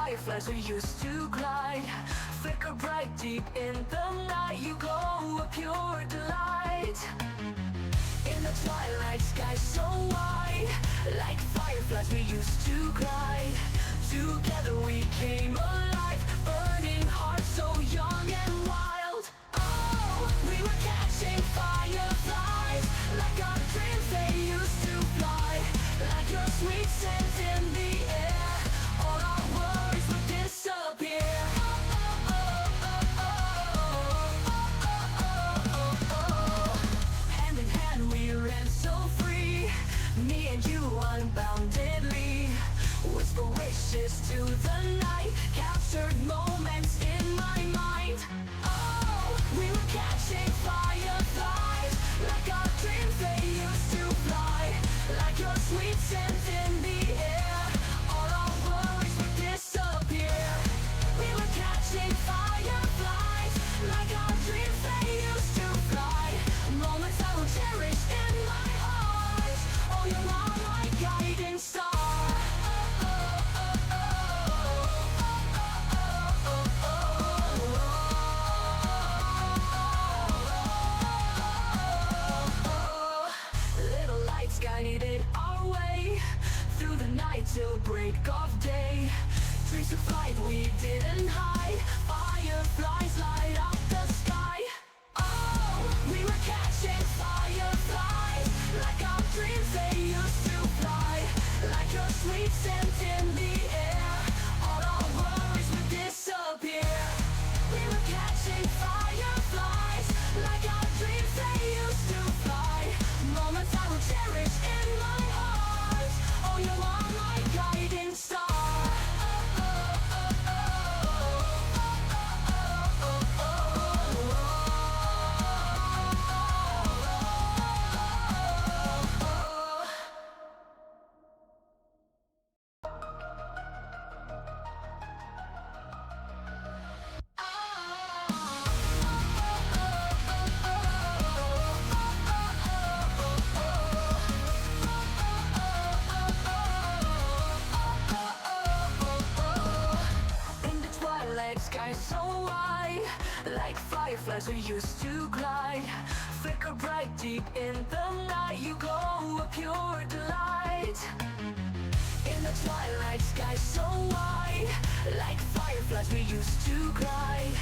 fireflies we used to glide, flicker bright deep in the night. You glow a pure delight. In the twilight sky so wide, like fireflies we used to glide. Together we came alive, burning hearts so young and wild. Oh, we were catching fireflies, like our dreams they used to fly. Like your sweet scent in the air, all our worries would disappear. Hand in hand we ran so free, me and you unboundedly. Whisper wishes to the night, captured moments in my mind. Oh, we were catching fireflies, like our dreams they used to fly. Like your sweet scent in the air, all our worries would disappear. We were catching fireflies, like our dreams they used to fly. Moments I will cherish in my heart. Oh, you're my guiding star. Little lights guided our way through the night till break of day. Dreams of flight we didn't hide, fireflies light up the sky. Oh, we were catching fireflies, like our dreams they used to fly. Like your sweet scent in the air, all our worries would disappear. We were catching fireflies, like our dreams they used to fly. Moments I will cherish in my heart. Oh, you are my guiding star. Sky so wide, like fireflies we used to glide, flicker bright deep in the night. You glow a pure delight. In the twilight sky so wide, like fireflies we used to glide.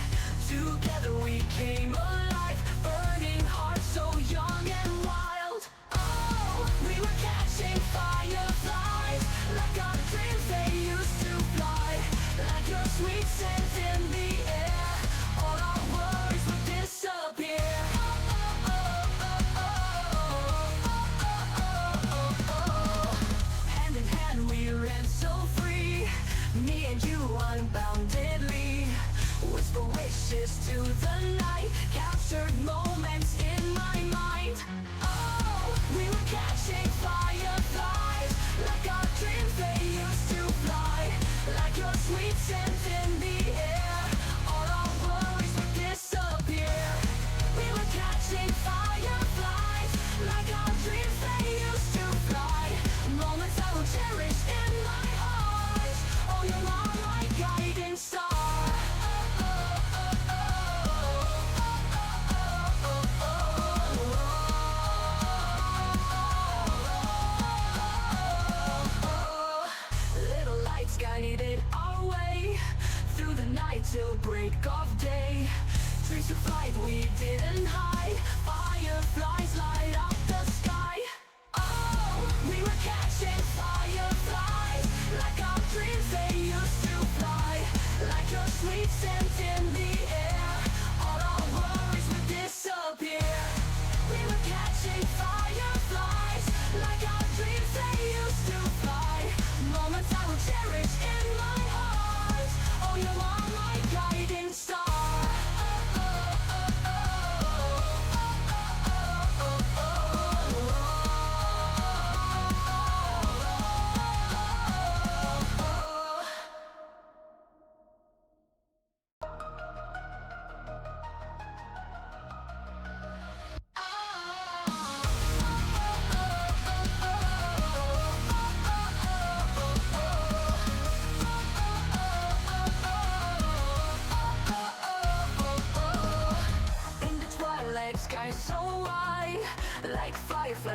Together we came alive, burning hearts so young and wild. Oh, we were catching fireflies, like our dreams they used to fly. Like your sweet scent in the air, all our worries would disappear. Hand in hand we ran so free, me and you unboundedly. Whisper wishes to the night, captured moments in my mind. Oh, we were catching fireflies, like our dreams they used to fly. Like your sweet scent in the air, all our worries would disappear. We were catching fireflies, like our dreams they used to fly. Moments I will cherish in my heart. Oh, you are my guiding star. Little lights guided our way through the night till break of day. Dreams of flight we didn't hide, fireflies light up the sky. Oh, we were catching fireflies, like our dreams they used to fly. Like your sweet scent in the air, all our worries would disappear. We were catching fireflies, like our dreams they used to fly. Moments I will cherish in my heart. Oh, you are my guiding star.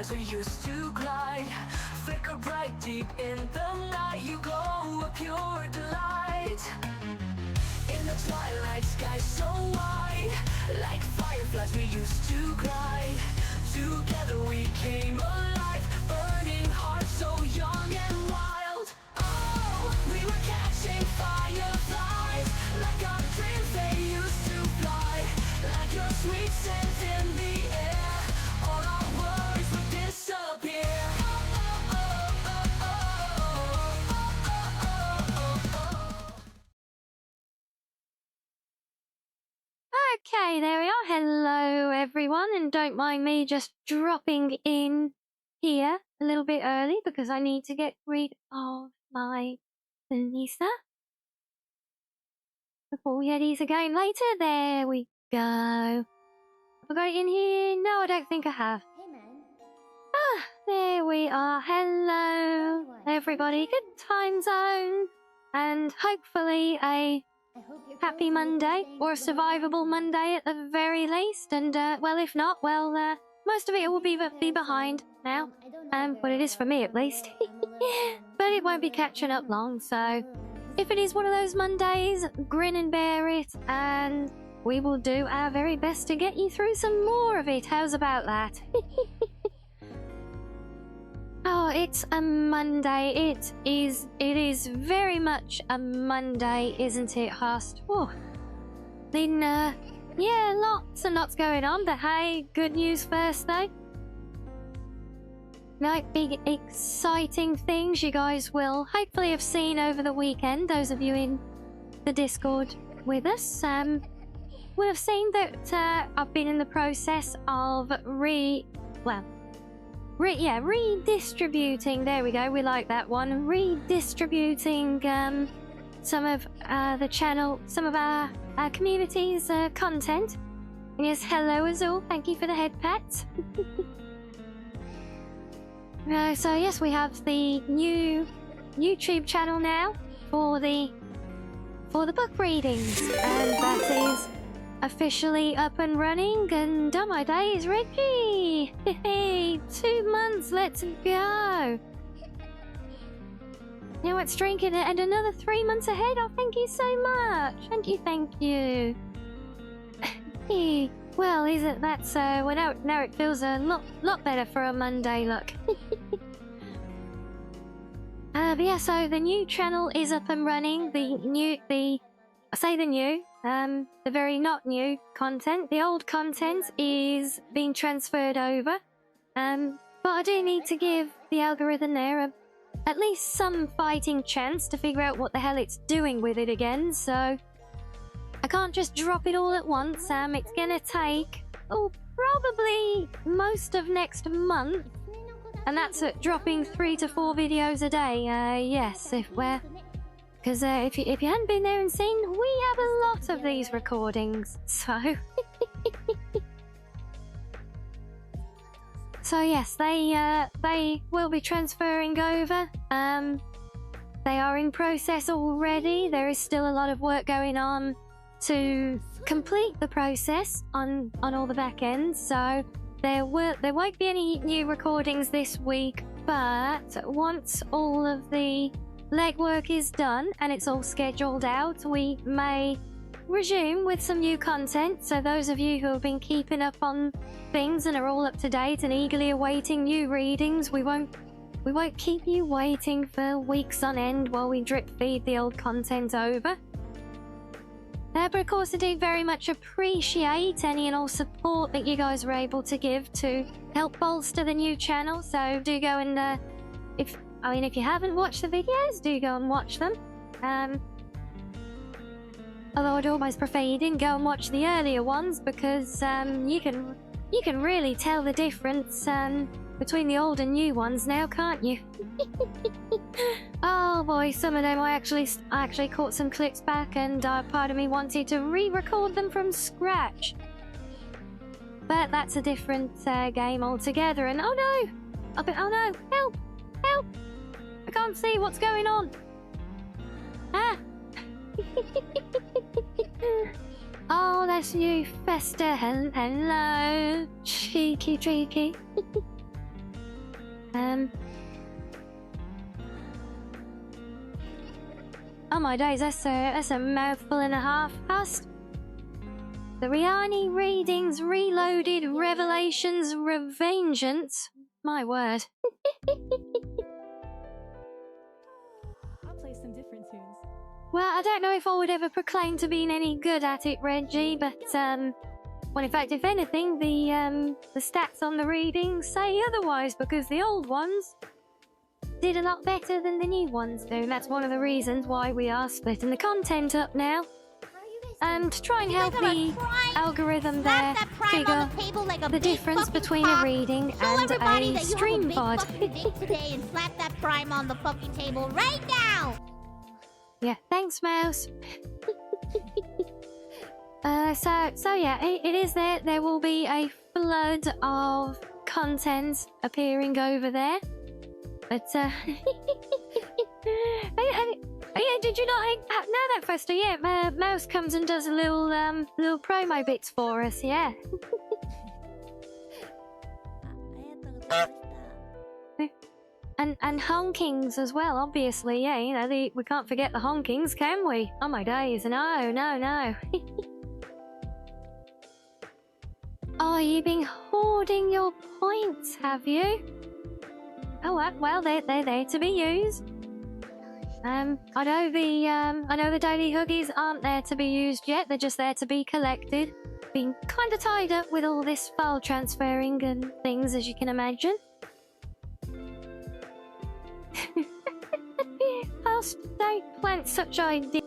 fireflies are used to glide. Flicker bright deep in the night, you glow a pure delight. In the twilight sky so wide, like fireflies we used to glide. Together we came alive, burning hearts so young and wild. Oh, we were catching fireflies, like our dreams they used to fly. Like your sweet scent in the air, all our worries would disappear. Okay, there we are. Hello, everyone, and don't mind me just dropping in here a little bit early because I need to get rid of my Lisa before we head ease again later. There we go. Have I got it in here? No, I don't think I have. Hey, man. Ah, there we are. Hello, everybody. Good time zone, and hopefully a happy Monday, or a survivable Monday at the very least. And, well, if not, well, most of it will be behind now. But it is for me at least. But it won't be catching up long, so if it is one of those Mondays, grin and bear it, and we will do our very best to get you through some more of it. How's about that? Oh, it's a Monday. It is very much a Monday, isn't it, Horst? Oh, then, yeah, lots and lots going on, but hey, good news first, though. Like big, exciting things you guys will hopefully have seen over the weekend, those of you in the Discord with us, will have seen that, I've been in the process of redistributing, there we go, we like that one, redistributing some of the channel, some of our community's content. And yes, hello Azul, thank you for the head pat. So yes, we have the new YouTube channel now for the book readings, and that is officially up and running, and oh my days, Reggie! Hey, 2 months, let's go! Now what's drinking it, and another 3 months ahead. Oh, thank you so much! Thank you. Well, isn't that so? Well, now it feels a lot better for a Monday, look. But yeah, so the new channel is up and running. The very not new content. The old content is being transferred over. But I do need to give the algorithm there at least some fighting chance to figure out what the hell it's doing with it again, so I can't just drop it all at once. It's gonna take, probably most of next month, and that's at dropping 3 to 4 videos a day. Yes, because if you hadn't been there and seen, we have a lot of these recordings, so so yes, they will be transferring over. They are in process already. There is still a lot of work going on to complete the process on all the back ends, so there won't be any new recordings this week, but once all of the legwork is done and it's all scheduled out, we may resume with some new content. So those of you who have been keeping up on things and are all up to date and eagerly awaiting new readings, we won't keep you waiting for weeks on end while we drip feed the old content over. But of course, I do very much appreciate any and all support that you guys are able to give to help bolster the new channel. So do go and, if you haven't watched the videos, do go and watch them. Although I'd almost prefer you didn't go and watch the earlier ones, because you can really tell the difference between the old and new ones now, can't you? Oh boy, some of them I actually caught some clips back, and part of me wanted to re-record them from scratch. But that's a different game altogether. And oh no, help! I can't see what's going on. Ah. Oh, that's you, Fester. Hello, cheeky. Oh my days, that's a mouthful and a half. Past the Rianni readings, reloaded, revelations, revengeance. My word. I'll play some different tunes. Well, I don't know if I would ever proclaim to being any good at it, Reggie, but well, in fact, if anything, the stats on the readings say otherwise, because the old ones did a lot better than the new ones do, and that's one of the reasons why we are splitting the content up now. To try and help the algorithm there figure the difference between a reading and a stream pod. Today and slap that prime on the fucking table right now. Yeah, thanks, Mouse. So yeah, it is there. There will be a flood of content appearing over there. But did you not know that, Foster? Yeah, Mouse comes and does a little promo bits for us. Yeah. And honkings as well, obviously. Yeah, you know, we can't forget the honkings, can we? Oh my days, no. Oh, you've been hoarding your points, have you? Oh, well, they're there to be used. I know the daily huggies aren't there to be used yet. They're just there to be collected. Been kind of tied up with all this file transferring and things, as you can imagine. Whilst don't plant such ideas.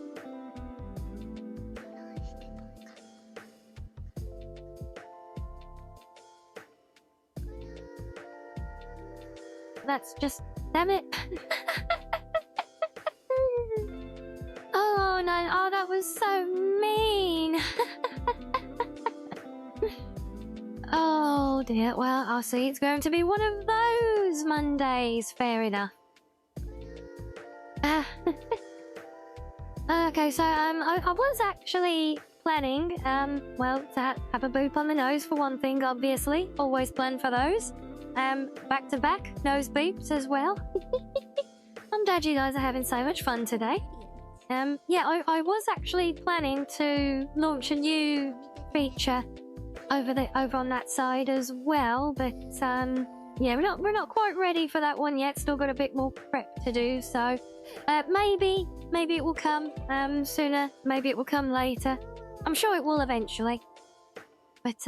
That's just, damn it. Oh no, oh that was so mean. Oh dear, well I'll see it's going to be one of those Mondays, fair enough. Okay, so I was actually planning, well, to have a boop on the nose for one thing, obviously. Always plan for those. Back-to-back nose beeps as well. I'm glad you guys are having so much fun today. Yeah, I was actually planning to launch a new feature over on that side as well, but yeah, we're not quite ready for that one yet. Still got a bit more prep to do, so maybe it will come sooner, maybe it will come later. I'm sure it will eventually. But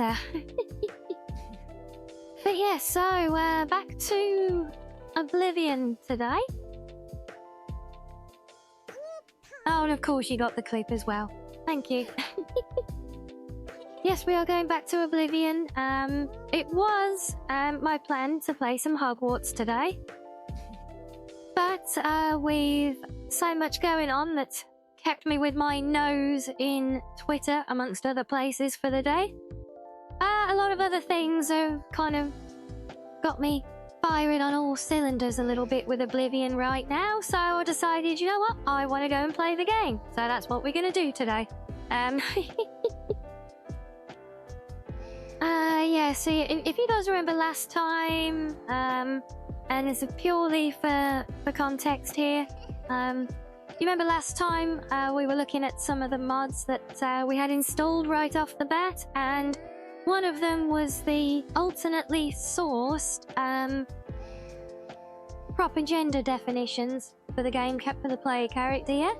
but yeah, so back to Oblivion today. Oh, and of course you got the clip as well. Thank you. Yes, we are going back to Oblivion. It was my plan to play some Hogwarts today. But with so much going on that kept me with my nose in Twitter, amongst other places for the day, a lot of other things have kind of got me firing on all cylinders a little bit with Oblivion right now, so I decided, you know what, I want to go and play the game. So that's what we're going to do today. Yeah, so if you guys remember last time, and this is purely for context here, you remember last time we were looking at some of the mods that we had installed right off the bat, and one of them was the alternately sourced proper gender definitions for the game for the player character, yeah?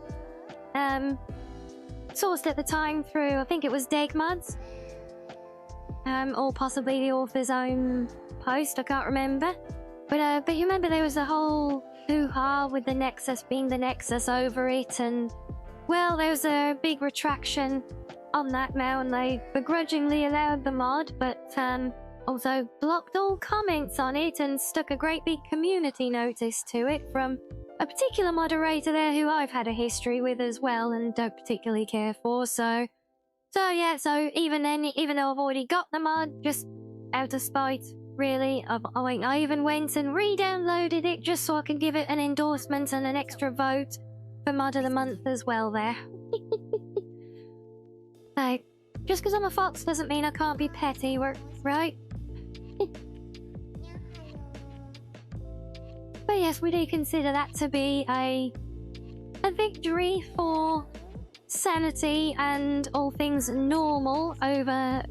Sourced at the time through, I think it was Deg Mods, or possibly the author's own post, I can't remember. But you remember there was a whole hoo-ha with the Nexus being the Nexus over it, and well, there was a big retraction on that now, and they begrudgingly allowed the mod, but also blocked all comments on it and stuck a great big community notice to it from a particular moderator there who I've had a history with as well and don't particularly care for. So yeah, so even then, even though I've already got the mod, just out of spite, really, I even went and re-downloaded it just so I could give it an endorsement and an extra vote for Mod of the Month as well there. So, just because I'm a fox doesn't mean I can't be petty, right? yes, we do consider that to be a victory for sanity and all things normal over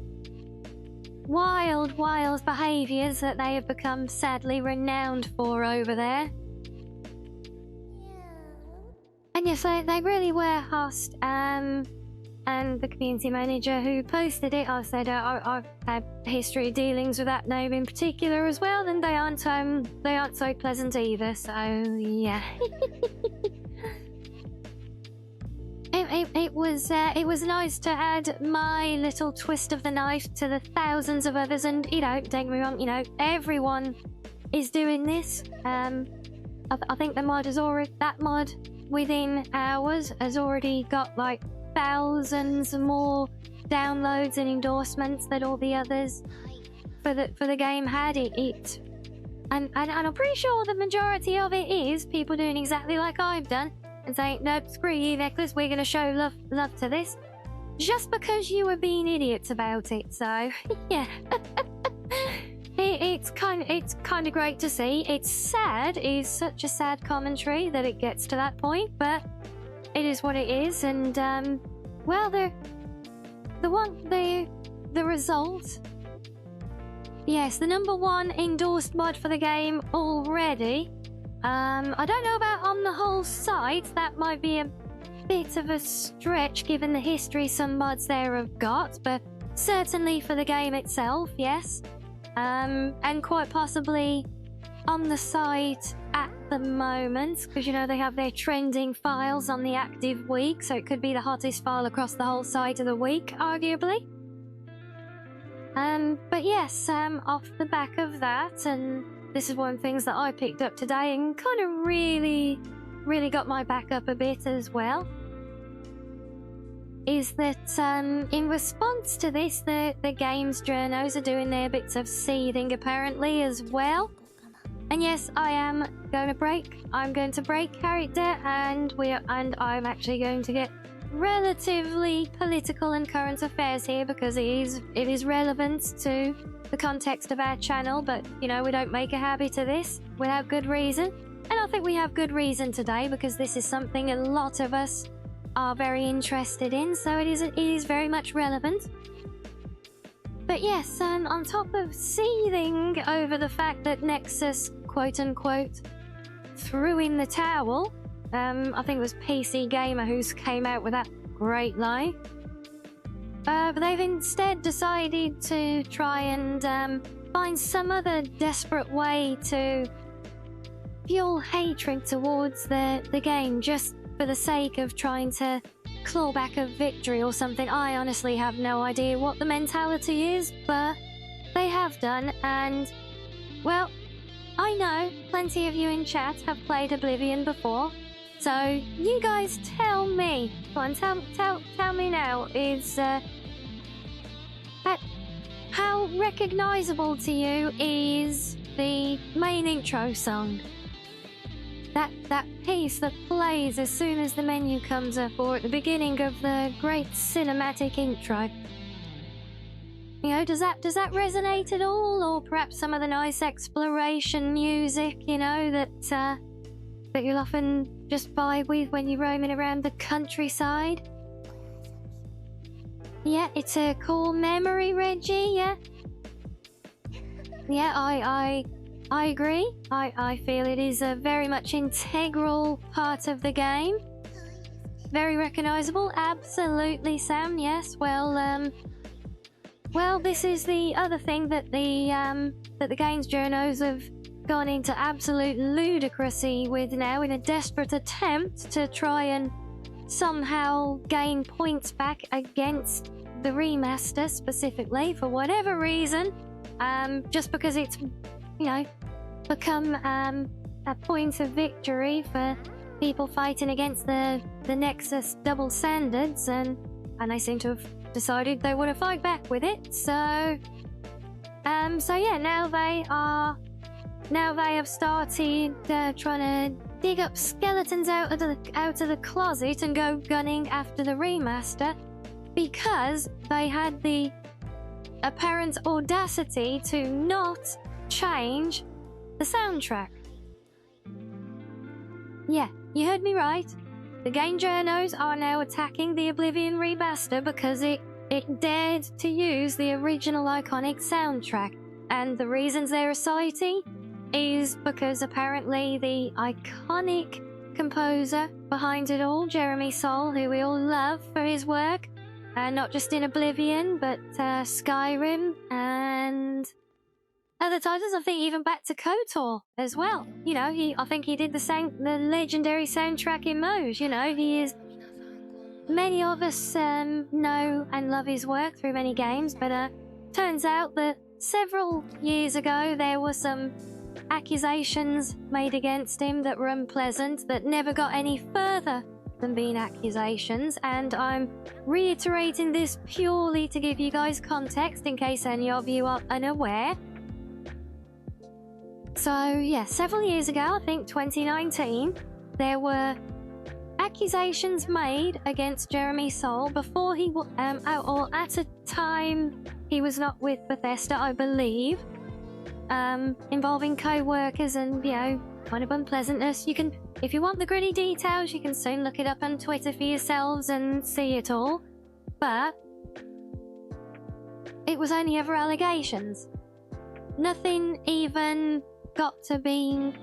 wild behaviours that they have become sadly renowned for over there. And yes, they really were host. And the community manager who posted it, I said I've had history of dealings with that name in particular as well, and they aren't so pleasant either. So yeah. It was nice to add my little twist of the knife to the thousands of others, and don't get me wrong, everyone is doing this. I think the mod that mod within hours has already got like thousands more downloads and endorsements that all the others for the game had. And I'm pretty sure the majority of it is people doing exactly like I've done and saying, nope, screw you, Necklace, we're gonna show love to this, just because you were being idiots about it. So yeah. It's kind of great to see. It's sad. It's such a sad commentary that it gets to that point, but it is what it is. And well, the result. Yes, the #1 endorsed mod for the game already. I don't know about on the whole site. That might be a bit of a stretch given the history some mods there have got, but certainly for the game itself, yes. And quite possibly on the site at the moment, because they have their trending files on the active week, so it could be the hottest file across the whole site of the week, arguably. But yes, off the back of that, and this is one of the things that I picked up today and kind of really got my back up a bit as well, is that in response to this, the games journos are doing their bits of seething apparently as well. And yes, I'm going to break character, and I'm actually going to get relatively political and current affairs here because it is relevant to the context of our channel, but we don't make a habit of this without good reason. And I think we have good reason today because this is something a lot of us are very interested in, so it is very much relevant. But yes, on top of seething over the fact that Nexus, quote unquote, threw in the towel, I think it was PC Gamer who came out with that great lie. But they've instead decided to try and find some other desperate way to fuel hatred towards the game just for the sake of trying to claw back a victory or something. I honestly have no idea what the mentality is, but they have done. And well, I know plenty of you in chat have played Oblivion before, so you guys tell me. Go on, tell me now, is how recognizable to you is the main intro song? That piece that plays as soon as the menu comes up, or at the beginning of the great cinematic intro. Does that resonate at all? Or perhaps some of the nice exploration music, that you'll often just vibe with when you're roaming around the countryside? Yeah, it's a cool memory, Reggie, yeah? Yeah, I agree. I feel it is a very much integral part of the game. Very recognizable, absolutely, Sam. Yes. Well, this is the other thing that the games journos have gone into absolute ludicrousy with now, in a desperate attempt to try and somehow gain points back against the remaster specifically for whatever reason. Just because it's become a point of victory for people fighting against the Nexus double standards, and they seem to have decided they want to fight back with it. So yeah, now they have started trying to dig up skeletons out of the closet and go gunning after the remaster because they had the apparent audacity to not change the soundtrack. Yeah, you heard me right. The game journos are now attacking the Oblivion remaster because it dared to use the original iconic soundtrack. And the reasons they're citing is because apparently the iconic composer behind it all, Jeremy Soule, who we all love for his work, not just in Oblivion, but Skyrim and other titles. I think even back to KOTOR as well. You know, I think he did the legendary soundtrack in Moj. You know, he is. Many of us know and love his work through many games, but turns out that several years ago there were some accusations made against him that were unpleasant, that never got any further than being accusations, and I'm reiterating this purely to give you guys context in case any of you are unaware. So yeah, several years ago, I think 2019, there were accusations made against Jeremy Soule before he or at a time he was not with Bethesda, I believe, involving co-workers and, you know, kind of unpleasantness. You can, if you want the gritty details, you can soon look it up on Twitter for yourselves and see it all. But it was only ever allegations. Nothing even got to being,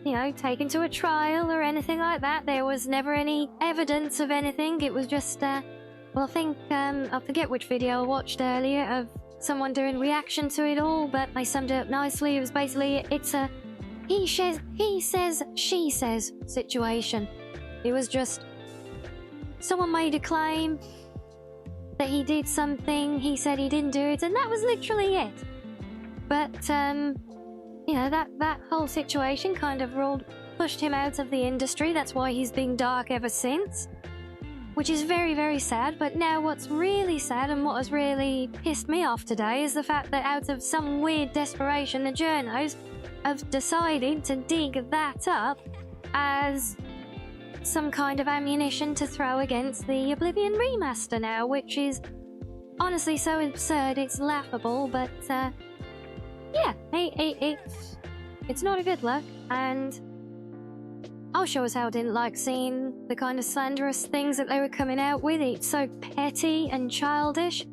you know, taken to a trial or anything like that. There was never any evidence of anything. It was just, well, I think, I forget which video I watched earlier of someone doing reaction to it all, but they summed it up nicely. It was basically, it's a he says, she says situation. It was just, someone made a claim that he did something, he said he didn't do it, and that was literally it. But, you know, that whole situation kind of pushed him out of the industry. That's why he's been dark ever since, which is very, very sad. But now what's really sad and what has really pissed me off today is the fact that out of some weird desperation, the journos have decided to dig that up as some kind of ammunition to throw against the Oblivion remaster now, which is honestly so absurd, it's laughable, but yeah, it's not a good look, and I'll show us how I didn't like seeing the kind of slanderous things that they were coming out with. It's so petty and childish.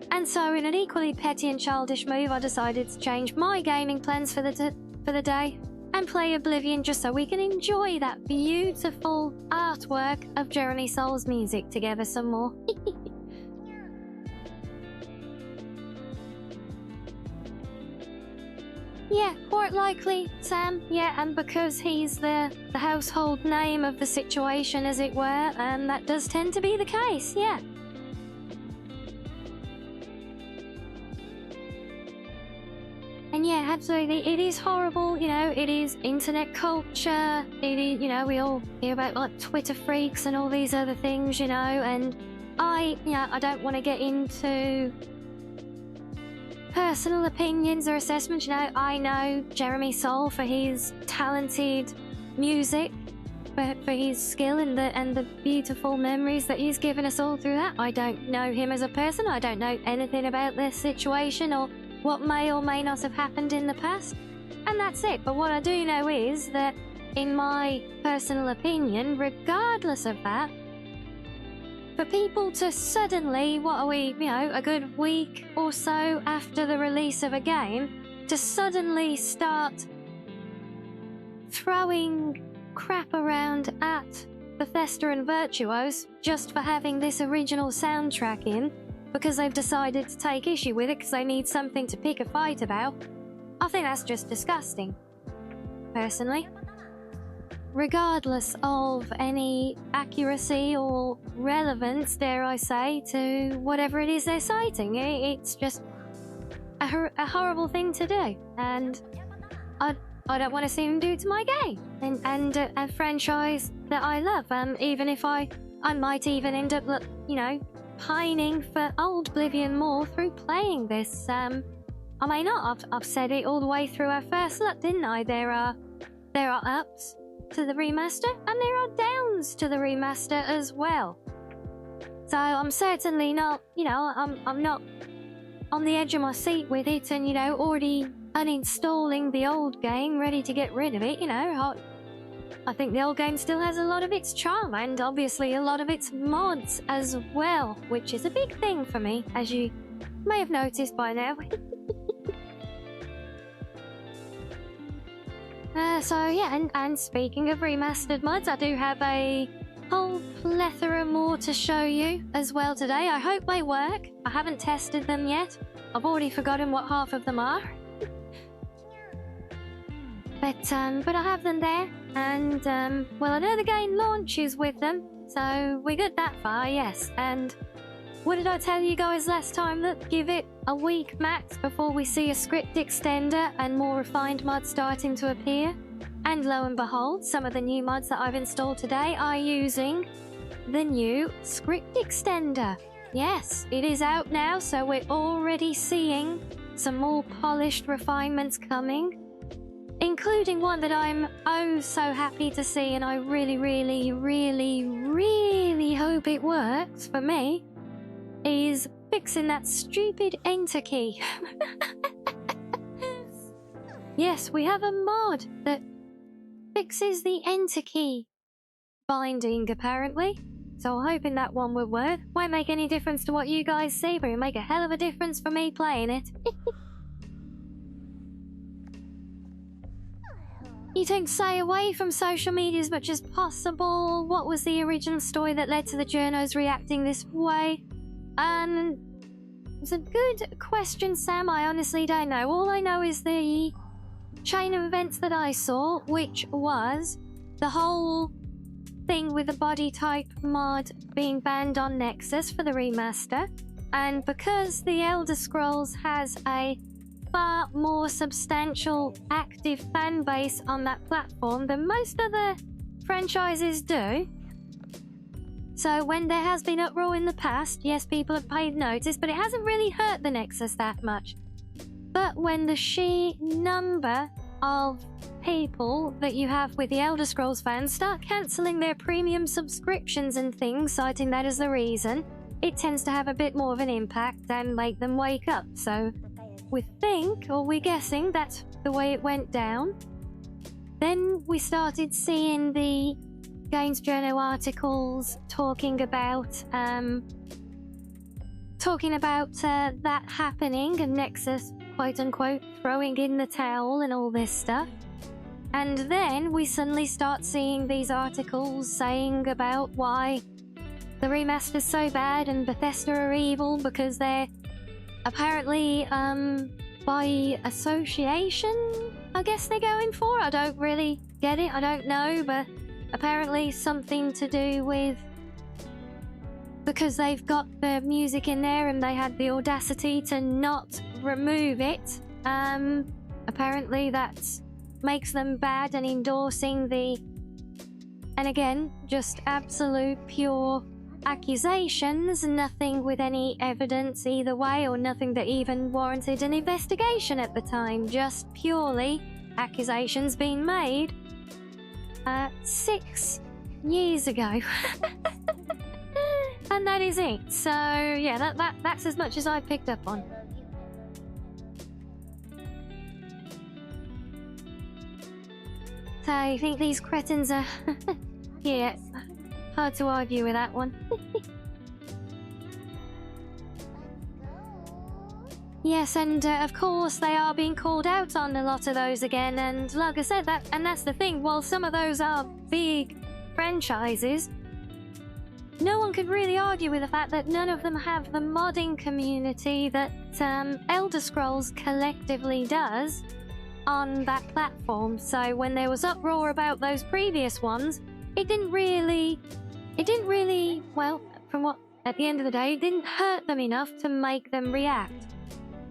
And so in an equally petty and childish move, I decided to change my gaming plans for the day and play Oblivion just so we can enjoy that beautiful artwork of Jeremy Soule's music together some more. Yeah, quite likely, Sam. Yeah, and because he's the household name of the situation, as it were, that does tend to be the case, yeah. And yeah, absolutely, it is horrible, you know, it is internet culture, it is, you know, we all hear about, like, Twitter freaks and all these other things, you know, and I don't want to get into personal opinions or assessments. You know, I know Jeremy Soule for his talented music, for his skill and the beautiful memories that he's given us all through that. I don't know him as a person. I don't know anything about this situation or what may or may not have happened in the past, and that's it. But what I do know is that, in my personal opinion, regardless of that, for people to suddenly, what are we, you know, a good week or so after the release of a game, to suddenly start throwing crap around at Bethesda and Virtuos just for having this original soundtrack in, because they've decided to take issue with it because they need something to pick a fight about, I think that's just disgusting, personally. Regardless of any accuracy or relevance, dare I say, to whatever it is they're citing. It's just a horrible thing to do, and I don't want to see them do it to my game and a franchise that I love. Even if I might even end up, you know, pining for old Oblivion more through playing this. I may not. I've said it all the way through our first look, didn't I? There are ups to the remaster, and there are downs to the remaster as well. So I'm certainly not, you know, I'm not on the edge of my seat with it and, you know, already uninstalling the old game, ready to get rid of it, you know. I think the old game still has a lot of its charm and obviously a lot of its mods as well, which is a big thing for me, as you may have noticed by now. So yeah, and speaking of remastered mods, I do have a whole plethora more to show you as well today. I hope they work. I haven't tested them yet. I've already forgotten what half of them are. But I have them there, and well, I know the game launches with them, so we're good that far, yes. And what did I tell you guys last time? That give it a week max before we see a script extender and more refined mods starting to appear. And lo and behold, some of the new mods that I've installed today are using the new script extender. Yes, it is out now, so we're already seeing some more polished refinements coming, including one that I'm oh so happy to see, and I really, really, really, really hope it works for me, is fixing that stupid enter key. Yes, we have a mod that fixes the enter key binding, apparently. So I'm hoping that one will work. Won't make any difference to what you guys see, but it'll make a hell of a difference for me playing it. You think stay away from social media as much as possible. What was the original story that led to the journos reacting this way? It's a good question, Sam. I honestly don't know. All I know is the chain of events that I saw, which was the whole thing with the body type mod being banned on Nexus for the remaster, and because the Elder Scrolls has a far more substantial active fan base on that platform than most other franchises do. So when there has been uproar in the past, yes, people have paid notice, but it hasn't really hurt the Nexus that much. But when the sheer number of people that you have with the Elder Scrolls fans start cancelling their premium subscriptions and things, citing that as the reason, it tends to have a bit more of an impact and make them wake up. So we're guessing that's the way it went down. Then we started seeing the Games Journal articles talking about that happening, and Nexus, quote unquote, throwing in the towel and all this stuff. And then we suddenly start seeing these articles saying about why the remaster's so bad and Bethesda are evil because they're apparently by association, I guess they're going for. I don't really get it, I don't know, but apparently something to do with because they've got the music in there and they had the audacity to not remove it. Apparently that makes them bad and endorsing the... And again, just absolute pure accusations, nothing with any evidence either way or nothing that even warranted an investigation at the time, just purely accusations being made 6 years ago. And that is it. So yeah, that's as much as I picked up on. So I think these cretins are yeah, hard to argue with that one. Yes, and of course they are being called out on a lot of those again, and like I said, that's the thing, while some of those are big franchises, no one could really argue with the fact that none of them have the modding community that Elder Scrolls collectively does on that platform. So when there was uproar about those previous ones, it didn't really, well, from what, at the end of the day, it didn't hurt them enough to make them react.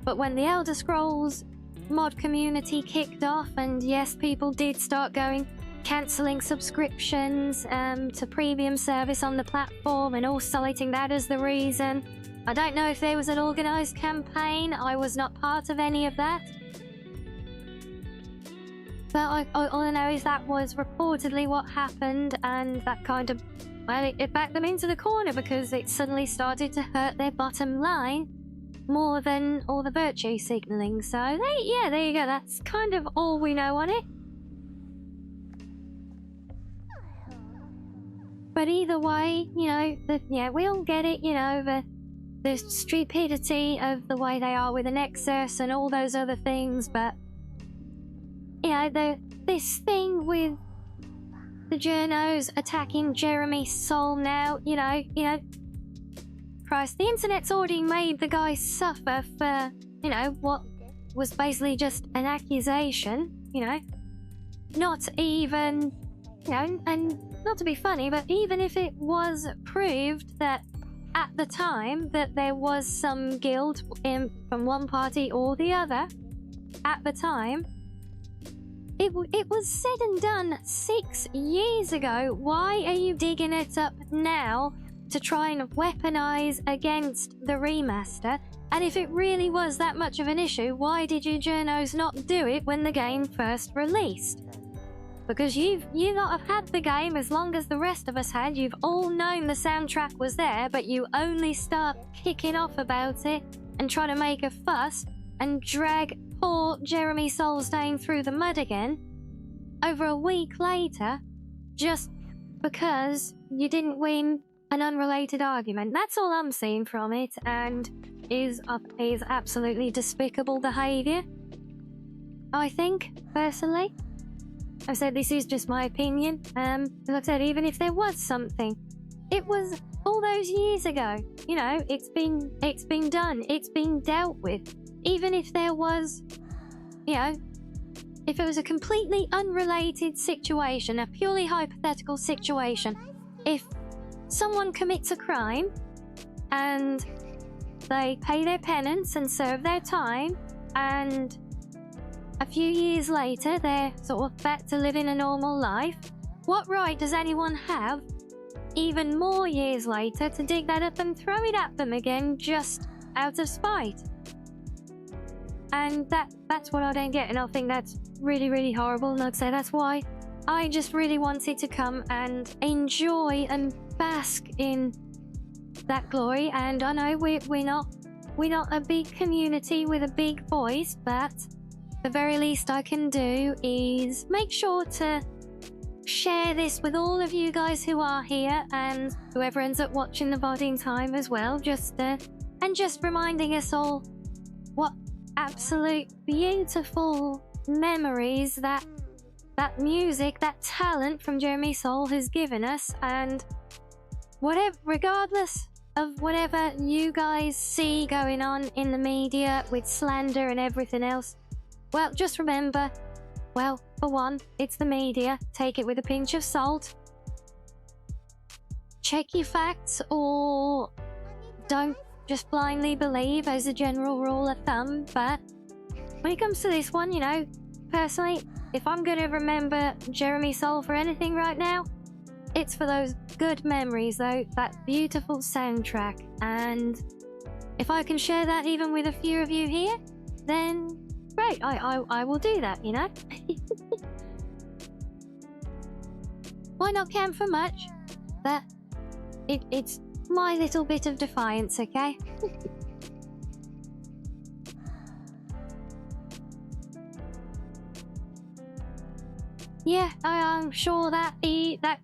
But when the Elder Scrolls mod community kicked off, and yes, people did start cancelling subscriptions to premium service on the platform and all citing that as the reason. I don't know if there was an organised campaign, I was not part of any of that. But all I know is that was reportedly what happened, and that kind of, well, it backed them into the corner because it suddenly started to hurt their bottom line more than all the virtue signalling. So yeah, there you go, that's kind of all we know on it. But either way, you know, yeah, we all get it, you know, the stupidity of the way they are with the Nexus and all those other things, but, you know, this thing with the journos attacking Jeremy Soul now, you know, Christ, the internet's already made the guy suffer for, you know, what was basically just an accusation, you know, not even, you know, and not to be funny, but even if it was proved that at the time that there was some guilt from one party or the other, at the time, it was said and done 6 years ago. Why are you digging it up now to try and weaponize against the remaster? And if it really was that much of an issue, why did you journos not do it when the game first released? Because you lot have had the game as long as the rest of us had. You've all known the soundtrack was there, but you only start kicking off about it and trying to make a fuss and drag poor Jeremy Solstain through the mud again over a week later just because you didn't win an unrelated argument. That's all I'm seeing from it, and is absolutely despicable behaviour, I think, personally. I said this is just my opinion. Like I said, even if there was something, it was all those years ago. You know, it's been done. It's been dealt with. Even if there was, you know, if it was a completely unrelated situation, a purely hypothetical situation, if someone commits a crime and they pay their penance and serve their time, and a few years later they're sort of back to living a normal life, what right does anyone have, even more years later, to dig that up and throw it at them again just out of spite? And that's what I don't get, and I think that's really, really horrible. And I'd say that's why I just really wanted to come and enjoy and bask in that glory. And I know we're not a big community with a big voice, but the very least I can do is make sure to share this with all of you guys who are here, and whoever ends up watching the VOD in time as well, and just reminding us all what absolute beautiful memories that music, that talent from Jeremy Soul has given us. And whatever, regardless of whatever you guys see going on in the media with slander and everything else, well, just remember, well, for one, it's the media. Take it with a pinch of salt. Check your facts, or don't just blindly believe as a general rule of thumb. But when it comes to this one, you know, personally, if I'm going to remember Jeremy Soul for anything right now, it's for those good memories, though, that beautiful soundtrack. And if I can share that even with a few of you here, then great, I will do that, you know? Why not count for much? But it's my little bit of defiance, okay? Yeah, I'm sure that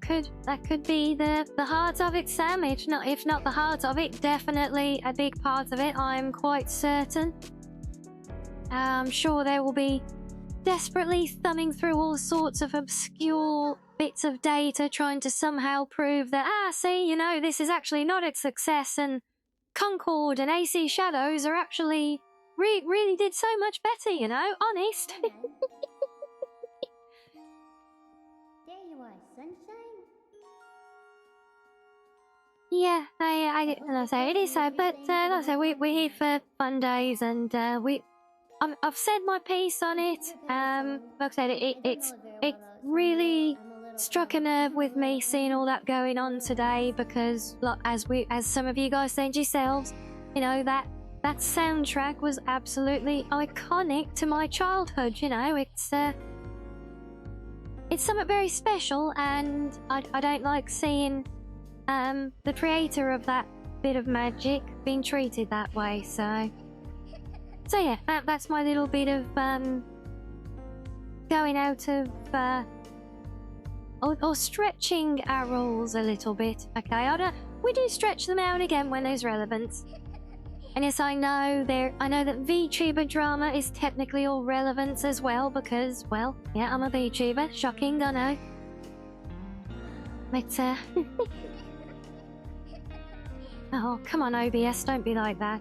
could be the heart of it, Sam. If not the heart of it, definitely a big part of it. I'm quite certain. I'm sure they will be desperately thumbing through all sorts of obscure bits of data, trying to somehow prove that, see, you know, this is actually not a success, and Concord and AC Shadows are actually really did so much better, you know, honest. There you are, sunshine. Yeah, I say it is so, but like I say, we're here for fun days, and I've said my piece on it. Like I said, it really struck a nerve with me seeing all that going on today, because look, as some of you guys said yourselves, you know, that soundtrack was absolutely iconic to my childhood. You know, it's something very special, and I don't like seeing the creator of that bit of magic being treated that way. So yeah, that's my little bit of going out of or stretching our rules a little bit. Okay, we do stretch them out again when there's relevance. And yes, I know that VTuber drama is technically all relevance as well because, well, yeah, I'm a VTuber. Shocking, I know. But, oh, come on, OBS, don't be like that.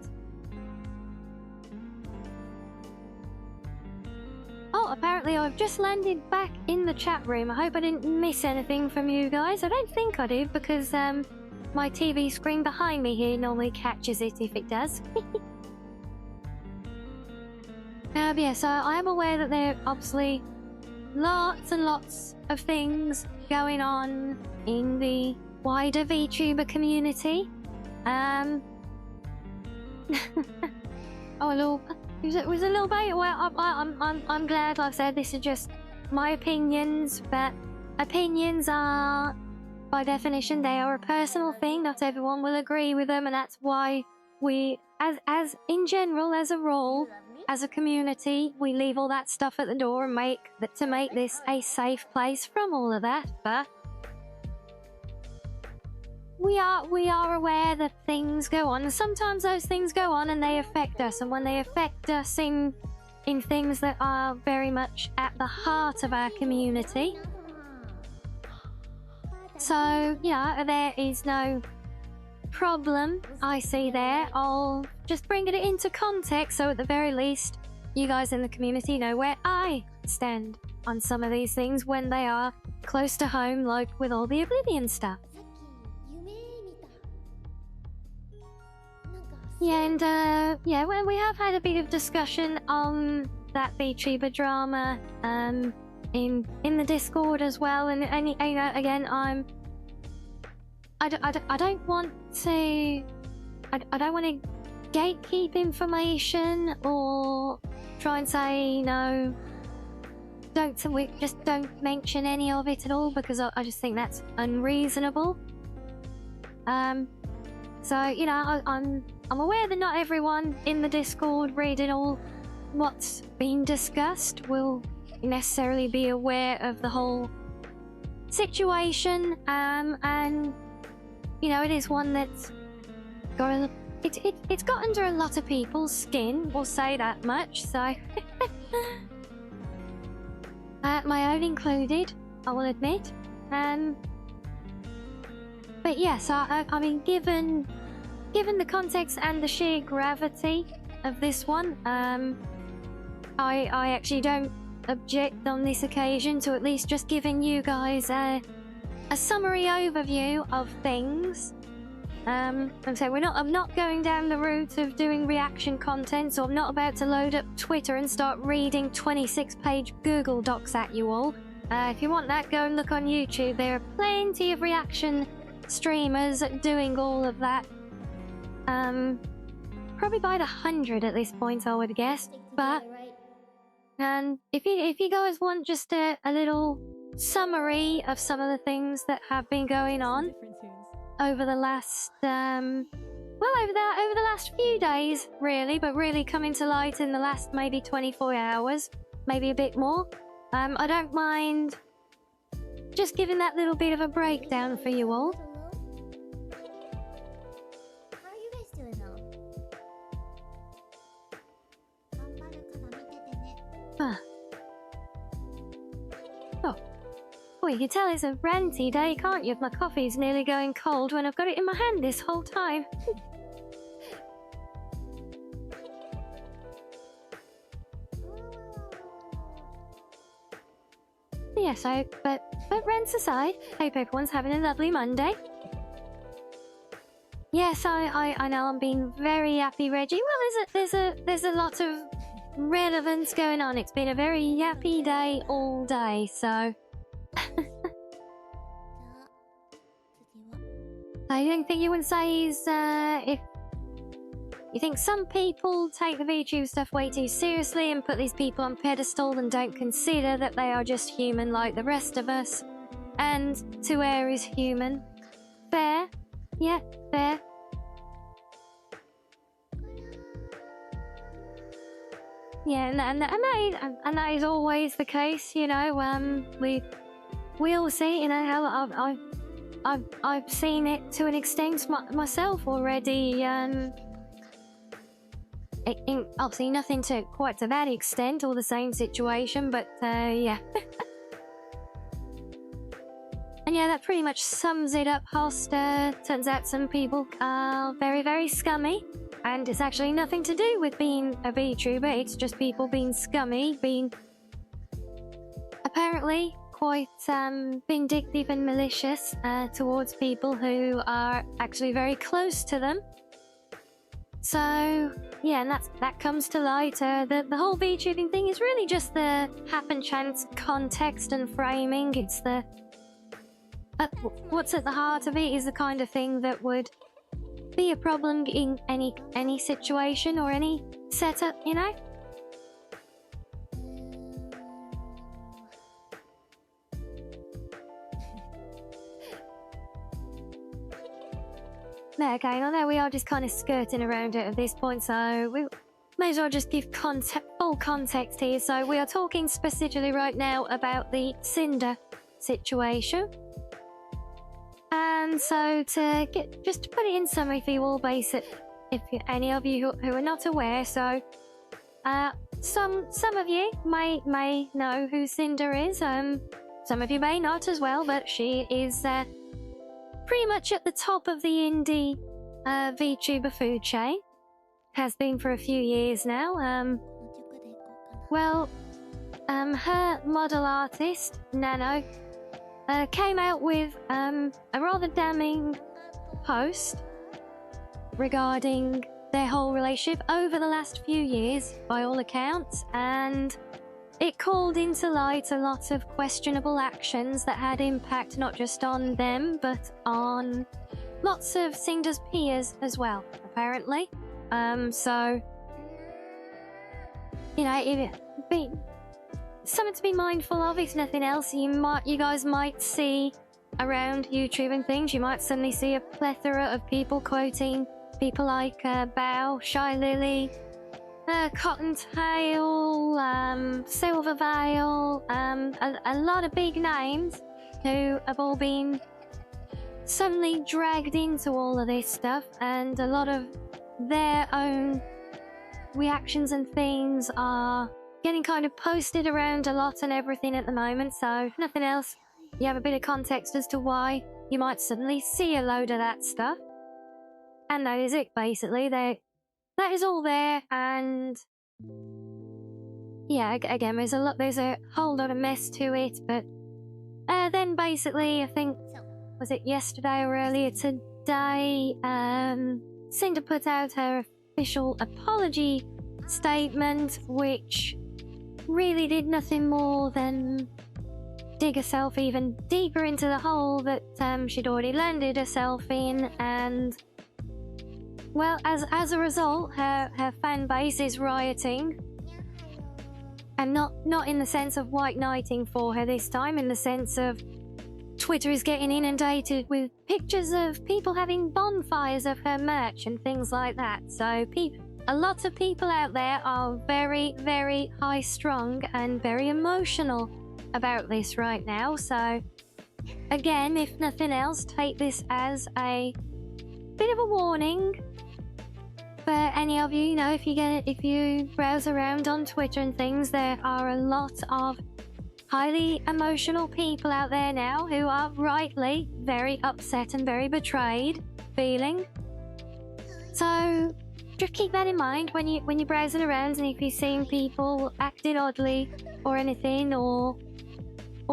Oh, apparently I've just landed back in the chat room. I hope I didn't miss anything from you guys. I don't think I did because, my TV screen behind me here normally catches it if it does. Yeah, so I am aware that there are obviously lots and lots of things going on in the wider VTuber community. Oh, it was a little bit. Well, I'm glad I've said this is just my opinions, but opinions are, by definition, they are a personal thing. Not everyone will agree with them, and that's why we, as in general, as a rule, as a community, we leave all that stuff at the door and make this a safe place from all of that. But we are aware that things go on, and sometimes those things go on and they affect us. And when they affect us in things that are very much at the heart of our community. So, yeah, there is no problem I see there. I'll just bring it into context so at the very least you guys in the community know where I stand on some of these things when they are close to home, like with all the Oblivion stuff. Yeah, and yeah, well, we have had a bit of discussion on that VTuber drama in the Discord as well, and you know, again, I don't want to gatekeep information or try and say no. Just don't mention any of it at all because I just think that's unreasonable. So you know, I'm aware that not everyone in the Discord reading all what's been discussed will necessarily be aware of the whole situation, and you know, it is one that's got it's got under a lot of people's skin, we'll say that much, so my own included, I will admit. But yes, I mean, given the context and the sheer gravity of this one, I actually don't object on this occasion to at least just giving you guys a summary overview of things. And so I'm not going down the route of doing reaction content, so I'm not about to load up Twitter and start reading 26-page Google Docs at you all. If you want that, go and look on YouTube. There are plenty of reaction streamers doing all of that. Probably by the 100 at this point, I would guess. But if you guys want just a little summary of some of the things that have been going on over the last over the last few days, really, but really coming to light in the last maybe 24 hours, maybe a bit more. I don't mind just giving that little bit of a breakdown for you all. How are you guys doing though? Oh, you can tell it's a ranty day, can't you? If my coffee's nearly going cold when I've got it in my hand this whole time. Yeah, so, but rants aside, hope everyone's having a lovely Monday. Yes, I know I'm being very yappy, Reggie. Well, there's a lot of relevance going on. It's been a very yappy day all day, so. I don't think you would say is if you think some people take the VTube stuff way too seriously and put these people on pedestal and don't consider that they are just human like the rest of us, and to err is human. Fair, yeah, fair. Yeah, and that is always the case, you know. we all see, you know, how I've seen it to an extent myself already. Obviously nothing to quite to that extent or the same situation, but yeah. And yeah, that pretty much sums it up, Host. Turns out some people are very, very scummy, and it's actually nothing to do with being a VTuber, it's just people being scummy, being apparently quite vindictive and malicious towards people who are actually very close to them. So yeah, and that comes to light. The whole VTubing thing is really just the happen chance context and framing. It's the what's at the heart of it is the kind of thing that would be a problem in any situation or any setup, you know? Okay, well there we are, just kind of skirting around it at this point, so we may as well just give full context here. So we are talking specifically right now about the Cinder situation. And so to put it in summary for you all basic, if any of you who are not aware, so some of you may know who Cinder is, some of you may not as well, but she is pretty much at the top of the indie VTuber food chain. Has been for a few years now. Her model artist, Nano, came out with a rather damning post regarding their whole relationship over the last few years, by all accounts, and it called into light a lot of questionable actions that had impact not just on them, but on lots of Cinder's peers as well, apparently. So, you know, something to be mindful of, if nothing else. You guys might see around YouTube and things, you might suddenly see a plethora of people quoting people like Bao, Shy Lily, Cottontail, Silver Veil, a lot of big names who have all been suddenly dragged into all of this stuff, and a lot of their own reactions and things are getting kind of posted around a lot and everything at the moment. So if nothing else, you have a bit of context as to why you might suddenly see a load of that stuff. And that is it, basically. That is all there, and yeah, again, there's a whole lot of mess to it, but then basically, I think, was it yesterday or earlier today, Cinder put out her official apology statement, which really did nothing more than dig herself even deeper into the hole that she'd already landed herself in, and well, as a result, her fan base is rioting, and not in the sense of white knighting for her this time, in the sense of Twitter is getting inundated with pictures of people having bonfires of her merch and things like that. So a lot of people out there are very, very high-strung and very emotional about this right now. So again, if nothing else, take this as a bit of a warning for any of you. You know, if you browse around on Twitter and things, there are a lot of highly emotional people out there now who are rightly very upset and very betrayed feeling. So just keep that in mind when you're browsing around, and if you're seeing people acting oddly or anything, or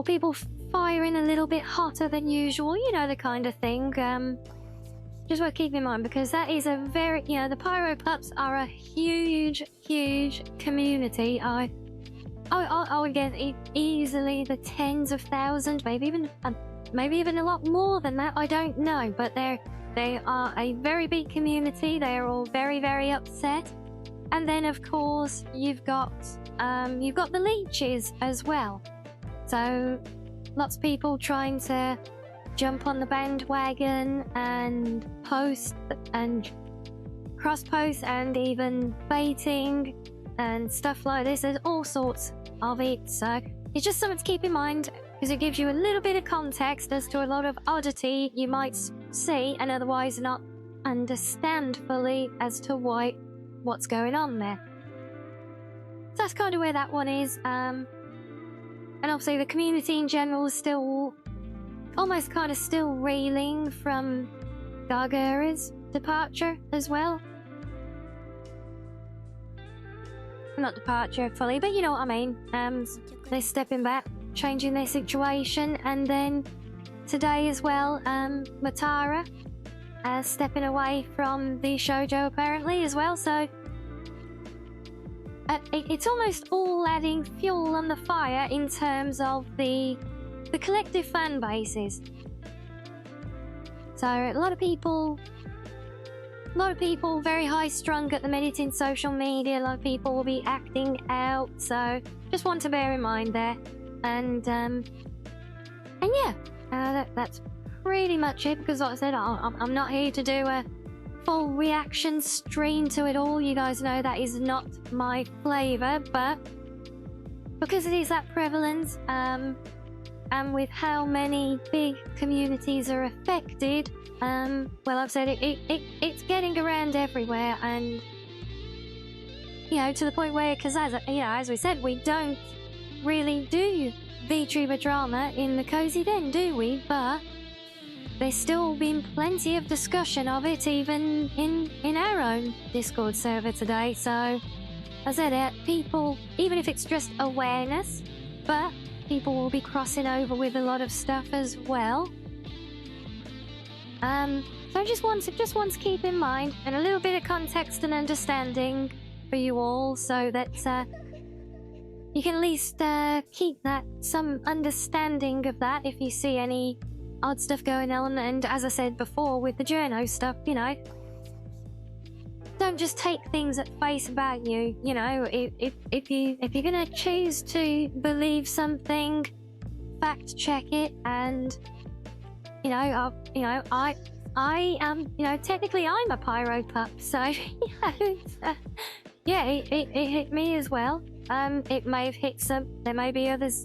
people firing a little bit hotter than usual, you know, the kind of thing. Just worth keeping in mind, because that is a very, you know, the Pyro Pups are a huge, huge community. I would guess easily the tens of thousands, maybe even a lot more than that. I don't know, but they are a very big community. They are all very, very upset. And then, of course, you've got the leeches as well. So lots of people trying to jump on the bandwagon and post and cross-post and even baiting and stuff like this. There's all sorts of it, so it's just something to keep in mind because it gives you a little bit of context as to a lot of oddity you might see and otherwise not understand fully as to what's going on there. So that's kind of where that one is. And obviously the community in general is still almost kind of still reeling from Gargura's departure as well. Not departure fully, but you know what I mean. They're stepping back, changing their situation, and then today as well, Matara stepping away from the shoujo apparently as well. So it's almost all adding fuel on the fire in terms of the collective fan bases. So a lot of people very high strung at the minute in social media. A lot of people will be acting out, so just want to bear in mind there. And yeah, that's pretty much it, because like I said, I'm not here to do a full reaction stream to it all. You guys know that is not my flavour, but because it is that prevalent, and with how many big communities are affected, well, I've said it's getting around everywhere, and you know, to the point where, because as we said, we don't really do VTuber drama in the Cozy Den, do we? But there's still been plenty of discussion of it, even in our own Discord server today. So, as I said, people, even if it's just awareness, but people will be crossing over with a lot of stuff as well. So I just want to keep in mind, and a little bit of context and understanding for you all, so that you can at least keep that some understanding of that if you see any odd stuff going on. And as I said before with the journo stuff, you know, don't just take things at face value. You know, if you're gonna choose to believe something, fact check it. And I am, technically I'm a pyro pup, so yeah, it hit me as well. It may have hit some. There may be others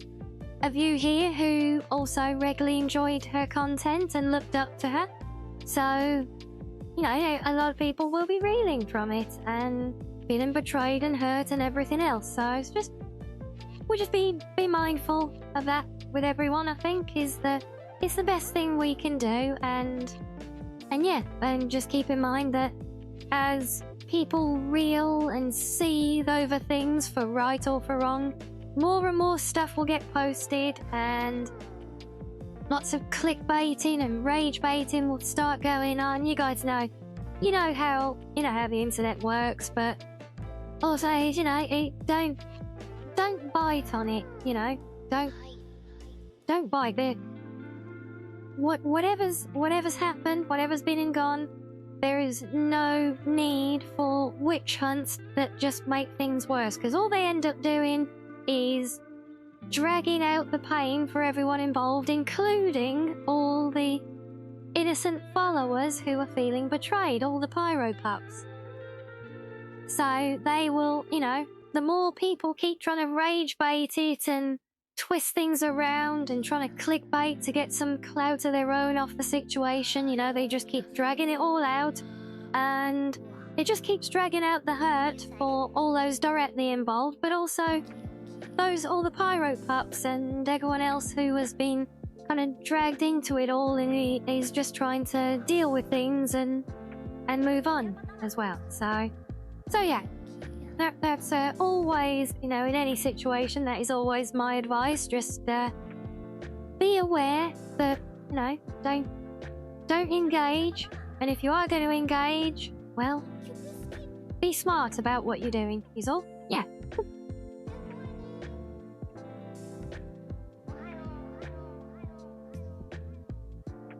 of you here who also regularly enjoyed her content and looked up to her. So, a lot of people will be reeling from it and feeling betrayed and hurt and everything else. So it's we'll just be mindful of that with everyone. I think it's the best thing we can do, and just keep in mind that as people reel and seethe over things for right or for wrong, more and more stuff will get posted, and lots of clickbaiting and rage baiting will start going on. You guys know, how the internet works, but also, don't bite on it. Don't bite it. Whatever's happened, whatever's been and gone, there is no need for witch hunts that just make things worse, because all they end up doing is dragging out the pain for everyone involved, including all the innocent followers who are feeling betrayed, all the pyro pups. So they will, the more people keep trying to rage bait it and twist things around and trying to clickbait to get some clout of their own off the situation, they just keep dragging it all out, and it just keeps dragging out the hurt for all those directly involved, but also all the pyro pups and everyone else who has been kind of dragged into it all, and he's just trying to deal with things and move on as well. So yeah. That's always, in any situation, that is always my advice. Just be aware that, don't engage. And if you are going to engage, well, be smart about what you're doing, is all. Yeah.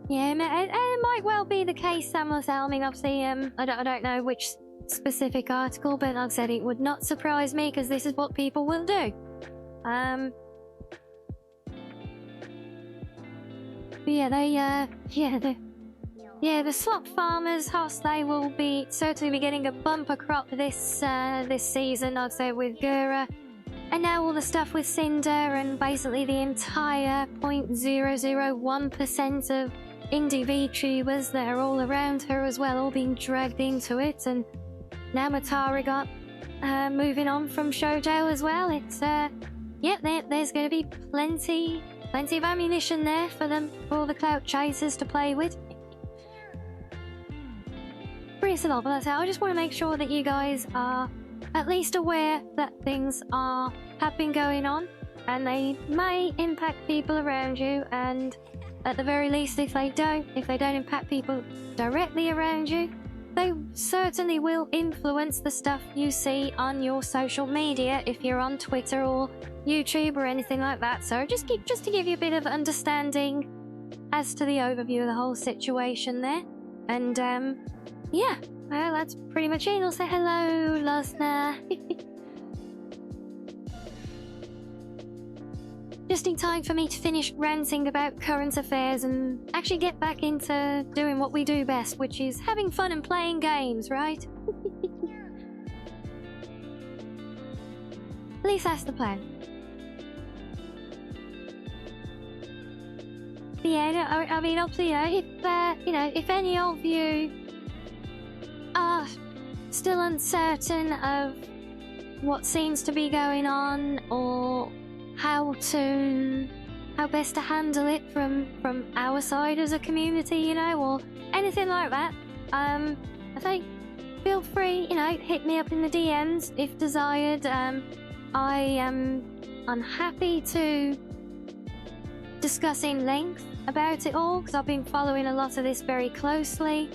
Yeah, it might well be the case, Samuel Salming. Obviously, I don't know which specific article, but like I said, it would not surprise me, because this is what people will do. The slop farmers, Hoss, they will certainly be getting a bumper crop this season, I'd say, with Gura And now all the stuff with Cinder and basically the entire 0.001% of indie VTubers that are all around her as well, all being dragged into it. And now Matara got moving on from Shoujo as well. It's yeah, there's going to be plenty of ammunition there for all the clout chasers to play with. Pretty lot, but I just want to make sure that you guys are at least aware that things have been going on, and they may impact people around you. And at the very least, if they don't impact people directly around you, they certainly will influence the stuff you see on your social media if you're on Twitter or YouTube or anything like that. So just to give you a bit of understanding as to the overview of the whole situation there. And yeah, well, that's pretty much it. I'll say hello, Losna. Just in time for me to finish ranting about current affairs and actually get back into doing what we do best, which is having fun and playing games, right? At least that's the plan. But yeah, no, I mean, obviously, if any of you are still uncertain of what seems to be going on, or how best to handle it from our side as a community, or anything like that, I think feel free, hit me up in the DMs if desired. I'm happy to discuss in length about it all, because I've been following a lot of this very closely.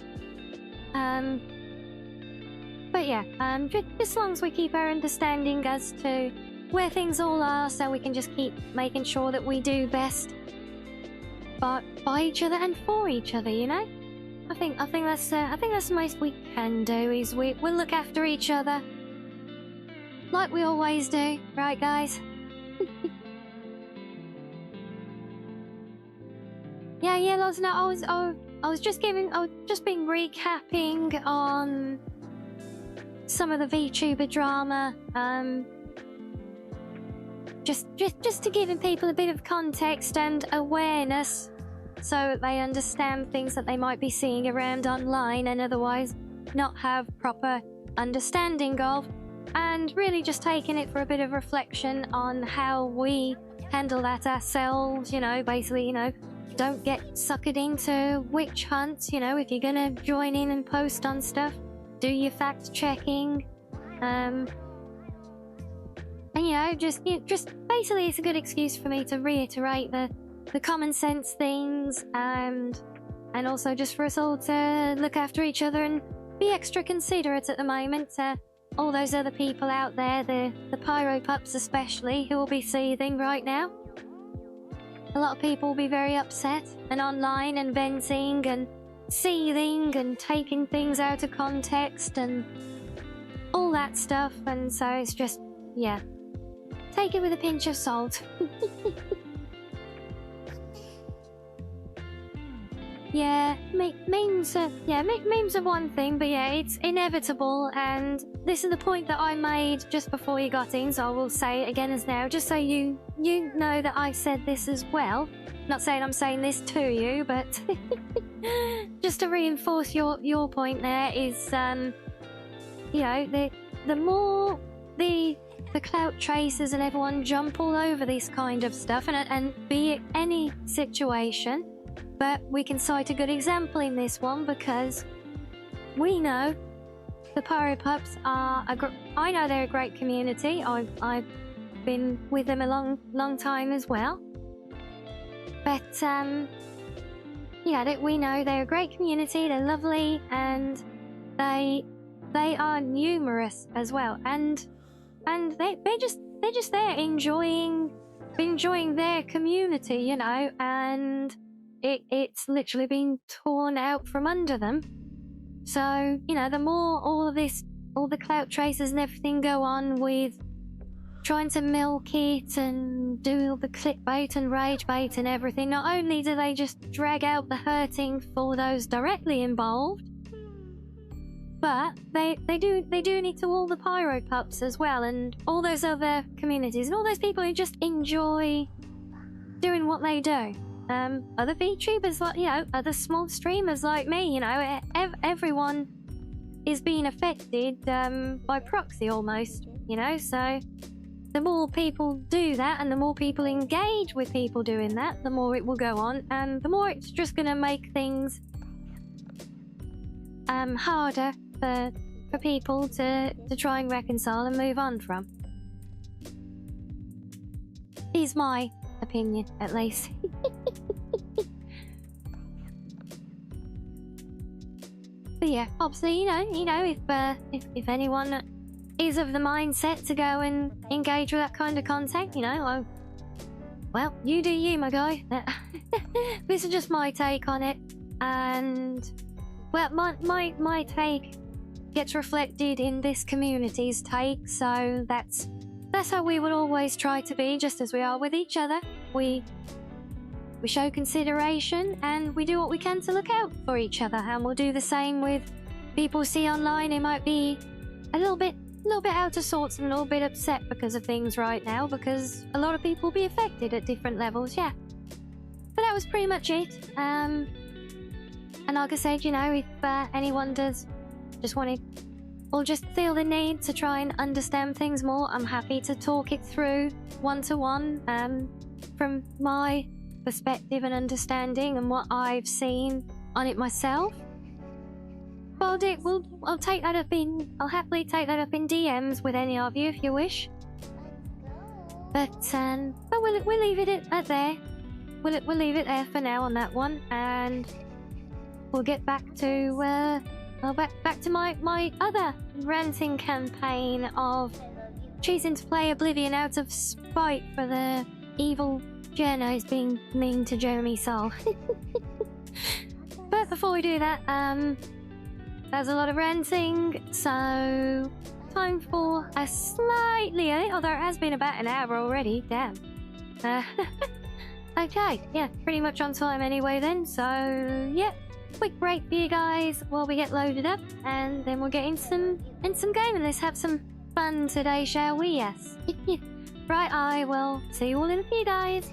But yeah, just as long as we keep our understanding as to where things all are, so we can just keep making sure that we do best by each other and for each other, I think that's the most we can do, is we'll look after each other like we always do, right, guys? yeah, Losna, I was just been recapping on some of the VTuber drama, just to give people a bit of context and awareness, so that they understand things that they might be seeing around online and otherwise not have proper understanding of, and really just taking it for a bit of reflection on how we handle that ourselves, basically, don't get suckered into witch hunts, if you're gonna join in and post on stuff, do your fact checking, and just basically it's a good excuse for me to reiterate the common sense things, and also just for us all to look after each other and be extra considerate at the moment. All those other people out there, the pyro pups especially, who will be seething right now. A lot of people will be very upset and online and venting and seething and taking things out of context and all that stuff, and so it's just, yeah, take it with a pinch of salt. Yeah, memes are one thing, but yeah, it's inevitable, and this is the point that I made just before you got in, so I will say it again as now, just so you know that I said this as well. Not saying I'm saying this to you, but just to reinforce your point there is, the more the clout chasers and everyone jump all over this kind of stuff, and be it any situation, but we can cite a good example in this one, because we know the Pyro Pups are I know they're a great community. I've been with them a long time as well. But we know they're a great community. They're lovely, and they are numerous as well. And they're just there enjoying their community, and it's literally been torn out from under them. So, the more all the clout tracers and everything go on with trying to milk it and do all the clickbait and rage bait and everything, not only do they just drag out the hurting for those directly involved, But they do need to all the pyro pups as well, and all those other communities, and all those people who just enjoy doing what they do. Other VTubers, like, you know, other small streamers like me, you know, everyone is being affected by proxy almost, you know. So the more people do that, and the more people engage with people doing that, the more it will go on, and the more it's just gonna make things harder for people to try and reconcile and move on from. Is my opinion, at least. But yeah, obviously, you know, if anyone is of the mindset to go and engage with that kind of content, you know, well, you do you, my guy. This is just my take on it, and well, my take gets reflected in this community's take, so that's how we will always try to be, just as we are with each other. We show consideration, and we do what we can to look out for each other, and we'll do the same with people we see online who might be a little bit out of sorts and a little bit upset because of things right now, because a lot of people will be affected at different levels, yeah. But that was pretty much it. And like I said, you know, if anyone does just want to, or just feel the need to try and understand things more, I'm happy to talk it through one-to-one from my perspective and understanding and what I've seen on it myself. But I'll take that up in, I'll happily take that up in DMs with any of you if you wish. But we'll leave it at there. We'll leave it there for now on that one, and we'll get back to back to my other ranting campaign of choosing to play Oblivion out of spite for the evil journos being mean to Jeremy Soul. But before we do that, there's a lot of ranting, so time for a slightly, although it has been about an hour already, damn. Okay, yeah, pretty much on time anyway then, so yeah, quick break for you guys while we get loaded up, and then we'll get in some gaming. Let's have some fun today, shall we? Yes. Right, I will see you all in a few, guys.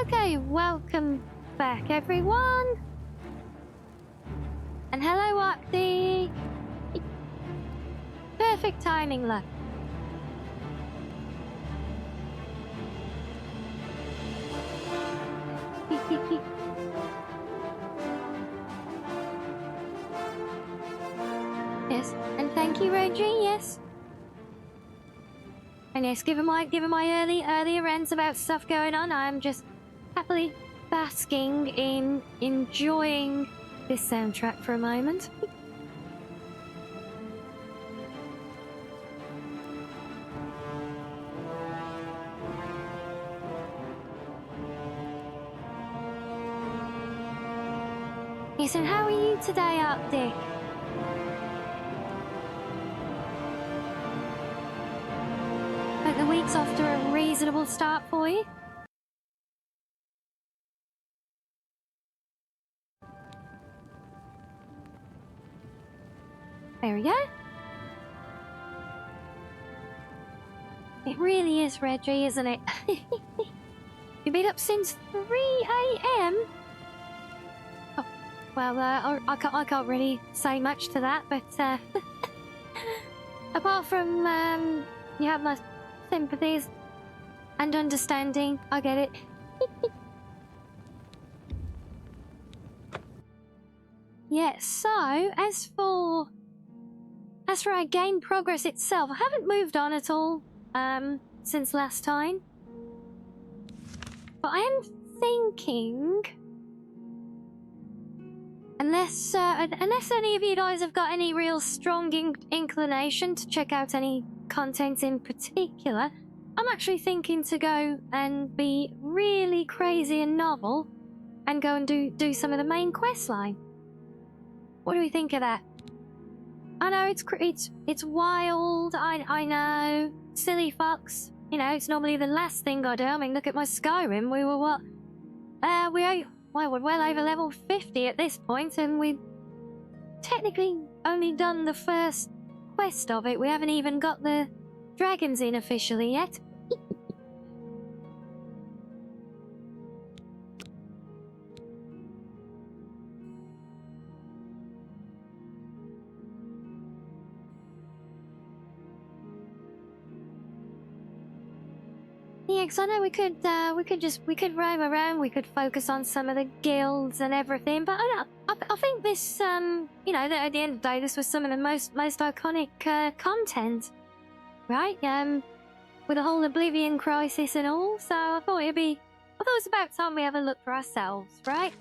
Okay, welcome back, everyone. And hello, Octi. Perfect timing, look. Yes, and thank you, Reggie. Yes. And yes, given my earlier rants about stuff going on, I'm just happily basking in enjoying this soundtrack for a moment. Yes, and how are you today, Arctic? Hope the week's off to a reasonable start for you. There we go. It really is, Reggie, isn't it? You've been up since 3 a.m. Oh, well, I can't really say much to that, but apart from you have my sympathies and understanding, I get it. Yeah, so as for our game progress itself, I haven't moved on at all since last time. But I am thinking, unless any of you guys have got any real strong inclination to check out any content in particular, I'm actually thinking to go and be really crazy and novel and go and do some of the main quest line. What do we think of that? I know it's wild. I know, silly fox. You know, it's normally the last thing I do. I mean, look at my Skyrim. We were what? We're well over level 50 at this point, and we've technically only done the first quest of it. We haven't even got the dragons in officially yet. Yeah, because I know we could roam around, we could focus on some of the guilds and everything, but I think this, you know, that at the end of the day, this was some of the most iconic content, right? With the whole Oblivion crisis and all, so I thought it was about time we have a look for ourselves, right?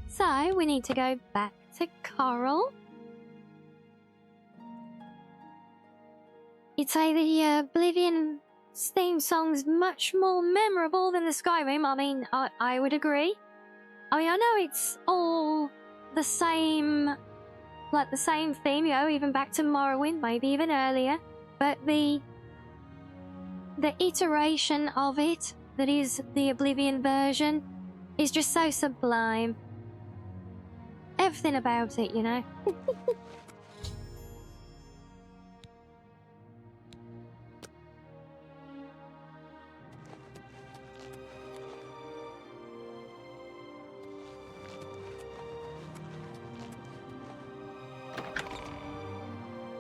So, we need to go back to Coral. You'd say the Oblivion theme song's much more memorable than the Skyrim. I mean, I would agree. I mean, I know it's all the same, like the same theme, you know, even back to Morrowind, maybe even earlier. But the iteration of it, that is the Oblivion version, is just so sublime. Everything about it, you know.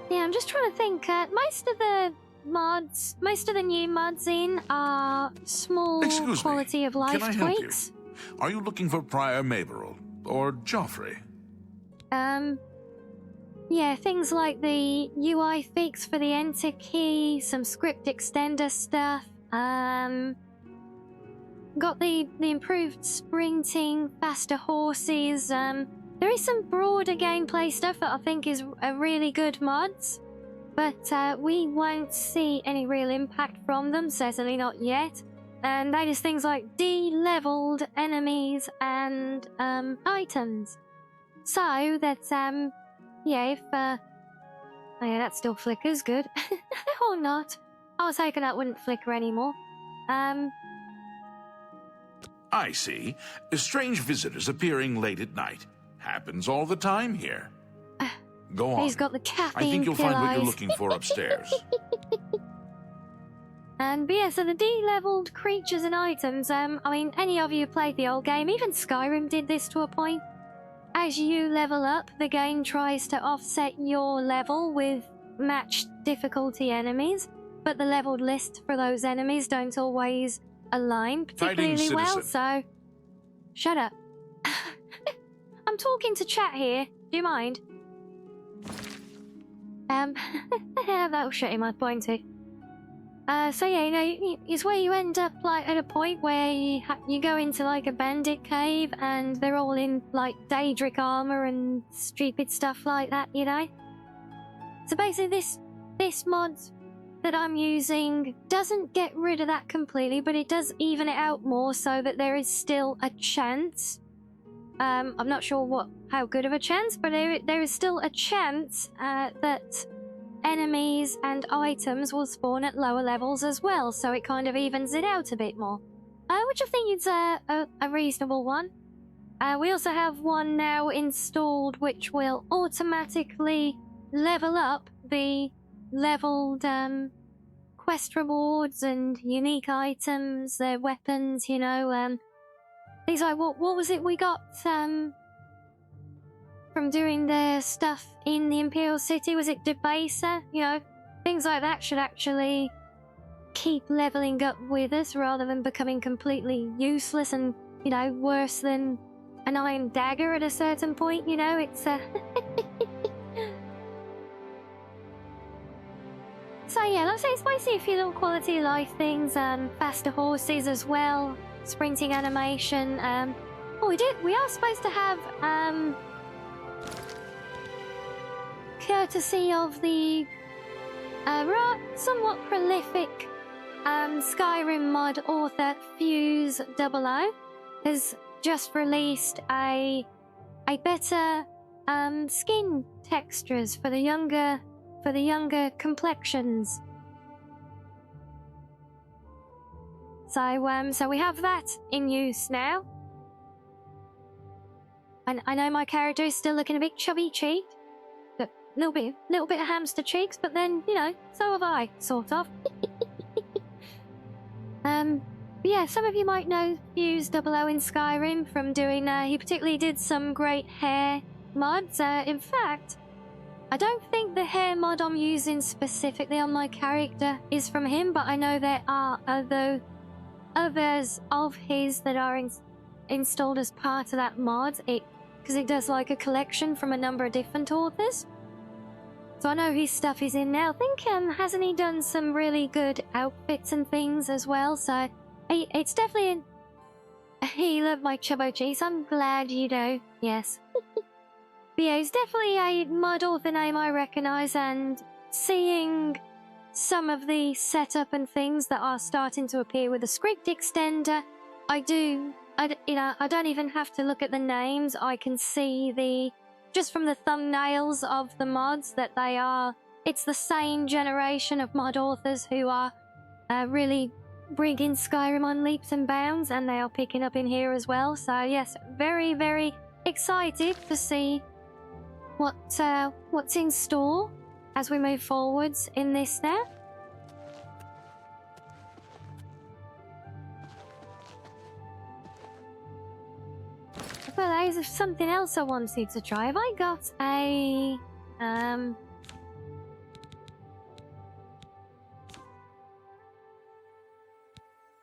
Yeah, I'm just trying to think. Most of the new mods in are small Excuse quality me. of life Can I help tweaks. you? Are you looking for Prior Maberel or Joffrey? Yeah, things like the UI fix for the enter key, some script extender stuff. Got the improved sprinting, faster horses. There is some broader gameplay stuff that I think is a really good mods, but we won't see any real impact from them, certainly not yet. And that is things like de-leveled enemies and items. So that yeah, if oh yeah, that still flickers, good. Or not. I was hoping that wouldn't flicker anymore. I see. Strange visitors appearing late at night. Happens all the time here. Go on. He's got the cat I think you'll kill find what you're eyes. looking for upstairs. But yeah, so the D-leveled creatures and items, I mean, any of you played the old game, even Skyrim did this to a point. As you level up, the game tries to offset your level with matched difficulty enemies, but the leveled list for those enemies don't always align particularly well, so... Shut up. I'm talking to chat here. Do you mind? That'll shut him up, won't it? So yeah, you know, it's where you end up, like, at a point where you go into, like, a bandit cave, and they're all in, like, Daedric armor and stupid stuff like that, you know? So basically, this mod that I'm using doesn't get rid of that completely, but it does even it out more so that there is still a chance. I'm not sure how good of a chance, but there is still a chance that enemies and items will spawn at lower levels as well, so it kind of evens it out a bit more. Which I think is a reasonable one. We also have one now installed which will automatically level up the leveled quest rewards and unique items, their weapons, you know. Things like, what was it we got from doing their stuff in the Imperial City? Was it Debaser? You know, things like that should actually keep leveling up with us rather than becoming completely useless and, you know, worse than an iron dagger at a certain point, you know? It's So yeah, like I say, it's basically a few little quality of life things, faster horses as well, sprinting animation, we are supposed to have, courtesy of the somewhat prolific Skyrim mod author Fuse00 has just released a better skin textures for the younger complexions. So we have that in use now. And I know my character is still looking a bit chubby cheeked. Little bit of hamster cheeks, but then, you know, so have I, sort of. Yeah, some of you might know Fuse00 in Skyrim from doing, he particularly did some great hair mods. In fact, I don't think the hair mod I'm using specifically on my character is from him, but I know there are others of his that are installed as part of that mod, because it does like a collection from a number of different authors. So I know his stuff is in now. I think, hasn't he done some really good outfits and things as well? So, it's definitely he loved my chubbo cheese. I'm glad you know. Yes. But yeah, he's definitely a mod author name I recognise, and seeing some of the setup and things that are starting to appear with the script extender, I don't even have to look at the names. I can see just from the thumbnails of the mods that it's the same generation of mod authors who are really bringing Skyrim on leaps and bounds, and they are picking up in here as well. So yes, very, very excited to see what's in store as we move forwards in this now. Well, there's something else I wanted to try. Have I got a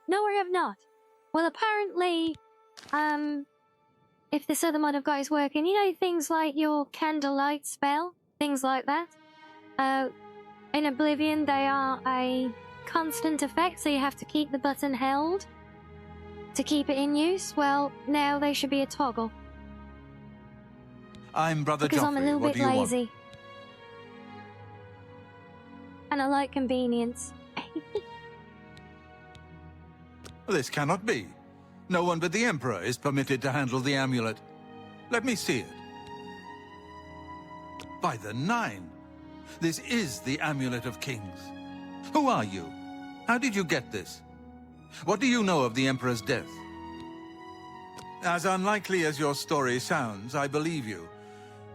No, I have not. Well, apparently, if this other mod I've got is working, you know, things like your candlelight spell, things like that. In Oblivion, they are a constant effect, so you have to keep the button held to keep it in use. Well, now they should be a toggle. I'm Brother because Joffrey. I'm a little What bit do you lazy. want? And I like convenience. This cannot be. No one but the Emperor is permitted to handle the amulet. Let me see it. By the Nine! This is the Amulet of Kings. Who are you? How did you get this? What do you know of the Emperor's death? As unlikely as your story sounds, I believe you.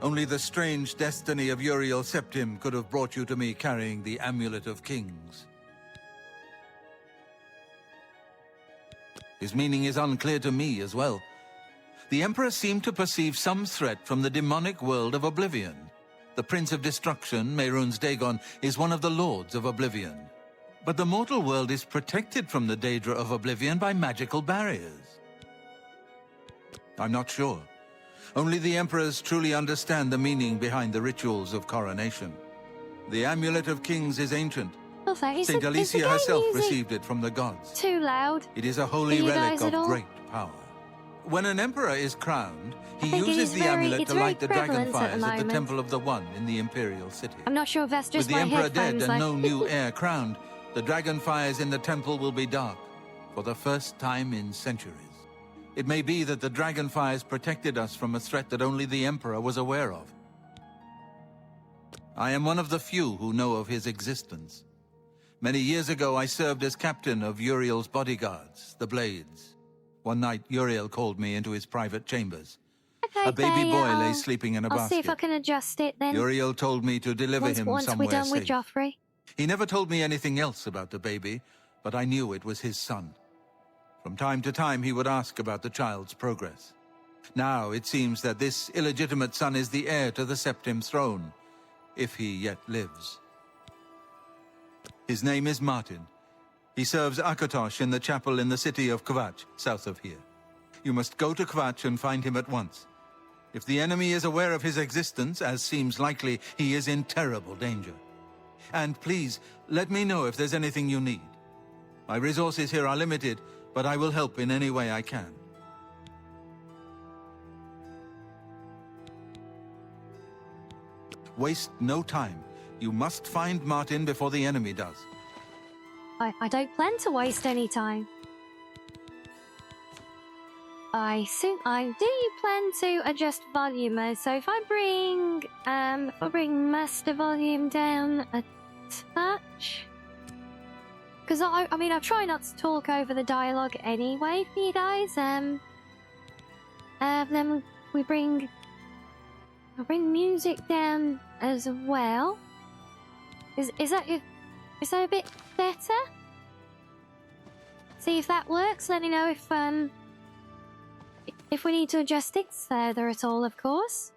Only the strange destiny of Uriel Septim could have brought you to me carrying the Amulet of Kings. His meaning is unclear to me as well. The Emperor seemed to perceive some threat from the demonic world of Oblivion. The Prince of Destruction, Mehrunes Dagon, is one of the Lords of Oblivion. But the mortal world is protected from the Daedra of Oblivion by magical barriers. I'm not sure. Only the Emperors truly understand the meaning behind the rituals of coronation. The Amulet of Kings is ancient. Saint Alicia herself received it from the gods. Too loud. It is a holy relic of great power. When an emperor is crowned, he uses the amulet to light the dragon fires at the Temple of the One in the Imperial City. I'm not sure if that's just With the my emperor dead headphones, and no new heir crowned, the dragon fires in the temple will be dark for the first time in centuries. It may be that the dragon fires protected us from a threat that only the emperor was aware of. I am one of the few who know of his existence. Many years ago, I served as captain of Uriel's bodyguards, the Blades. One night, Uriel called me into his private chambers. Okay, A baby boy I'll lay sleeping in a basket. I'll see if I can adjust it then. Uriel told me to deliver him once somewhere we're done safe. with Joffrey. He never told me anything else about the baby, but I knew it was his son. From time to time, he would ask about the child's progress. Now, it seems that this illegitimate son is the heir to the Septim throne, if he yet lives. His name is Martin. He serves Akatosh in the chapel in the city of Kvatch, south of here. You must go to Kvatch and find him at once. If the enemy is aware of his existence, as seems likely, he is in terrible danger. And please, let me know if there's anything you need. My resources here are limited, but I will help in any way I can. Waste no time. You must find Martin before the enemy does. I don't plan to waste any time. I do plan to adjust volume mode. So if I bring master volume down a touch, because I mean I try not to talk over the dialogue anyway for you guys. Then I bring music down as well. Is that a bit better? See if that works. Let me know if we need to adjust it further at all, of course.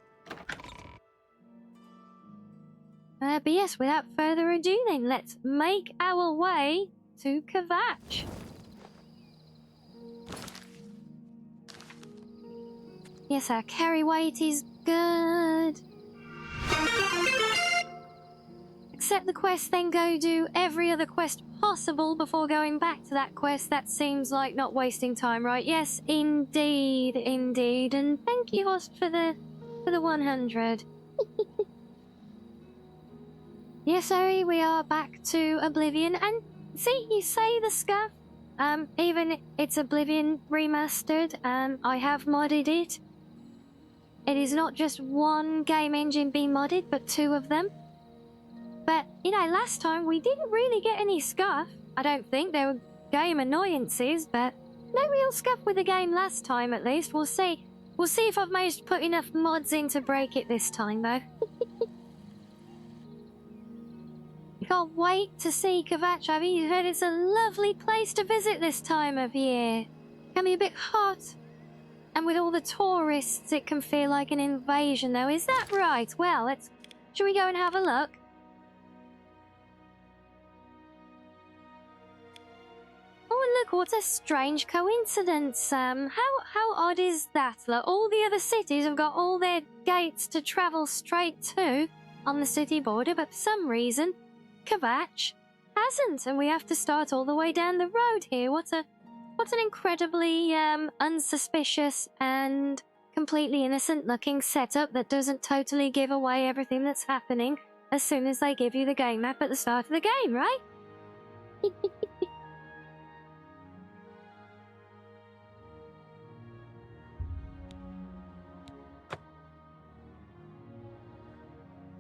But yes, without further ado then, let's make our way to Kvatch. Yes, our carry weight is good. Accept the quest, then go do every other quest possible before going back to that quest. That seems like not wasting time, right? Yes, indeed, indeed. And thank you, host, for the 100. Yes, Ori, we are back to Oblivion, and see, you say the scuff. Even it's Oblivion remastered, I have modded it. It is not just one game engine being modded, but two of them. But, you know, last time we didn't really get any scuff. I don't think there were game annoyances, but no real scuff with the game last time, at least. We'll see. We'll see if I've managed to put enough mods in to break it this time, though. Can't wait to see Kvatch. Have you heard it's a lovely place to visit this time of year? Can be a bit hot. And with all the tourists, it can feel like an invasion, though. Is that right? Well, shall we go and have a look? Oh, and look, what a strange coincidence. How odd is that? Look, all the other cities have got all their gates to travel straight to on the city border, but for some reason, Kvatch hasn't, and we have to start all the way down the road here. What's an incredibly unsuspicious and completely innocent looking setup that doesn't totally give away everything that's happening as soon as they give you the game map at the start of the game, right?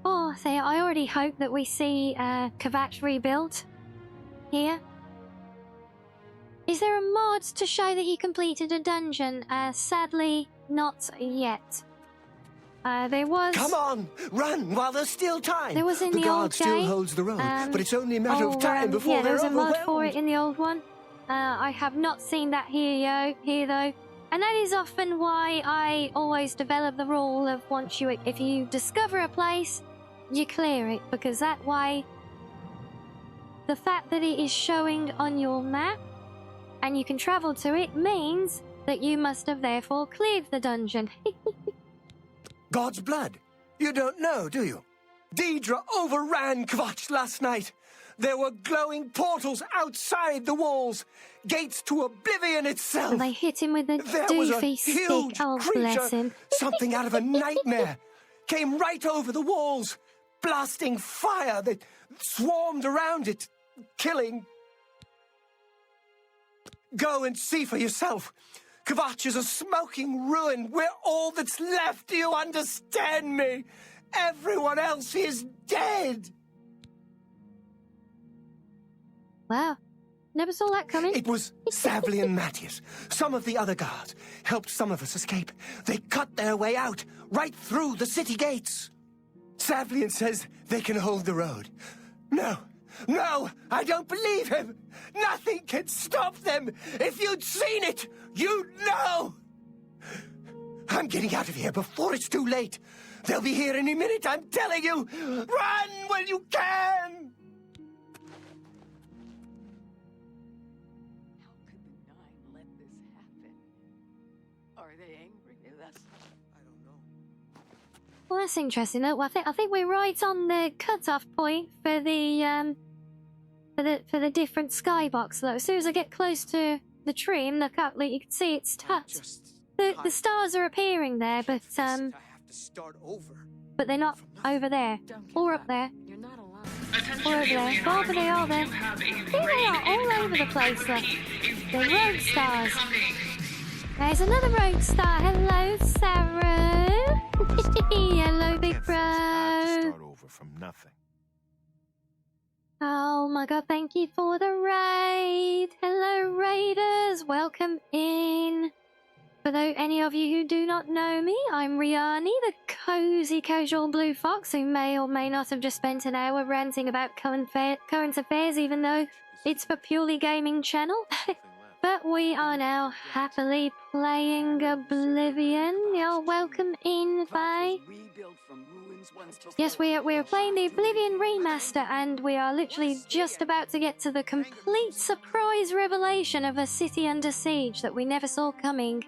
Oh, I already hope that we see Kvatch rebuilt here. Is there a mod to show that you completed a dungeon? Sadly, not yet. There was... Come on! Run while there's still time! There was in the guard old still game, holds the road, but it's only a matter of time before yeah, they're there was a mod for overwhelmed. it in the old one. I have not seen that here though. And that is often why I always develop the rule of if you discover a place, you clear it, because that way the fact that it is showing on your map and you can travel to it means that you must have therefore cleared the dungeon. God's blood? You don't know, do you? Deidre overran Kvatch last night. There were glowing portals outside the walls, gates to Oblivion itself. They hit him with a There was a doofy stick. huge Oh, bless creature, him. something out of a nightmare, came right over the walls, blasting fire that swarmed around it, killing. Go and see for yourself. Kvatch is a smoking ruin. We're all that's left. Do you understand me? Everyone else is dead. Wow. Never saw that coming. It was Savli and Matthias. Some of the other guards helped some of us escape. They cut their way out, right through the city gates. Savlian says they can hold the road. No, I don't believe him. Nothing can stop them. If you'd seen it, you'd know. I'm getting out of here before it's too late. They'll be here any minute, I'm telling you. Run when you can. How could the Nine let this happen? Are they angry with us? I don't know. Well, that's interesting. Though. I think we're right on the cut-off point for the different skybox. Though, as soon as I get close to the tree and look up, like, you can see it's touched. The stars are appearing there, but I have to start over. but they're not over there or up there You're not alone. or over there. Oh, but they are there. I think they are all over the place. They're road stars. There's another road star. Hello, Saru. Hello, big bro. Start over from nothing. Oh my god, thank you for the raid. Hello, raiders. Welcome in. For though any of you who do not know me, I'm Rianni, the cozy casual blue fox who may or may not have just spent an hour ranting about current affairs, even though it's for purely gaming channel. But we are now happily playing Oblivion. You're welcome in, bye. Yes, we are playing the Oblivion Remaster, and we are literally just about to get to the complete surprise revelation of a city under siege that we never saw coming.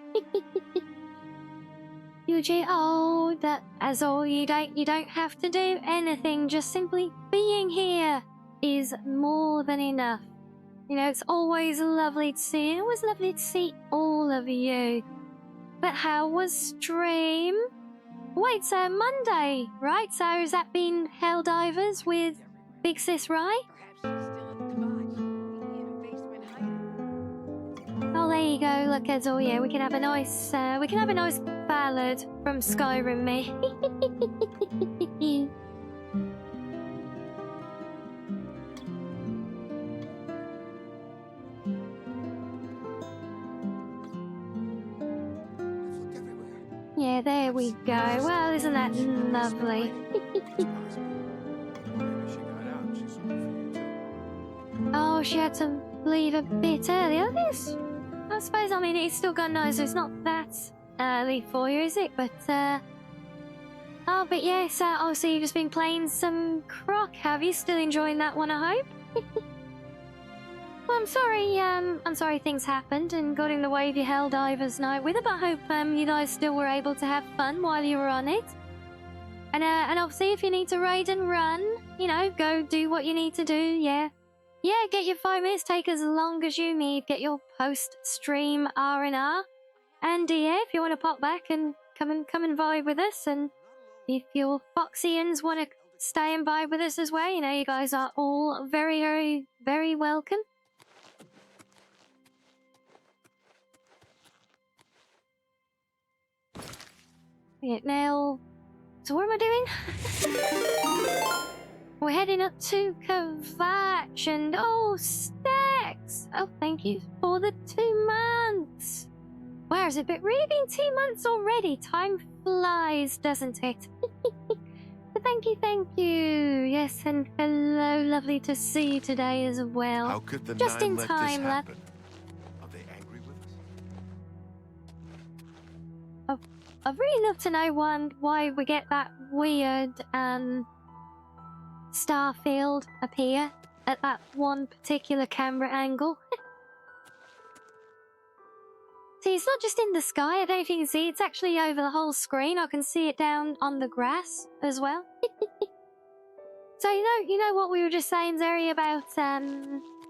Yuji, oh, that as all you don't have to do anything. Just simply being here is more than enough. You know, it's always lovely to see. Always lovely to see all of you. But how was stream? Wait, so Monday, right? So has that been Helldivers with Big Sis Rye? Perhaps she's still at Kvatch, in a basement hiding. Oh, there you go. Look, as oh yeah, we can have a nice ballad from Skyrim, me. Yeah, there we go. Well, isn't that lovely? Oh, she had to leave a bit early. Oh, this, I suppose, I mean, it's still got nose, so it's not that early for you, is it? But, oh, but yes, so you've just been playing some Croc, have you? Still enjoying that one, I hope? Well, I'm sorry things happened and got in the way of your Helldivers night with it, but I hope you guys still were able to have fun while you were on it. And obviously if you need to raid and run, you know, go do what you need to do, yeah. Yeah, get your 5 minutes, take as long as you need, get your post-stream R&R. And yeah, if you want to pop back and come and vibe with us, and if your Foxians want to stay and vibe with us as well, you know, you guys are all very, very, very welcome. Yeah, now, so what am I doing? We're heading up to Kvatch, and oh, Stack! thanks. Oh, thank you for the 2 months. Wow, has it really been 2 months already? Time flies, doesn't it? Thank you, thank you. Yes, and hello, lovely to see you today as well. How could the Just Nine in let time, this lad. happen? Are they angry with us? I'd really love to know why we get that weird star field appear at that one particular camera angle. See, it's not just in the sky. I don't know if you can see. It's actually over the whole screen. I can see it down on the grass as well. So you know what we were just saying, Zeri, about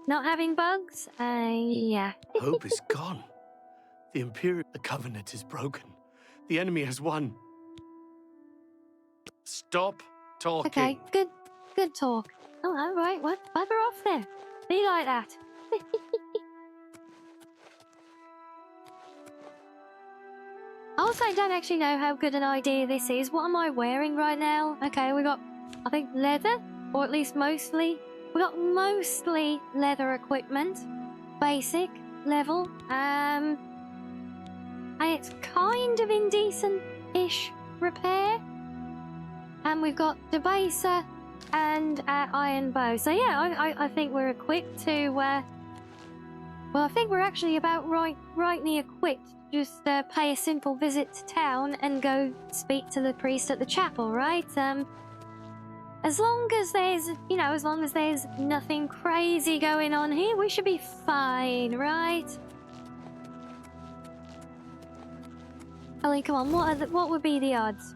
not having bugs? Yeah. Hope is gone. The Covenant is broken. The enemy has won. Stop talking. Okay, good talk. Oh, all right, what? Bugger off then. Be like that. Also, I don't actually know how good an idea this is. What am I wearing right now? Okay, we got, I think, leather, or at least mostly. We got mostly leather equipment, basic level, and it's kind of in decent-ish repair. And we've got debaser and iron bow. So yeah, I think we're equipped to. Well, I think we're actually about rightly equipped. Just pay a simple visit to town and go speak to the priest at the chapel, right? As long as there's, as long as there's nothing crazy going on here, we should be fine, right? Ellie, come on, what would be the odds,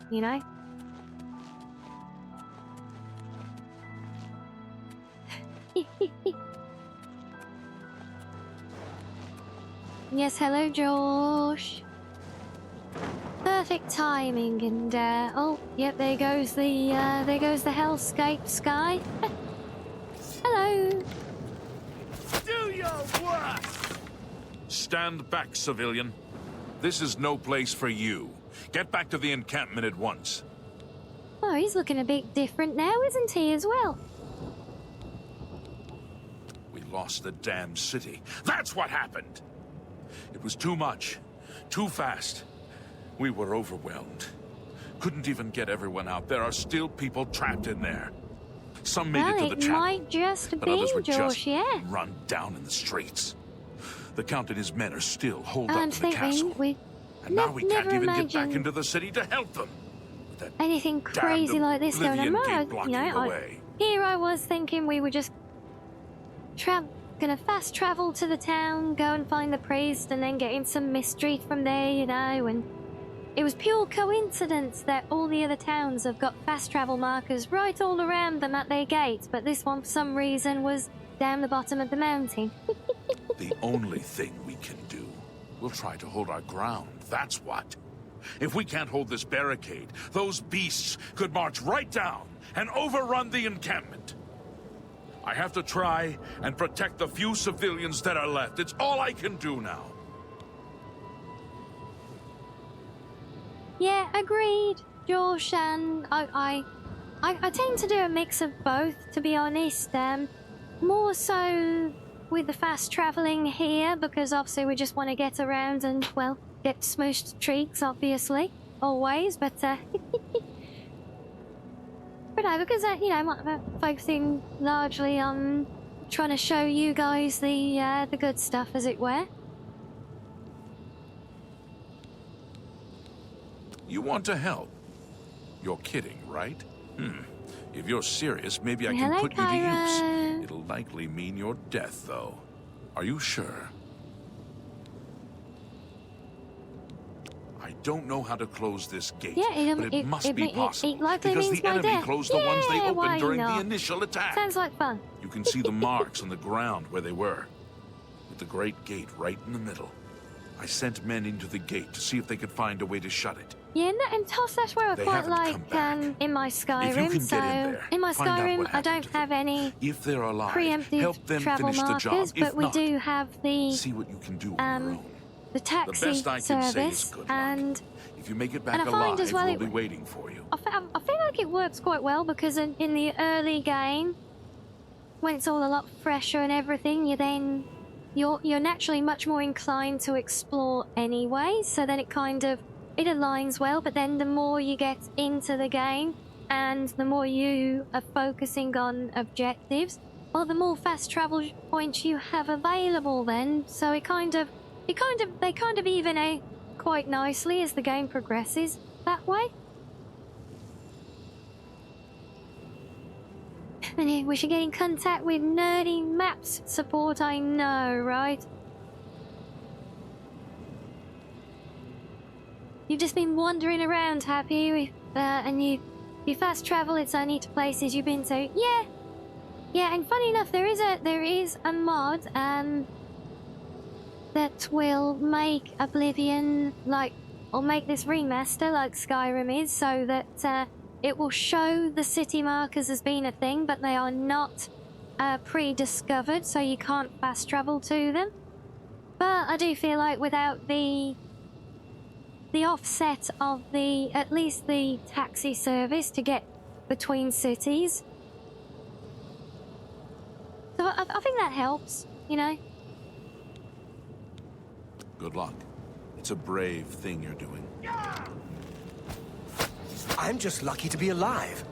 Yes, hello, Josh. Perfect timing, and oh, yep, there goes the hellscape sky. Hello. Do your worst! Stand back, civilian. This is no place for you. Get back to the encampment at once. Oh, he's looking a bit different now, isn't he, as well? We lost the damn city. That's what happened! It was too much. Too fast. We were overwhelmed. Couldn't even get everyone out. There are still people trapped in there. Some made it to the chapel. It might just but be, others were Josh, just run down in the streets. The Count and his men are still holed I'm up in the castle. And now we can't even get back into the city to help them. With that anything crazy damned like this going on. Oblivion No, gate blocking the way. Here I was thinking we were just gonna fast travel to the town, go and find the priest, and then get in some mystery from there, and it was pure coincidence that all the other towns have got fast travel markers right all around them at their gates, but this one, for some reason, was down the bottom of the mountain. The only thing we can do, we'll try to hold our ground, that's what. If we can't hold this barricade, those beasts could march right down and overrun the encampment. I have to try and protect the few civilians that are left. It's all I can do now. Yeah, agreed, Josh, and I tend to do a mix of both, to be honest. More so with the fast traveling here, because obviously we just want to get around and, well, get smooshed treats, obviously, always, but but no, because I'm focusing largely on trying to show you guys the good stuff, as it were. You want to help? You're kidding, right? If you're serious, maybe I can put you to use. It'll likely mean your death, though. Are you sure? I don't know how to close this gate, but it must be possible, because the enemy closed the ones they opened during the initial attack. Sounds like fun. You can see the marks on the ground where they were, with the great gate right in the middle. I sent men into the gate to see if they could find a way to shut it. Yeah, and Toss, that's where I quite like in my Skyrim. So in my Skyrim, I don't have any if they're alive, preemptive help them travel finish the job. markers, but we do have the see what you can do on your own. The taxi service, and if you make it back and I find alive, as well we'll be waiting for you. I feel like it works quite well, because in the early game, when it's all a lot fresher and everything, you then you're naturally much more inclined to explore anyway, so then it aligns well. But then the more you get into the game and the more you are focusing on objectives, well, the more fast travel points you have available then. So they kind of even out quite nicely as the game progresses that way. And we should get in contact with nerdy maps support, I know, right? You've just been wandering around, have you? And you fast travel, it's only to places you've been to. Yeah, and funny enough, there is a mod that will make Oblivion or make this remaster like Skyrim is, so that it will show the city markers as being a thing, but they are not pre-discovered, so you can't fast travel to them. But I do feel like without the offset of at least the taxi service to get between cities, so I think that helps, you know. Good luck. It's a brave thing you're doing. I'm just lucky to be alive.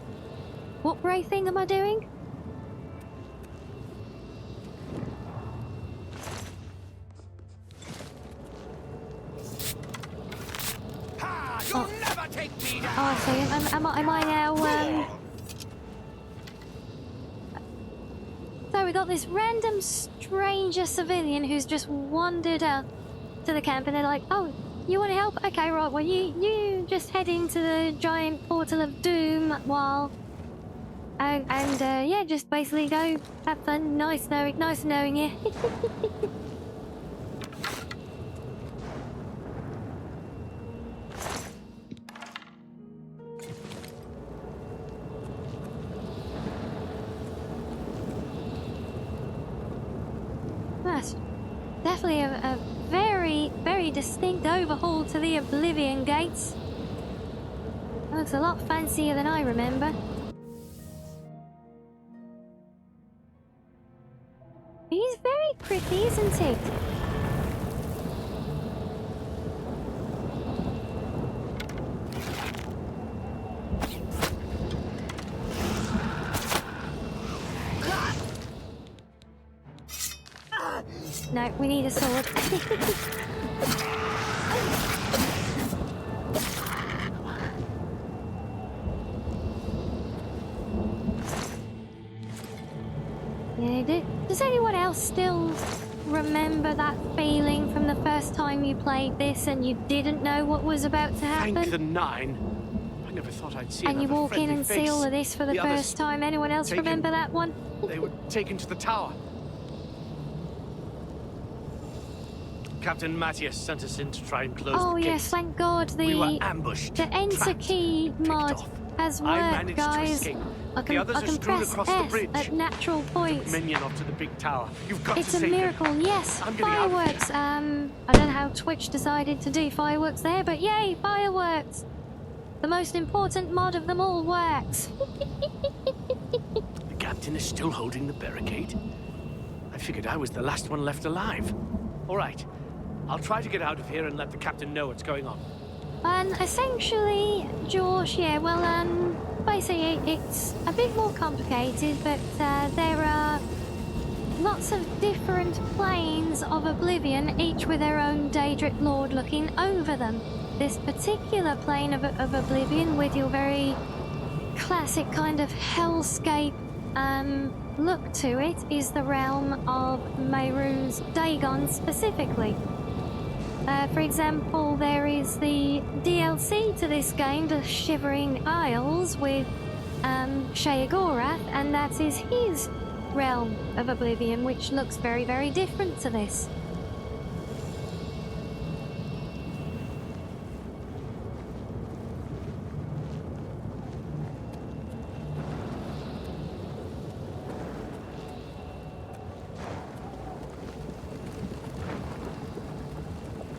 What brave thing am I doing? Ha! You'll never take me down! Oh, I see. Am I now, So we got this random stranger civilian who's just wandered up to the camp, and they're like, oh, you want to help? Okay, right, well, you just head into the giant portal of doom while... yeah, just basically go have fun. Nice knowing you. That's definitely a very, very distinct overhaul to the Oblivion gates. Looks a lot fancier than I remember. He's very pretty, isn't he? No, we need a sword. Yeah, does anyone else still remember that feeling from the first time you played this and you didn't know what was about to happen? Thank the nine. I never thought I'd see and you another walk in friendly and face. see all of this for the first time. Anyone else remember that one? They were taken to the tower. Captain Matthias sent us in to try and close the gates. Yes, thank God We were ambushed. the enter trapped, key mod off. has I worked, managed to guys. escape. I The others are can strewn press across the S bridge. at natural points. Minion off to the big tower. You've got It's to a save miracle, him. yes. I'm getting out of Fireworks. I don't know how Twitch decided to do fireworks there, but yay, fireworks. The most important mod of them all works. The captain is still holding the barricade. I figured I was the last one left alive. All right. I'll try to get out of here and let the captain know what's going on. Essentially, Josh, yeah, well, basically it's a bit more complicated, but there are lots of different planes of Oblivion, each with their own Daedric Lord looking over them. This particular plane of Oblivion, with your very classic kind of hellscape look to it, is the realm of Mehrunes Dagon specifically. For example, there is the DLC to this game, The Shivering Isles, with Sheogorath, and that is his realm of Oblivion, which looks very, very different to this.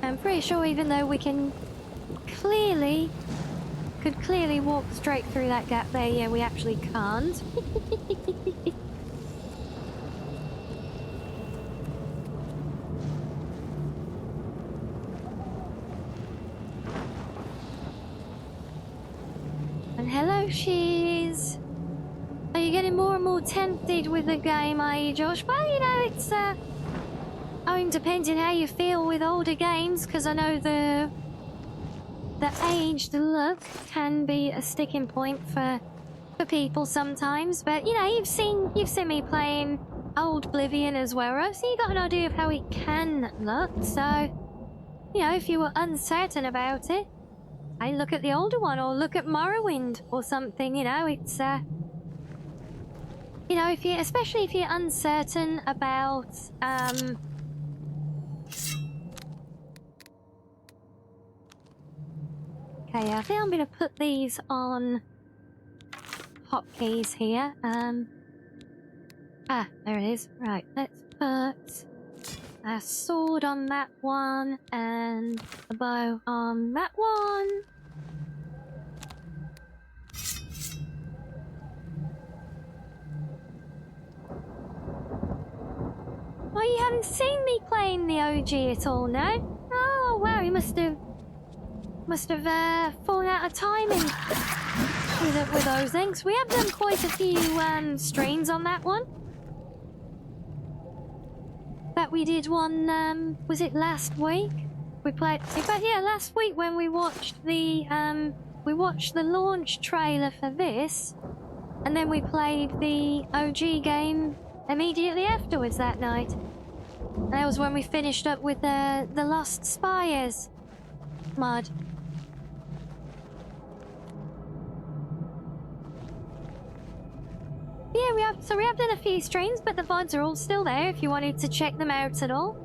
I'm pretty sure even though we could clearly walk straight through that gap there, yeah, we actually can't. And hello, Shears. Are you getting more and more tempted with the game, are you, Josh? Well, you know, it's, depending how you feel with older games, because I know the aged look can be a sticking point for people sometimes. But, you know, you've seen me playing old Oblivion as well, right? So you got an idea of how it can look. So, you know, if you were uncertain about it, I look at the older one, or look at Morrowind or something. You know, it's you know, especially if you're uncertain about okay, I think I'm gonna put these on hotkeys here. There it is. Right, let's put a sword on that one and a bow on that one. Oh, you haven't seen me playing the OG at all, no? Oh, wow, you must have fallen out of timing with those things. We have done quite a few streams on that one. That we did one, was it last week? We played, in fact, yeah, last week when we watched the launch trailer for this, and then we played the OG game immediately afterwards that night. That was when we finished up with the Lost Spires mod. Yeah, we have done a few streams, but the VODs are all still there if you wanted to check them out at all.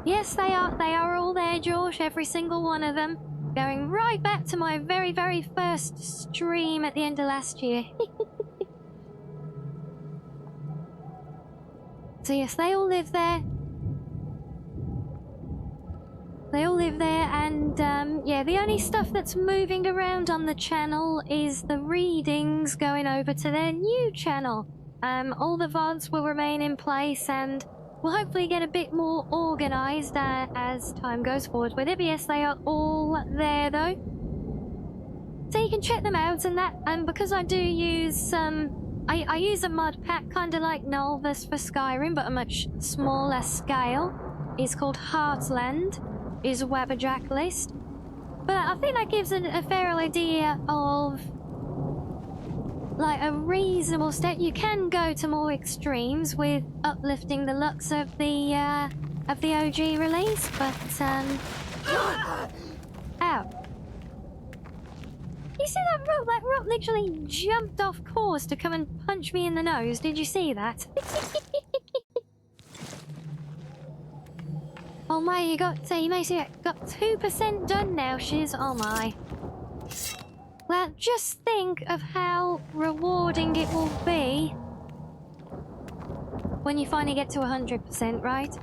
Yes, they are all there, Josh, every single one of them. Going right back to my very, very first stream at the end of last year. So yes, they all live there. They all live there, and yeah, the only stuff that's moving around on the channel is the readings going over to their new channel. All the VODs will remain in place, and we'll hopefully get a bit more organised as time goes forward with it. But yes, they are all there though, so you can check them out. And that, because I do use I use a mod pack kind of like Nolvus for Skyrim, but a much smaller scale. It's called Heartland. Is a Wabberjack list, but I think that gives a fair idea of like a reasonable step. You can go to more extremes with uplifting the looks of the OG release, but ow! You see that rock? That rock literally jumped off course to come and punch me in the nose. Did you see that? Oh my, you got 2% done now, Shiz. Oh my. Well, just think of how rewarding it will be when you finally get to 100%, right?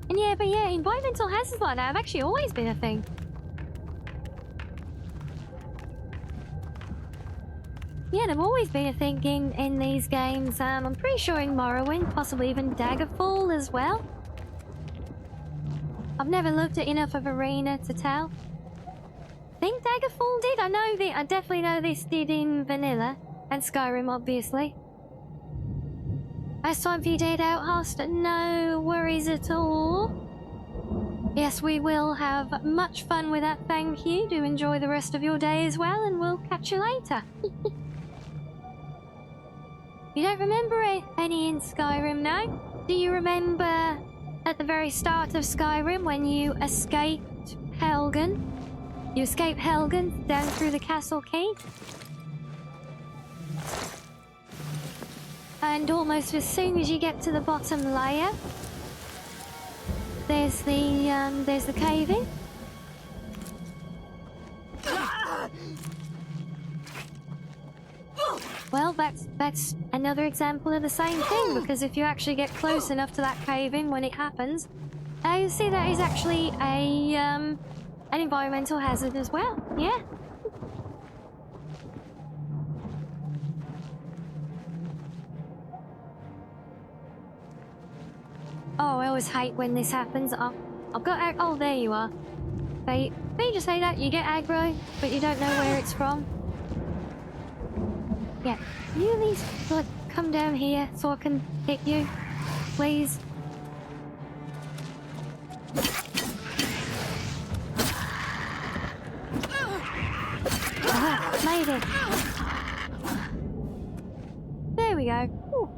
And yeah, but yeah, environmental hazards like that have actually always been a thing. Yeah, they've always been a thing in these games. I'm pretty sure in Morrowind, possibly even Daggerfall as well. I've never looked at enough of Arena to tell. I think Daggerfall did. I definitely know this did in Vanilla and Skyrim, obviously. Last time for you to head out, Host. No worries at all. Yes, we will have much fun with that. Thank you. Do enjoy the rest of your day as well, and we'll catch you later. You don't remember any in Skyrim, no? Do you remember at the very start of Skyrim when you escaped Helgen? You escaped Helgen down through the castle keep? And almost as soon as you get to the bottom layer, there's the cave-in. Well, that's another example of the same thing, because if you actually get close enough to that cave-in when it happens, you see that is actually an environmental hazard as well. Yeah. Oh, I always hate when this happens. I've got oh, there you are. They just say that you get aggro, but you don't know where it's from. Yeah, you at least like come down here so I can hit you, please. Aha, made it. There we go. Ooh.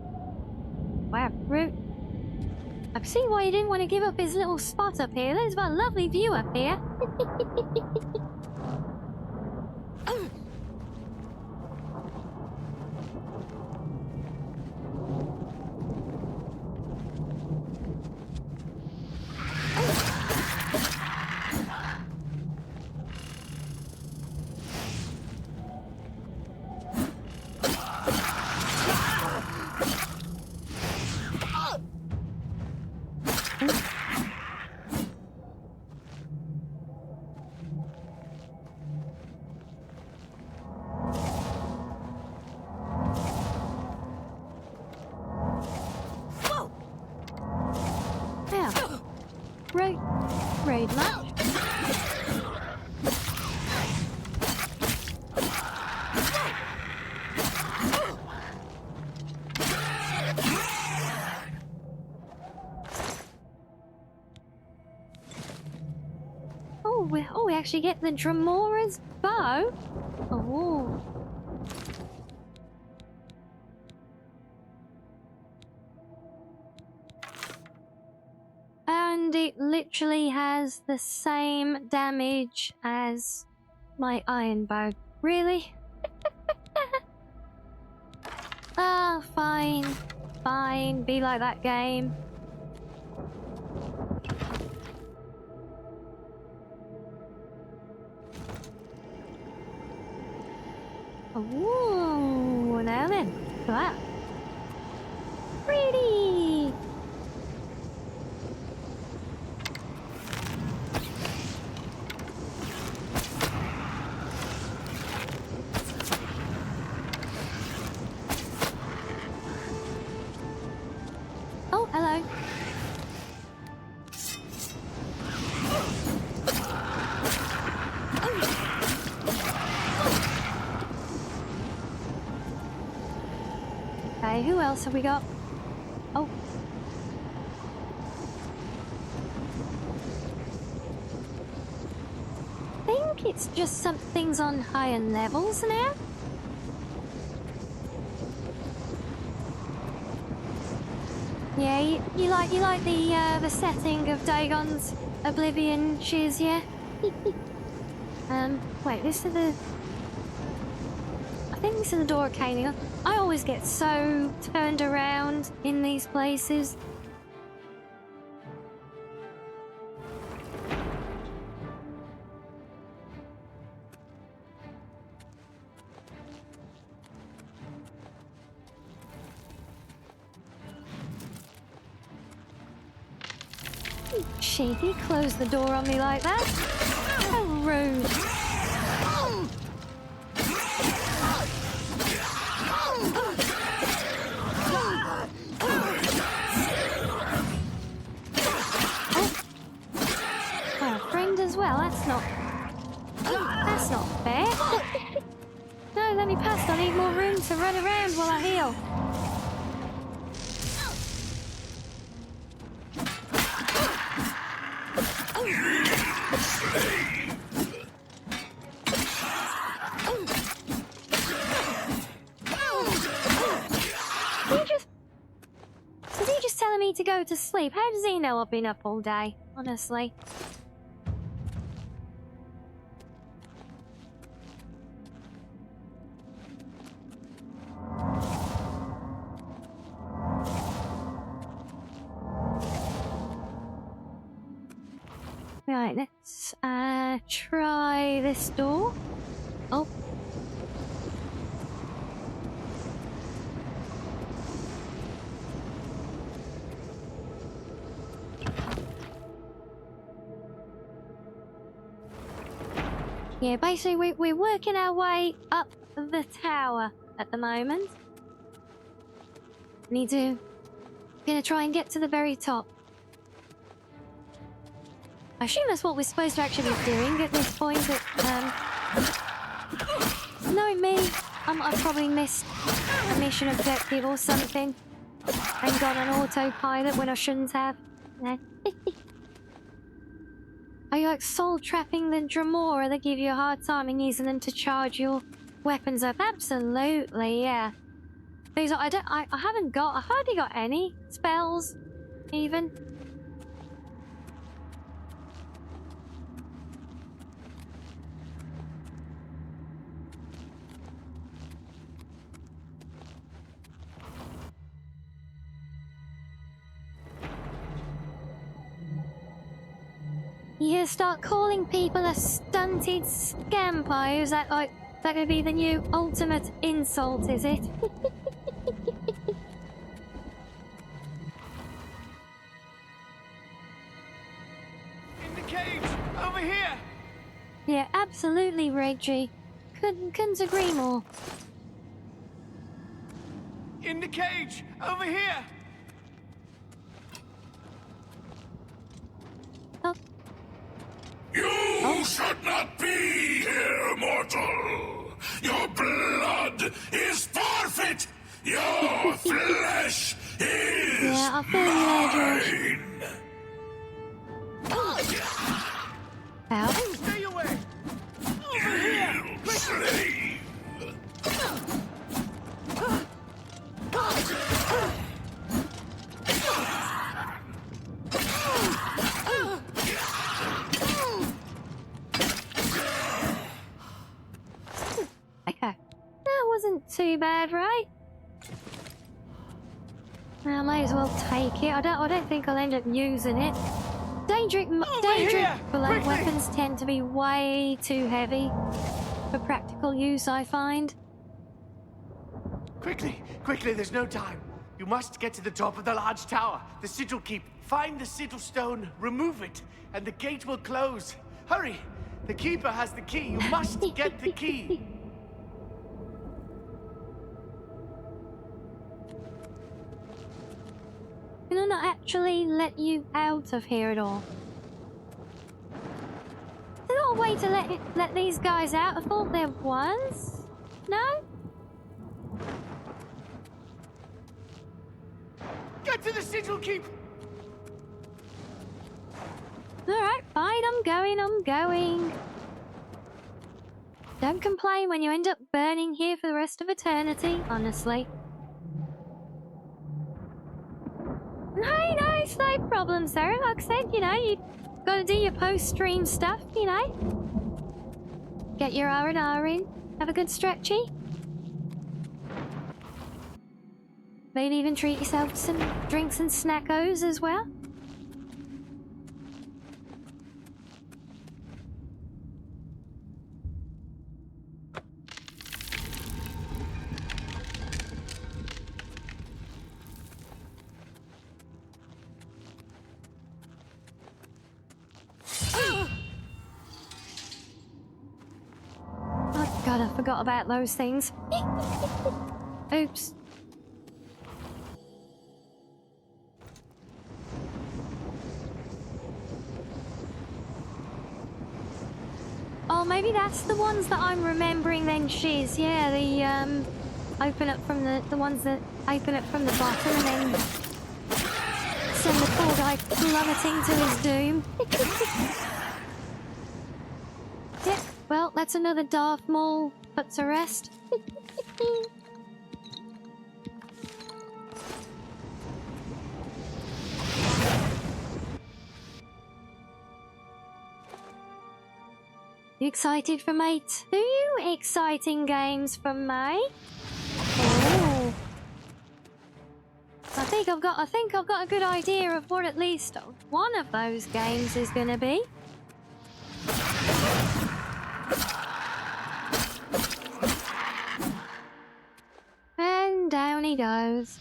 Wow, Root. I can see why you didn't want to give up his little spot up here. There's a lovely view up here. Raid match. Oh, we actually get the Dramora's bow. Oh. And it literally has the same damage as my iron bow. Really? Ah, fine. Fine. Be like that game. Ooh, now then. Look at that. Pretty! Oh, hello. Okay, who else have we got? Oh. I think it's just some things on higher levels now. Yeah, you like the setting of Dagon's Oblivion shiz, yeah? Wait, this is the... I think this is the door it came in. I always get so turned around in these places. Cheeky, close the door on me like that. How rude. Well, friend as well, that's not fair. No, let me pass, I need more room to run around while I heal. Is he just telling me to go to sleep? How does he know I've been up all day? Honestly. Right, let's try this door. Oh. Yeah, basically we're working our way up the tower at the moment. Gonna try and get to the very top. I assume that's what we're supposed to actually be doing at this point. Knowing me, I've probably missed a mission objective or something and gone on autopilot when I shouldn't have. No. Are you like soul trapping the Dremora that give you a hard time and using them to charge your weapons up? Absolutely, yeah. These are, I hardly got any spells, even. You start calling people a stunted scampi? Is that like, that gonna be the new ultimate insult, is it? In the cage! Over here! Yeah, absolutely, Reggie. Couldn't agree more. In the cage! Over here! Oh. You should not be here, mortal! Your blood is forfeit! Your flesh is Yeah, I feel you there, George. Ow. Stay away! Over here! slave! Okay. That wasn't too bad, right? Well, I may as well take it. I don't think I'll end up using it. Dangerous weapons tend to be way too heavy for practical use, I find. Quickly! Quickly, there's no time. You must get to the top of the large tower. The sigil keep. Find the sigil stone, remove it, and the gate will close. Hurry! The keeper has the key. You must get the key. Can I not actually let you out of here at all? Is there not a way to let these guys out? I thought there was. No? Get to the sigil keep. Alright, fine, I'm going. Don't complain when you end up burning here for the rest of eternity, honestly. Hey, no, it's no problem, sir. Like I said, you know, you gotta do your post-stream stuff, you know. Get your R&R in, have a good stretchy. Maybe even treat yourself to some drinks and snackos as well. Oh god, I forgot about those things. Oops. Oh, maybe that's the ones that I'm remembering then, shiz. Yeah, the, open up from the ones that open up from the bottom and then send the poor guy plummeting to his doom. Yeah, well, that's another Darth Maul put to rest. You excited for my 2 exciting games from May? Oh. I think I've got a good idea of what at least one of those games is gonna be. And down he goes.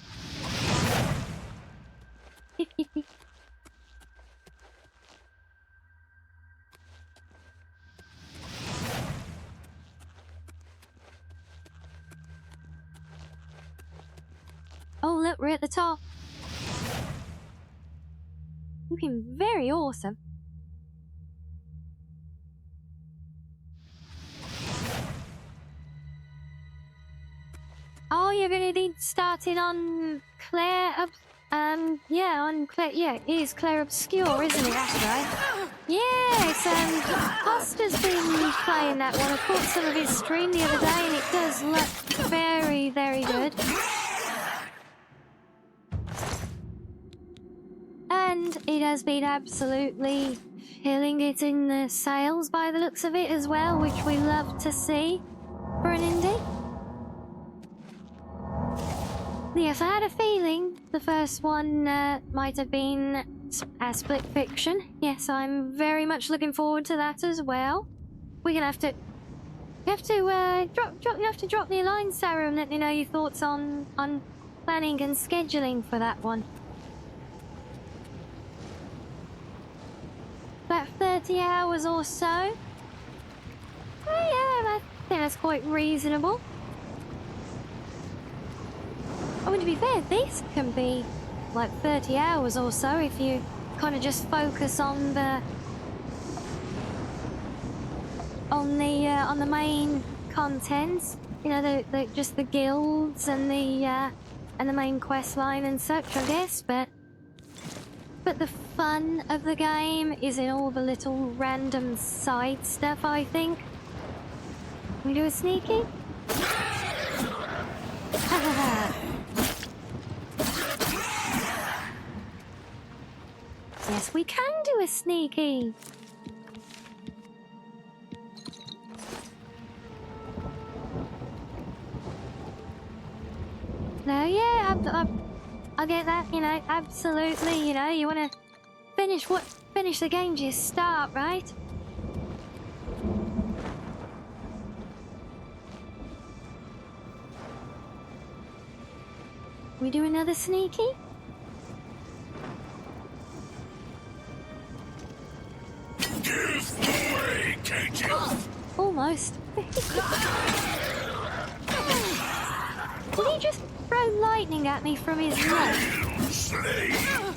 Oh, look, we're at the top. Looking very awesome. you're gonna be starting on Claire yeah, it is Claire Obscure, isn't it? That's right. Yes, Costa's been playing that one. I caught some of his stream the other day and it does look very, very good. And it has been absolutely killing it in the sales by the looks of it as well, which we love to see for an indie. Yes, I had a feeling the first one might have been a split fiction. Yes, I'm very much looking forward to that as well. We're gonna have to drop me a line, Sarah, and let me know your thoughts on planning and scheduling for that one. About 30 hours or so. Oh, yeah, I think that's quite reasonable. I mean, to be fair, this can be like 30 hours or so if you kind of just focus on the main contents. You know, just the guilds and the main quest line and such, I guess. But the fun of the game is in all the little random side stuff, I think. Can we do a sneaky? Yes, we can do a sneaky. No, yeah, I get that, you know, absolutely, you know, you want to finish the game to start, right? We do another sneaky? Give away, cages! Almost. Did he just throw lightning at me from his leg? Slave!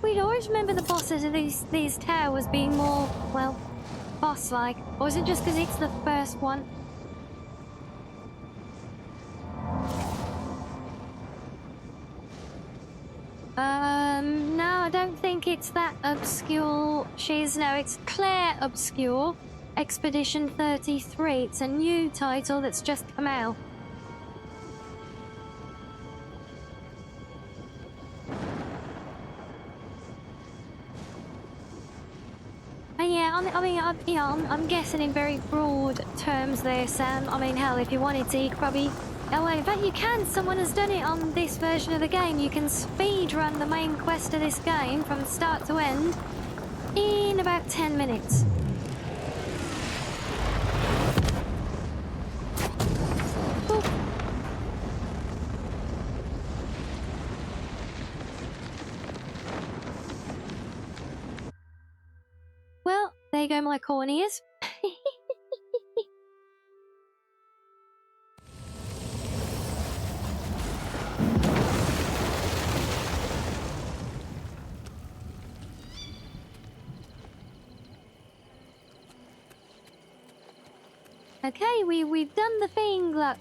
We'd always remember the bosses of these towers being more, well, boss-like. Or is it just because it's the first one? No, I don't think it's that obscure. It's Claire Obscure, Expedition 33. It's a new title that's just come out. Yeah, I'm guessing in very broad terms there, Sam. I mean, hell, if you wanted to, you could probably... Oh, wait, in fact, you can. Someone has done it on this version of the game. You can speedrun the main quest of this game from start to end in about 10 minutes. Ooh. Well, there you go, my corneas. Okay, we've done the thing, look.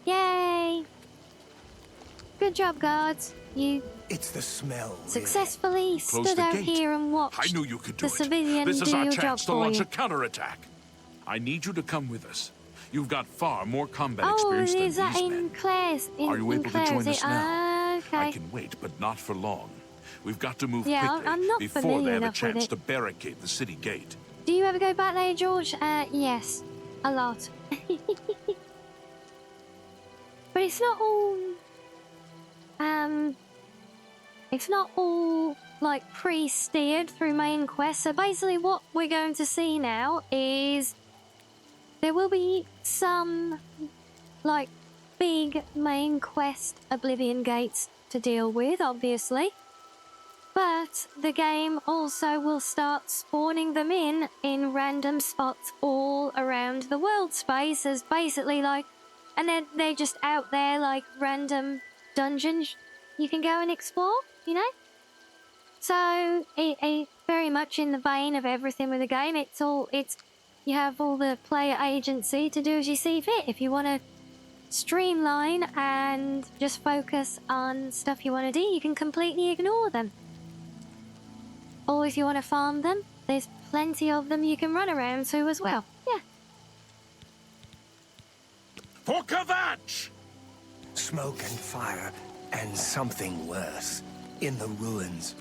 Yay! Good job, guards. You It's the smell. successfully Close stood the out gate. here and watched I knew you could do the it. civilian This is do our your job chance to for launch you. a counterattack. I need you to come with us. You've got far more combat Oh, experience than is that these in men. Claire's? Are you able to join us now? Okay. I can wait, but not for long. We've got to move Yeah, quickly I'm not before familiar they have a enough with chance it. to barricade the city gate. Do you ever go back there, George? Yes, a lot. But it's not all like pre-steered through main quests. So basically what we're going to see now is there will be some like big main quest Oblivion gates to deal with, obviously. But the game also will start spawning them in random spots all around the world space as basically like, and they're just out there like random dungeons you can go and explore, you know? So, it very much in the vein of everything with the game. You have all the player agency to do as you see fit. If you want to streamline and just focus on stuff you want to do, you can completely ignore them. Or if you want to farm them, there's plenty of them you can run around to as well. Yeah. For Kvatch! Smoke and fire, and something worse. In the ruins.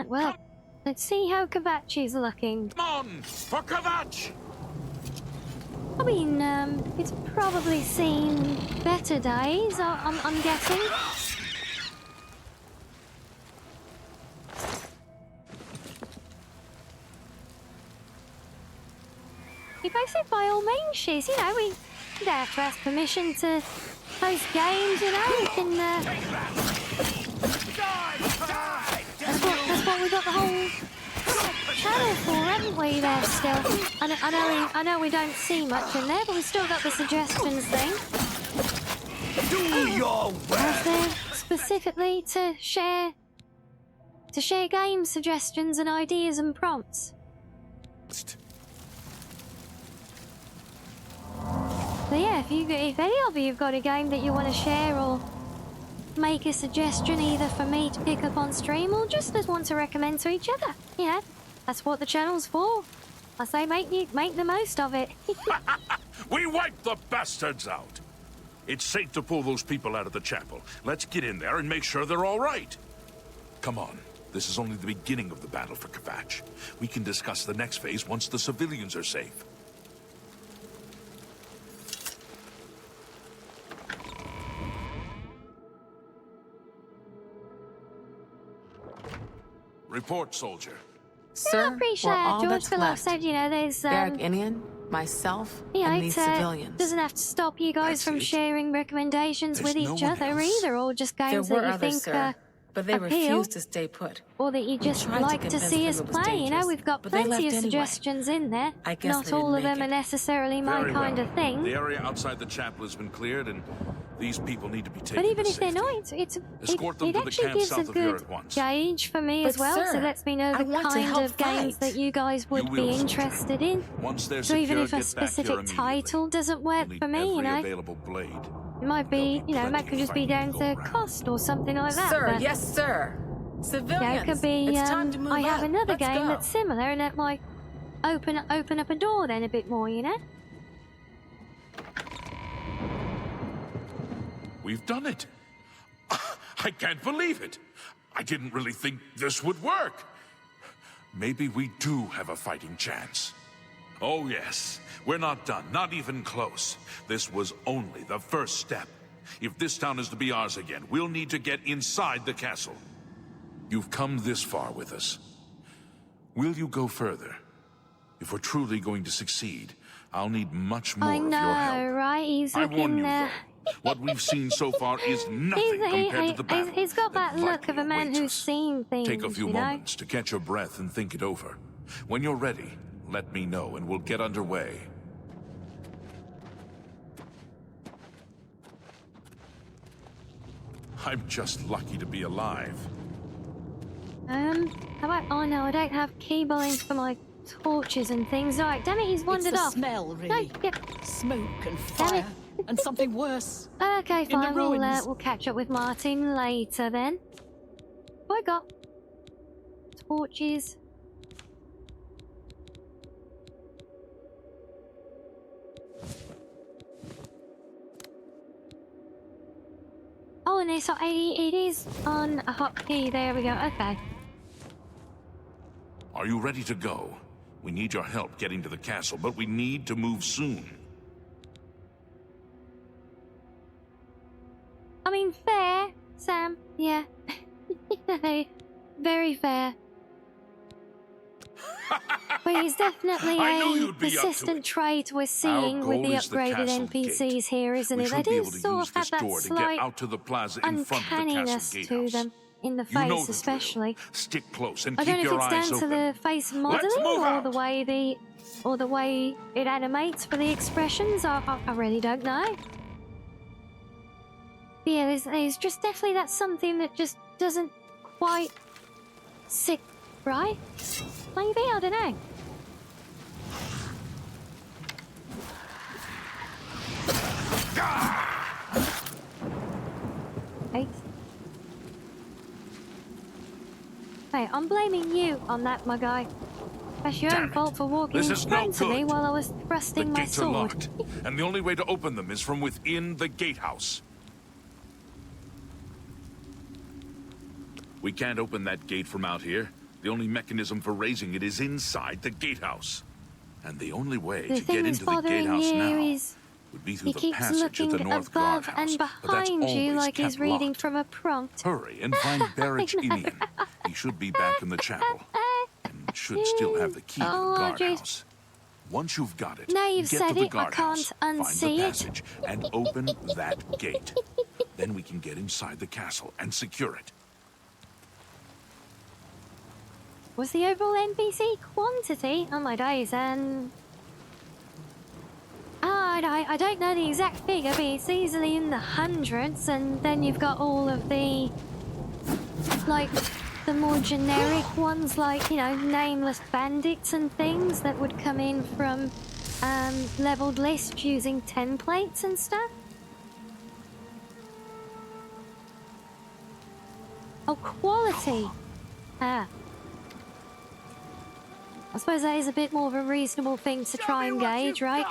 Well, let's see how Kvatch is looking. Come on! For Kvatch! I mean, it's probably seen better days, I'm guessing. You basically, by all means, shiz, you know, we don't have to ask permission to host games, you know, we can, That's what we got the whole channel for, haven't we, there still? I know we don't see much in there, but we still got the suggestions thing. Do your That's there specifically to share game suggestions and ideas and prompts. So yeah, if any of you've got a game that you want to share or make a suggestion either for me to pick up on stream or just as one to recommend to each other, you know, that's what the channel's for. I say make the most of it. We wiped the bastards out. It's safe to pull those people out of the chapel. Let's get in there and make sure they're all right. Come on. This is only the beginning of the battle for Kvatch. We can discuss the next phase once the civilians are safe. Report, soldier. Sir, I appreciate all George that's Philip left. said, you know, there's Barrack-Inian, myself, you know, and these civilians. doesn't have to stop you guys That's from it. sharing recommendations There's with no each one other else. either, or just There games were that you others, think sir, but they appeal, refused to stay put. or that you just tried to like to convince see them us it was play. You know, dangerous, we've got but they plenty of left anyway. suggestions in there. I guess Not they all didn't of them make are it. necessarily my Very kind well. of thing. The area outside the chapel has been cleared, and these people need to be taken But even to if they're safety. not, Escort them it to the actually camp gives a south of here good at once. gauge for me But as well, so sir, lets me know I the want to kind help of games fight. that you guys would You be will, soldier. interested in. Once they're So even secure, if a get back here specific immediately. title doesn't We'll work need for me, you every know, available blade. it might be, you know, it could just be down to cost or something like that. Sir, but, yes, sir. Civilians, yeah, it could be. it's time to move I have up. another Let's game go. that's similar, and that might open up a door then a bit more, you know. We've done it. I can't believe it. I didn't really think this would work. Maybe we do have a fighting chance. Oh yes, we're not done, not even close. This was only the first step. If this town is to be ours again, we'll need to get inside the castle. You've come this far with us. Will you go further? If we're truly going to succeed, I'll need much more I of know, your help. right? He's I warn looking. you, though. What we've seen so far is nothing compared to the battle. He's got that look of likely a man awaits who's us. seen things. Take a few you know? moments to catch your breath and think it over. When you're ready, let me know and we'll get underway. I'm just lucky to be alive. How about? Oh no, I don't have keybinds for my torches and things. Alright, damn it, he's wandered It's the off. smell, really. No, yeah. Smoke and Damn it. fire, and something worse. Okay, the fine. ruins. We'll catch up with Martin later then. What I got? Torches. Oh, and it is on a hotkey. There we go. Okay. Are you ready to go? We need your help getting to the castle, but we need to move soon. I mean, fair, Sam. Yeah. Very fair. But it's definitely I knew a you'd be up to persistent it. trait we're seeing with goal the is the upgraded castle NPCs gate. here, isn't We it? They should be do able to sort use of have this that door to get slight out to the plaza in front of the castle uncanniness to gatehouse. them in the You know face, the especially. drill. Stick close and I keep don't know your if it's eyes down open. to the face modeling move or out. the way it animates for the expressions. I really don't know. But yeah, there's just definitely that something that just doesn't quite sit right. Maybe, I don't know. Hey. Hey, I'm blaming you on that, my guy. That's your own fault for walking This in is no front of me good. while I was The thrusting my gates are sword. locked, and the only way to open them is from within the gatehouse. We can't open that gate from out here. The only mechanism for raising it is inside the gatehouse. And the only way The to thing get that's into the bothering gatehouse you now is would be he through the keeps passage at looking the north above guardhouse. and But that's behind you always like he's kept reading locked. from a prompt. Hurry and find Barrage Inian. He should be back in the chapel. And should still have the key to the guardhouse. Once you've got it, Now you've get said to the it, I guardhouse, can't find unsee the it. passage, and open that gate. Then we can get inside the castle and secure it. Was the overall NPC quantity? Oh my days, I don't know the exact figure, but it's easily in the hundreds, and then you've got all of the, like, the more generic ones, like, you know, nameless bandits and things that would come in from leveled lists using templates and stuff. Oh, quality! Ah. I suppose that is a bit more of a reasonable thing to try and gauge, right?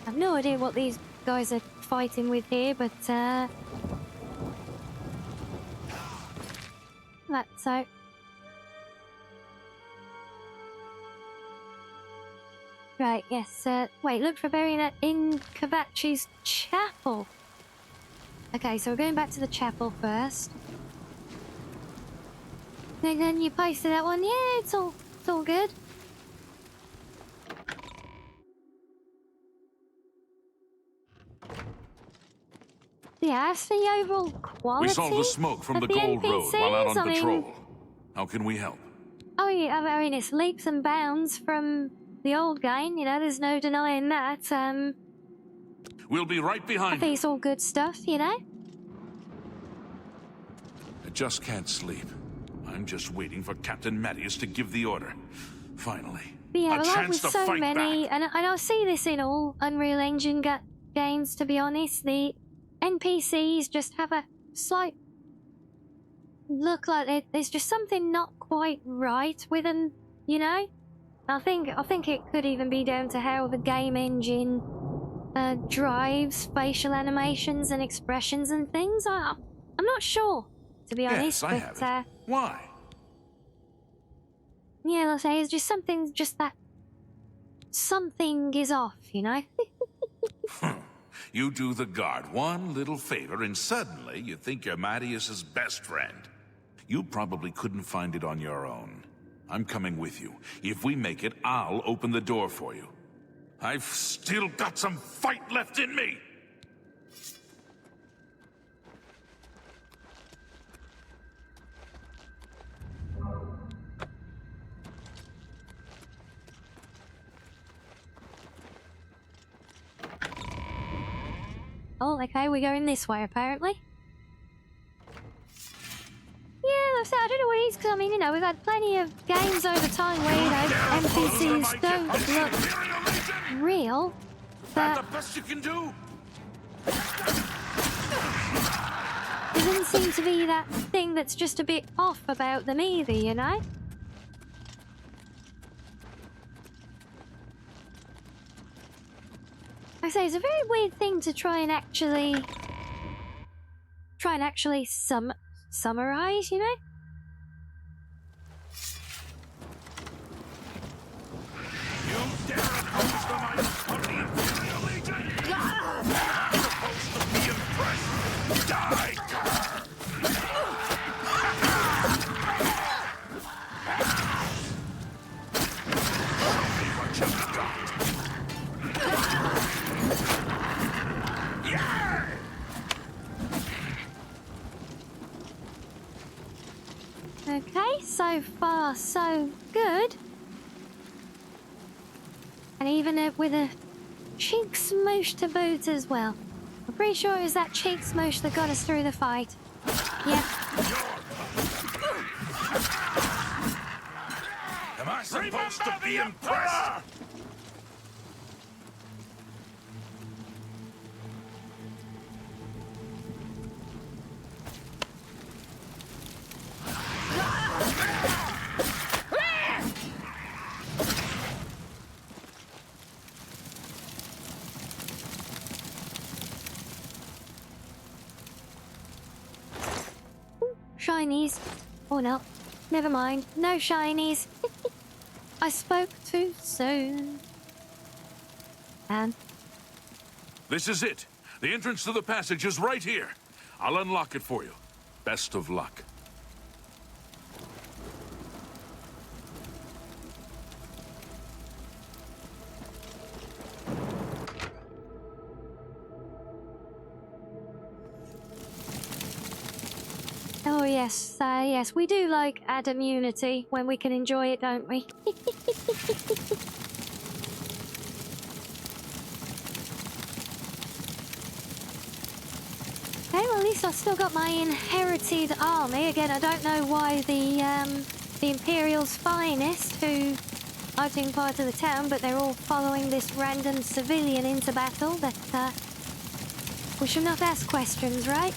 I've no idea what these guys are fighting with here, but that's out. Right, yes, wait, look for burying it in Kvatch's chapel. Okay, so we're going back to the chapel first. And then you posted that one. Yeah, it's all good. Yeah, as for the overall quality. We saw the smoke from of the Gold Road while out on NPCs, patrol. How can we help? Oh yeah, I mean it's leaps and bounds from the old game. You know, there's no denying that. We'll be right I behind think you. it's all good stuff. You know. I just can't sleep. I'm just waiting for Captain Mattias to give the order. Finally, But yeah, a like chance with to so fight many, back. and I see this in all Unreal Engine games, to be honest. The NPCs just have a slight look like there's just something not quite right with them, you know? I think it could even be down to how the game engine drives facial animations and expressions and things. I'm not sure, to be honest. Yes, I have it. Why? Yeah, I'll say it's just something, just that something is off, you know? You do the guard one little favor, and suddenly you think you're Mattias's best friend. You probably couldn't find it on your own. I'm coming with you. If we make it, I'll open the door for you. I've still got some fight left in me! Oh, okay, we're going this way, apparently. Yeah, I don't know what it is, because I mean, you know, we've had plenty of games over time where, you know, NPCs don't look real, That but the best you can do? there doesn't seem to be that thing that's just a bit off about them either, you know? I say it's a very weird thing to try and actually summarize, you know? You dare oppose the might of the Imperial Legion? You're supposed to be impressed. Die! so far, so good. And even with a cheek smoosh to boot as well. I'm pretty sure it was that cheek smoosh that got us through the fight. Yep. Am I supposed to be impressed? Shinies. Oh no. Never mind. No shinies. I spoke too soon. And? This is it. The entrance to the passage is right here. I'll unlock it for you. Best of luck. Oh yes, yes, we do like Adam Unity when we can enjoy it, don't we? Okay, well at least I've still got my inherited army. Again, I don't know why the Imperial's finest, who are taking part of the town, but they're all following this random civilian into battle. But we should not ask questions, right?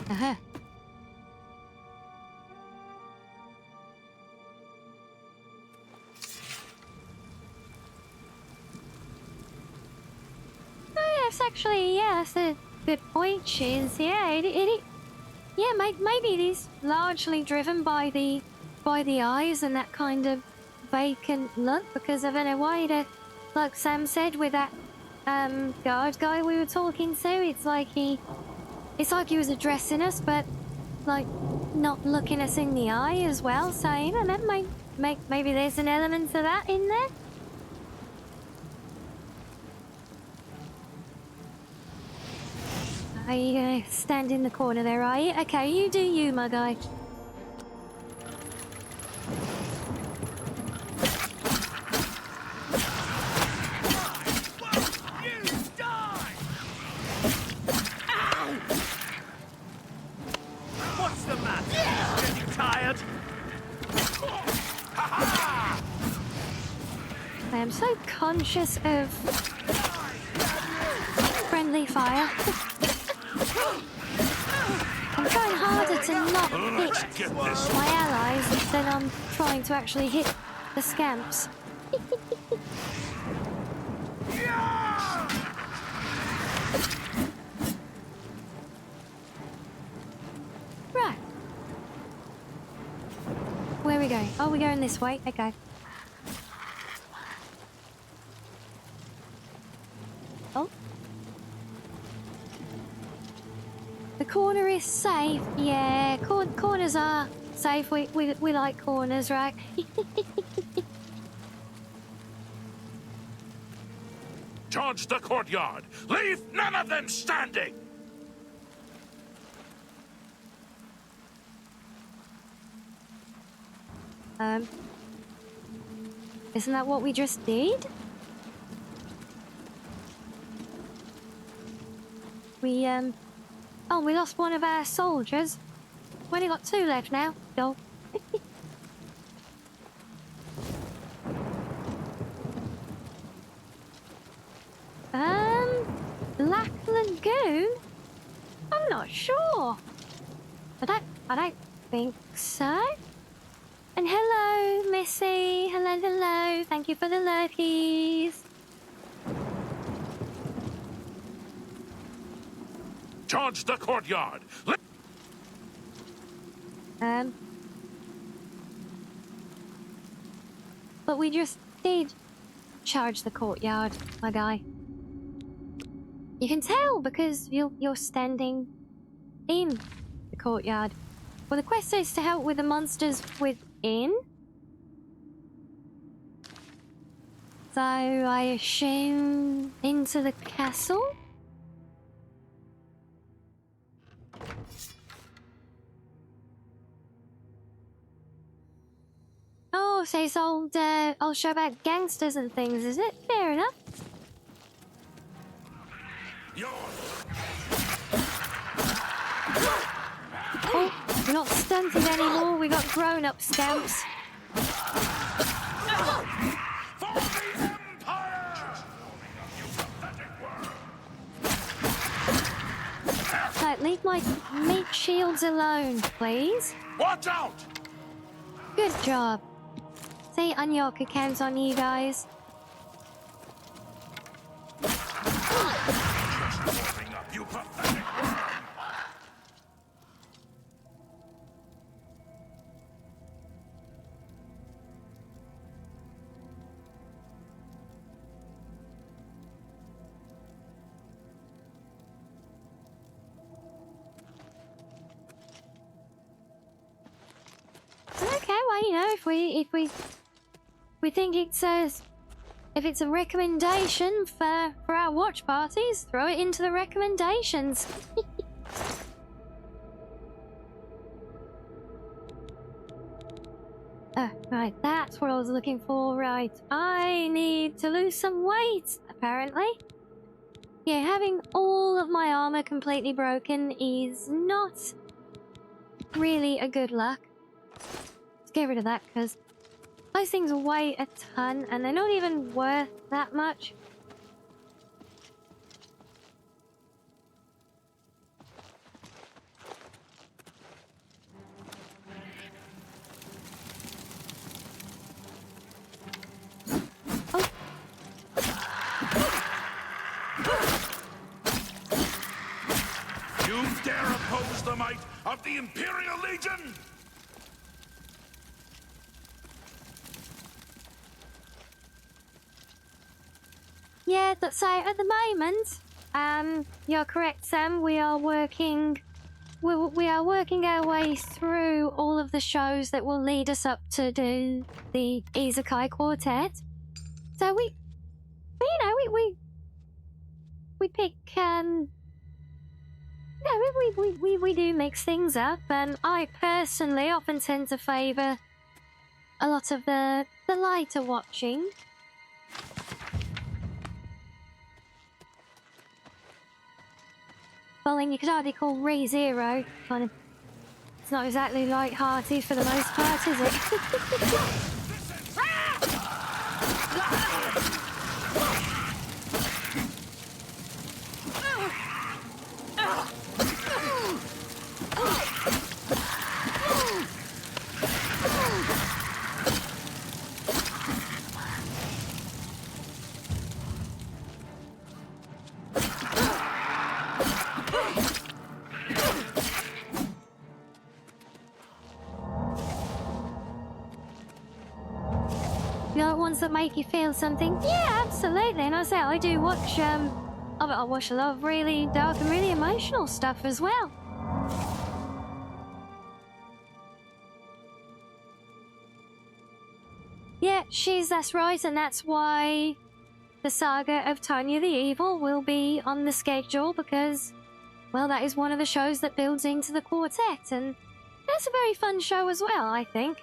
Uh-huh. Oh, yes, actually, yeah, that's a good point, Shiz. Yeah, yeah, maybe it is largely driven by the eyes and that kind of vacant look, because I don't know why, like Sam said, with that guard guy we were talking to, it's like he was addressing us, but like not looking us in the eye as well. So you know, that maybe there's an element of that in there. Are you gonna stand in the corner there, are you? Okay, you do you, my guy. I am so conscious of friendly fire. I'm trying harder to not hit my allies than I'm trying to actually hit the scamps. Right. Where are we going? Oh, we're going this way. Okay. Oh. The corner is safe. Yeah, corners are safe. We like corners, right? Charge the courtyard. Leave none of them standing. Isn't that what we just did? Oh, we lost one of our soldiers. We only got 2 left now. Go. Black Lagoon? I'm not sure. I don't think so. And hello, Missy. Hello. Thank you for the lurkies. Charge the courtyard. But we just did charge the courtyard, my guy. You can tell because you're standing in the courtyard. Well, the quest is to help with the monsters within. So I assume into the castle? Oh, so it's old show about gangsters and things, is it? Fair enough. Oh, we're not stunted anymore, we got grown-up scamps. Right, leave my meat shields alone, please. Watch out! Good job. See, Anya could count on you guys. You pathetic worm! Okay, well, you know, if we think if it's a recommendation for our watch parties, throw it into the recommendations. Right, that's what I was looking for. Right, I need to lose some weight, apparently. Yeah, having all of my armor completely broken is not really a good luck. Let's get rid of that, because those things weigh a ton, and they're not even worth that much. Oh. You dare oppose the might of the Imperial Legion? Yeah, so at the moment, you're correct, Sam. We are working our way through all of the shows that will lead us up to do the Isekai Quartet. So we pick, we do mix things up, and I personally often tend to favour a lot of the lighter watching. Well, then you could hardly call ReZero kind of. It's not exactly light-hearted for the most part, is it? You know, ones that make you feel something? Yeah, absolutely. And I do watch, I watch a lot of really dark and really emotional stuff as well. Yeah, that's right, and that's why the saga of Tanya the Evil will be on the schedule, because, well, that is one of the shows that builds into the quartet, and that's a very fun show as well, I think.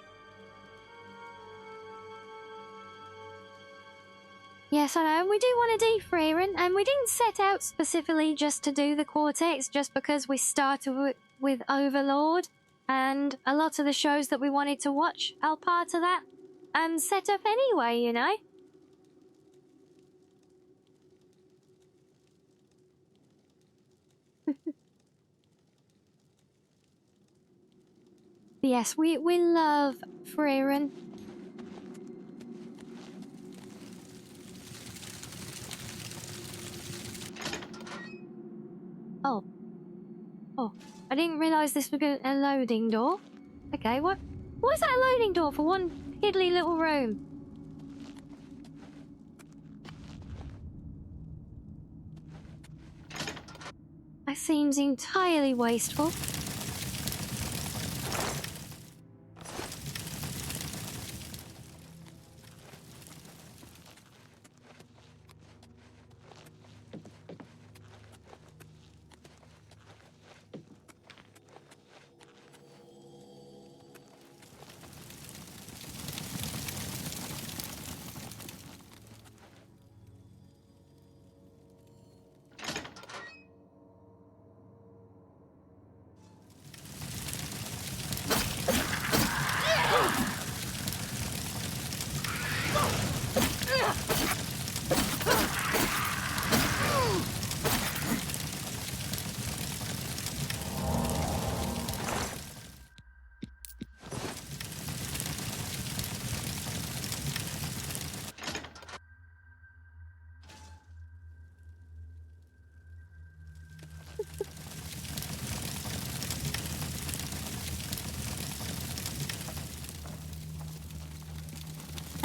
Yes, I know, and we do want to do Freeran, and we didn't set out specifically just to do the quartets, just because we started with Overlord, and a lot of the shows that we wanted to watch are part of that set up anyway, you know? Yes, we love Freeran. Oh, I didn't realise this was a loading door. Okay, what is that a loading door for one piddly little room? That seems entirely wasteful.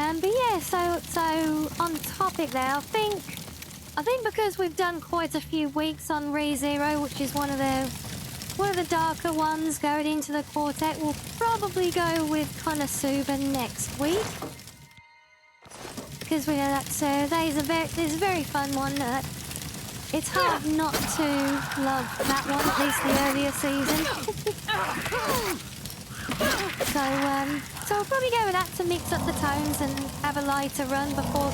But yeah, so on topic there, I think because we've done quite a few weeks on ReZero, which is one of the darker ones going into the quartet, we'll probably go with Konosuba next week. Because we know that's it's a very fun one. It's hard not to love that one, at least the earlier season. So we'll probably go with that to mix up the tones and have a lighter run before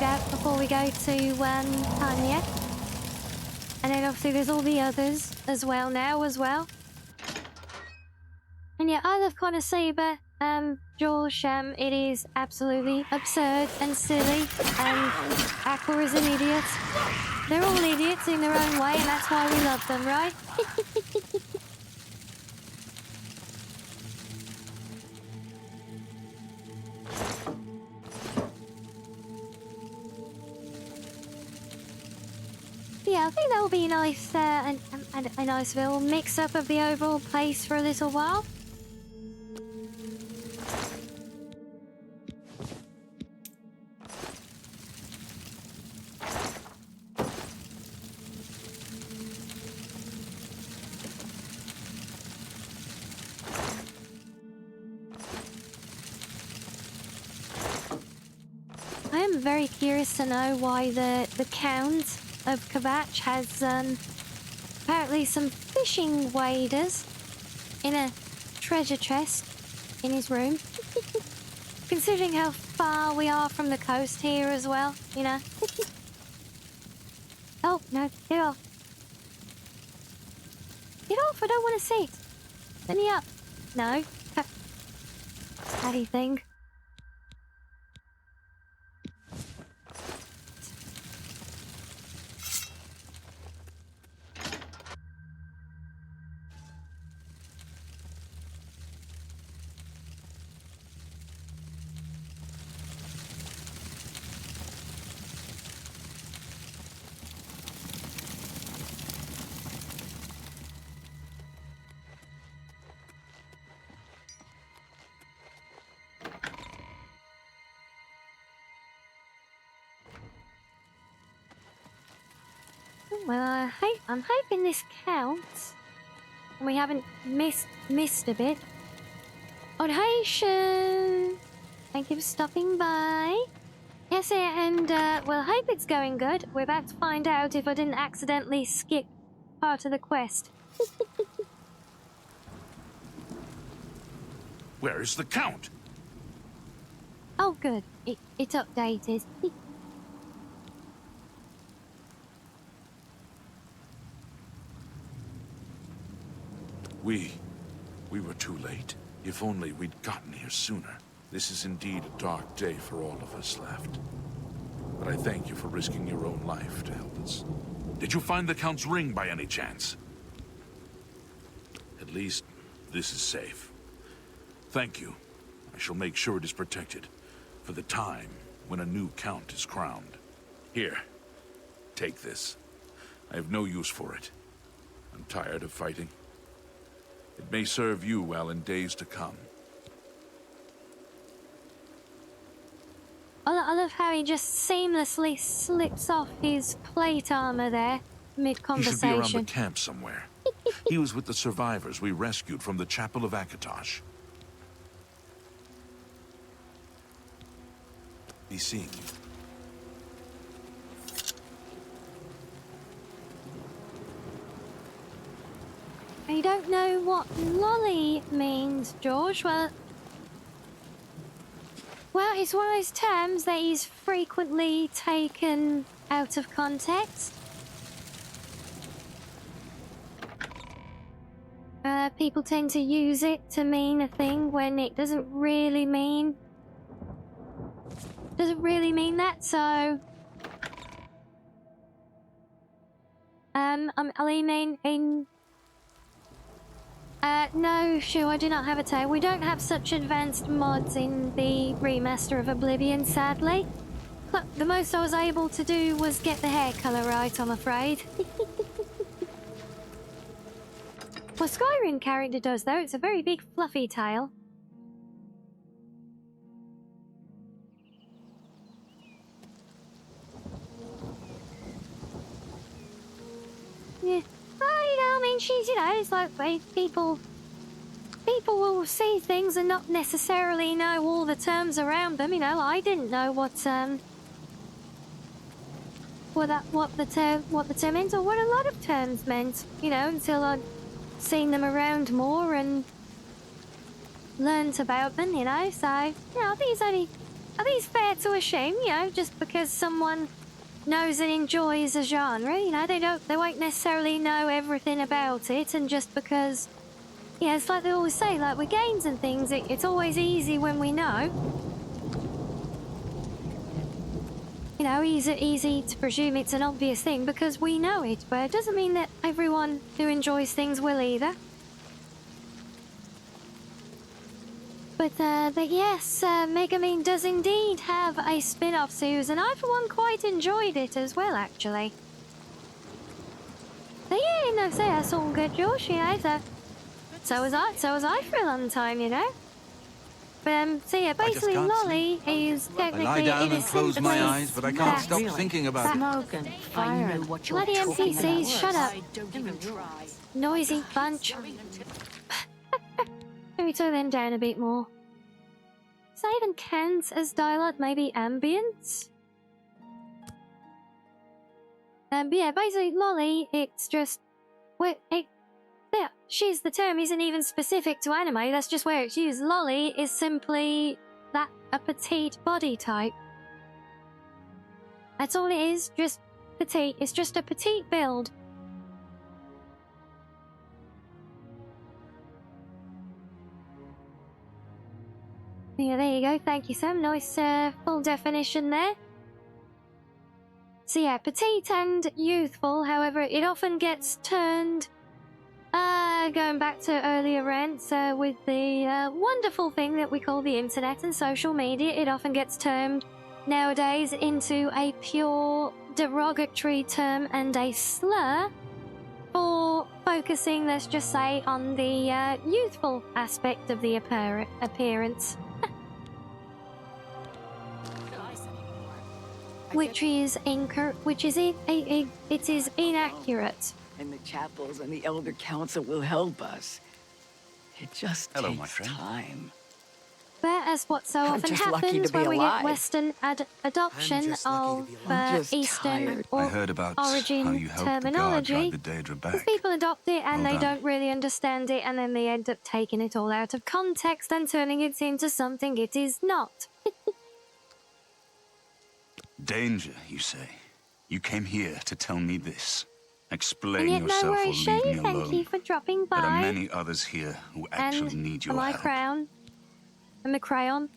we go to Tanya. And then obviously there's all the others as well now as well. And yeah, I love Konosuba. George, it is absolutely absurd and silly, and Aqua is an idiot. They're all idiots in their own way, and that's why we love them, right? Yeah, I think that will be a nice, a nice little mix-up of the overall place for a little while. I am very curious to know why the Count of Kvatch has apparently some fishing waders in a treasure chest in his room. Considering how far we are from the coast here as well, you know. Oh, no, get off. Get off, I don't want to see it. Let me up. No. Bloody thing. Well, I'm hoping this counts. And we haven't missed a bit. Oh, hey, Shun. Thank you for stopping by. Yes, and, well, I hope it's going good. We're about to find out if I didn't accidentally skip part of the quest. Where is the Count? Oh, good. It's updated. We were too late. If only we'd gotten here sooner. This is indeed a dark day for all of us left. But I thank you for risking your own life to help us. Did you find the Count's ring by any chance? At least, this is safe. Thank you. I shall make sure it is protected for the time when a new Count is crowned. Here, take this. I have no use for it. I'm tired of fighting. It may serve you well in days to come. I love how he just seamlessly slips off his plate armor there, mid-conversation. He should be around the camp somewhere. He was with the survivors we rescued from the Chapel of Akatosh. Be seeing you. I don't know what lolly means, George. Well, it's one of those terms that is frequently taken out of context. People tend to use it to mean a thing when it doesn't really mean that, so I mean no, Shu, I do not have a tail. We don't have such advanced mods in the remaster of Oblivion, sadly. Look, the most I was able to do was get the hair colour right, I'm afraid. Well, Skyrim character does, though. It's a very big, fluffy tail. she's, you know, it's like people will see things and not necessarily know all the terms around them. You know, I didn't know what the term meant, or what a lot of terms meant. You know, until I'd seen them around more and learnt about them. You know, so you know, I think it's fair to assume, you know, just because someone knows and enjoys a genre, you know, they won't necessarily know everything about it, and just because, yeah, it's like they always say, like with games and things, it's always easy when we know. You know, easy to presume it's an obvious thing because we know it, but it doesn't mean that everyone who enjoys things will either. But yes, Megamine does indeed have a spin-off series, and I, for one, quite enjoyed it as well, actually. So yeah, you know, so that's all good, Josh, you know, so was I for a long time, you know. But, so yeah, basically Lolly is technically... I lie down and close my eyes, but I can't stop Really? thinking about it. Smoke and fire. I know what you're Bloody talking NPCs, about. shut up. Don't even try. Noisy bunch. Let me turn them down a bit more. Does that even count as dialogue? Maybe ambient? But yeah, basically Lolly, it's just... yeah, she's the term isn't even specific to anime, that's just where it's used. Lolly is simply a petite body type. That's all it is, just petite. It's just a petite build. Yeah, there you go. Thank you, Sam. Nice full definition there. So yeah, petite and youthful, however, it often gets turned, going back to earlier rants, with the wonderful thing that we call the internet and social media, it often gets termed nowadays into a pure derogatory term and a slur for focusing, let's just say, on the youthful aspect of the appearance. Which is it is inaccurate. And the chapels and the Elder Council will help us. It just takes time. But as what so I'm often just lucky happens to be when we alive. get Western adoption of Eastern I heard about how origin you helped the guard terminology, drive the Daedra because back. people adopt it and Well they done. don't really understand it, and then they end up taking it all out of context and turning it into something it is not. Danger, you say? You came here to tell me this. And Explain yet no yourself or worries, Shay, leave me thank alone. you for dropping by. There are many others here who actually and need your my help. crown. And the crayon.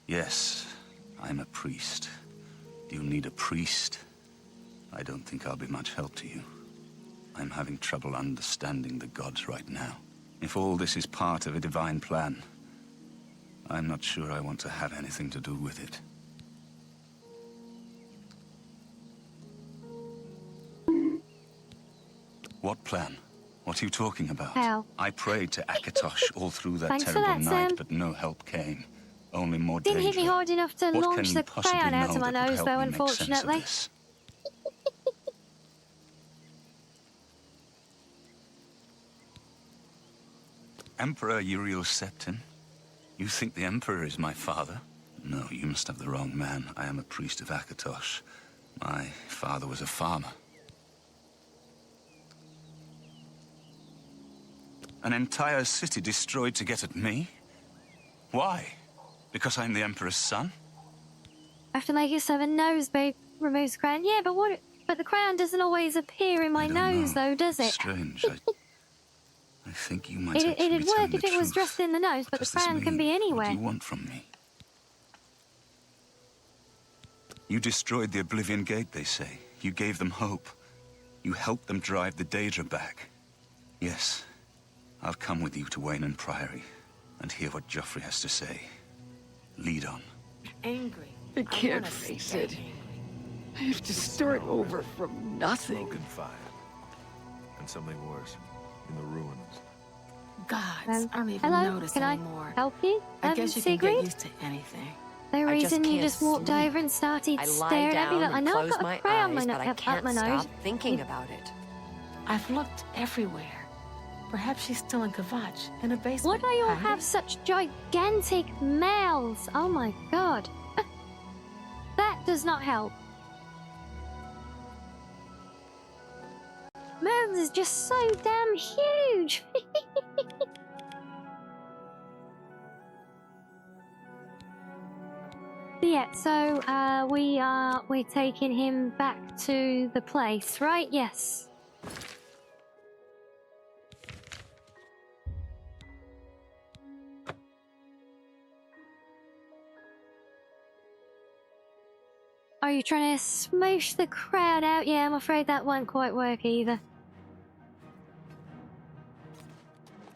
Yes, I'm a priest. Do you need a priest? I don't think I'll be much help to you. I'm having trouble understanding the gods right now. If all this is part of a divine plan, I'm not sure I want to have anything to do with it. What plan? What are you talking about? How? I prayed to Kvatch all through that Thanks for terrible that, night, Sam. but no help came. Only more Didn't hit me danger. hard enough to What launch can you the possibly crayon out know of my that would nose, help though, me make sense of unfortunately. this? Emperor Uriel Septim? You think the Emperor is my father? No, you must have the wrong man. I am a priest of Kvatch. My father was a farmer. An entire city destroyed to get at me? Why? Because I'm the Emperor's son? After making yourself a nose big, removes the crayon. Yeah, but the crayon doesn't always appear in my nose, though, does it? Strange. I think you might actually It'd be telling work if the it was truth. just in the nose, What but the does this crayon can mean? be What anywhere. do you want from me? You destroyed the Oblivion Gate, they say. You gave them hope. You helped them drive the Daedra back. Yes, I'll come with you to Wayne Priory and hear what Joffrey has to say. Lead on. Angry. I can't face it. I have to start over from nothing. Smoke and fire. And something worse. In the ruins. Gods aren't even Hello, noticed can I anymore. help you? I guess you can Sigrid? get used to anything. The I just reason you can't just walked sleep. over and started I lie staring at me down like, I and know I've close got my a crayon eyes, on but I up can't my nose. stop thinking about it. I've looked everywhere. Perhaps she's still in Kvatch, in a basement. Why do you all hiding? have such gigantic mouths? Oh my god. That does not help. Mouths is just so damn huge. Yeah, so we're taking him back to the place, right? Yes. Are you trying to smash the crowd out? Yeah, I'm afraid that won't quite work either.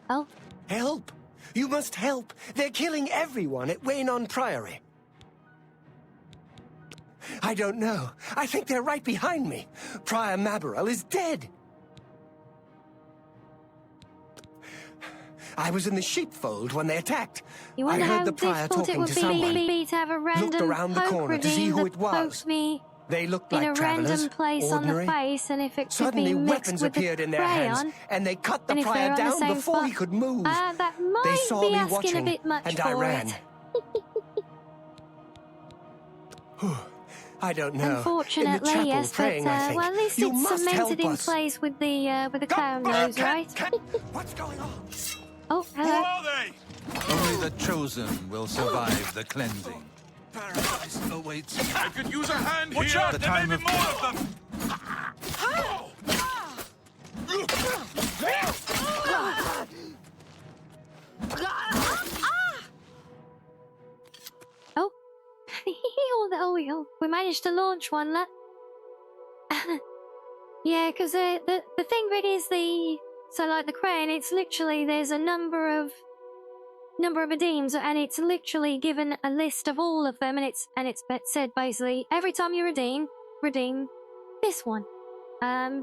Oh? Help! You must help! They're killing everyone at Waynon Priory. I don't know. I think they're right behind me. Prior Mabarel is dead. I was in the sheepfold when they attacked. You I wonder heard how the prior difficult it talking would to someone. be to have a random Looked around the poke corner to see redeem who that it was. pokes me They looked in like a travelers, random place ordinary. on the face, and if it could Suddenly be mixed weapons with appeared the in their hands, crayon, and they cut the and if they're prior on the down same before spot, he could move. that They might saw be me asking watching, a bit much and for I ran. it. I don't know. In the Unfortunately, chapel, yes, praying, but I think. well, at least You it's must cemented help in us. place with the clown nose, right? What's going on? Oh, hello. are they? Only the chosen will survive the cleansing. Paradise awaits. I could use a hand Watch here. out, the There time may of- be more of them. Oh. Oh, we managed to launch one, look. Yeah, because the thing of it is so like the crane, it's literally, there's a number of redeems, and it's literally given a list of all of them, and it's said basically every time you redeem this one. But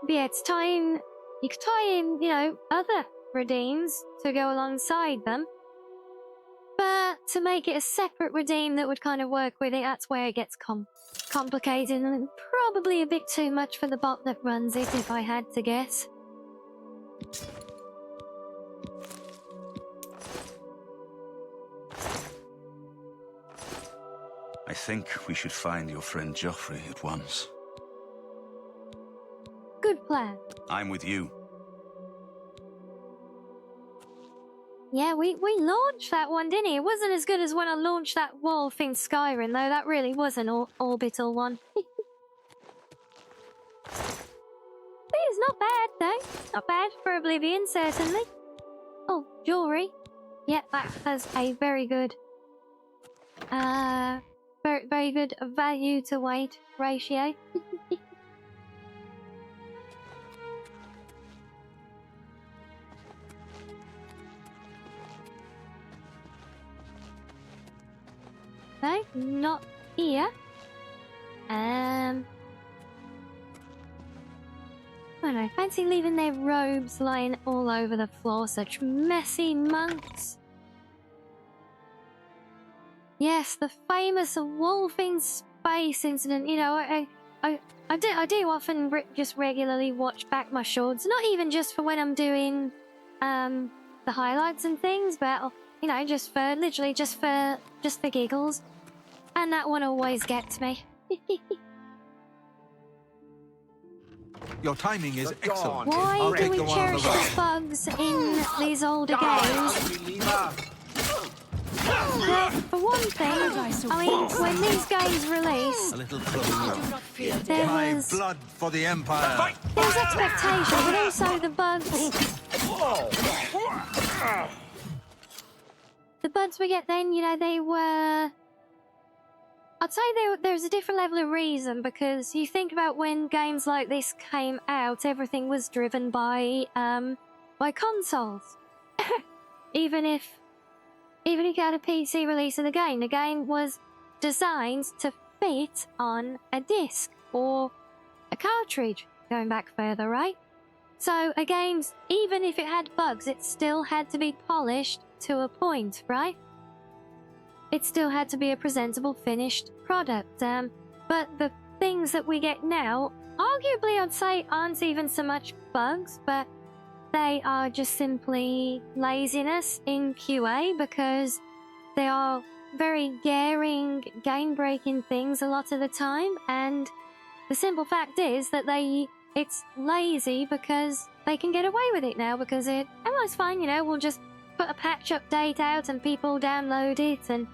yeah, it's tying, you could tie in, other redeems to go alongside them. But to make it a separate redeem that would kind of work with it, that's where it gets complicated, and probably a bit too much for the bot that runs it, if I had to guess. I think we should find your friend Joffrey at once. Good plan. I'm with you. Yeah, we launched that one, didn't it? It wasn't as good as when I launched that wolf in Skyrim, though. That really was an orbital one. But it's not bad, though. Not bad for Oblivion, certainly. Oh, jewelry. Yeah, that has a very good, very good value to weight ratio. No, not here. I don't know, fancy leaving their robes lying all over the floor, such messy monks. Yes, the famous wolf in space incident. I do often just regularly watch back my shorts, not even just for when I'm doing the highlights and things, but just for literally just for giggles. And that one always gets me. Your timing is excellent. Why I'll do take we the one on the cherish right. the bugs in these older games? Well, for one thing, I mean, when these games released, A little closer. there My was blood for the Empire. expectation, but also the bugs. The bugs we get then, they were... I'd say there's a different level of reason, because you think about when games like this came out, everything was driven by consoles. Even if you had a PC release of the game was designed to fit on a disc or a cartridge, going back further, right? So a game, even if it had bugs, it still had to be polished to a point, right? It still had to be a presentable, finished product. But the things that we get now arguably I'd say aren't even so much bugs, but they are just simply laziness in QA because they are very glaring, game-breaking things a lot of the time, and the simple fact is that it's lazy because they can get away with it now because it's fine, you know, we'll just put a patch update out and people download it and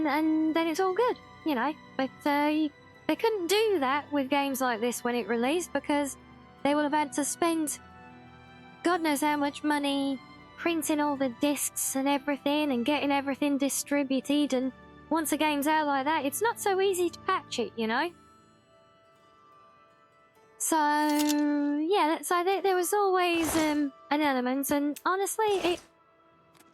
then it's all good, you know. But they couldn't do that with games like this when it released because they will have had to spend God knows how much money printing all the discs and everything and getting everything distributed, and once a game's out like that, it's not so easy to patch it, you know? So, yeah, so there was always an element, and honestly,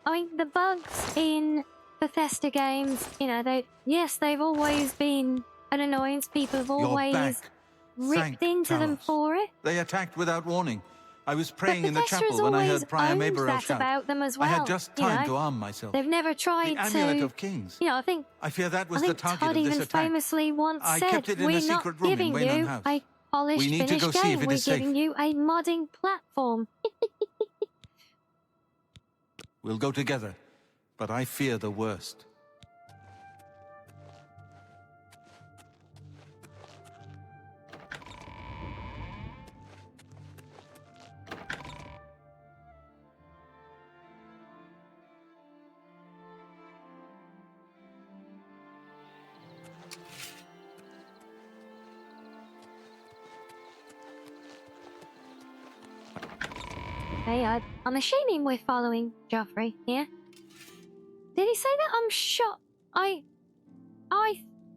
the bugs in Bethesda games, you know, they've always been an annoyance. People have always ripped into them for it. They attacked without warning. I was praying in the chapel when I heard Prior Maberel shout. About them as well. I had just time to arm myself. They've never tried the Amulet of Kings. You know, I fear that was the target Todd of this even attack. famously once I said, kept it in "We're a secret not room giving in Wayland you House. a polished We need to finished go see game. if it We're is safe." giving you a modding platform." We'll go together, but I fear the worst. Hey, I'm assuming we're following Joffrey here. Did he say that? I'm sure.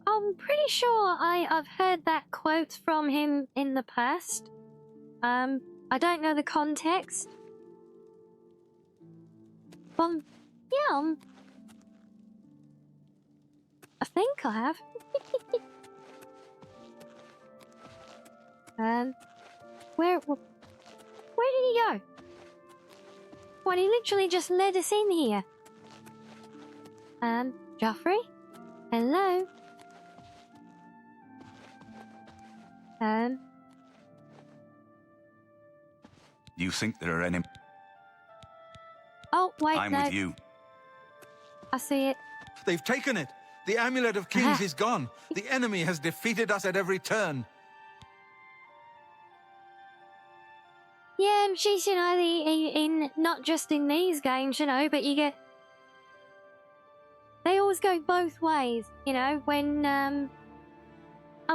I'm pretty sure I've heard that quote from him in the past. I don't know the context. Yeah, I think I have. Where did he go? What, he literally just led us in here. Joffrey? Hello? You think there are any... Oh, wait, I'm no. with you. I see it. They've taken it! The Amulet of Kings is gone! The enemy has defeated us at every turn! Yeah, she's, you know, in not just in these games, you know, but you get... They always go both ways, you know, when, I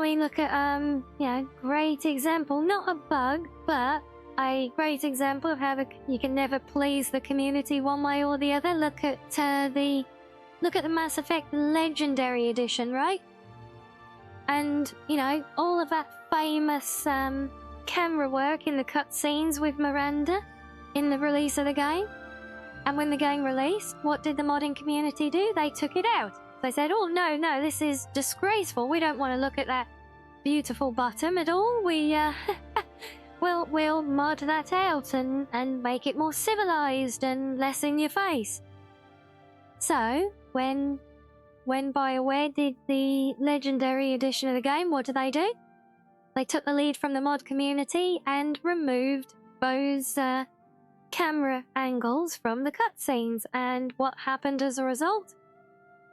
mean, look at, you know, great example, not a bug, but a great example of how you can never please the community one way or the other. Look at the Mass Effect Legendary Edition, right? And, you know, all of that famous, camera work in the cutscenes with Miranda in the release of the game. And when the game released, what did the modding community do? They took it out. They said, "Oh, no, this is disgraceful. We don't want to look at that beautiful bottom at all. We'll mod that out and make it more civilized and less in your face." So, when BioWare did the Legendary Edition of the game, what did they do? They took the lead from the mod community and removed those camera angles from the cutscenes. And what happened as a result?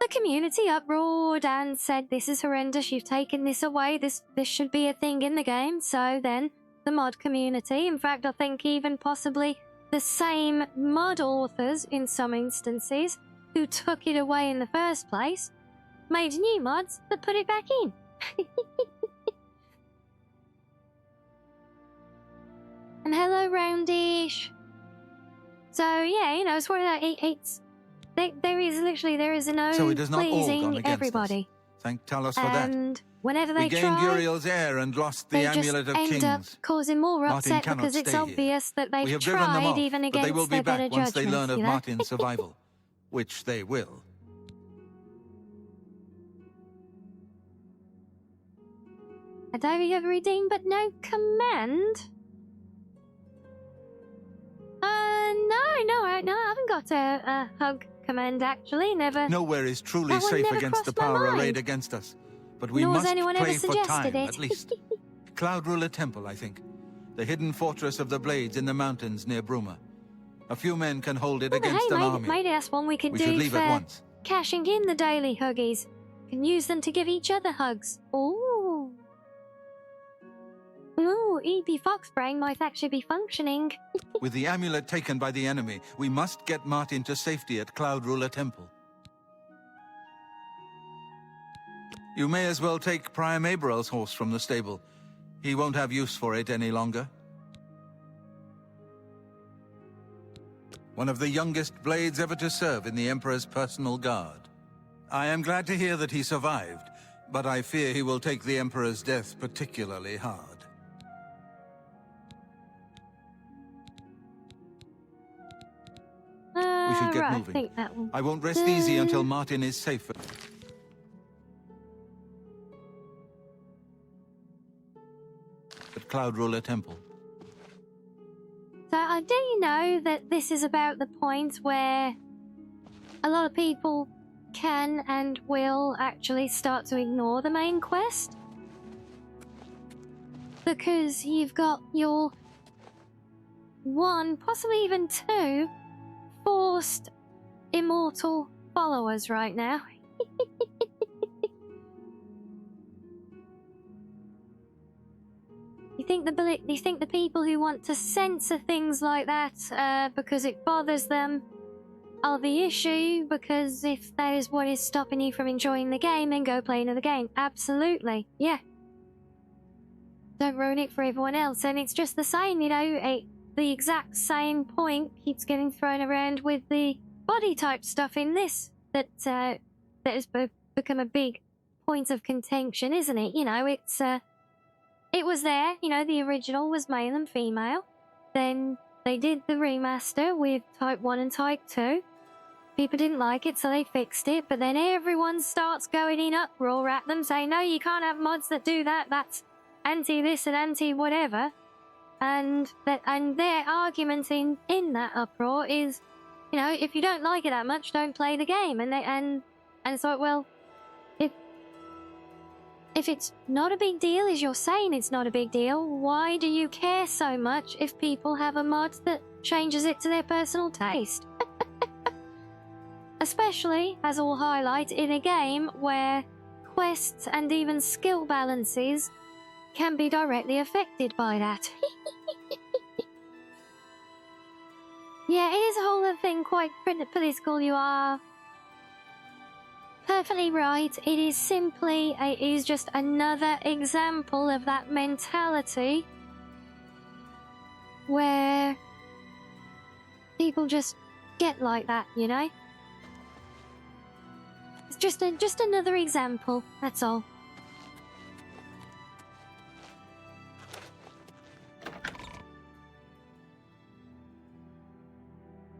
The community uproared and said, "This is horrendous, you've taken this away, this should be a thing in the game." So then the mod community, in fact I think even possibly the same mod authors in some instances who took it away in the first place, made new mods that put it back in. And hello, Roundish. So yeah, you know, it's one of that. There is no So it has not all gone pleasing against everybody. us. Thank Talos for that. And whenever they We gained try, Uriel's heir and lost the they Amulet just of end up Kings. causing more Martin upset cannot because it's stay here. obvious that We they've have driven them tried off, even but they against will be their better back once they judgments, learn of you know? Martin's survival, which they will. A diary of redeem, but no command. No, I haven't got a hug command actually. Never. Nowhere is truly That one safe never against the crossed my power mind. arrayed against us, but we Nor has must anyone ever play for suggested time it. at least. Cloud Ruler Temple, I think. The hidden fortress of the Blades in the mountains near Bruma. A few men can hold it against an army. Maybe that's one we could do should leave for at once. cashing in the daily huggies. Can use them to give each other hugs. Ooh. Ooh, EP Fox Brain might actually be functioning. With the amulet taken by the enemy, we must get Martin to safety at Cloud Ruler Temple. You may as well take Priam Aberyl's horse from the stable. He won't have use for it any longer. One of the youngest blades ever to serve in the Emperor's personal guard. I am glad to hear that he survived, but I fear he will take the Emperor's death particularly hard. We should get moving. I think that one. I won't rest easy until Martin is safe. At Cloud Ruler Temple. So, do you know that this is about the point where a lot of people can and will actually start to ignore the main quest? Because you've got your one, possibly even two, forced immortal followers right now. You think the people who want to censor things like that because it bothers them are the issue? Because if that is what is stopping you from enjoying the game, then go play another game. Absolutely, yeah. Don't ruin it for everyone else. And it's just the same, you know, the exact same point keeps getting thrown around with the body type stuff in this that has become a big point of contention, isn't it? You know, it was there, you know, the original was male and female. Then they did the remaster with Type 1 and Type 2. People didn't like it, so they fixed it. But then everyone starts going in uproar at them, saying, no, you can't have mods that do that. That's anti-this and anti-whatever. And their argument in that uproar is, you know, if you don't like it that much, don't play the game. And so, well, if it's not a big deal, as you're saying it's not a big deal, why do you care so much if people have a mod that changes it to their personal taste? Especially, as I'll highlight, in a game where quests and even skill balances can be directly affected by that. Yeah, it is a whole other thing, quite political. You are perfectly right. It is just another example of that mentality where people just get like that, you know? It's just another example, that's all.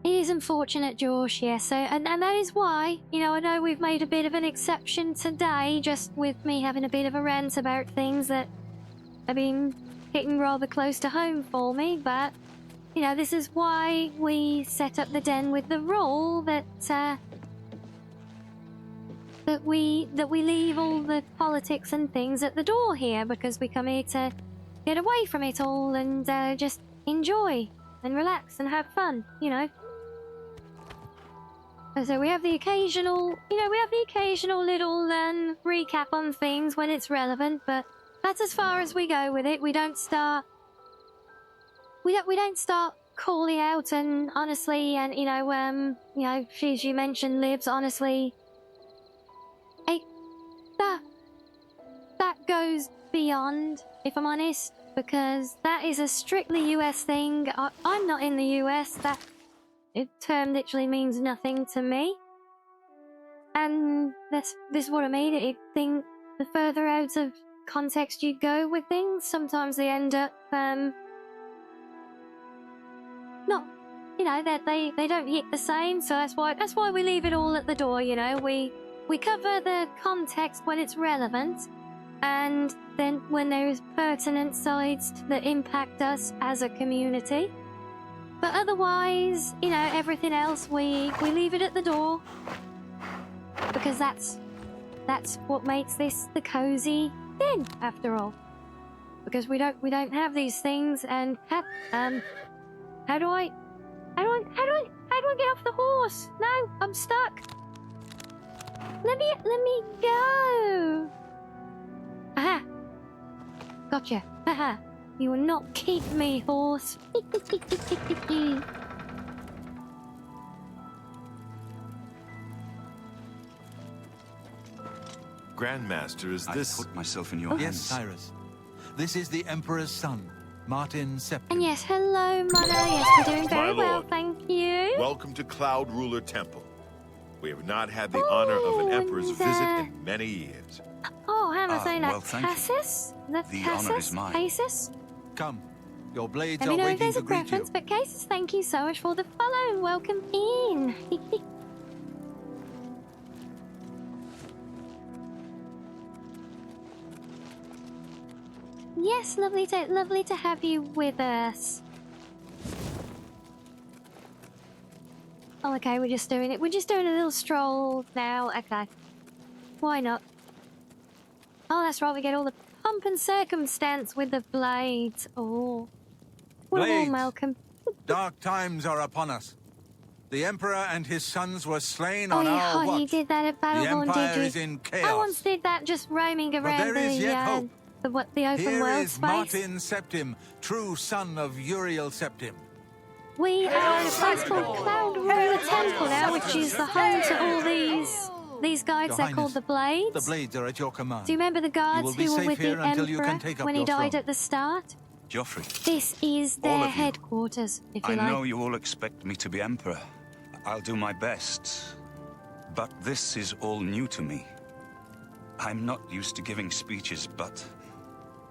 It is unfortunate, Josh, yes. So, and that is why, you know, I know we've made a bit of an exception today, just with me having a bit of a rant about things that have been hitting rather close to home for me, but, you know, this is why we set up the den with the rule that we leave all the politics and things at the door here, because we come here to get away from it all and just enjoy and relax and have fun, you know. So we have the occasional, little recap on things when it's relevant, but that's as far as we go with it. We don't start calling out, and honestly, and as you mentioned, Libs, honestly, that goes beyond, if I'm honest, because that is a strictly US thing. I'm not in the US. That term literally means nothing to me. And this is what I mean. I think the further out of context you go with things, sometimes they end up not, that they don't hit the same. So that's why we leave it all at the door. You know, we cover the context when it's relevant, and then when there is pertinent sides that impact us as a community. But otherwise, everything else we leave it at the door, because that's what makes this the cozy den, after all. because we don't have these things. And how do I get off the horse? No, I'm stuck. Let me go. Aha! Gotcha. Haha. You will not keep me, horse. Grandmaster, is this... I put myself in your hands. Yes, Cyrus. This is the Emperor's son, Martin Septim. And yes, hello, Mother. Yes, we're doing very well, lord. thank you. Welcome to Cloud Ruler Temple. We have not had the honor of an emperor's visit in many years. Oh, how am I saying that? well, thank you. Cassis? The honor is mine. Casis? Come, your blades Let are me know if waiting there's to a greet you. preference, but Casis, thank you so much for the follow and welcome in. Yes, lovely to have you with us. Oh, okay, we're just doing it. We're just doing a little stroll now. Okay. Why not? Oh, that's right. We get all the pomp and circumstance with the blades. Oh. What a warm Blades. welcome. Dark times are upon us. The Emperor and his sons were slain Oh, on you, our watch. you did that at The Battleborn, Empire did you? is in chaos. I once did that just roaming But around there is yet hope. the open Here world is space. Martin Septim, true son of Uriel Septim. We are in a place called Cloud Ruler Temple now, which is the home to all these guards. Your They're Highness, called the Blades. The blades are at your command. Do you remember the guards will be who were safe with the here until you Emperor can take up when he your died throne. at the start? Joffrey, This is All their of you. headquarters, if I you like. know you all expect me to be Emperor. I'll do my best. But this is all new to me. I'm not used to giving speeches, but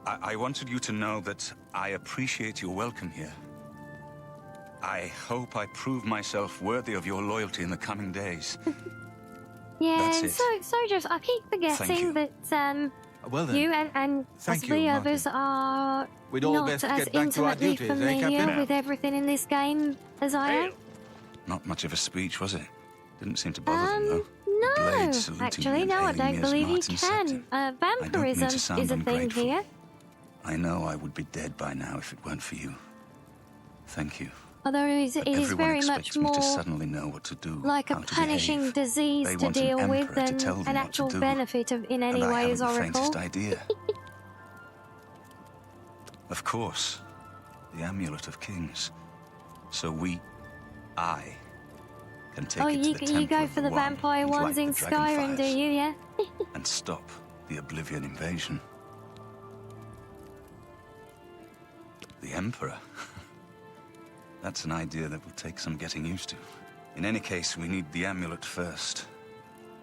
I wanted you to know that I appreciate your welcome here. I hope I prove myself worthy of your loyalty in the coming days. Yeah, That's and it. so just I keep forgetting you. that Well then, you and thank possibly you, others are we'd all not best as get back to our intimately duties, eh, familiar Captain? with everything in this game as I am. Not much of a speech, was it? Didn't seem to bother them, though. No, Blade saluting actually, me and no, I hailing don't me as believe you Martin can. Septim. I don't mean to Vampirism sound is a thing ungrateful. here. I know I would be dead by now if it weren't for you. Thank you. Although it But is everyone very expects much me to more suddenly know what to do, like a how to punishing behave. disease They to want an deal with emperor to than tell them an what to actual do, benefit in any and I way, haven't as the I recall. faintest idea. Of course, the Amulet of Kings. So I can take Oh, it to you the Temple go of for the One vampire and ones light in the dragon Skyrim, do fires you? Yeah. and stop the Oblivion invasion. The Emperor? That's an idea that will take some getting used to. In any case, we need the amulet first.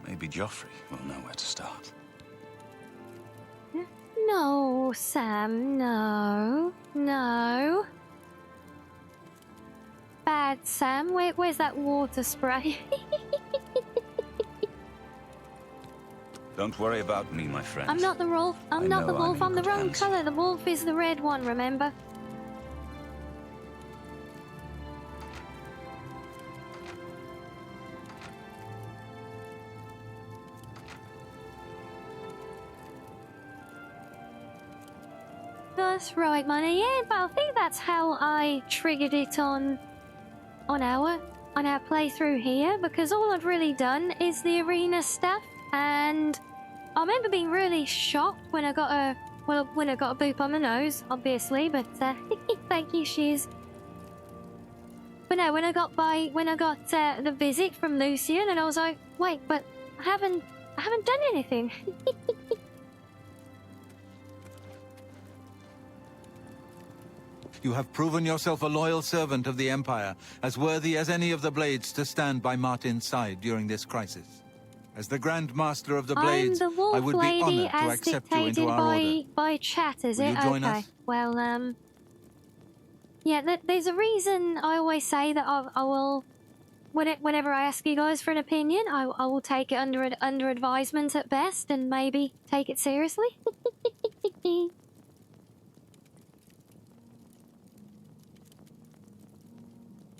Maybe Joffrey will know where to start. No, Sam, no. No. Bad Sam, where's that water spray? Don't worry about me, my friend. I'm not the wolf. I I'm not the know I'm wolf. in I'm the good wrong hands. color. The wolf is the red one, remember? That's right, Money. Yeah, but I think that's how I triggered it on our playthrough here, because all I've really done is the arena stuff, and I remember being really shocked when I got a boop on the nose, obviously, but thank you, Shiz. But no, when I got the visit from Lucian, and I was like, wait, but I haven't done anything. You have proven yourself a loyal servant of the Empire, as worthy as any of the Blades to stand by Martin's side during this crisis. As the Grand Master of the Blades, I'm the wolf I would be lady honored to as accept you dictated into our order. by chat, is Will it? you join okay. us? Well, yeah, there's a reason I always say that I will, whenever I ask you guys for an opinion, I will take it under advisement at best, and maybe take it seriously.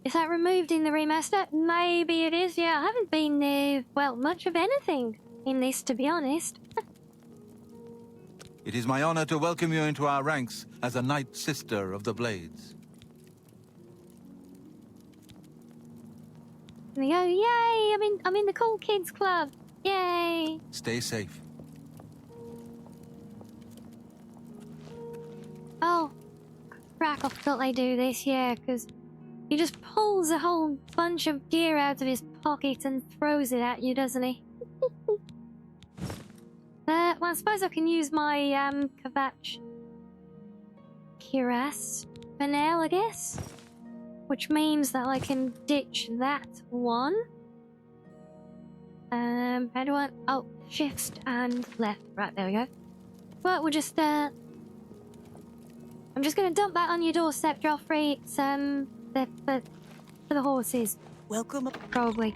Is that removed in the remaster? Maybe it is, yeah. I haven't been near, well, much of anything in this, to be honest. It is my honor to welcome you into our ranks as a Knight Sister of the Blades. We go, yay! I'm in the cool kids club. Yay! Stay safe. Oh, crap! I forgot they do this. Yeah, because he just pulls a whole bunch of gear out of his pocket and throws it at you, doesn't he? Well, I suppose I can use my Kvatch cuirass for now, I guess. Which means that I can ditch that one. How do I... Oh, shift and left. Right, there we go. Well, we'll just, I'm just gonna dump that on your doorstep, Joffrey. It's, for the horses. Welcome. Probably.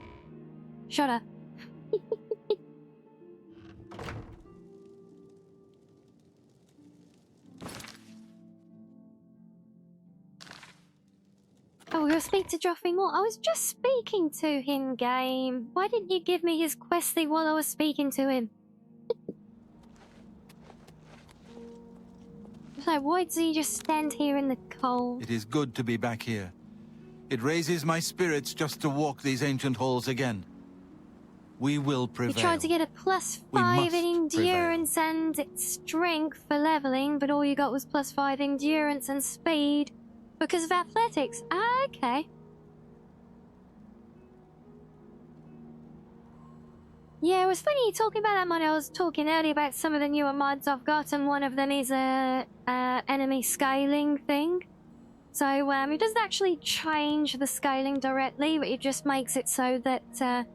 Shut up. Oh, we'll speak to Joffrey more. I was just speaking to him, game. Why didn't you give me his quest thing while I was speaking to him? So why does he just stand here in the cold? It is good to be back here. It raises my spirits just to walk these ancient halls again. We will prevail. You tried to get a +5 in endurance and strength for leveling, but all you got was +5 endurance and speed because of athletics. Ah, okay. Yeah, it was funny you talking about that when I was talking earlier about some of the newer mods I've got, and one of them is a enemy scaling thing. So it doesn't actually change the scaling directly, but it just makes it so that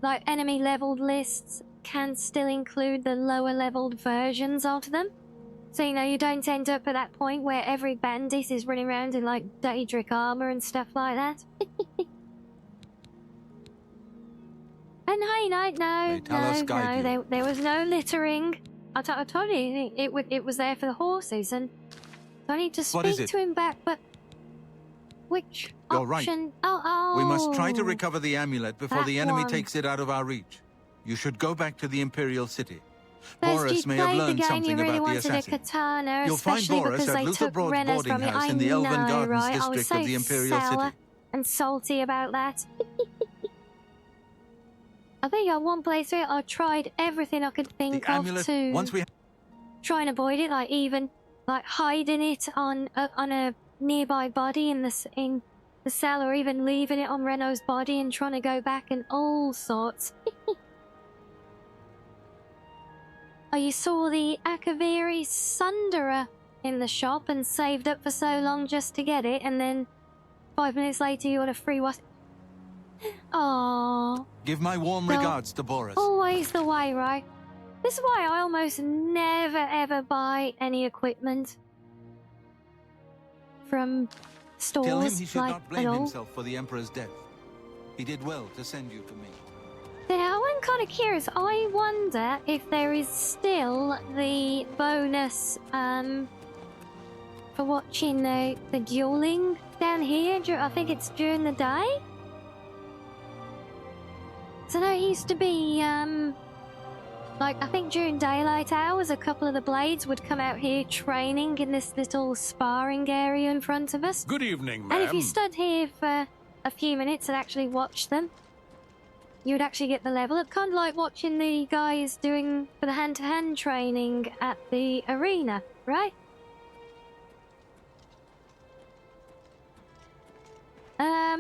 like enemy leveled lists can still include the lower leveled versions of them. So you know you don't end up at that point where every bandit is running around in like Daedric armor and stuff like that. And hey, no, there was no littering. I told you, it was there for the horses, and so I need to speak to him back, but which You're option? Right. Oh, we must try to recover the amulet before the enemy one. takes it out of our reach. You should go back to the Imperial City. Those Boris may have learned something you really about the wanted assassin. a katana, You'll find especially Boris because at they Luther took Broad's Renner's boarding from me. house I in the Elven know, Gardens right? I was district so of the Imperial sour City. and salty about that. I think at one place where I tried everything I could think The of amulet, to once we try and avoid it, like even like hiding it on a nearby body in the cell, or even leaving it on Renault's body and trying to go back and all sorts. Oh, you saw the Akaviri Sunderer in the shop and saved up for so long just to get it, and then 5 minutes later you got a free what? Aww. give my warm regards to Boris. Always the way, right? This is why I almost never ever buy any equipment from stores. Tell him he should like, not blame at all. himself for the Emperor's death. He did well to send you to me. Now, I'm kind of curious. I wonder if there is still the bonus for watching the dueling down here. I think it's during the day. So no, it used to be like I think during daylight hours, a couple of the blades would come out here training in this little sparring area in front of us. Good evening, ma'am. And if you stood here for a few minutes and actually watched them, you would actually get the level up, kind of like watching the guys doing for the hand-to-hand training at the arena, right?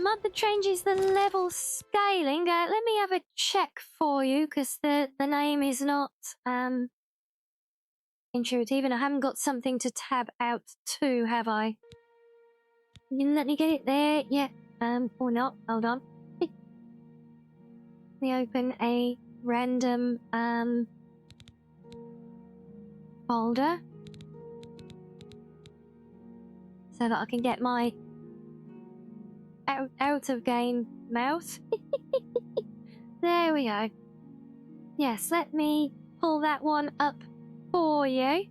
Mod that changes the level scaling. Let me have a check for you, because the name is not intuitive, and I haven't got something to tab out to, have I? You let me get it there, yeah. Or not. Hold on. Let me open a random folder so that I can get my out of game mouse. There we go. Yes, let me pull that one up for you.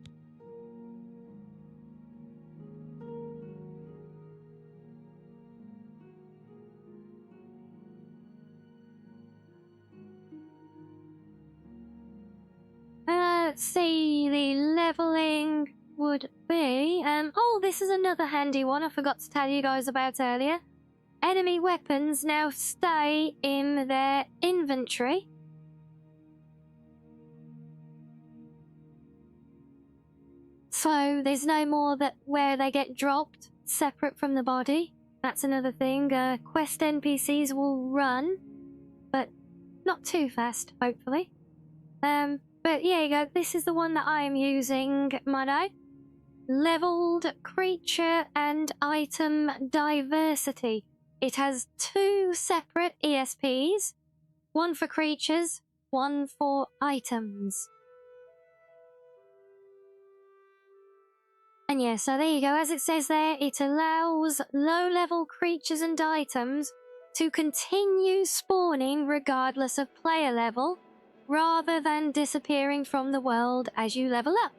let's see, the leveling would be... oh, this is another handy one I forgot to tell you guys about earlier. Enemy weapons now stay in their inventory. So there's no more that where they get dropped separate from the body. That's another thing. Quest NPCs will run, but not too fast, hopefully. But yeah, you go. This is the one that I am using, Mono. Leveled creature and item diversity. It has 2 separate ESPs, one for creatures, one for items. And yeah, so there you go. As it says there, it allows low-level creatures and items to continue spawning regardless of player level, rather than disappearing from the world as you level up.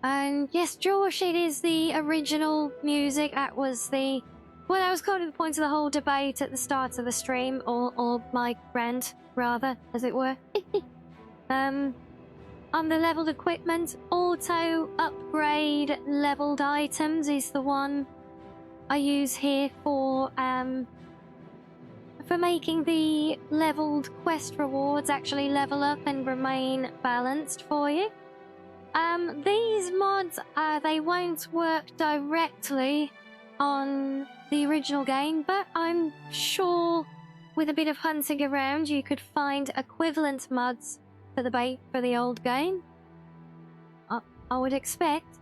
And yes, Josh, it is the original music. That was the... well, that was kind of the point of the whole debate at the start of the stream, or my rant, rather, as it were. On the leveled equipment, auto upgrade leveled items is the one I use here for making the leveled quest rewards actually level up and remain balanced for you. These mods, they won't work directly on the original game, but I'm sure with a bit of hunting around you could find equivalent mods for the old game. I would expect.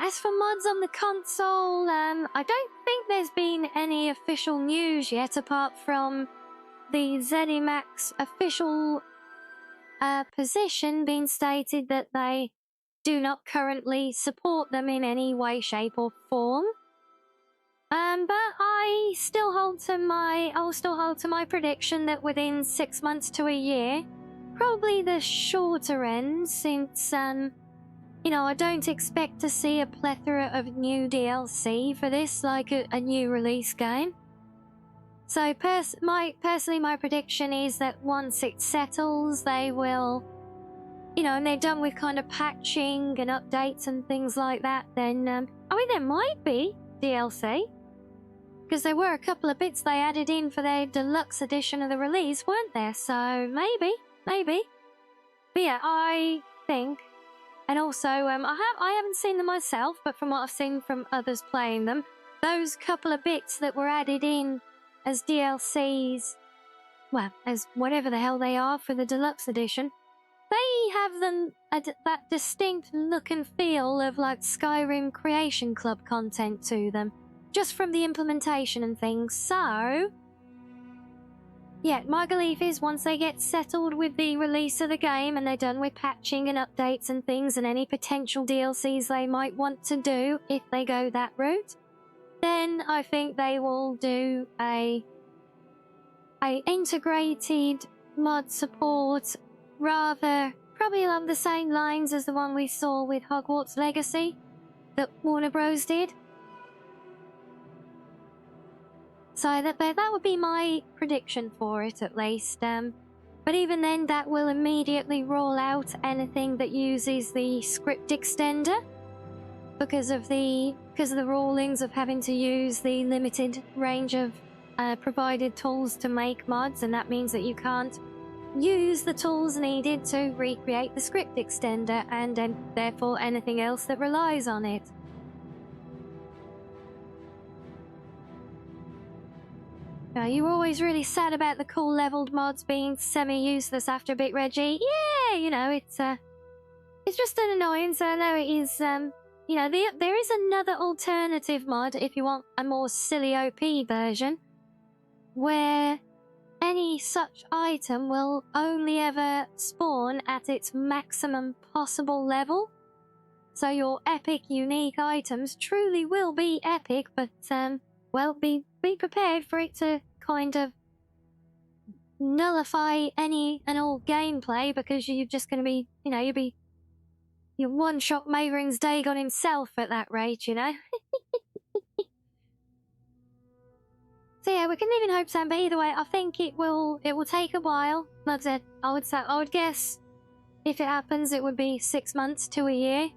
As for mods on the console, I don't think there's been any official news yet, apart from the ZeniMax official position being stated that they do not currently support them in any way, shape, or form. But I'll still hold to my prediction that within 6 months to a year, probably the shorter end, since you know, I don't expect to see a plethora of new DLC for this, like a new release game. So personally, my prediction is that once it settles, they will, you know, and they're done with kind of patching and updates and things like that, then, I mean, there might be DLC. Because there were a couple of bits they added in for their deluxe edition of the release, weren't there? So maybe. But yeah, I think, and also I haven't seen them myself, but from what I've seen from others playing them, those couple of bits that were added in as DLCs, well, as whatever the hell they are for the deluxe edition, they have them that distinct look and feel of like Skyrim Creation Club content to them. Just from the implementation and things, so... yeah, my belief is once they get settled with the release of the game and they're done with patching and updates and things and any potential DLCs they might want to do if they go that route, then I think they will do a integrated mod support, rather probably along the same lines as the one we saw with Hogwarts Legacy that Warner Bros. Did. So that would be my prediction for it, at least. But even then, that will immediately roll out anything that uses the script extender because of the rulings of having to use the limited range of provided tools to make mods, and that means that you can't use the tools needed to recreate the script extender and therefore anything else that relies on it. You were always really sad about the cool leveled mods being semi-useless after a bit, Reggie. Yeah, you know, it's just an annoyance. I know it is, you know, there is another alternative mod if you want a more silly OP version, where any such item will only ever spawn at its maximum possible level. So your epic unique items truly will be epic, but, well, be prepared for it to kind of nullify any and all gameplay, because you're just going to be, you know, you're one-shot Mayring's Dagon himself at that rate, you know. So yeah, we can live in hope, Sam, but either way, I think it will take a while. Like I said, I would guess if it happens, it would be 6 months to a year.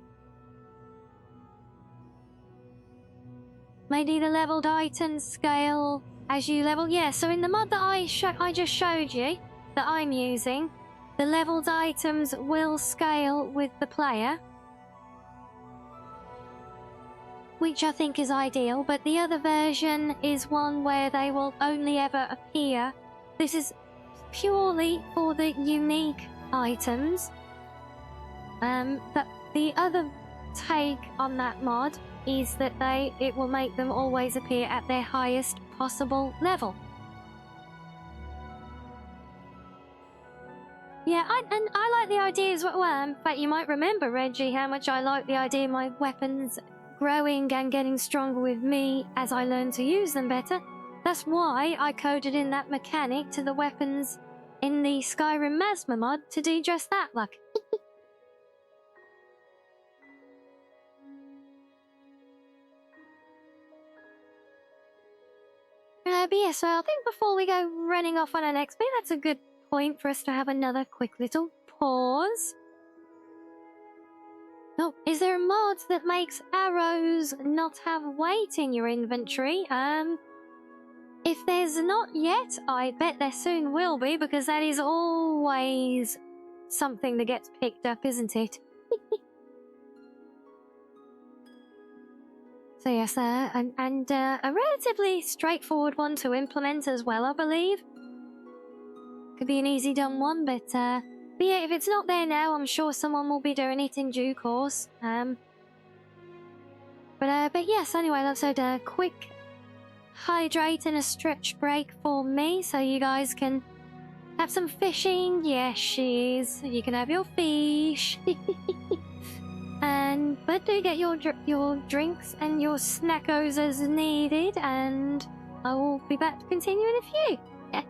Maybe the leveled items scale as you level. Yeah, so in the mod that I just showed you, that I'm using, the leveled items will scale with the player, which I think is ideal, but the other version is one where they will only ever appear. This is purely for the unique items. The other take on that mod is that it will make them always appear at their highest possible level. Yeah, I like the idea as well. In fact, you might remember, Reggie, how much I like the idea of my weapons growing and getting stronger with me as I learn to use them better. That's why I coded in that mechanic to the weapons in the Skyrim Masma mod to do just that, like. But yeah, so I think before we go running off on our next bit, that's a good point for us to have another quick little pause. Oh, is there a mod that makes arrows not have weight in your inventory? If there's not yet, I bet there soon will be, because that is always something that gets picked up, isn't it? So yes, and a relatively straightforward one to implement as well, I believe. Could be an easy done one, but yeah, if it's not there now, I'm sure someone will be doing it in due course. But yes, anyway, let's have a quick hydrate and a stretch break for me, so you guys can have some fishing. Yes, she's. You can have your fish. But do get your drinks and your snackos as needed, and I will be back to continue in a few. Yeah.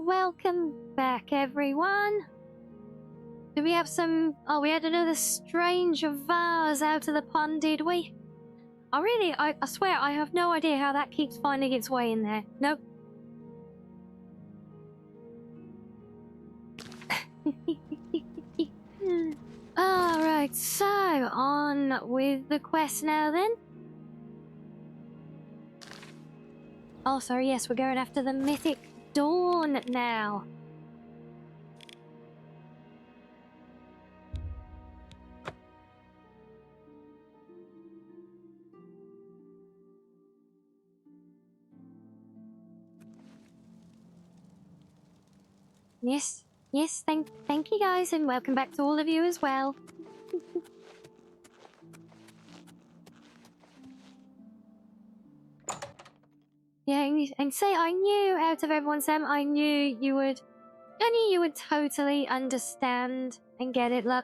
Welcome back, everyone. Did we have some... Oh, we had another strange vase out of the pond, did we? I swear, I have no idea how that keeps finding its way in there. Nope. Alright, so on with the quest now then. Oh, sorry, yes, we're going after the Mythic Dawn now. Yes, thank you guys, and welcome back to all of you as well. Yeah, and say I knew out of everyone, Sam, I knew you would totally understand and get it, look.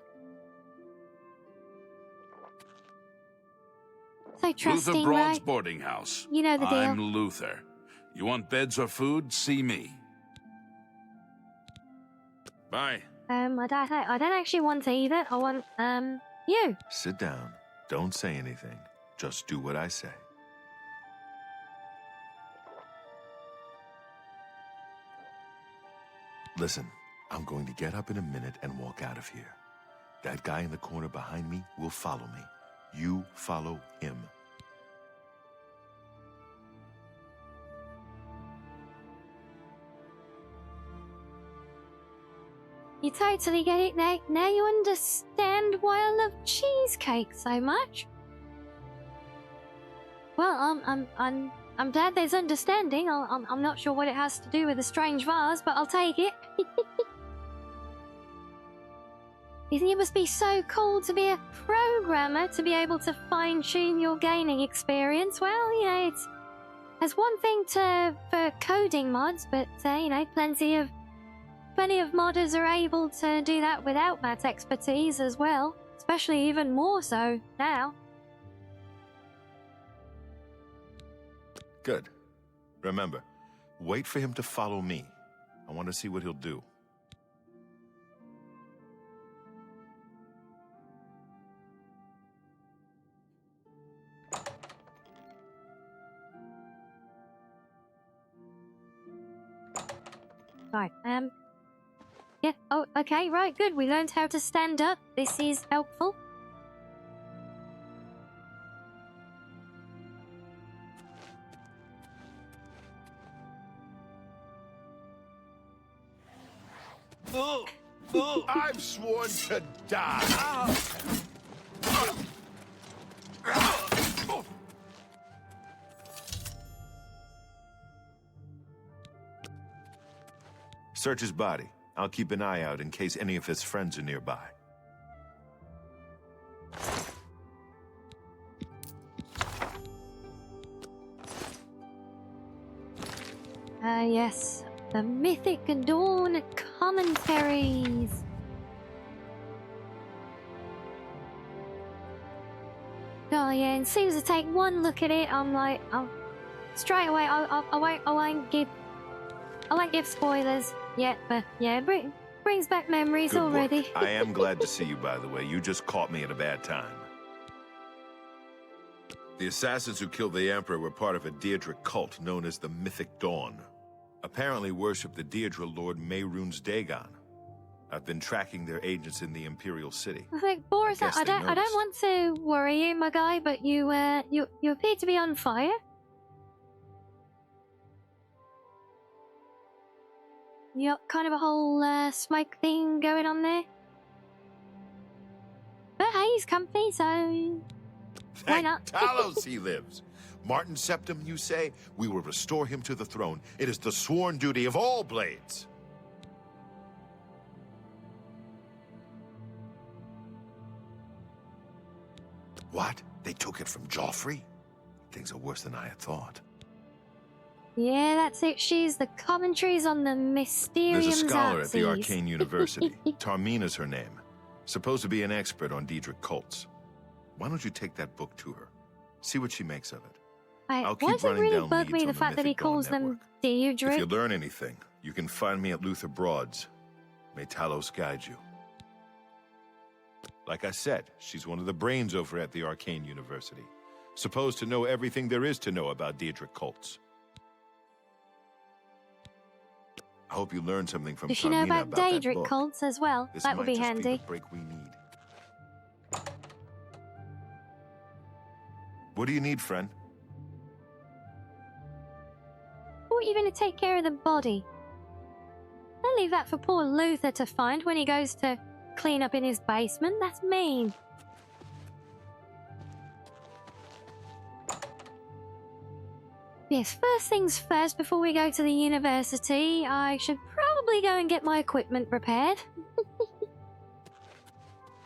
So trusting, Luther Broad's right? boarding house. You know the deal. I'm Luther. You want beds or food? See me. Bye. I don't actually want either. I want, you. Sit down. Don't say anything. Just do what I say. Listen, I'm going to get up in a minute and walk out of here. That guy in the corner behind me will follow me. You follow him. You totally get it now. Now you understand why I love cheesecake so much. Well, I'm glad there's understanding. I'm not sure what it has to do with the strange vase, but I'll take it. You think it must be so cool to be a programmer, to be able to fine-tune your gaming experience? Well, you know, it's one thing for coding mods, but you know, plenty of modders are able to do that without that expertise as well, especially even more so now. Good. Remember, wait for him to follow me. I want to see what he'll do. Right, yeah, oh, okay, right, good. We learned how to stand up. This is helpful. I've sworn to die. Search his body. I'll keep an eye out in case any of his friends are nearby. Yes. The Mythic Dawn commentaries. Oh yeah, and as soon as I take one look at it, I'm like, straight away, I won't give spoilers yet, but yeah, brings back memories Good already. work. I am glad to see you, by the way. You just caught me at a bad time. The assassins who killed the Emperor were part of a Daedric cult known as the Mythic Dawn. Apparently worship the Daedra Lord Mehrunes Dagon. I've been tracking their agents in the Imperial City. I think, Boris, I don't want to worry you, my guy, but you appear to be on fire. You got kind of a whole smoke thing going on there. But hey, he's comfy, so why not? Talos he lives. Martin Septim, you say? We will restore him to the throne. It is the sworn duty of all blades. What? They took it from Joffrey? Things are worse than I had thought. Yeah, that's it. She's the commentaries on the Mysterium There's a scholar at the Nazis. Arcane University. Tarmina's her name. Supposed to be an expert on Daedric cults. Why don't you take that book to her? See what she makes of it. I'll Why keep does it running really down bug leads me on the the fact that he Mythic Dawn calls them network. Deirdre? If you learn anything, you can find me at Luther Broad's. May Talos guide you. Like I said, she's one of the brains over at the Arcane University. Supposed to know everything there is to know about Daedric cults. I hope you learned something from Does she know Tarmina about that Daedric book. cults as well? This That would might be just handy. the break we need. What do you need, friend? Thought you were going to take care of the body. I'll leave that for poor Luther to find when he goes to clean up in his basement. That's mean. Yes, first things first, before we go to the university, I should probably go and get my equipment repaired.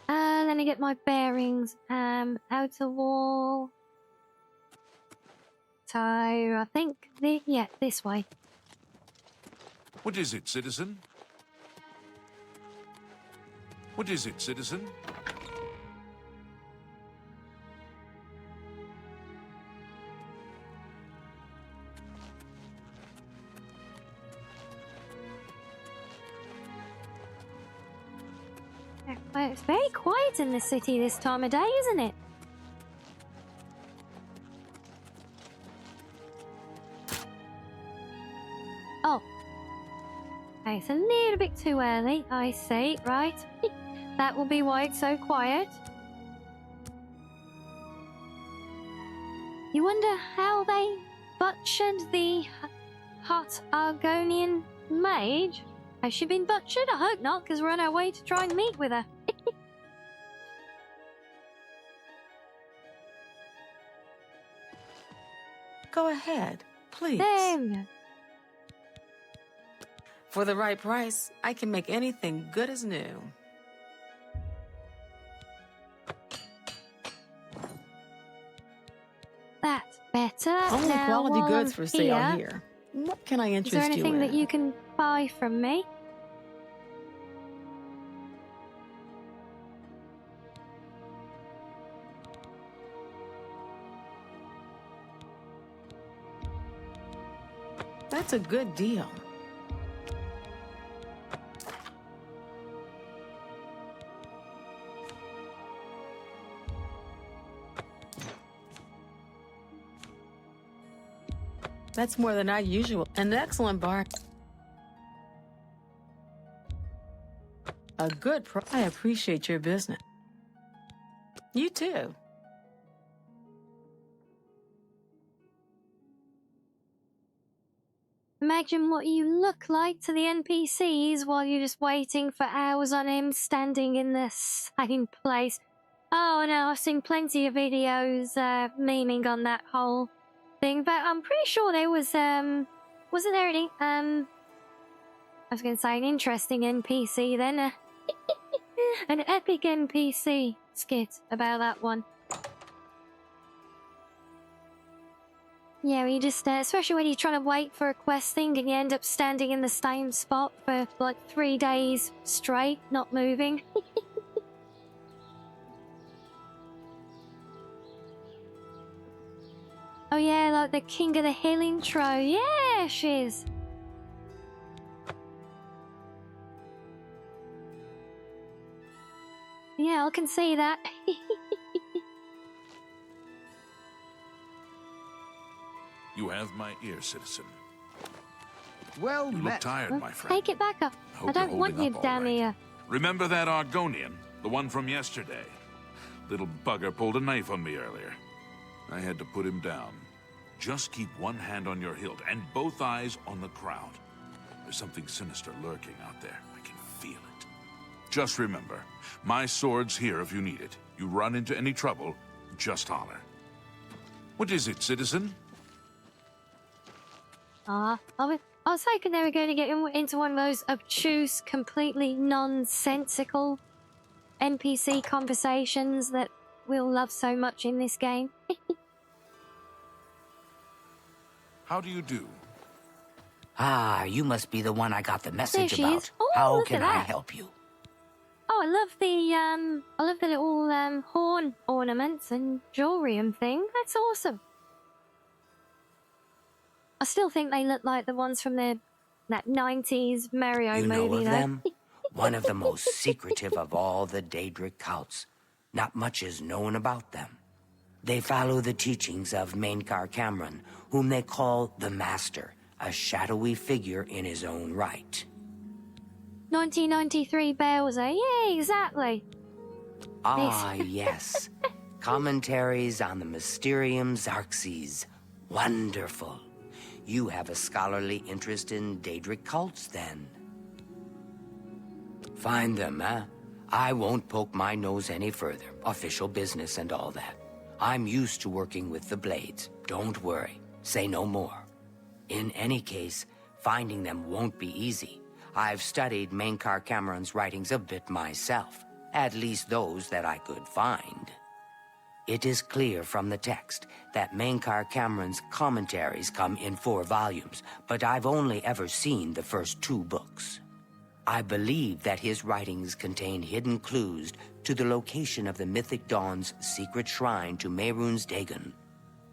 Let me get my bearings. Outer wall. So, I think, this way. What is it, citizen? What is it, citizen? Well, it's very quiet in the city this time of day, isn't it? Oh. Okay, it's a little bit too early, I see, right? That will be why it's so quiet. You wonder how they butchered the hot Argonian mage? Has she been butchered? I hope not, because we're on our way to try and meet with her. Go ahead, please. There. For the right price, I can make anything good as new. That's better. Only Now, quality while goods I'm for sale here. What can I interest you in? Is there anything that you can buy from me? That's a good deal. That's more than I usual. An excellent bar. A good I appreciate your business. You too. Imagine what you look like to the NPCs while you're just waiting for hours on end, standing in the same place. Oh no, I've seen plenty of videos memeing on that whole thing, but I'm pretty sure there was wasn't there any I was gonna say an interesting NPC then, an epic NPC skit about that one. Yeah, you just, especially when you're trying to wait for a quest thing and you end up standing in the same spot for like 3 days straight, not moving. Oh yeah, like the King of the Hill intro. Yeah, shiz. Yeah, I can see that. You have my ear, citizen. Well You look tired, my friend. Take it back up. I don't want you down here. Remember that Argonian? The one from yesterday? Little bugger pulled a knife on me earlier. I had to put him down. Just keep one hand on your hilt and both eyes on the crowd. There's something sinister lurking out there. I can feel it. Just remember, my sword's here if you need it. You run into any trouble, just holler. What is it, citizen? I was hoping they were going to get into one of those obtuse, completely nonsensical NPC conversations that we'll love so much in this game. How do you do? Ah, you must be the one I got the message she about. is. Oh, How look can at I that. help you? Oh, I love the little horn ornaments and jewelry and thing. That's awesome. I still think they look like the ones from that 90s Mario You know movie, of though. them? One of the most secretive of all the Daedric cults. Not much is known about them. They follow the teachings of Mainkar Cameron, whom they call the Master, a shadowy figure in his own right. 1993 Bowser. Yeah, exactly. Ah, yes. Commentaries on the Mysterium Xarxes. Wonderful. You have a scholarly interest in Daedric cults, then. Find them, huh? I won't poke my nose any further. Official business and all that. I'm used to working with the Blades. Don't worry. Say no more. In any case, finding them won't be easy. I've studied Mainkar Cameron's writings a bit myself. At least those that I could find. It is clear from the text that Mainkar Cameron's commentaries come in 4 volumes, but I've only ever seen the first 2 books. I believe that his writings contain hidden clues to the location of the Mythic Dawn's secret shrine to Mehrunes Dagon.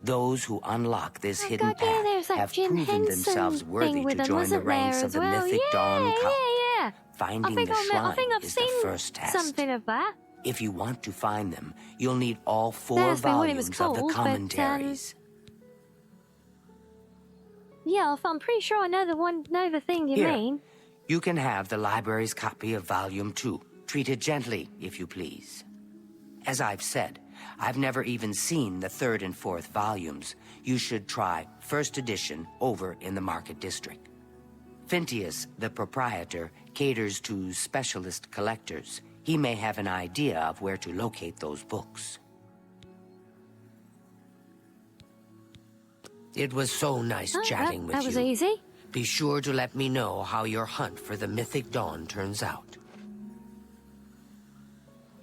Those who unlock this hidden path have proven themselves worthy to join the ranks of the Mythic Dawn cult. Yeah. Finding the shrine I think I've is seen the first test. something of that. If you want to find them, you'll need all 4 That's been what it was volumes of the called, but, commentaries. Yeah, I'm pretty sure I know the thing you Here. mean. You can have the library's copy of Volume 2. Treat it gently, if you please. As I've said, I've never even seen the 3rd and 4th volumes. You should try first edition over in the Market District. Phintius, the proprietor, caters to specialist collectors. He may have an idea of where to locate those books. It was so nice chatting with you. That was easy. Be sure to let me know how your hunt for the Mythic Dawn turns out.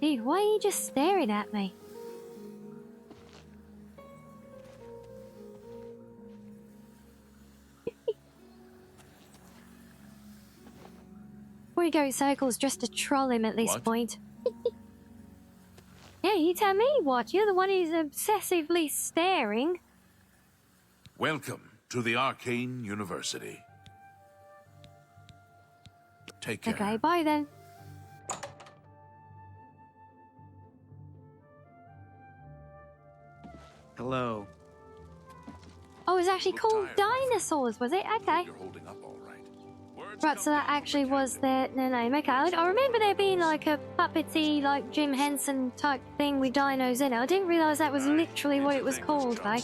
Dude, why are you just staring at me? We go in circles just to troll him at this point. Yeah, you tell me what. You're the one who's obsessively staring. Welcome to the Arcane University. Take care. Okay, bye then. Hello. Oh, it was actually called Dinosaurs, was it? Okay. You're holding up all right. Right, so that actually was their name. Okay, I remember there being like a puppety, like Jim Henson type thing with dinos in it. I didn't realise that was literally what it was called, though.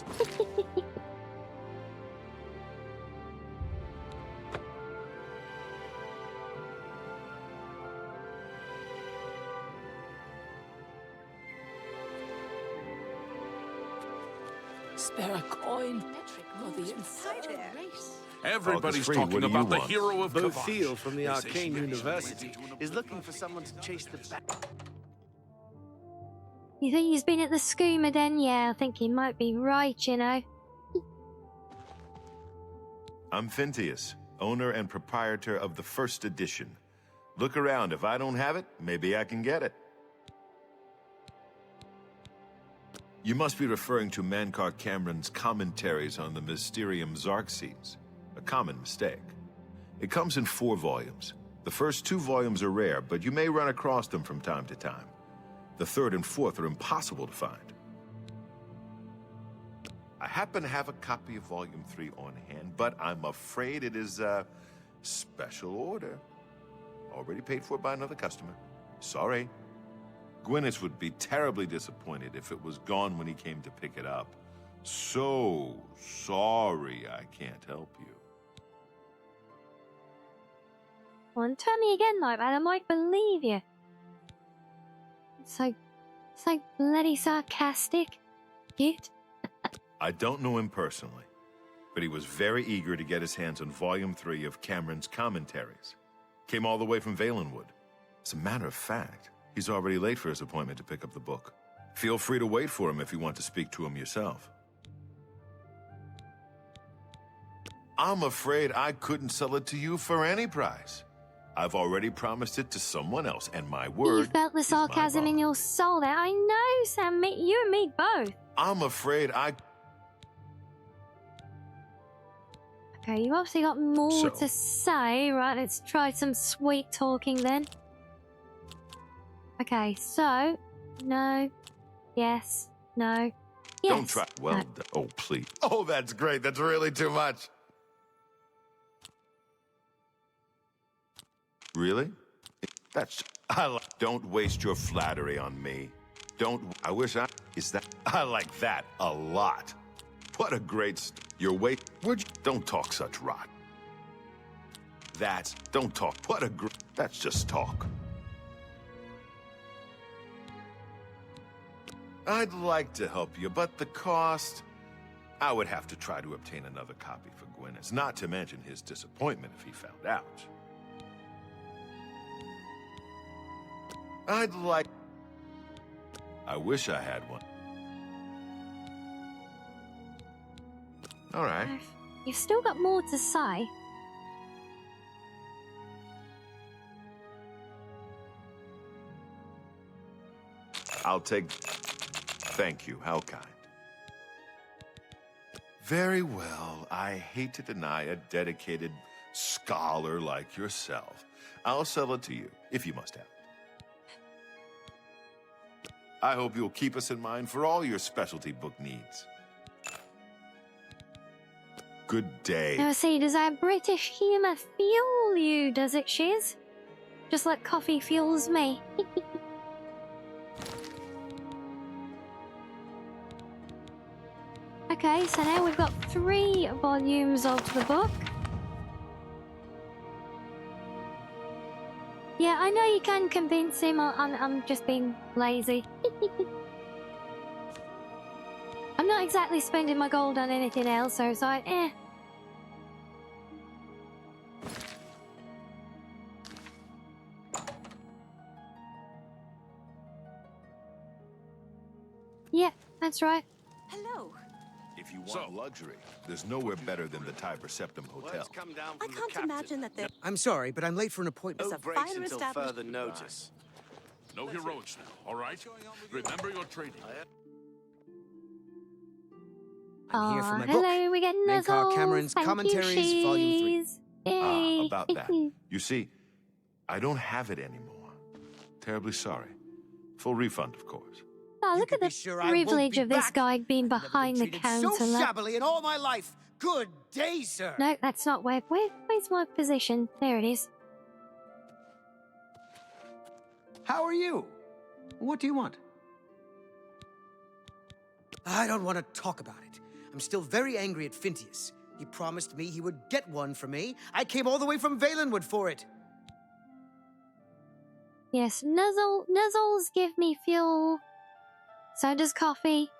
Spare a coin for the inside. Everybody's free. talking What do you about the want? hero of Bo Kvatch. Thiel from the They say Arcane she University is looking for someone to chase the bat. You think he's been at the skooma den? Yeah, I think he might be right, you know. I'm Phintius, owner and proprietor of the first edition. Look around. If I don't have it, maybe I can get it. You must be referring to Mankar Cameron's commentaries on the Mysterium Xarxes. A common mistake. It comes in 4 volumes. The first 2 volumes are rare, but you may run across them from time to time. The 3rd and 4th are impossible to find. I happen to have a copy of Volume 3 on hand, but I'm afraid it is a special order. Already paid for by another customer. Sorry. Gwyneth would be terribly disappointed if it was gone when he came to pick it up. So sorry I can't help you. Well, tell me again like that, I might believe you. So bloody sarcastic. Cute. I don't know him personally, but he was very eager to get his hands on Volume 3 of Cameron's commentaries. Came all the way from Valenwood. As a matter of fact, he's already late for his appointment to pick up the book. Feel free to wait for him if you want to speak to him yourself. I'm afraid I couldn't sell it to you for any price. I've already promised it to someone else, and my word. You felt the sarcasm in your soul there. I know, Sam. You and me both. I'm afraid I. Okay, you obviously got more So- to say. Right, let's try some sweet talking then. Okay, so no, yes, no, yes. Don't try. Well, no. oh please. Oh, that's great. That's really too much. Really? That's. Don't waste your flattery on me. Don't. I wish I. Is that. I like that a lot. What a great. Your wait. Don't talk such rot. That's. Don't talk. What a great. That's just talk. I'd like to help you, but the cost. I would have to try to obtain another copy for Gwyneth, not to mention his disappointment if he found out. I'd like... I wish I had one. All right. You've still got more to say. I'll take... Thank you. How kind. Very well. I hate to deny a dedicated scholar like yourself. I'll sell it to you, if you must have it. I hope you'll keep us in mind for all your specialty book needs. Good day. Now, see, does our British humour fuel you, does it, Shiz? Just like coffee fuels me. Okay, so now we've got 3 volumes of the book. Yeah, I know you can convince him. I'm just being lazy. I'm not exactly spending my gold on anything else, so it's like, eh. Yeah, that's right. Hello. If you want luxury, there's nowhere better than the Tiber Septim Hotel. I can't imagine that there I'm sorry, but I'm late for an appointment. is a finer establishment. notice. No heroics now, all right? Remember your training. I'm here for my book. Hello, we're getting Mankar nuzzles. Cameron's Thank Commentaries, you, Volume 3. Shiz. Yay. About that. You see, I don't have it anymore. Terribly sorry. Full refund, of course. Oh, look at the sure I won't privilege be of this back. guy being behind the Treated counter. so look. shabbily in all my life. Good day, sir. No, that's not where's my position? There it is. How are you? What do you want? I don't want to talk about it. I'm still very angry at Phintius. He promised me he would get one for me. I came all the way from Valenwood for it. Yes, nuzzles give me fuel. So does coffee.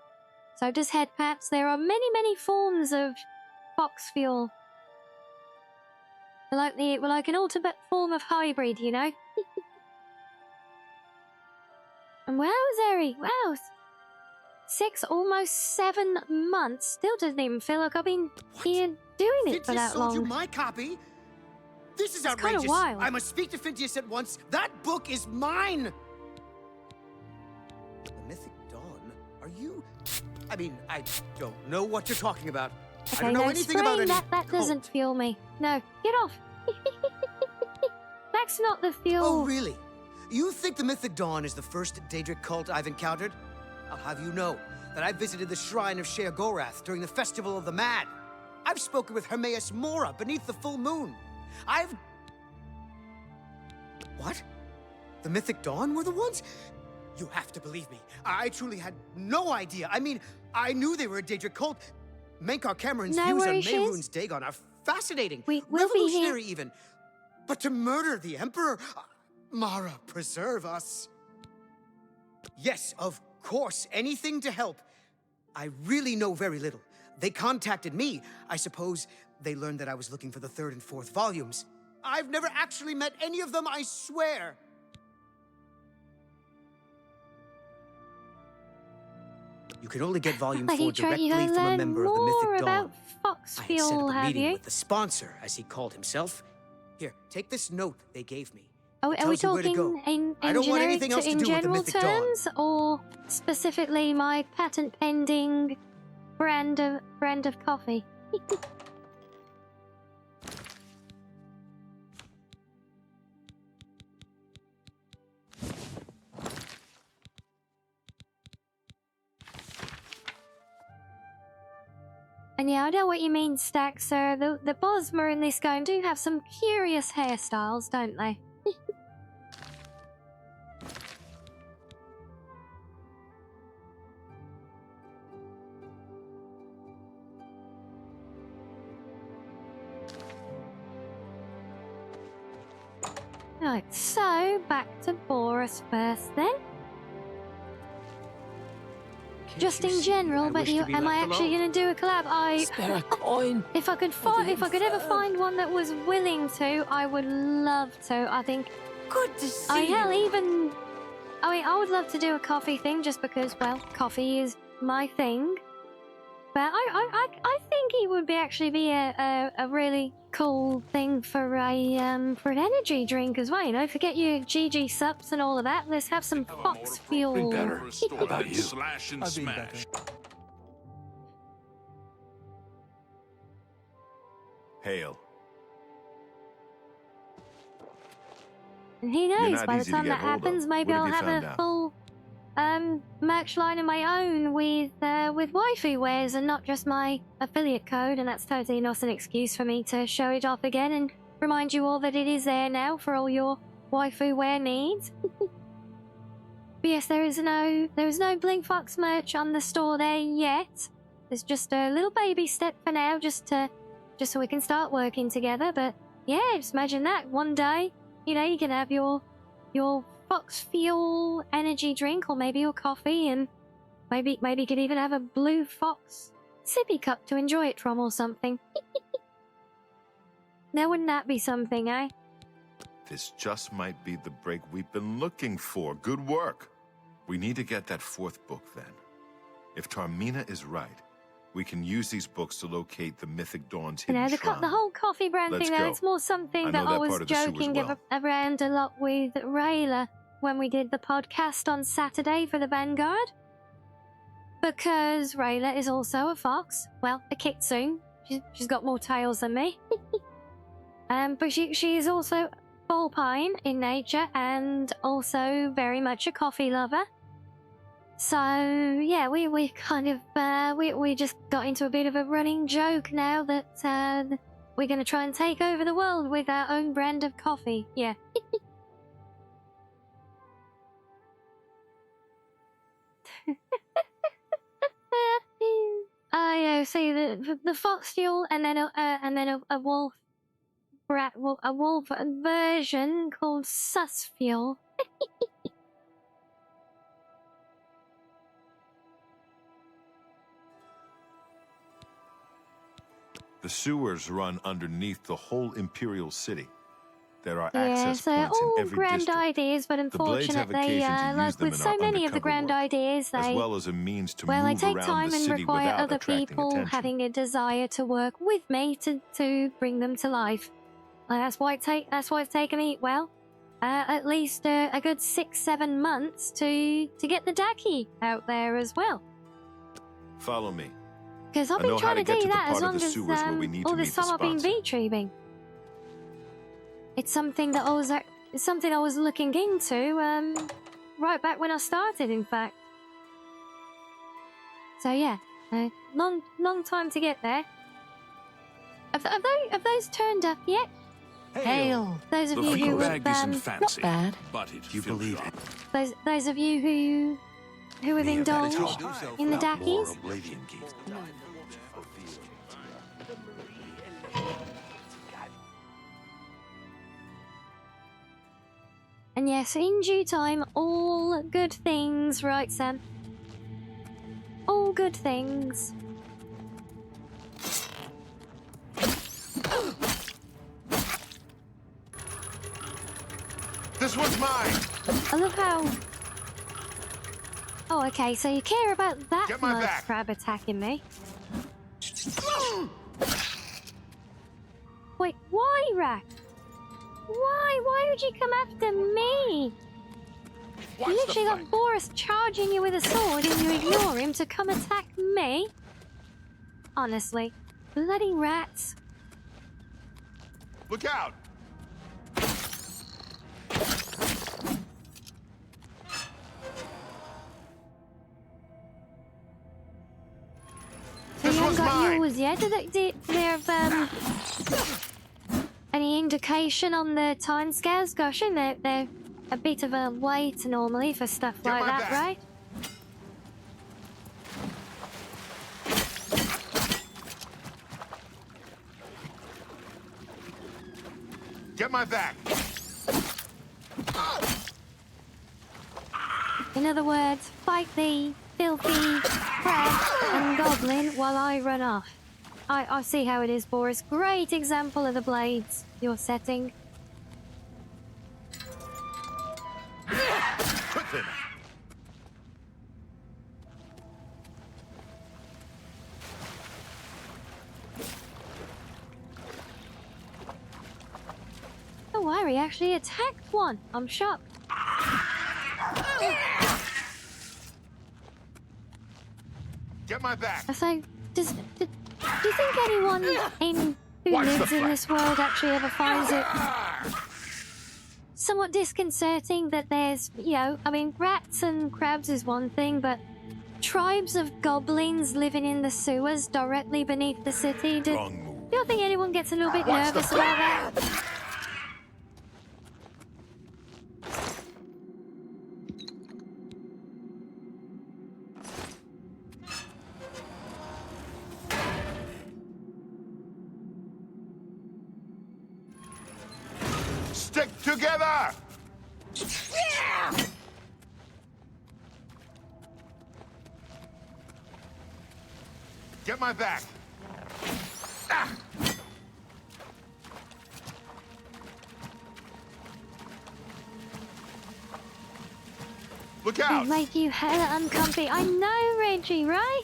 So does head pats. There are many forms of fox fuel. We're like an ultimate form of hybrid, you know? And wowzery, wow. 6, almost 7 months. Still doesn't even feel like I've been here doing it for that long. Sold you my copy? This is It's outrageous. kinda wild. I must speak to Phintius at once. That book is mine. The Mythic Dawn? Are you... I mean, I don't know what you're talking about. I Okay, don't know no, anything about any... that doesn't fuel me. No, get off. That's not the fuel. Oh, really? You think the Mythic Dawn is the first Daedric cult I've encountered? I'll have you know that I visited the shrine of Sheogorath during the Festival of the Mad. I've spoken with Hermaeus Mora beneath the full moon. What? The Mythic Dawn were the ones? You have to believe me. I truly had no idea. I mean, I knew they were a Daedric cult. Menkar Cameron's views on Mehrunes Dagon are fascinating. We'll revolutionary even. But to murder the Emperor... Mara, preserve us. Yes, of course, anything to help. I really know very little. They contacted me. I suppose they learned that I was looking for the 3rd and 4th volumes. I've never actually met any of them, I swear. You can only get volume 4 directly from a member of the Mythic Dawn. Fox I had set fuel, up a have meeting you? with the sponsor, as he called himself. Here, take this note they gave me. Are we Tells you where to go. talking I in don't want generic anything else to in do with the general Mythic Dawn. terms, or specifically my patent pending brand of coffee? And yeah, I know what you mean, Stack, sir. The Bosmer in this game do have some curious hairstyles, don't they? Right, so back to Boris first then. Just in general, but am I actually going to do a collab? Spare a coin. If I could ever find one that was willing to, I would love to. I think. Good to see hell, you. even. I mean, I would love to do a coffee thing just because, well, coffee is my thing. But I think it would actually be a really cool thing for an energy drink as well. You know, forget your GG sups and all of that. Let's have some fox fuel. Better. How about you? Slash and smash. Hail. And who You're knows, not by the easy to time get that hold of. happens, maybe What have I'll you have found a out? full merch line of my own with waifu wares and not just my affiliate code, and that's totally not an excuse for me to show it off again and remind you all that it is there now for all your waifu wear needs. But yes, there is no Blink Fox merch on the store there yet. There's just a little baby step for now, just so we can start working together. But yeah, just imagine that one day, you know, you can have your Fox Fuel energy drink, or maybe your coffee, and maybe you could even have a blue Fox sippy cup to enjoy it from or something. Now wouldn't that be something, eh? This just might be the break we've been looking for. Good work. We need to get that 4th book then. If Tarmina is right, we can use these books to locate the Mythic Dawn's You hidden know, shrine. the whole coffee brand Let's thing, though, go. it's more something I that know I that was part of the shoe as joking well. around a lot with Rayla when we did the podcast on Saturday for the Vanguard. Because Rayla is also a fox. Well, a kitsune. She's got more tails than me. But she is also vulpine in nature and also very much a coffee lover. So yeah, we kind of we just got into a bit of a running joke now that we're gonna try and take over the world with our own brand of coffee. Yeah. I see the fox fuel and then a wolf a wolf version called sus fuel. The sewers run underneath the whole Imperial City. There are Yes, access they're points in all every grand district. ideas, but The Blades have unfortunately, occasion to use like them with in so our many of the undercover grand work, ideas, as they well as a means to well, they move take around time the and city require without other attracting people attention. having a desire to work with me to bring them to life. That's why it's taken me at least a good 6-7 months to get the Daki out there as well. Follow me. Because I've I been know how trying to to get do to the that part as of long the as sewers where we need all to this meet the time I've been sponsor. VTubing. It's something that I was looking into right back when I started, in fact. So yeah, long time to get there. Have those turned up yet? Hail. Those of The you who feedback isn't fancy, not bad. but it you believe it. Those of you who have indulged in the More Dakis. Oblivion keys. And yes, in due time, all good things, right, Sam? All good things. This one's mine! I love how... Oh, okay, so you care about that Get my much, back. crab attacking me. Wait, why, Rack? Why? Why would you come after me? You literally got Boris charging you with a sword and you ignore him to come attack me? Honestly, bloody rats. Look out! So you haven't got yours yet? Did they have any indication on the timescales? Gosh, and they're a bit of a wait normally for stuff like that, right? Get my back! In other words, fight the filthy crab and goblin while I run off. I see how it is, Boris. Great example of the blades you're setting. Quick. Oh, Harry actually attacked one. I'm shocked. Get my back! So, do you think anyone who lives in this world actually ever finds it somewhat disconcerting that there's, I mean, rats and crabs is one thing, but tribes of goblins living in the sewers directly beneath the city? Do you think anyone gets a little bit nervous about that? Stick together! Get my back! Ah! Look out! They make you hella uncomfy. I know, Reggie, right?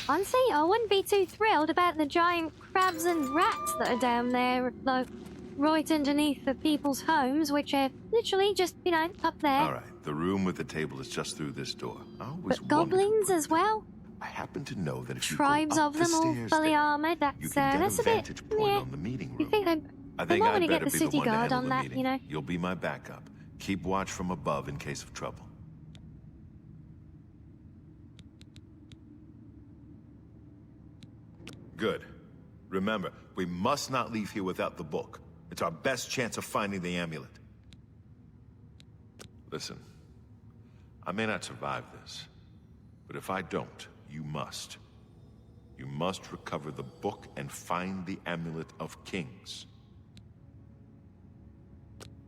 Honestly, I wouldn't be too thrilled about the giant crabs and rats that are down there, like, right underneath the people's homes, which are literally just, up there. All right, the room with the table is just through this door. But goblins as well? I happen to know that if Tribes you go of up them the all stairs fully there, armored. you That's can get that's a a bit. vantage point Yeah. on the meeting room. You think I they think might want I'd to get better the be the city one to guard handle on the that, meeting. You'll be my backup. Keep watch from above in case of trouble. Good. Remember, we must not leave here without the book. It's our best chance of finding the amulet. Listen, I may not survive this, but if I don't, you must. You must recover the book and find the Amulet of Kings.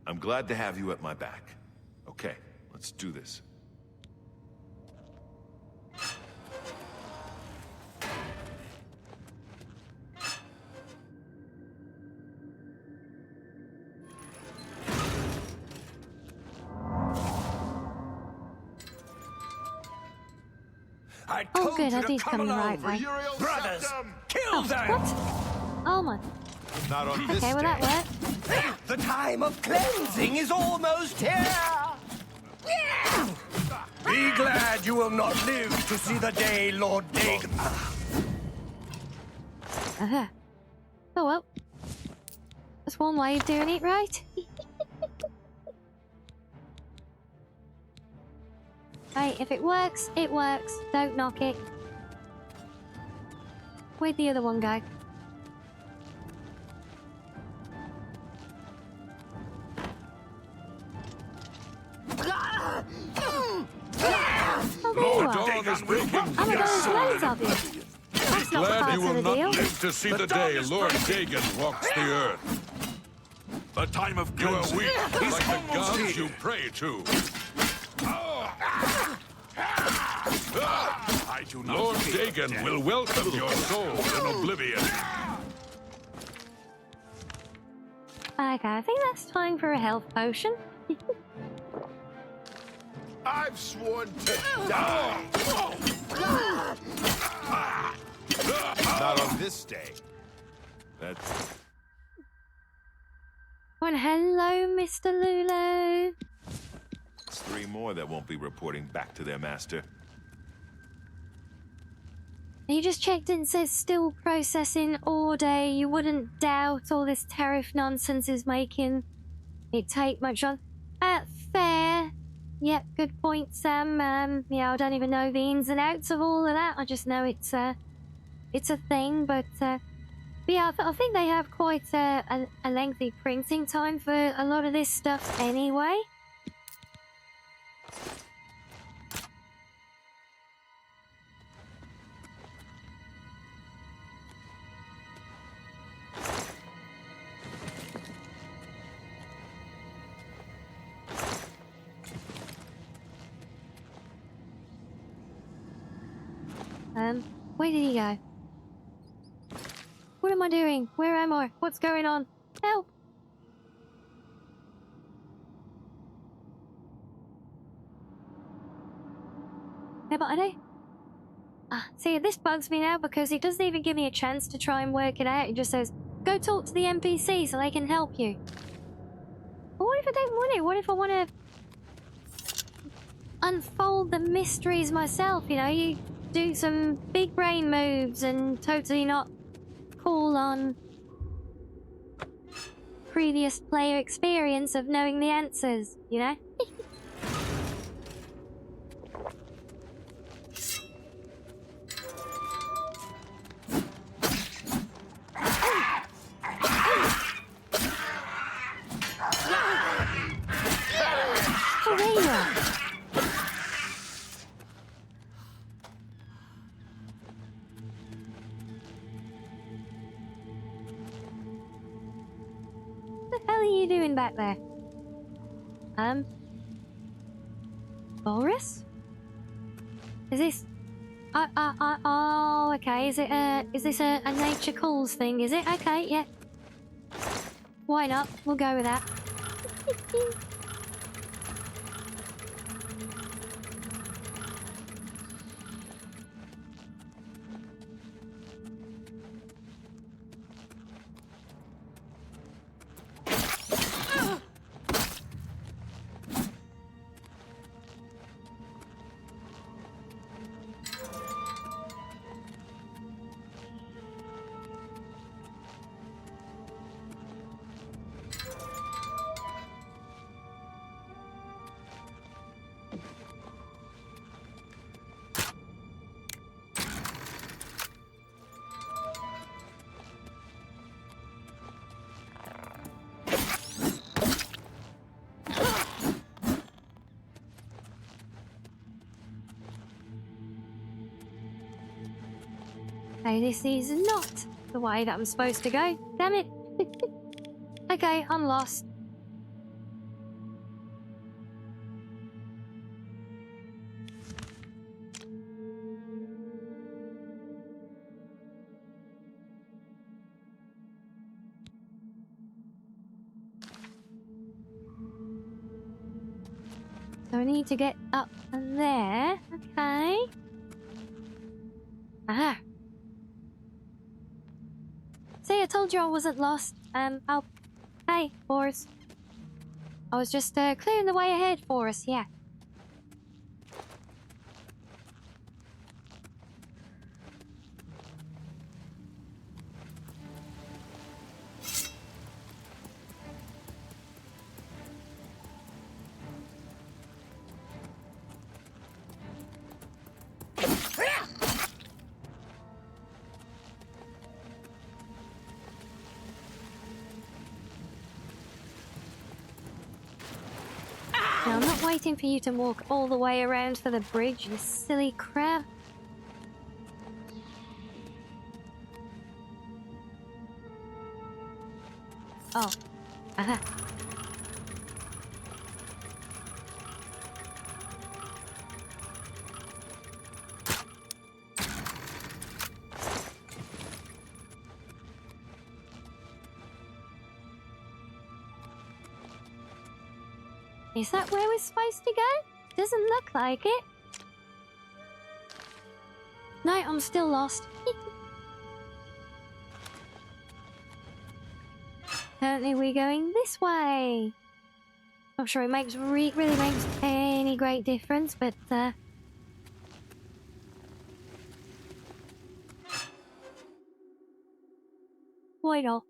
I'm glad to have you at my back. Okay, let's do this. I Oh, told good, you I to did come the right way. Brothers, kill Oh, them! what? Oh my. Not on this Okay, well that day. worked. The time of cleansing is almost here! Be glad you will not live to see the day, Lord Dagon. Oh well. That's one way of doing it, right? Right, if it works, it works. Don't knock it. Where'd the other one go? Oh, there you are. Dagon will Oh my god, there's loads of you. That's not Glad part you will of the not deal. live to see the day Lord Dagon walks the earth. The time of cleansing, like the gods you pray to. I do not Lord Dagon will welcome your soul in Oblivion. Okay, I think that's time for a health potion. I've sworn to die. Not on this day. That's... Well, hello, Mr. Lulu. It's 3 more that won't be reporting back to their master. You just checked and says still processing all day. You wouldn't doubt all this tariff nonsense is making it take much on. Fair. Yep, good point, Sam. Yeah, I don't even know the ins and outs of all of that. I just know it's a thing, but yeah, I think they have quite a lengthy printing time for a lot of this stuff anyway. Where did he go? What am I doing? Where am I? What's going on? Help! Yeah, but I know. See, this bugs me now because it doesn't even give me a chance to try and work it out. It just says, go talk to the NPC so they can help you. But what if I don't want it? What if I want to unfold the mysteries myself? You know, you do some big brain moves and totally not call on previous player experience of knowing the answers, you know? Oh, there you are. What the hell are you doing back there? Boris? Is this... oh, okay. Is this a nature calls thing, is it? Okay, yeah. Why not? We'll go with that. Okay, this is not the way that I'm supposed to go. Damn it. Okay, I'm lost. So I need to get up there. Okay. Aha. See, I told you I wasn't lost. Hey, Boris. I was just clearing the way ahead for us, yeah. Now, I'm not waiting for you to walk all the way around for the bridge, you silly crab. Oh. Aha. Is that where we're supposed to go? Doesn't look like it. No, I'm still lost. Apparently we're going this way. Not sure it makes really makes any great difference, but why not?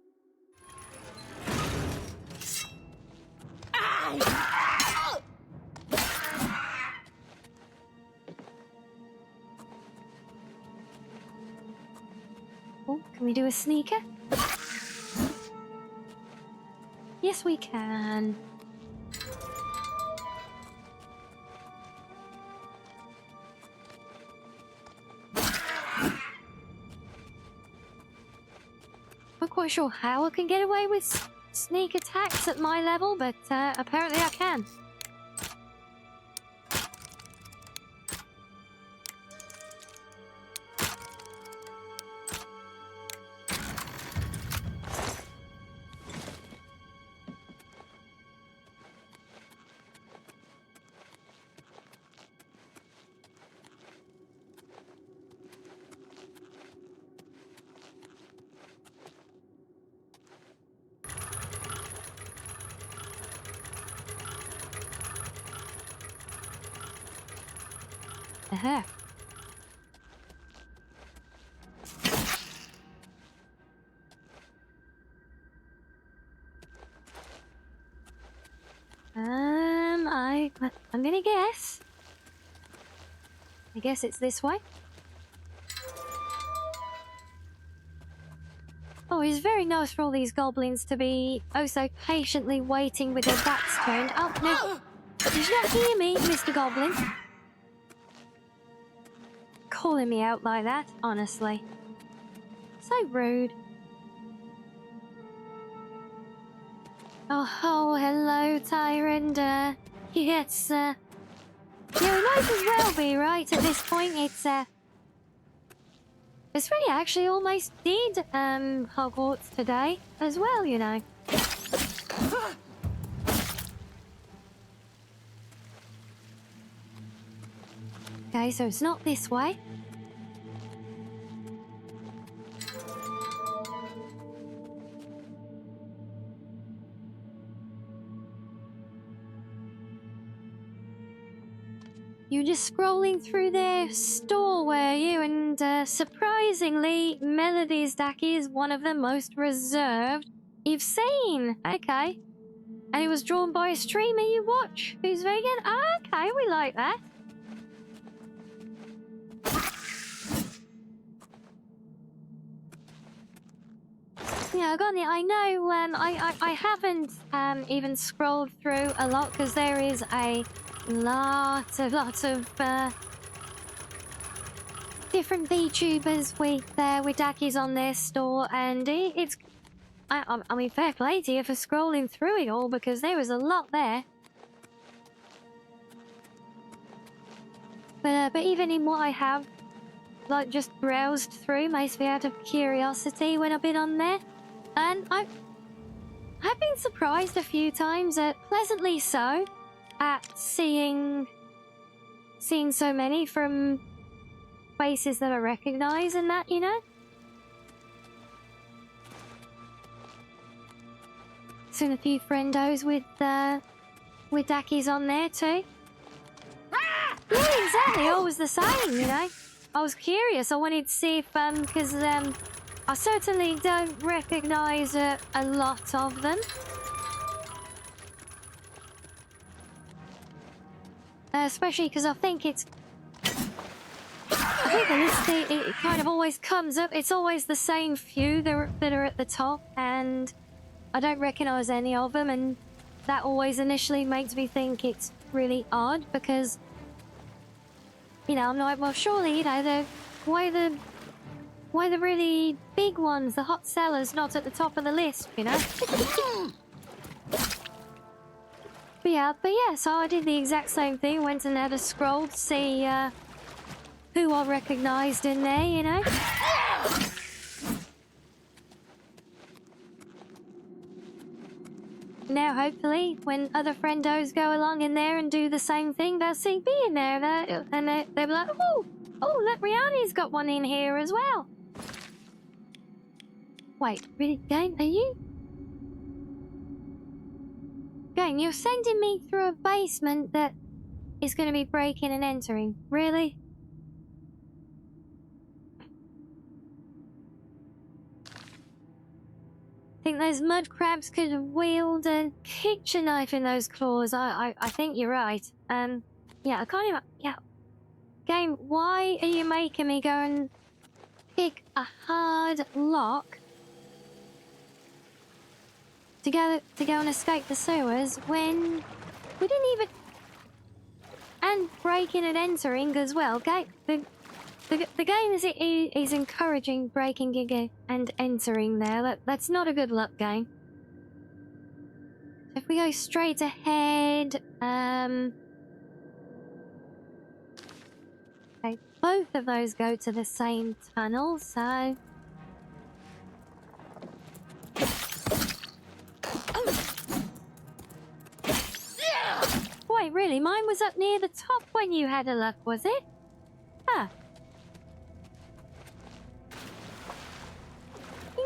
Oh, can we do a sneaker? Yes, we can. Not quite sure how I can get away with sneak attacks at my level, but apparently I can. Aha. I'm gonna guess. I guess it's this way. Oh, it's very nice for all these goblins to be oh so patiently waiting with their backs turned. Oh no! Did you not hear me, Mr. Goblin? Calling me out like that, honestly. So rude. Oh, hello, Tyrant. Yes, yeah, we might as well be, right? At this point, it's really actually almost did, Hogwarts today as well, you know. Okay, so it's not this way. You were just scrolling through their store, were you? And surprisingly, Melody's Dacky is one of the most reserved you've seen. Okay. And it was drawn by a streamer you watch who's vegan. Ah, okay, we like that. Yeah, I know, I haven't even scrolled through a lot because there is a lots of different VTubers with Dakis on their store, and it's... I mean, fair play to you for scrolling through it all, because there was a lot there. But even in what I have, like, just browsed through, mostly out of curiosity when I've been on there, and I've been surprised a few times, pleasantly so, at seeing so many from faces that I recognise and that, you know? Seen a few friendos with Dakis on there too. Yeah, exactly, always the same, you know? I was curious, I wanted to see if, because, I certainly don't recognise a lot of them. Especially because I think the list, it kind of always comes up. It's always the same few that are at the top, and I don't recognise any of them, and that always initially makes me think it's really odd, because, you know, I'm like, well, surely, you know, why the really big ones, the hot sellers, not at the top of the list, you know? But yeah, so I did the exact same thing, went and had a scroll to see who I recognised in there, you know? Now, hopefully, when other friendos go along in there and do the same thing, they'll see me in there, and they'll be like, oh, look, Rianni's got one in here as well. Wait, really, Game, are you? Game, you're sending me through a basement that is going to be breaking and entering. Really? Think those mud crabs could wield a kitchen knife in those claws. I think you're right. Yeah, I can't even... Yeah. Game, why are you making me go and pick a hard lock to go and escape the sewers when we didn't even... And breaking and entering as well. The game is encouraging breaking and entering there. That's not a good luck game. If we go straight ahead, okay, both of those go to the same tunnel, so... Wait, really? Mine was up near the top when you had a luck, was it? Huh.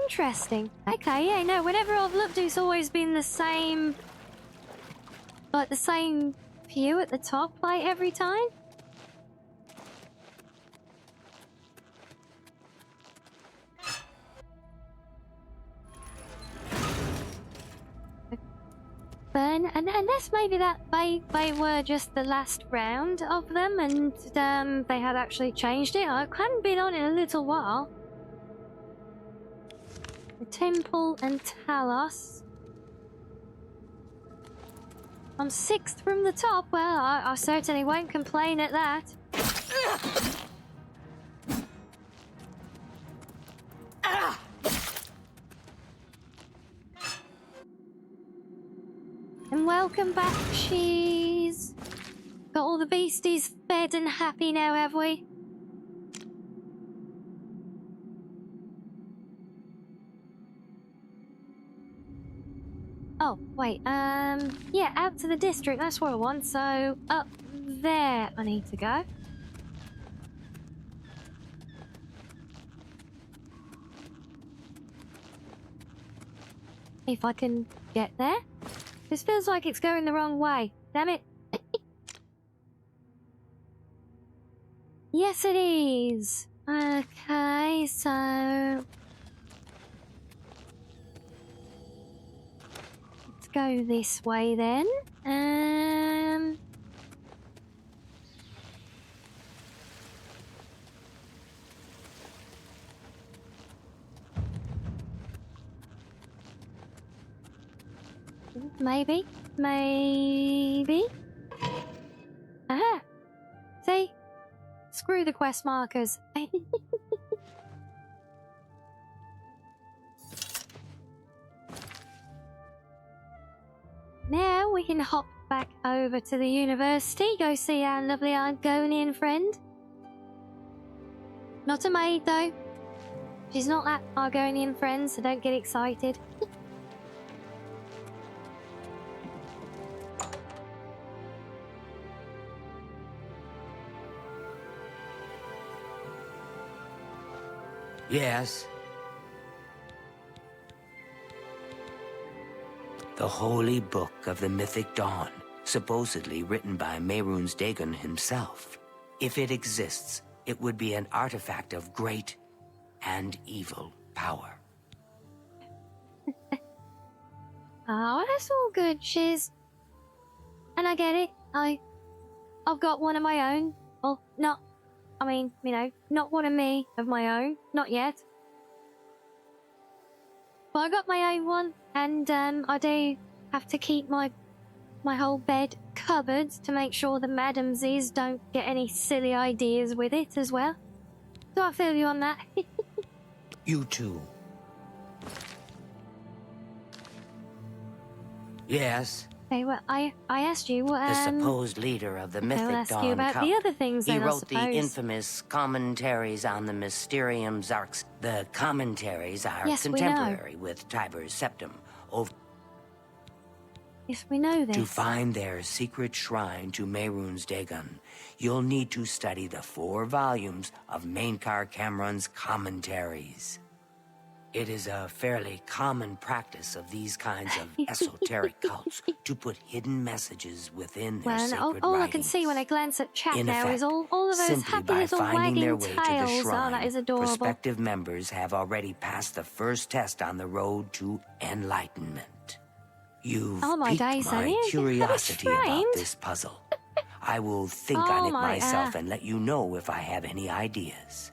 Interesting. Okay, yeah, no, whenever I've looked, it's always been the same... Like, the same view at the top, like, every time. Then, and unless maybe that they were just the last round of them, and they had actually changed it. I hadn't been on in a little while. The Temple and Talos. I'm 6th from the top. Well, I certainly won't complain at that. And welcome back, Cheese. Got all the beasties fed and happy now, have we? Oh, wait, yeah, out to the district, that's where I want, so up there I need to go. If I can get there. This feels like it's going the wrong way. Damn it. Yes, it is. Okay, so... Let's go this way then. Maybe. Maybe. Aha! See? Screw the quest markers. Now we can hop back over to the university, go see our lovely Argonian friend. Not a maid, though. She's not that Argonian friend, so don't get excited. Yes. The Holy Book of the Mythic Dawn, supposedly written by Mehrunes Dagon himself. If it exists, it would be an artifact of great and evil power. Oh, that's all good, Shiz. And I get it. I've got one of my own. Well, not one of me of my own. Not yet. But I got my own one, and I do have to keep my whole bed covered to make sure the madamses don't get any silly ideas with it as well. So I feel you on that. You too. Yes. Hey, well, I asked you what The supposed leader of the Mythic I'll ask Dawn you about cult. the other things He then, I wrote the suppose. infamous commentaries on the Mysterium Zarks. The commentaries are Yes, we know. contemporary with Tiber's Septum. Yes, we know this. To find their secret shrine to Mehrunes Dagon, you'll need to study the 4 volumes of Mainkar Cameron's commentaries. It is a fairly common practice of these kinds of esoteric cults to put hidden messages within their Well, sacred all I writings. can see when I glance at chat In now effect, is all of those simply happy by little finding their wagging way to the tails. shrine, Oh, that is adorable. prospective members have already passed the first test on the road to enlightenment. You've Oh, my piqued days, my have you? curiosity about Framed? this puzzle. I will think Oh, on it my, myself and let you know if I have any ideas.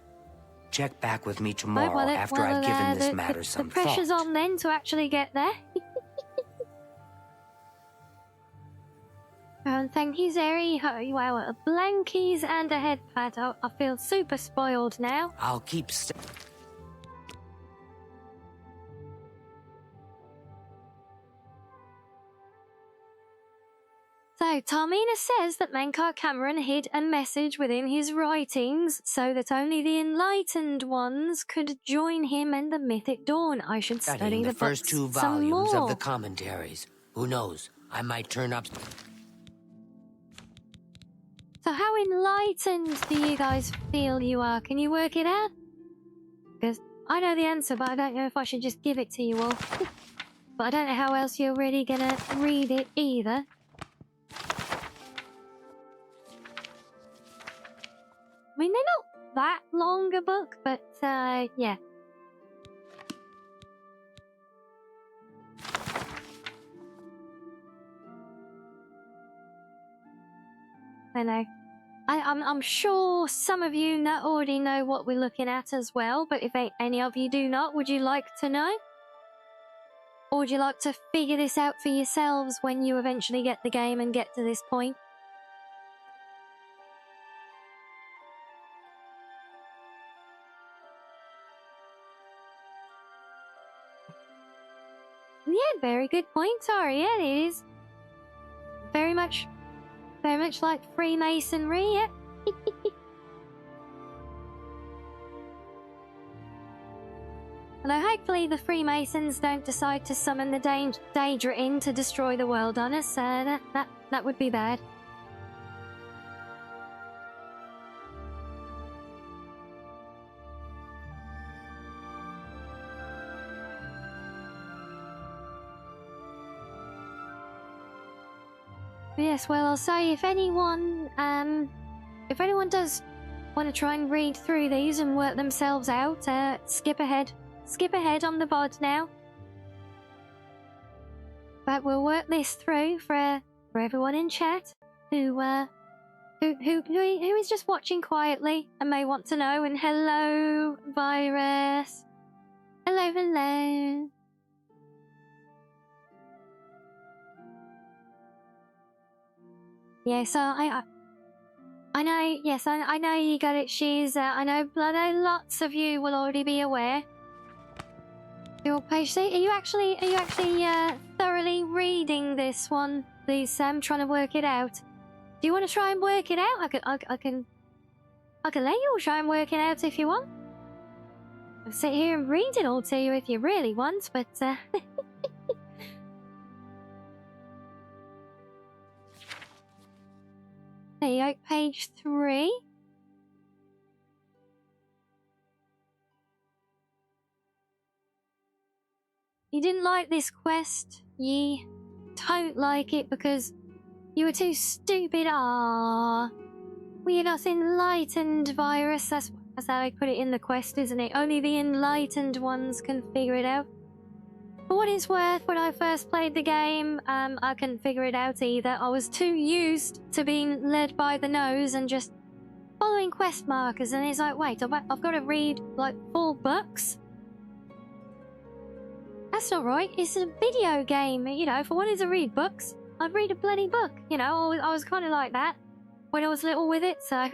Check back with me Right, tomorrow after I've given this matter some the pressure's thought. on then to actually get there. And thank you, Zeri. Wow, blankies and a head pat. I feel super spoiled now. I'll keep So, Tarmina says that Menkar Cameron hid a message within his writings so that only the enlightened ones could join him and the Mythic Dawn. I should study studying the first books 2 some volumes more. of the commentaries. Who knows? I might turn up. So how enlightened do you guys feel you are? Can you work it out? Because I know the answer, but I don't know if I should just give it to you all. But I don't know how else you're really gonna read it either. I mean, they're not that long a book, but yeah. I know. I'm sure some of you already know what we're looking at as well, but if any of you do not, would you like to know? Or would you like to figure this out for yourselves when you eventually get the game and get to this point? Yeah, very good point, Ari. Yeah, it is. Very much like Freemasonry, yeah. Although hopefully the Freemasons don't decide to summon the Daedra in to destroy the world on us. That would be bad. Yes, well, I'll say if anyone does want to try and read through these and work themselves out, skip ahead on the VOD now. But we'll work this through for everyone in chat who is just watching quietly and may want to know. And hello, Virus. Hello. Yeah, so I know, yes, I know you got it, Shiz. I know lots of you will already be aware. Your page, are you actually thoroughly reading this one? Trying to work it out. Do you want to try and work it out? I can let you try and work it out if you want. I'll sit here and read it all to you if you really want, but there you go, page 3. You didn't like this quest. Ye don't like it because you were too stupid. Ah, we're not enlightened, Virus. That's how I put it in the quest, isn't it? Only the enlightened ones can figure it out. For what it's worth, when I first played the game, I couldn't figure it out either. I was too used to being led by the nose and just following quest markers, and it's like, wait, I've got to read like 4 books? That's not right. It's a video game. You know, if I wanted to read books, I'd read a bloody book. You know, I was kind of like that when I was little with it, so...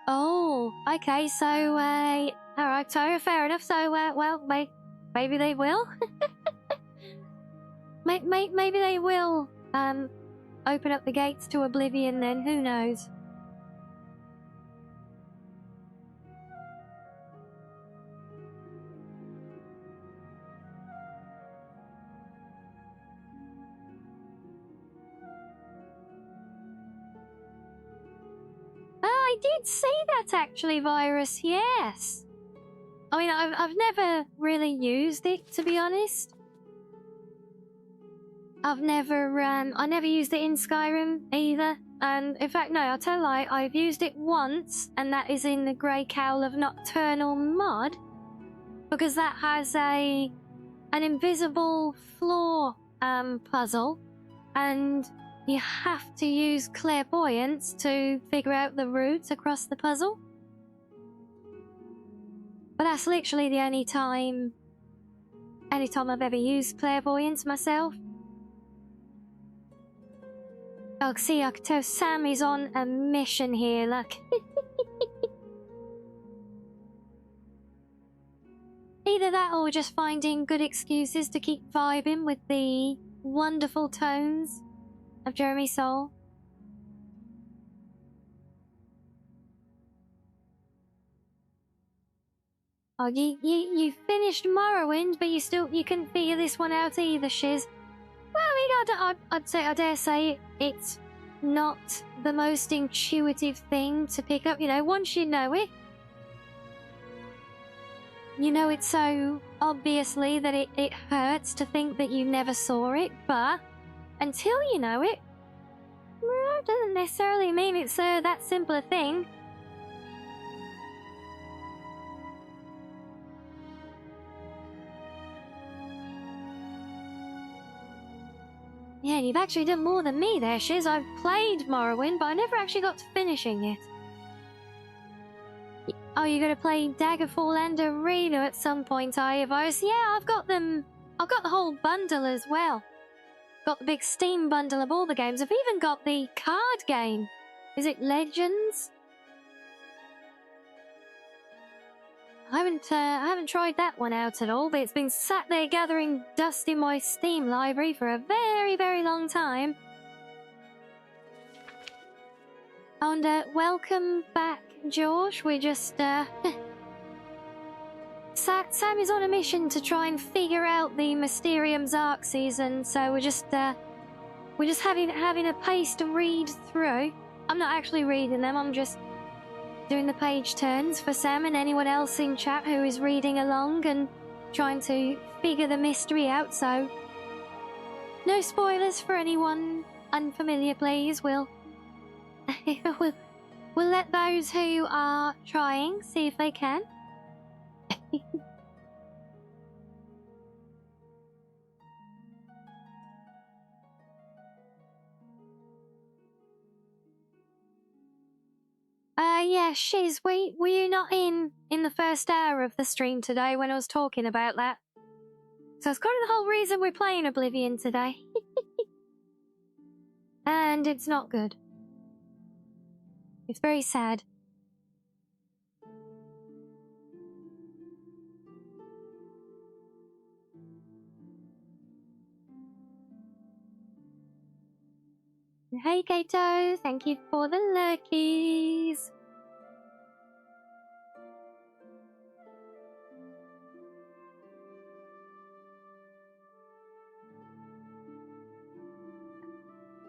Oh, okay, so, alright, so fair enough, so, well, maybe they will? Maybe they will, open up the gates to Oblivion then, who knows? I did see that actually, Virus, yes. I mean, I've never really used it, to be honest. I never used it in Skyrim either. And in fact, no, I'll tell a lie, I've used it once, and that is in the Grey Cowl of Nocturnal mod, because that has an invisible floor puzzle, and you have to use clairvoyance to figure out the routes across the puzzle. But that's literally the only time I've ever used clairvoyance myself. Oh, see, I can tell Sam is on a mission here, look. Either that or just finding good excuses to keep vibing with the wonderful tones of Jeremy Soule. Oh, you finished Morrowind, but you couldn't figure this one out either, Shiz. Well, I mean, I dare say it's not the most intuitive thing to pick up. You know, once you know it so obviously that it hurts to think that you never saw it, but until you know it, well, it doesn't necessarily mean it's that simple a thing. Yeah, you've actually done more than me there, Shiz. I've played Morrowind, but I never actually got to finishing it. Oh, you're gonna play Daggerfall and Arena at some point, are you, Virus? Yeah, I've got them. I've got the whole bundle as well. Got the big Steam bundle of all the games. I've even got the card game. Is it Legends? I haven't tried that one out at all, but it's been sat there gathering dust in my Steam library for a very, very long time. And welcome back, George. We just Sam is on a mission to try and figure out the Mysterium's Arc season, so we're just having a pace to read through. I'm not actually reading them, I'm just doing the page turns for Sam and anyone else in chat who is reading along and trying to figure the mystery out, so no spoilers for anyone unfamiliar, please. We'll let those who are trying see if they can. yeah, Shiz, were you not in the first hour of the stream today when I was talking about that? So it's kind of the whole reason we're playing Oblivion today. And it's not good. It's very sad. Hey Kato, thank you for the lurkies.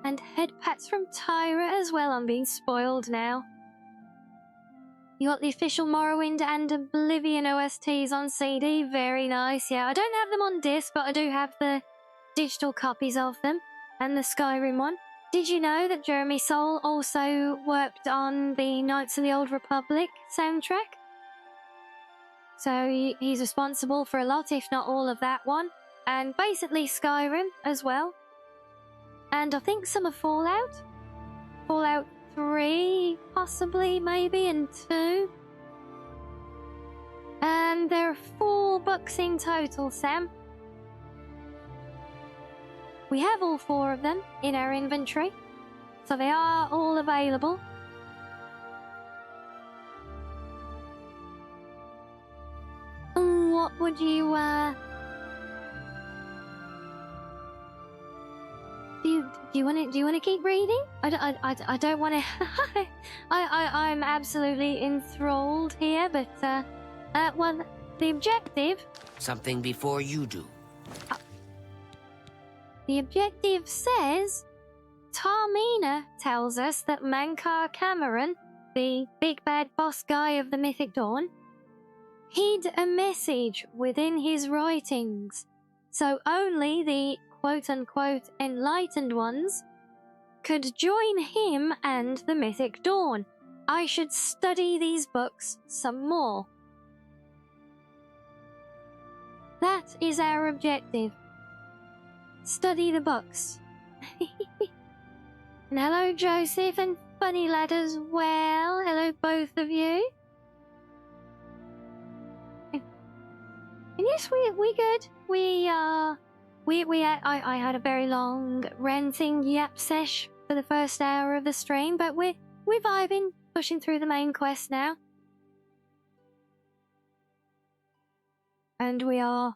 And head pats from Tyra as well. I'm being spoiled now. You got the official Morrowind and Oblivion OSTs on CD. Very nice, yeah. I don't have them on disc, but I do have the digital copies of them. And the Skyrim one. Did you know that Jeremy Soule also worked on the Knights of the Old Republic soundtrack? So he's responsible for a lot, if not all of that one. And basically Skyrim as well. And I think some of Fallout. Fallout 3, possibly, maybe, and 2. And there are 4 books in total, Sam. We have all 4 of them in our inventory, so they are all available. What would you, Do you want to keep reading? I don't want to. I'm absolutely enthralled here, but well, the objective. Something before you do. The objective says, Tarmina tells us that Mankar Cameron, the big bad boss guy of the Mythic Dawn, hid a message within his writings, so only the quote-unquote enlightened ones could join him and the Mythic Dawn. I should study these books some more. That is our objective. Study the books. And hello Joseph and Funny Lad as well. Hello both of you. And yes, we good. I had a very long ranting yap sesh for the first hour of the stream, but we're vibing, pushing through the main quest now. And we are...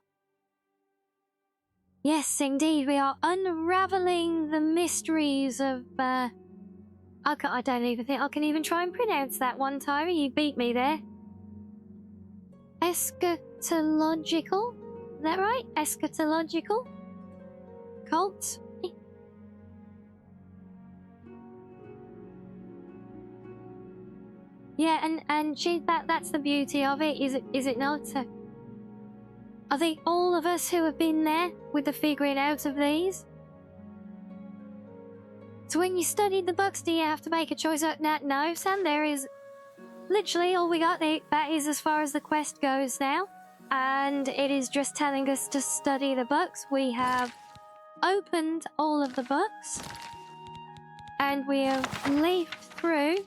Yes, indeed, we are unraveling the mysteries of, I don't even think I can even try and pronounce that one, Tyra. You beat me there. Eschatological? Is that right? Eschatological? Cult? Yeah, and that's the beauty of it, is it not? I think all of us who have been there with the figuring out of these. So when you studied the books, do you have to make a choice? No, Sam, there is literally all we got. That is as far as the quest goes now. And it is just telling us to study the books. We have opened all of the books. And we have leafed through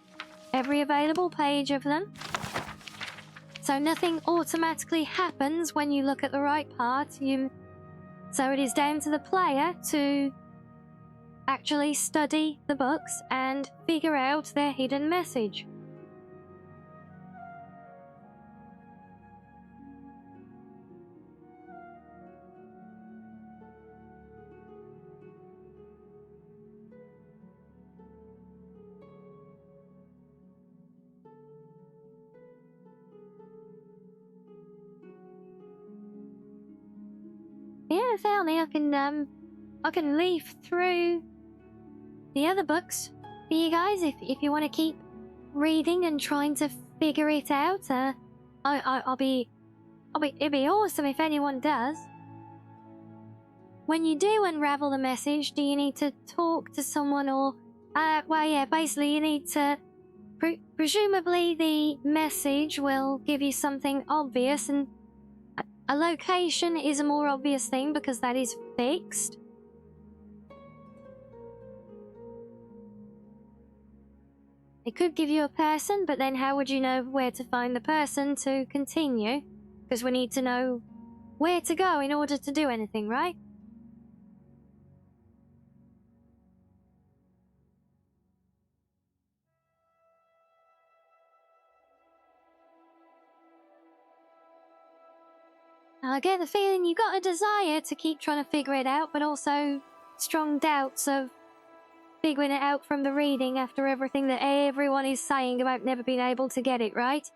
every available page of them. So nothing automatically happens when you look at the right part. So it is down to the player to actually study the books and figure out their hidden message. Yeah, Felny, I can leaf through the other books for you guys if you want to keep reading and trying to figure it out. It'd be awesome if anyone does. When you do unravel the message, do you need to talk to someone or, well, yeah, basically you need to, presumably the message will give you something obvious, and a location is a more obvious thing because that is fixed. It could give you a person, but then how would you know where to find the person to continue? Because we need to know where to go in order to do anything, right? I get the feeling you got a desire to keep trying to figure it out, but also strong doubts of figuring it out from the reading after everything that everyone is saying about never being able to get it right.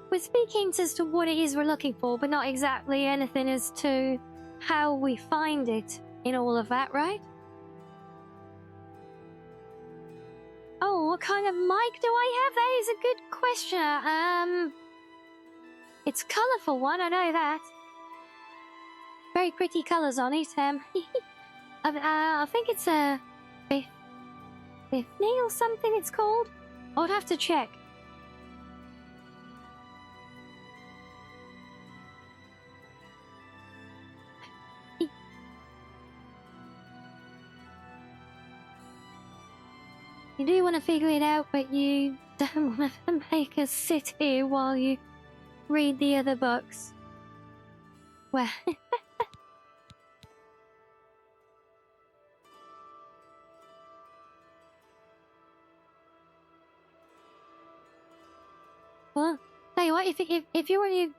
We're speaking as to what it is we're looking for, but not exactly anything as to how we find it in all of that, right? Oh, what kind of mic do I have? That is a good question. It's a colourful one, I know that. Very pretty colours on it. I think it's a Biffney or something it's called. I would have to check. You do want to figure it out, but you don't want to make us sit here while you read the other books. Well... Well, tell you what, if you want to...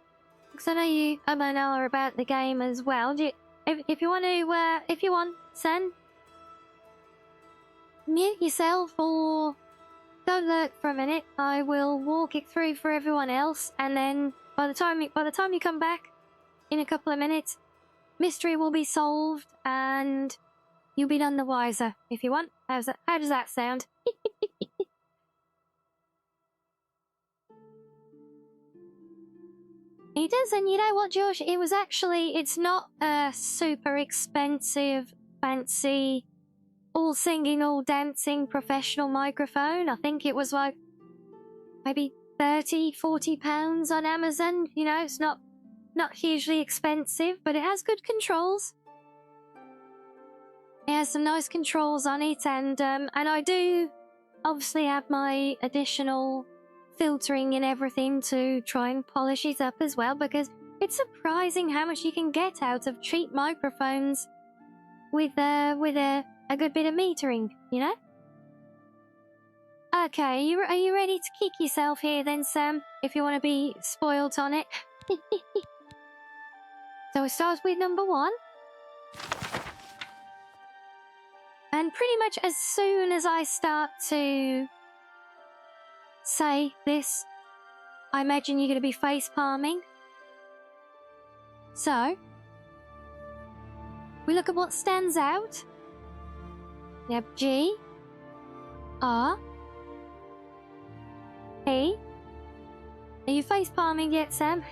Because I know you are about the game as well. If you want to, Sen, mute yourself or don't lurk for a minute. I will walk it through for everyone else, and then by the time you come back in a couple of minutes, mystery will be solved and you'll be none the wiser. If you want, how does that sound? It does, and you know what, Josh? It's not a super expensive, fancy, all singing, all dancing professional microphone. I think it was like maybe £30-40 on Amazon. You know, it's not hugely expensive, but it has good controls. It has some nice controls on it, and I do obviously have my additional filtering and everything to try and polish it up as well, because it's surprising how much you can get out of cheap microphones with a good bit of metering, you know? Okay, are you ready to kick yourself here then, Sam? If you want to be spoilt on it. So it starts with number 1. And pretty much as soon as I start to say this, I imagine you're going to be face palming. So, we look at what stands out. We have G, R, E. Are you face palming yet, Sam?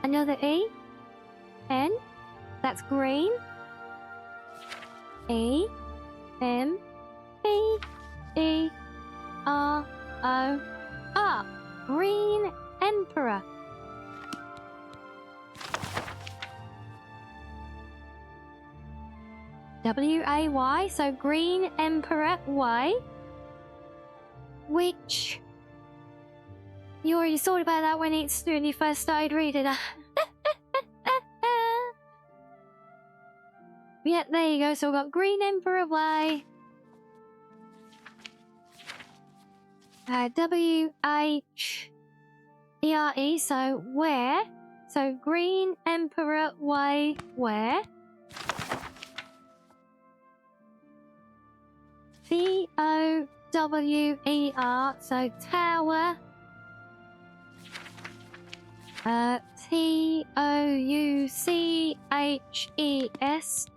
Another E, N, that's green. E, M, P, E, R, O, R. Green Emperor. W-A-Y, so Green Emperor Y. Which... You already thought about that when you first started reading it. Yeah, there you go. So we've got Green Emperor Y. W-H-E-R-E, so where? So Green Emperor Y, where? T-O-W-E-R, so tower. T-O-U-C-H-E-S,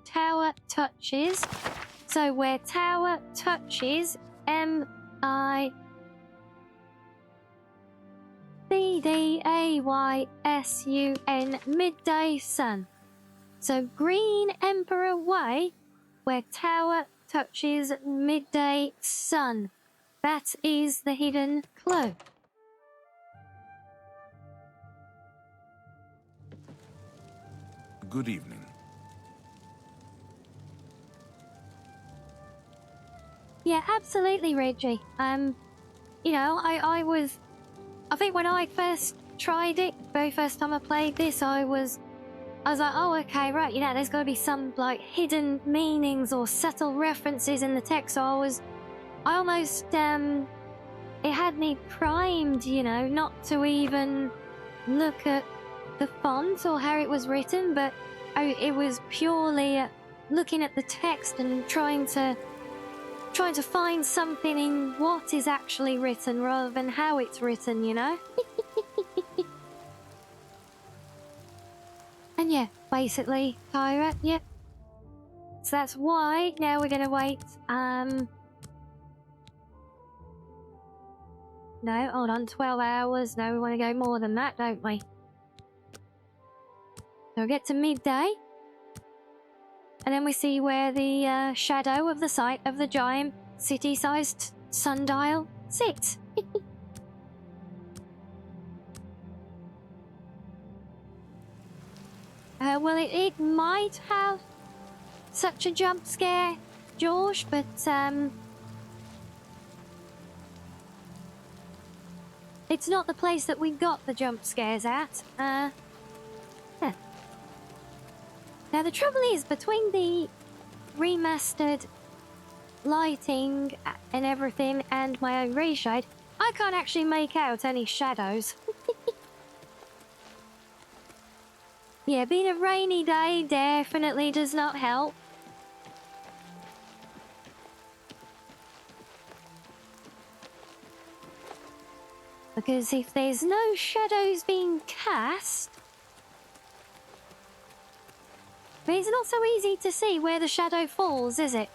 tower touches. So where tower touches, M-I-D-D-A-Y-S-U-N, midday sun. So Green Emperor Way, where tower touches midday sun. That is the hidden clue. Good evening. Yeah, absolutely, Reggie. You know, I think when I first tried it, very first time I played this, I was like, oh, okay, right, you know, there's gotta be some, like, hidden meanings or subtle references in the text, so I almost, it had me primed, you know, not to even look at the font or how it was written, but it was purely looking at the text and trying to find something in what is actually written rather than how it's written, you know? And yeah, basically, Kyra, yep. So that's why now we're gonna wait, no, hold on, 12 hours. No, we want to go more than that, don't we? So we'll get to midday. And then we see where the shadow of the site of the giant city-sized sundial sits. Well, it might have such a jump scare, George, but it's not the place that we got the jump scares at. Yeah. Now the trouble is, between the remastered lighting and everything and my own reshade, I can't actually make out any shadows. Yeah, being a rainy day definitely does not help. Because if there's no shadows being cast, it's not so easy to see where the shadow falls, is it?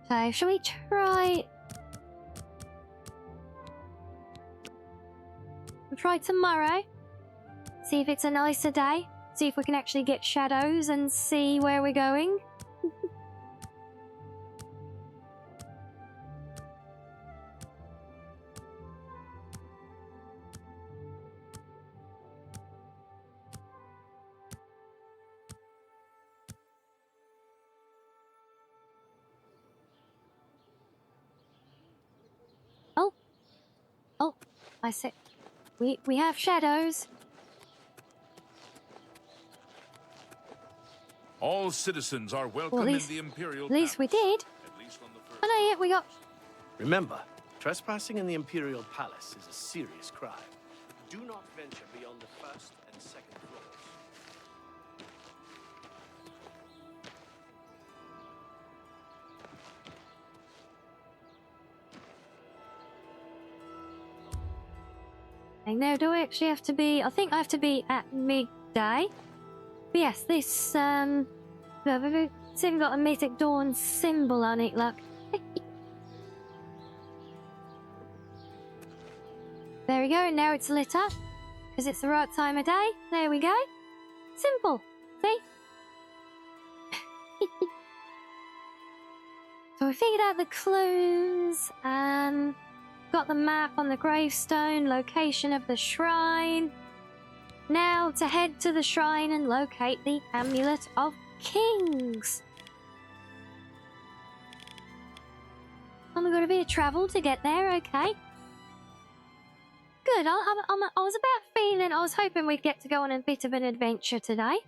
So, shall we try... We'll try tomorrow. See if it's a nicer day. See if we can actually get shadows and see where we're going. Oh, I see. We have shadows. All citizens are welcome in the Imperial At least we did. Oh no, yeah, we got... Remember, trespassing in the Imperial Palace is a serious crime. Do not venture beyond the first and second floors. Now, do I actually have to be... I think I have to be at midday. But yes, this, it's even got a Mythic Dawn symbol on it, look. There we go, and now it's lit up. Because it's the right time of day. There we go. Simple. See? So we figured out the clues. Got the map on the gravestone, location of the shrine. Now to head to the shrine and locate the Amulet of Kings. Oh, we've got a bit of travel to get there, okay. Good, I was about feeling, I was hoping we'd get to go on a bit of an adventure today.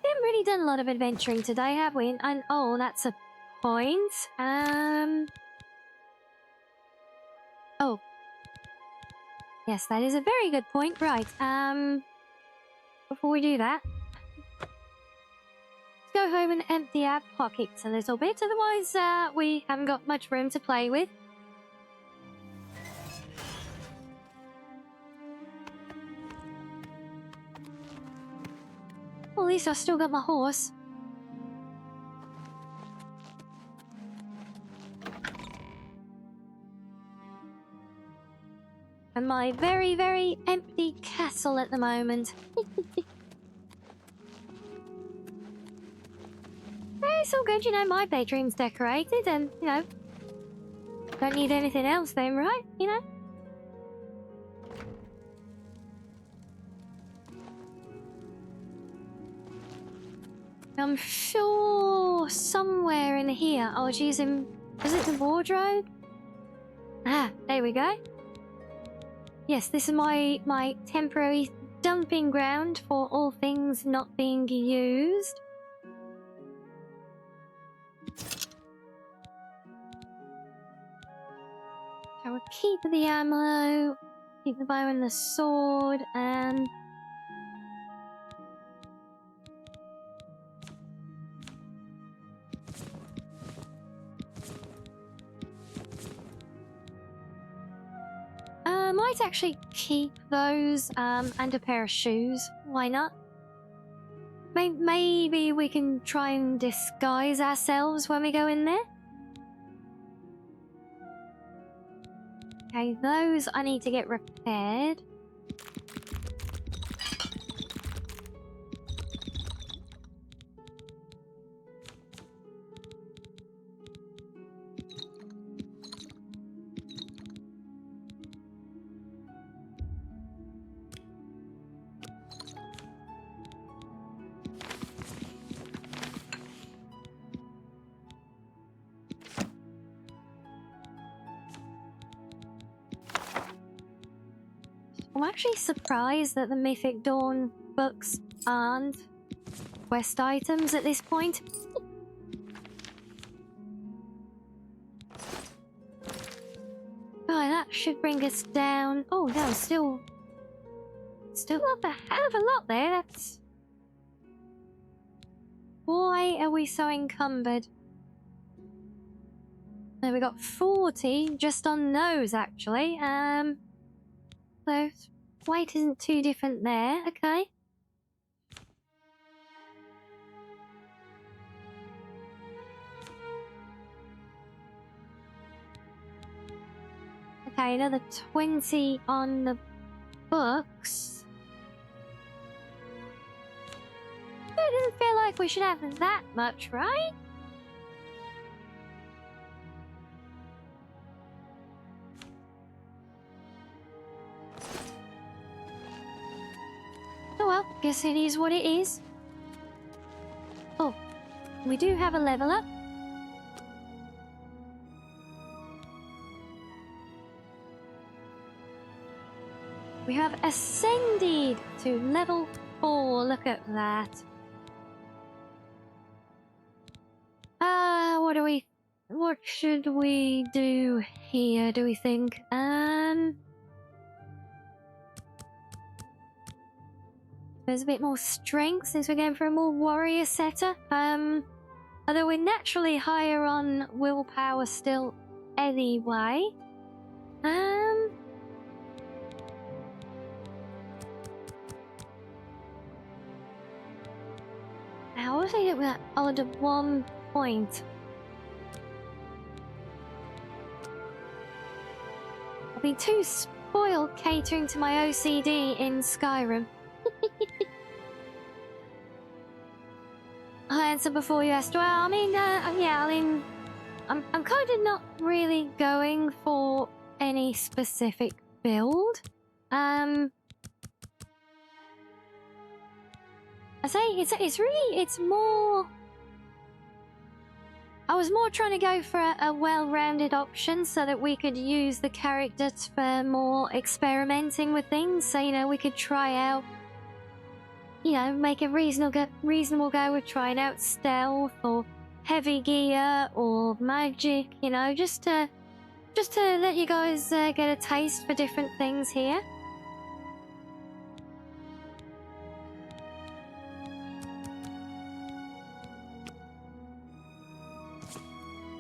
We haven't really done a lot of adventuring today, have we? And oh, that's a point. Oh. Yes, that is a very good point. Right, before we do that, let's go home and empty our pockets a little bit, otherwise we haven't got much room to play with. Well, at least I've still got my horse. And my very, very empty castle at the moment. It's all good, you know, my bedroom's decorated and, you know, don't need anything else then, right? You know? I'm sure somewhere in here I was using... Was it the wardrobe? Ah, there we go. Yes, this is my temporary dumping ground for all things not being used. I will keep the ammo, keep the bow and the sword, and... I might actually keep those, and a pair of shoes. Why not? Maybe we can try and disguise ourselves when we go in there? Okay, those I need to get repaired. I'm actually surprised that the Mythic Dawn books aren't quest items at this point. Right, that should bring us down. Oh no, still up a hell of a lot there. That's... Why are we so encumbered? No, we got 40 just on those actually. So weight isn't too different there. Okay. Okay, another 20 on the books. It doesn't feel like we should have that much, right? Oh well, guess it is what it is. Oh, we do have a level up. We have ascended to level 4. Look at that. What should we do here, do we think? There's a bit more strength since we're going for a more warrior setup. Although we're naturally higher on willpower still anyway. How was I get with that odd 1 point? I've been too spoiled catering to my OCD in Skyrim. I answered before you asked. Well, I mean, yeah, I mean, I'm kind of not really going for any specific build. I say it's more. I was more trying to go for a well-rounded option so that we could use the characters for more experimenting with things. So, you know, we could try out, you know, make a reasonable go with trying out stealth or heavy gear or magic, you know, just to let you guys get a taste for different things here.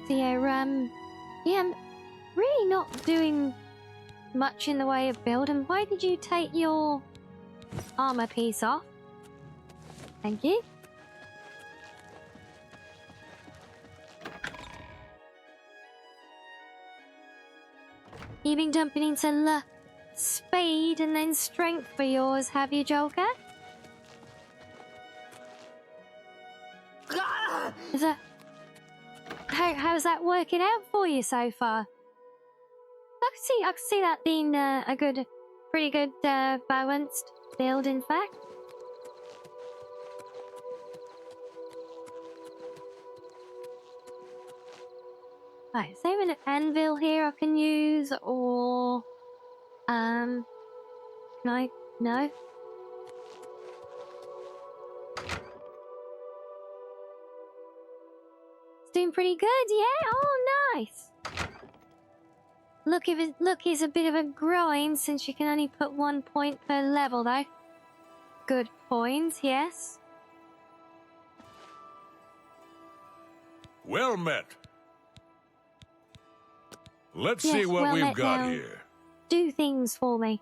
So yeah, I'm really not doing much in the way of build. And why did you take your armor piece off? Thank you. You've been jumping into speed and then strength for yours, have you, Joker? Is that... How's that working out for you so far? I can see that being a pretty good balanced build, in fact. Right, is there an anvil here I can use, or can I? No. It's doing pretty good, yeah. Oh, nice. Look is a bit of a grind since you can only put 1 point per level, though. Good points, yes. Well met. Let's Yes, see what well we've met got now. here. Do things for me.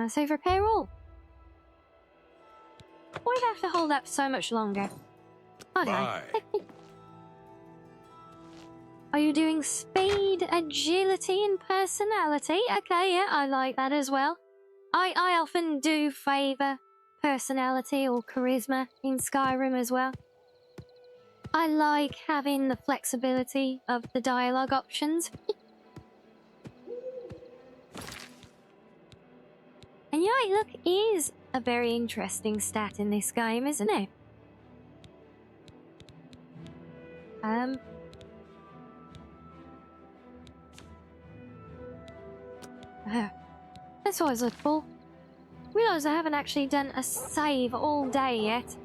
So for Preroll. Why'd I have to hold up so much longer? Okay. Bye. Are you doing speed, agility, and personality? Okay, yeah, I like that as well. I often do favour personality or charisma in Skyrim as well. I like having the flexibility of the dialogue options. And yeah, look, is a very interesting stat in this game, isn't it? That's always lookable. Realise I haven't actually done a save all day yet.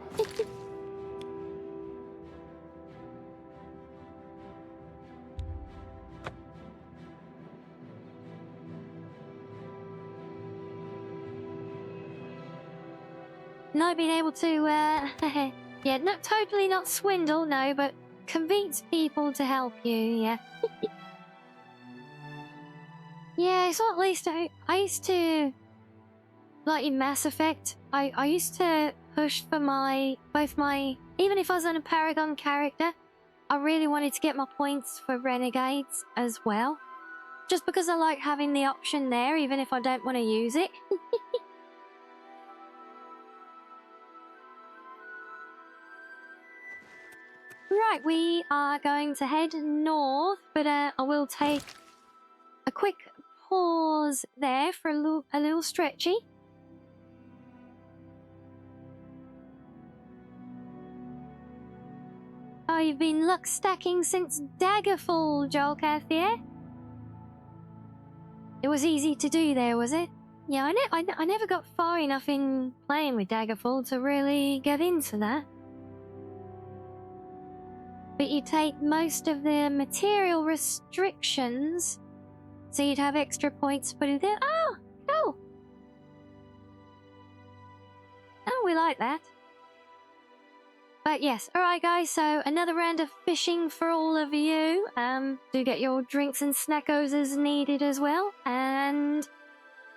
Not being able to, yeah, not totally not swindle, no, but convince people to help you, yeah. Yeah, so at least I used to, like in Mass Effect, I used to push for both my, even if I was on a Paragon character, I really wanted to get my points for Renegades as well. Just because I like having the option there, even if I don't want to use it. Right, we are going to head north, but I will take a quick pause there for a little stretchy. Oh, you've been luck stacking since Daggerfall, Joelcath, yeah? It was easy to do there, was it? Yeah, I never got far enough in playing with Daggerfall to really get into that. But you take most of the material restrictions, so you'd have extra points put in there. Oh, cool. Oh, we like that. But yes, alright guys, so another round of fishing for all of you. Do get your drinks and snackos as needed as well. And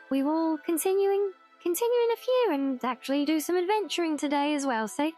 we will continue in a few and actually do some adventuring today as well, so...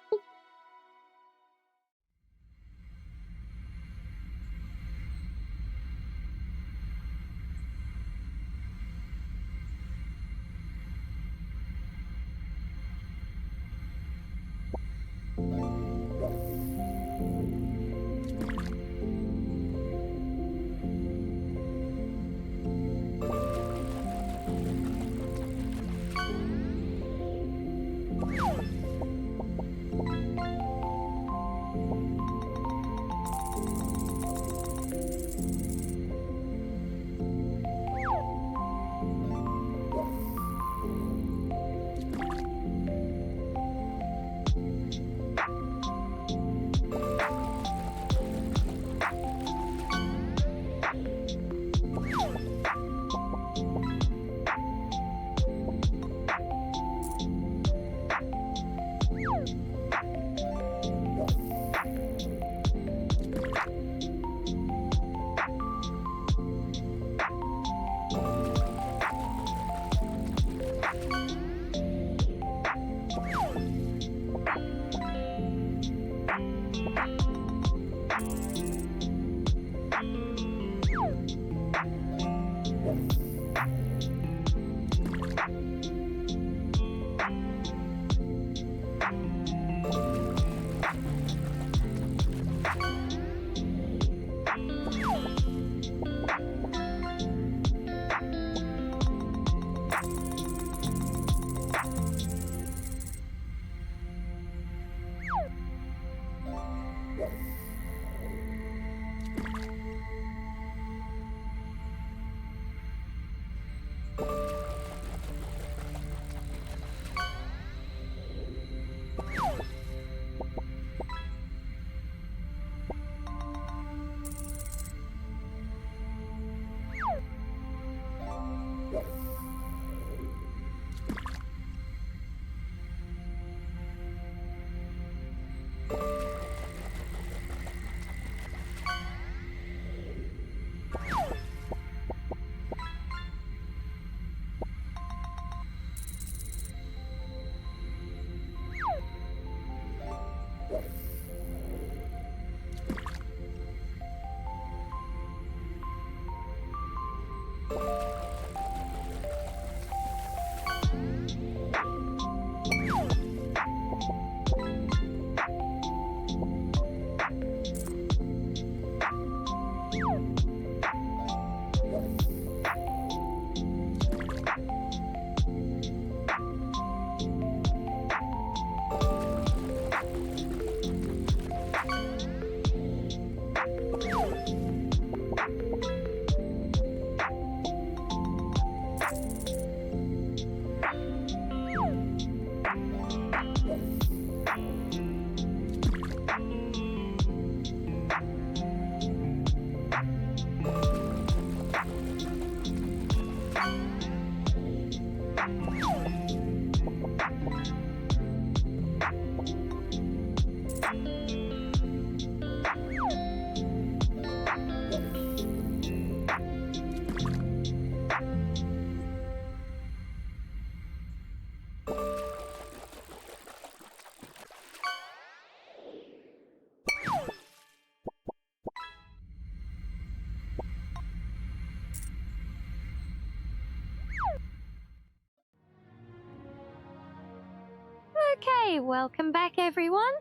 Hey, welcome back, everyone.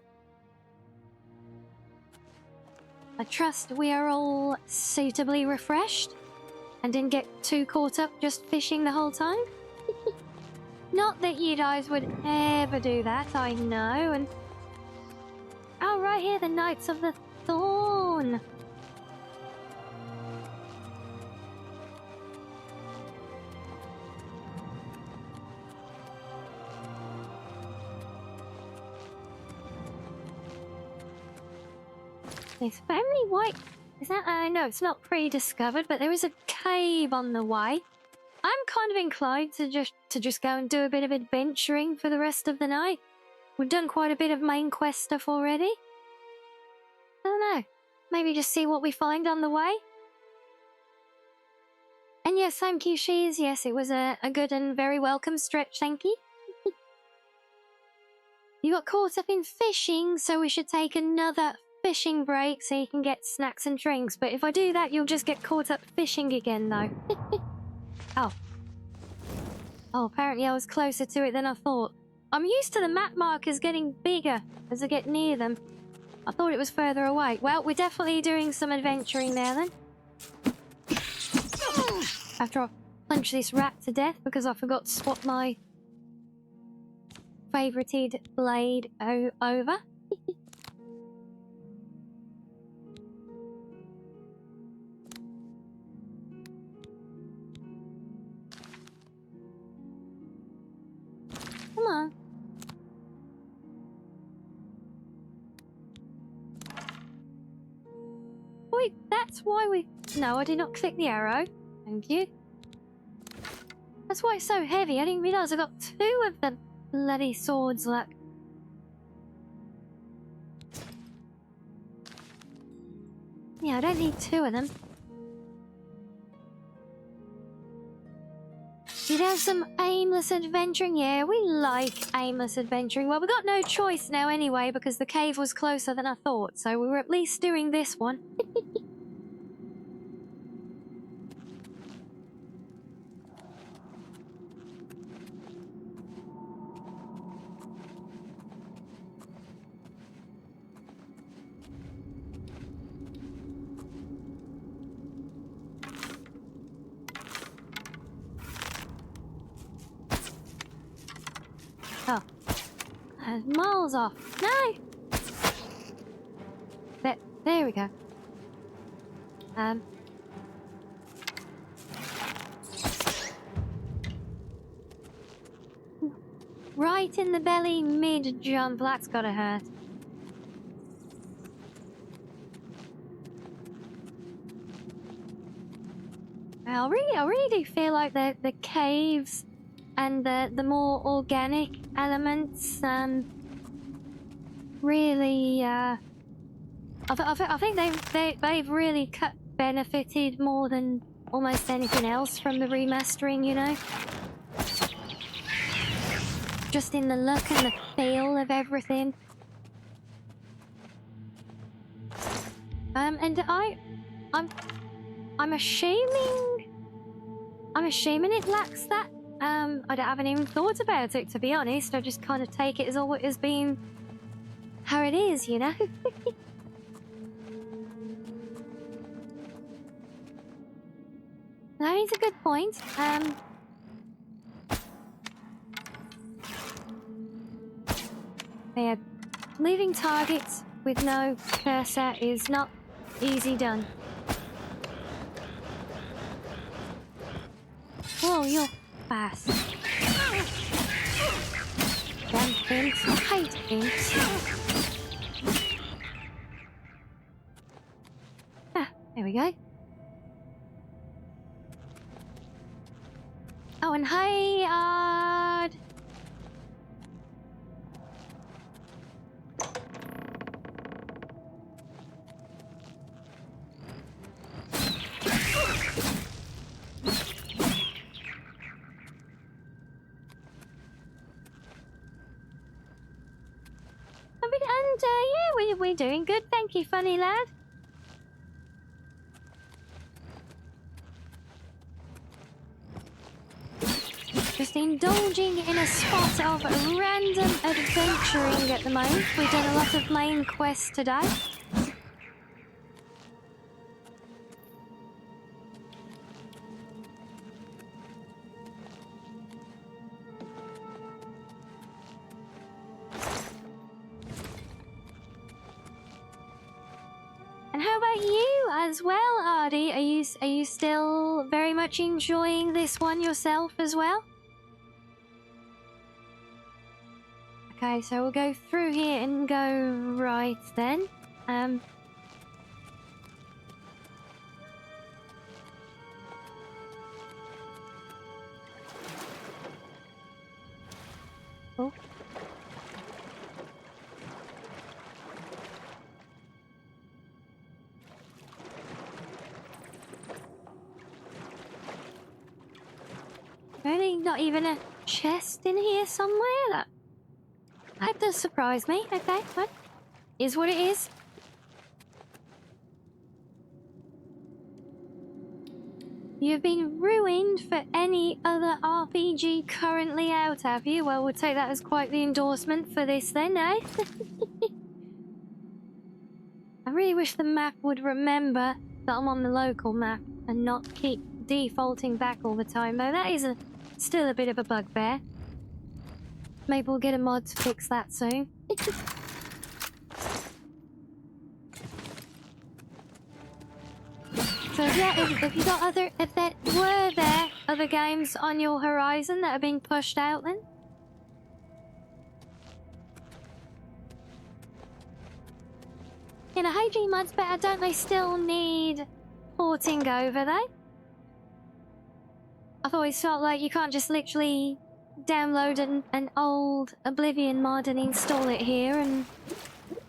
I trust we are all suitably refreshed and didn't get too caught up just fishing the whole time. Not that you guys would ever do that, I know, and... Oh, right here, the Knights of the Thorn. This family white... Is that... no, it's not pre-discovered, but there is a cave on the way. I'm kind of inclined to just go and do a bit of adventuring for the rest of the night. We've done quite a bit of main quest stuff already. I don't know. Maybe just see what we find on the way. And yes, thank you, Shees. Yes, it was a good and very welcome stretch, thank you. You got caught up in fishing, so we should take another fishing break so you can get snacks and drinks. But if I do that, you'll just get caught up fishing again, though. Oh. Oh, apparently I was closer to it than I thought. I'm used to the map markers getting bigger as I get near them. I thought it was further away. Well, we're definitely doing some adventuring there, then. After I punch this rat to death because I forgot to swap my favorited blade over. Come on. Wait, that's why we... No, I did not click the arrow. Thank you. That's why it's so heavy. I didn't realise I got 2 of the bloody swords, look. Yeah, I don't need 2 of them. You'd have some aimless adventuring? Yeah, we like aimless adventuring. Well, we got no choice now anyway because the cave was closer than I thought, so we were at least doing this one. Oh. Miles off. No! There we go. Right in the belly, mid-jump. That's gotta hurt. I really do feel like the caves and the more organic elements, really, I think they've really benefited more than almost anything else from the remastering, you know? Just in the look and the feel of everything. And I'm assuming it lacks that. I haven't even thought about it, to be honest. I just kind of take it as being how it is, you know? That is a good point. Yeah, leaving targets with no cursor is not easy done. Whoa, you're fast. Damn imps. I hate imps. Ah, there we go. Oh, and hey, yeah, we're doing good. Thank you, funny lad. Just indulging in a spot of random adventuring at the moment. We've done a lot of main quests today. And how about you as well, Artie? Are you still very much enjoying this one yourself as well? Okay, so we'll go through here and go right then. Oh. Really? Not even a chest in here somewhere? That does surprise me. Okay, what? Is what it is. You've been ruined for any other RPG currently out, have you? Well, we'll take that as quite the endorsement for this then, eh? I really wish the map would remember that I'm on the local map and not keep defaulting back all the time, though. That is still a bit of a bugbear. Maybe we'll get a mod to fix that soon. So yeah, if you got were there other games on your horizon that are being pushed out then? You know, HG mods better, don't they still need porting over though? I've always felt like you can't just literally download an old Oblivion mod and install it here and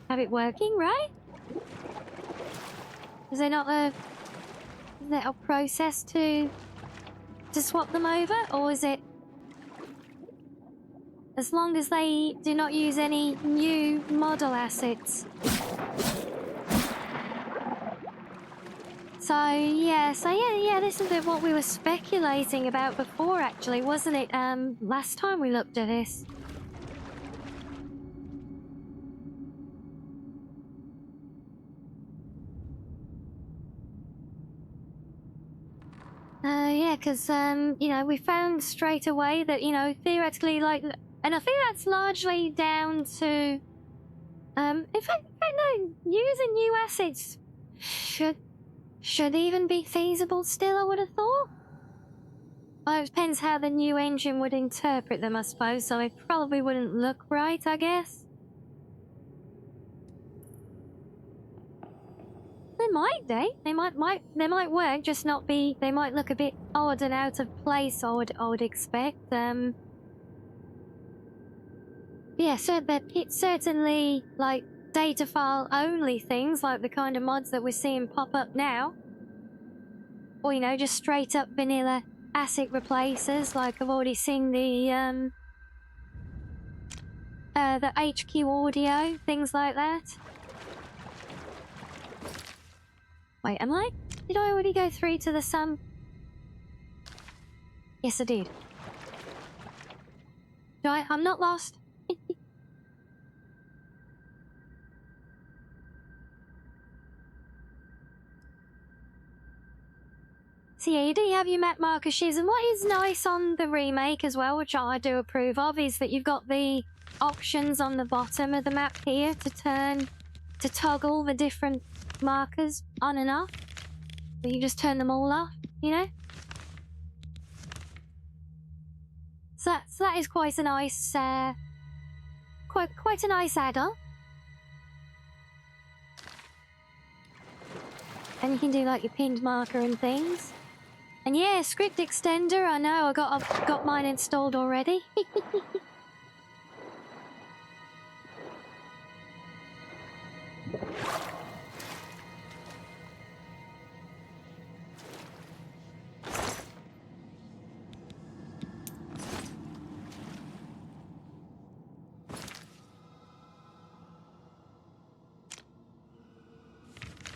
have it working, right? Is there not a process to swap them over, or is it as long as they do not use any new model assets? So yeah, this is what we were speculating about before, actually, wasn't it? Last time we looked at this. Yeah, because you know, we found straight away that, you know, theoretically, like, and I think that's largely down to, in fact, no, using new assets should even be feasible still, I would have thought. Well, it depends how the new engine would interpret them, I suppose, so it probably wouldn't look right, I guess. They might, they might work, just not be, they might look a bit odd and out of place, I would expect. Yeah, so it's certainly, like, data file only things, like the kind of mods that we're seeing pop up now. Or, you know, just straight up vanilla asset replacers, like I've already seen the HQ audio, things like that. Wait, did I already go through to the sun? Yes, I did. I'm not lost. So yeah, you do have your map markers, and what is nice on the remake as well, which I do approve of, is that you've got the options on the bottom of the map here to toggle the different markers on and off. So you just turn them all off, you know? So that is quite a nice, quite a nice add-on. And you can do like your pinned marker and things. And yeah, script extender, I know, I've got mine installed already.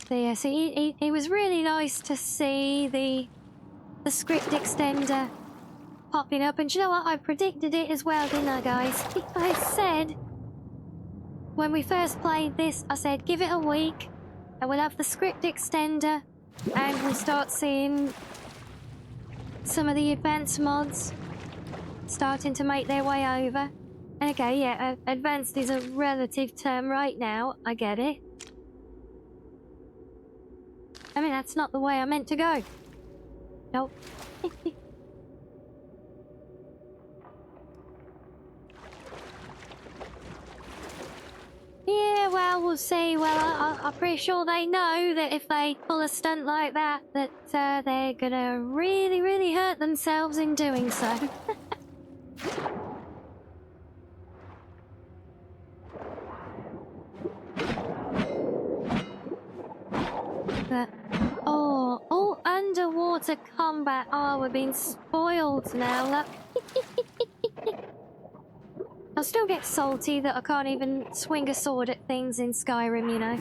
So yeah, so it was really nice to see the script extender popping up, and you know what? I predicted it as well, didn't I, guys? I said, when we first played this, I said, give it a week, and we'll have the script extender, and we'll start seeing some of the advanced mods starting to make their way over. And okay, yeah, advanced is a relative term right now. I get it. I mean, that's not the way I meant to go. Nope. Yeah, well, we'll see. Well, I'm pretty sure they know that if they pull a stunt like that, that they're gonna really, really hurt themselves in doing so. But, oh, all underwater combat. Oh, we're being spoiled now. Look. I'll still get salty that I can't even swing a sword at things in Skyrim, you know.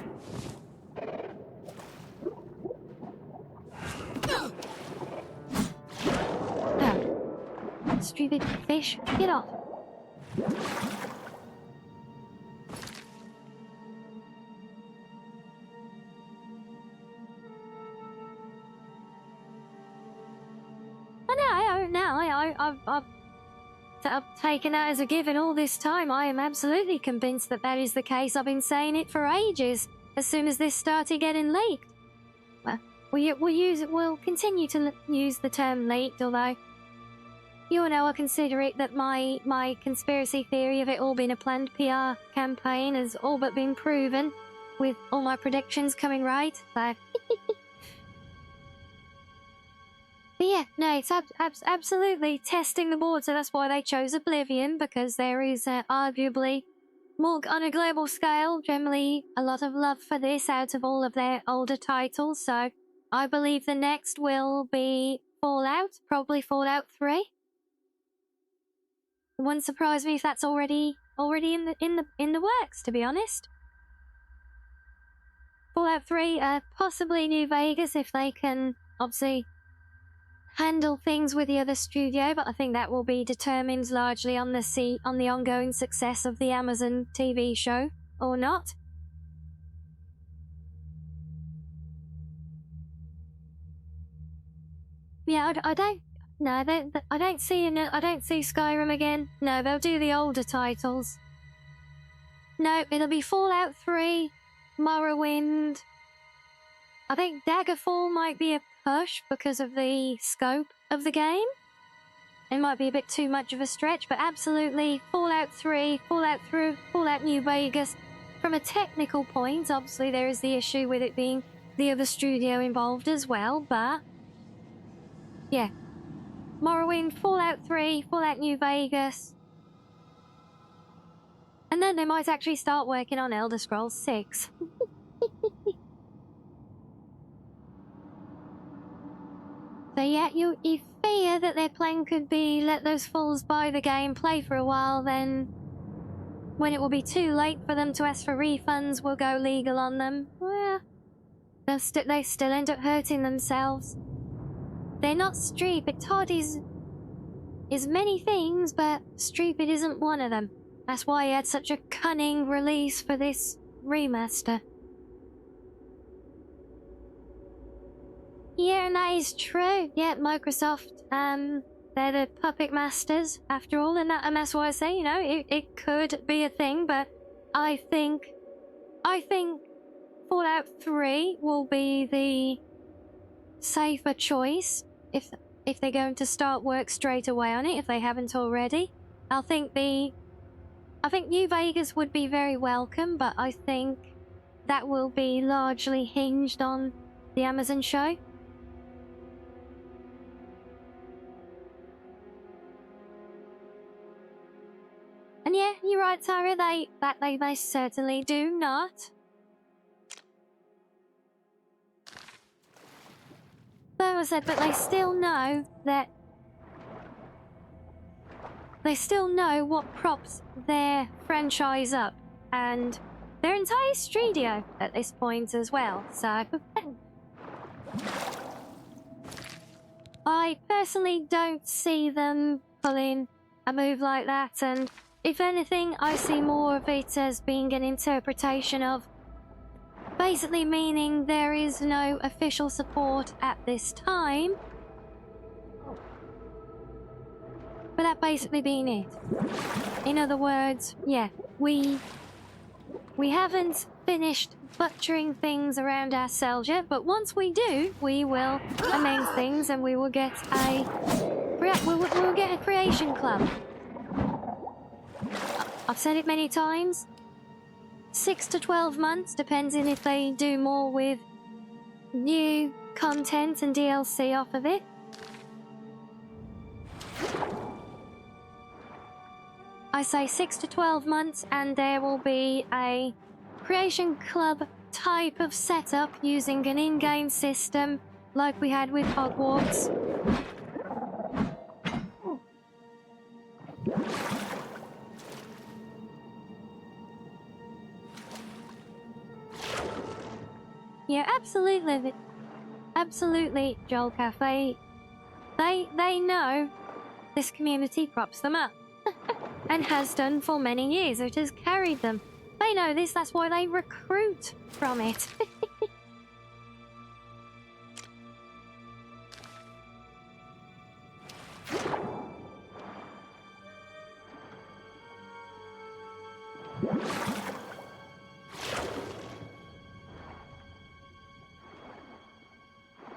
Oh. Stupid fish, get off. I've taken that as a given all this time. I am absolutely convinced that that is the case. I've been saying it for ages, as soon as this started getting leaked. Well, we'll continue to use the term leaked, although you know I consider it that my conspiracy theory of it all being a planned PR campaign has all but been proven, with all my predictions coming right, so... But yeah, no, it's absolutely testing the board, so that's why they chose Oblivion, because there is arguably more on a global scale, generally a lot of love for this out of all of their older titles, so I believe the next will be Fallout, probably Fallout 3. It wouldn't surprise me if that's already in the works, to be honest. Fallout 3, possibly New Vegas if they can obviously handle things with the other studio, but I think that will be determined largely on the ongoing success of the Amazon TV show, or not. Yeah, I don't see Skyrim again. No, they'll do the older titles. No, it'll be Fallout 3, Morrowind. I think Daggerfall might be a push because of the scope of the game. It might be a bit too much of a stretch, but absolutely Fallout 3, Fallout New Vegas. From a technical point, obviously there is the issue with it being the other studio involved as well, but yeah. Morrowind, Fallout 3, Fallout New Vegas. And then they might actually start working on Elder Scrolls 6. So yeah, you fear that their plan could be let those fools buy the game, play for a while, then when it will be too late for them to ask for refunds, we'll go legal on them. Well, they still end up hurting themselves. They're not stupid. Todd is many things, but stupid isn't one of them. That's why he had such a cunning release for this remaster. Yeah, and that is true. Yeah, Microsoft, they're the puppet masters, after all, and that's why I say, you know, it could be a thing, but I think Fallout 3 will be the safer choice if they're going to start work straight away on it, if they haven't already. I think New Vegas would be very welcome, but I think that will be largely hinged on the Amazon show. And yeah, you're right, Tara, they most certainly do not. But I said, but they still know that... They still know what props their franchise up, and their entire studio at this point as well, so... I personally don't see them pulling a move like that, and if anything, I see more of it as being an interpretation of basically meaning there is no official support at this time. But that basically being it. In other words, yeah, we haven't finished butchering things around ourselves yet, but once we do, we will amend things and we will get we'll get a creation club. I've said it many times. 6 to 12 months, depending if they do more with new content and DLC off of it. I say 6 to 12 months, and there will be a creation club type of setup using an in-game system like we had with Hogwarts. Yeah, absolutely. Absolutely, Joel Cafe. They know this community props them up. And has done for many years. It has carried them. They know this, that's why they recruit from it.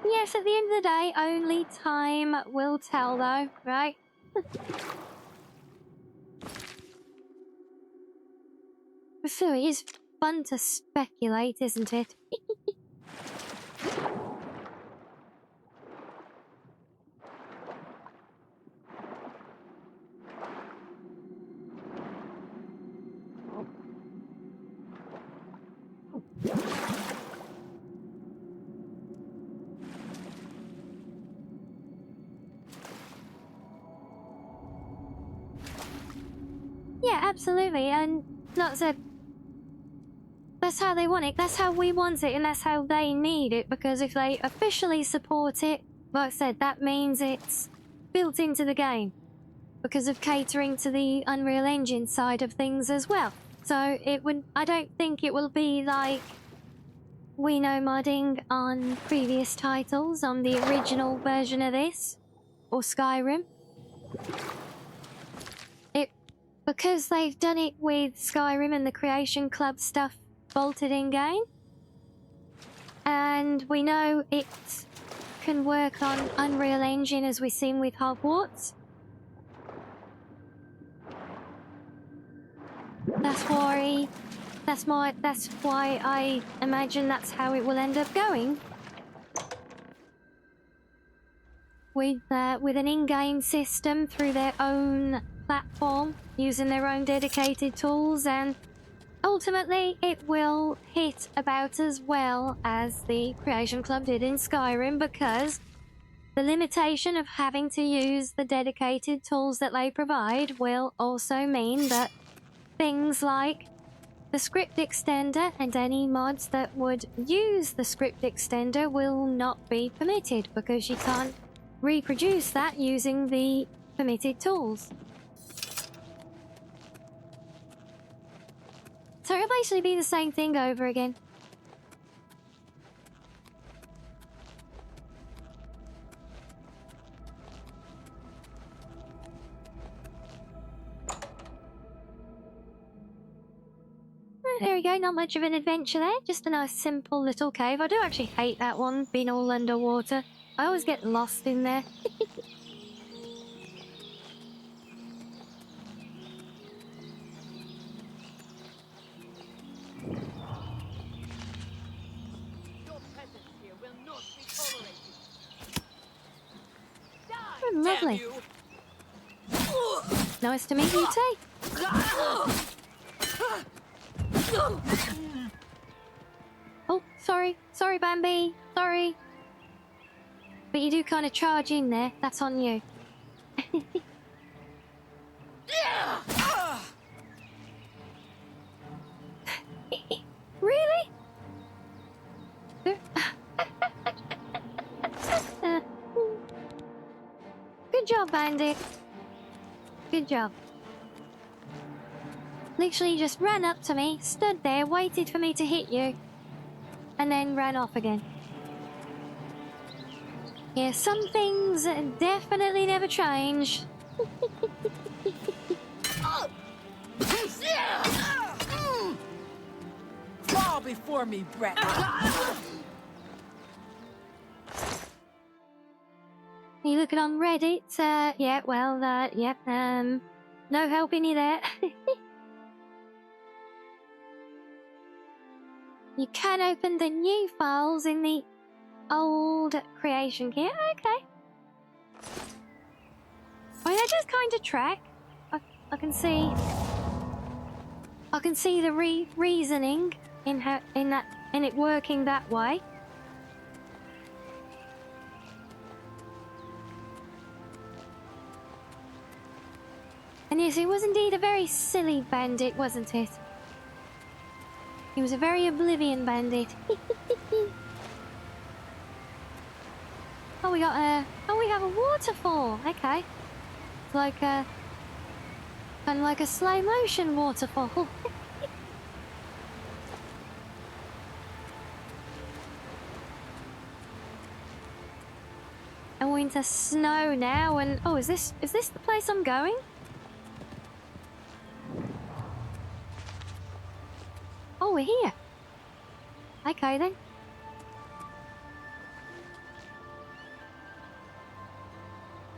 Yes, at the end of the day, only time will tell though, right? So it is fun to speculate, isn't it? Yeah, absolutely, and like I said, that's how they want it, that's how we want it, and that's how they need it, because if they officially support it, like I said, that means it's built into the game, because of catering to the Unreal Engine side of things as well. So it would, I don't think it will be like we know modding on previous titles, on the original version of this, or Skyrim. Because they've done it with Skyrim and the Creation Club stuff bolted in-game, and we know it can work on Unreal Engine as we've seen with Hogwarts. That's why I imagine that's how it will end up going. With an in-game system through their own platform, using their own dedicated tools, and ultimately it will hit about as well as the Creation Club did in Skyrim, because the limitation of having to use the dedicated tools that they provide will also mean that things like the script extender and any mods that would use the script extender will not be permitted, because you can't reproduce that using the permitted tools. So it'll basically be the same thing over again. There we go, not much of an adventure there, just a nice simple little cave. I do actually hate that one, being all underwater. I always get lost in there. Oh, lovely. Nice to meet you too. Oh, sorry, Bambi, sorry. But you do kind of charge in there, that's on you. Really? job, Bandit. Good job. Literally just ran up to me, stood there, waited for me to hit you, and then ran off again. Yeah, some things definitely never change. Fall before me, brat. You looking on Reddit? Yeah, well, yep, no helping you there. You can open the new files in the old creation kit. Okay. I mean, I just kind of track. I can see. I can see the reasoning in it working that way. And yes, it was indeed a very silly bandit, wasn't it? He was a very Oblivion bandit. Oh, we have a waterfall. Okay. It's like a... kind of like a slow motion waterfall. And we're into snow now, and... oh, is this the place I'm going? Oh, we're here. Okay, then.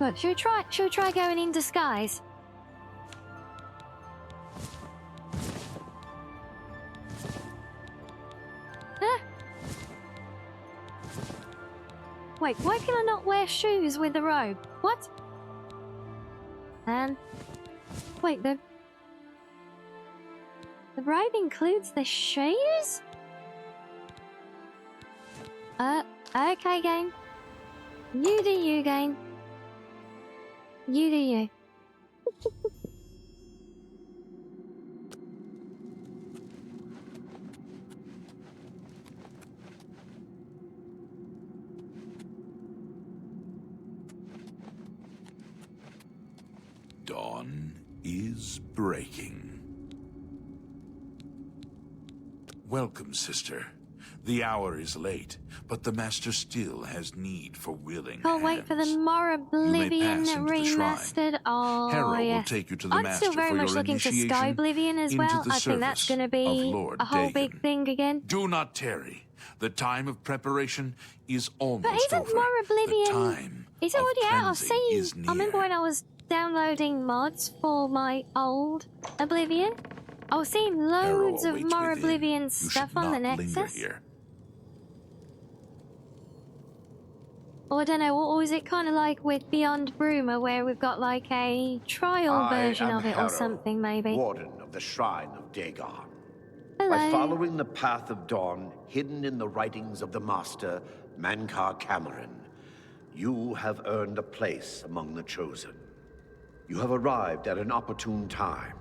Look, should we try going in disguise? Huh? Wait, why can I not wear shoes with the robe? What? Wait, the robe includes the shoes? Okay, game. You do you, game. You do you. Dawn is breaking. Welcome, sister. The hour is late, but the Master still has need for willing Can't wait for the More Oblivion Remastered. Oh, Harrow yes. will take you to the I'm Master still very for much your looking to initiation Sky Oblivion as into well. the I think that's service going to of be Lord a whole Dagon. big thing again. Do not tarry. The time of preparation is almost But isn't over. More Oblivion... The time it's of already out. I've cleansing seen... is I remember near. when I was downloading mods for my old Oblivion. I was seeing loads of awaits More within. Oblivion You stuff should on the not linger Nexus. here. Or I don't know, or is it kind of like with Beyond Bruma, where we've got like a trial version of it or something, maybe? Warden of the Shrine of Dagon. Hello. By following the path of dawn hidden in the writings of the Master, Mankar Cameron, you have earned a place among the Chosen. You have arrived at an opportune time.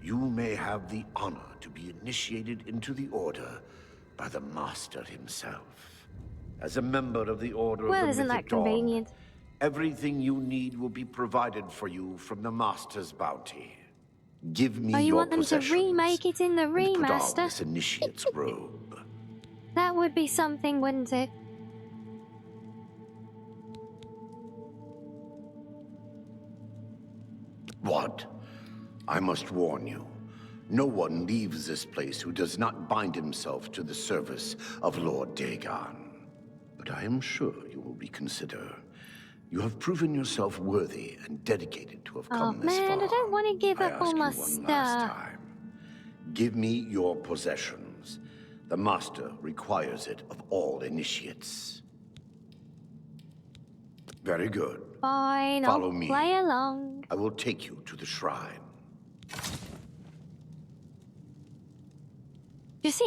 You may have the honor to be initiated into the Order by the Master himself. As a member of the Order of the Isn't Mythic that convenient? Dawn, everything you need will be provided for you from the Master's bounty. Give me Oh, you your want them to possessions remake it in the and put on remaster? this initiate's robe. That would be something, wouldn't it? What? I must warn you. No one leaves this place who does not bind himself to the service of Lord Dagon. But I am sure you will reconsider. You have proven yourself worthy and dedicated to have come this far. Man, I don't want to give up all my One last stuff. time. Give me your possessions. The Master requires it of all initiates. Very good. Fine, Follow I'll me. play along. I will take you to the shrine. Just,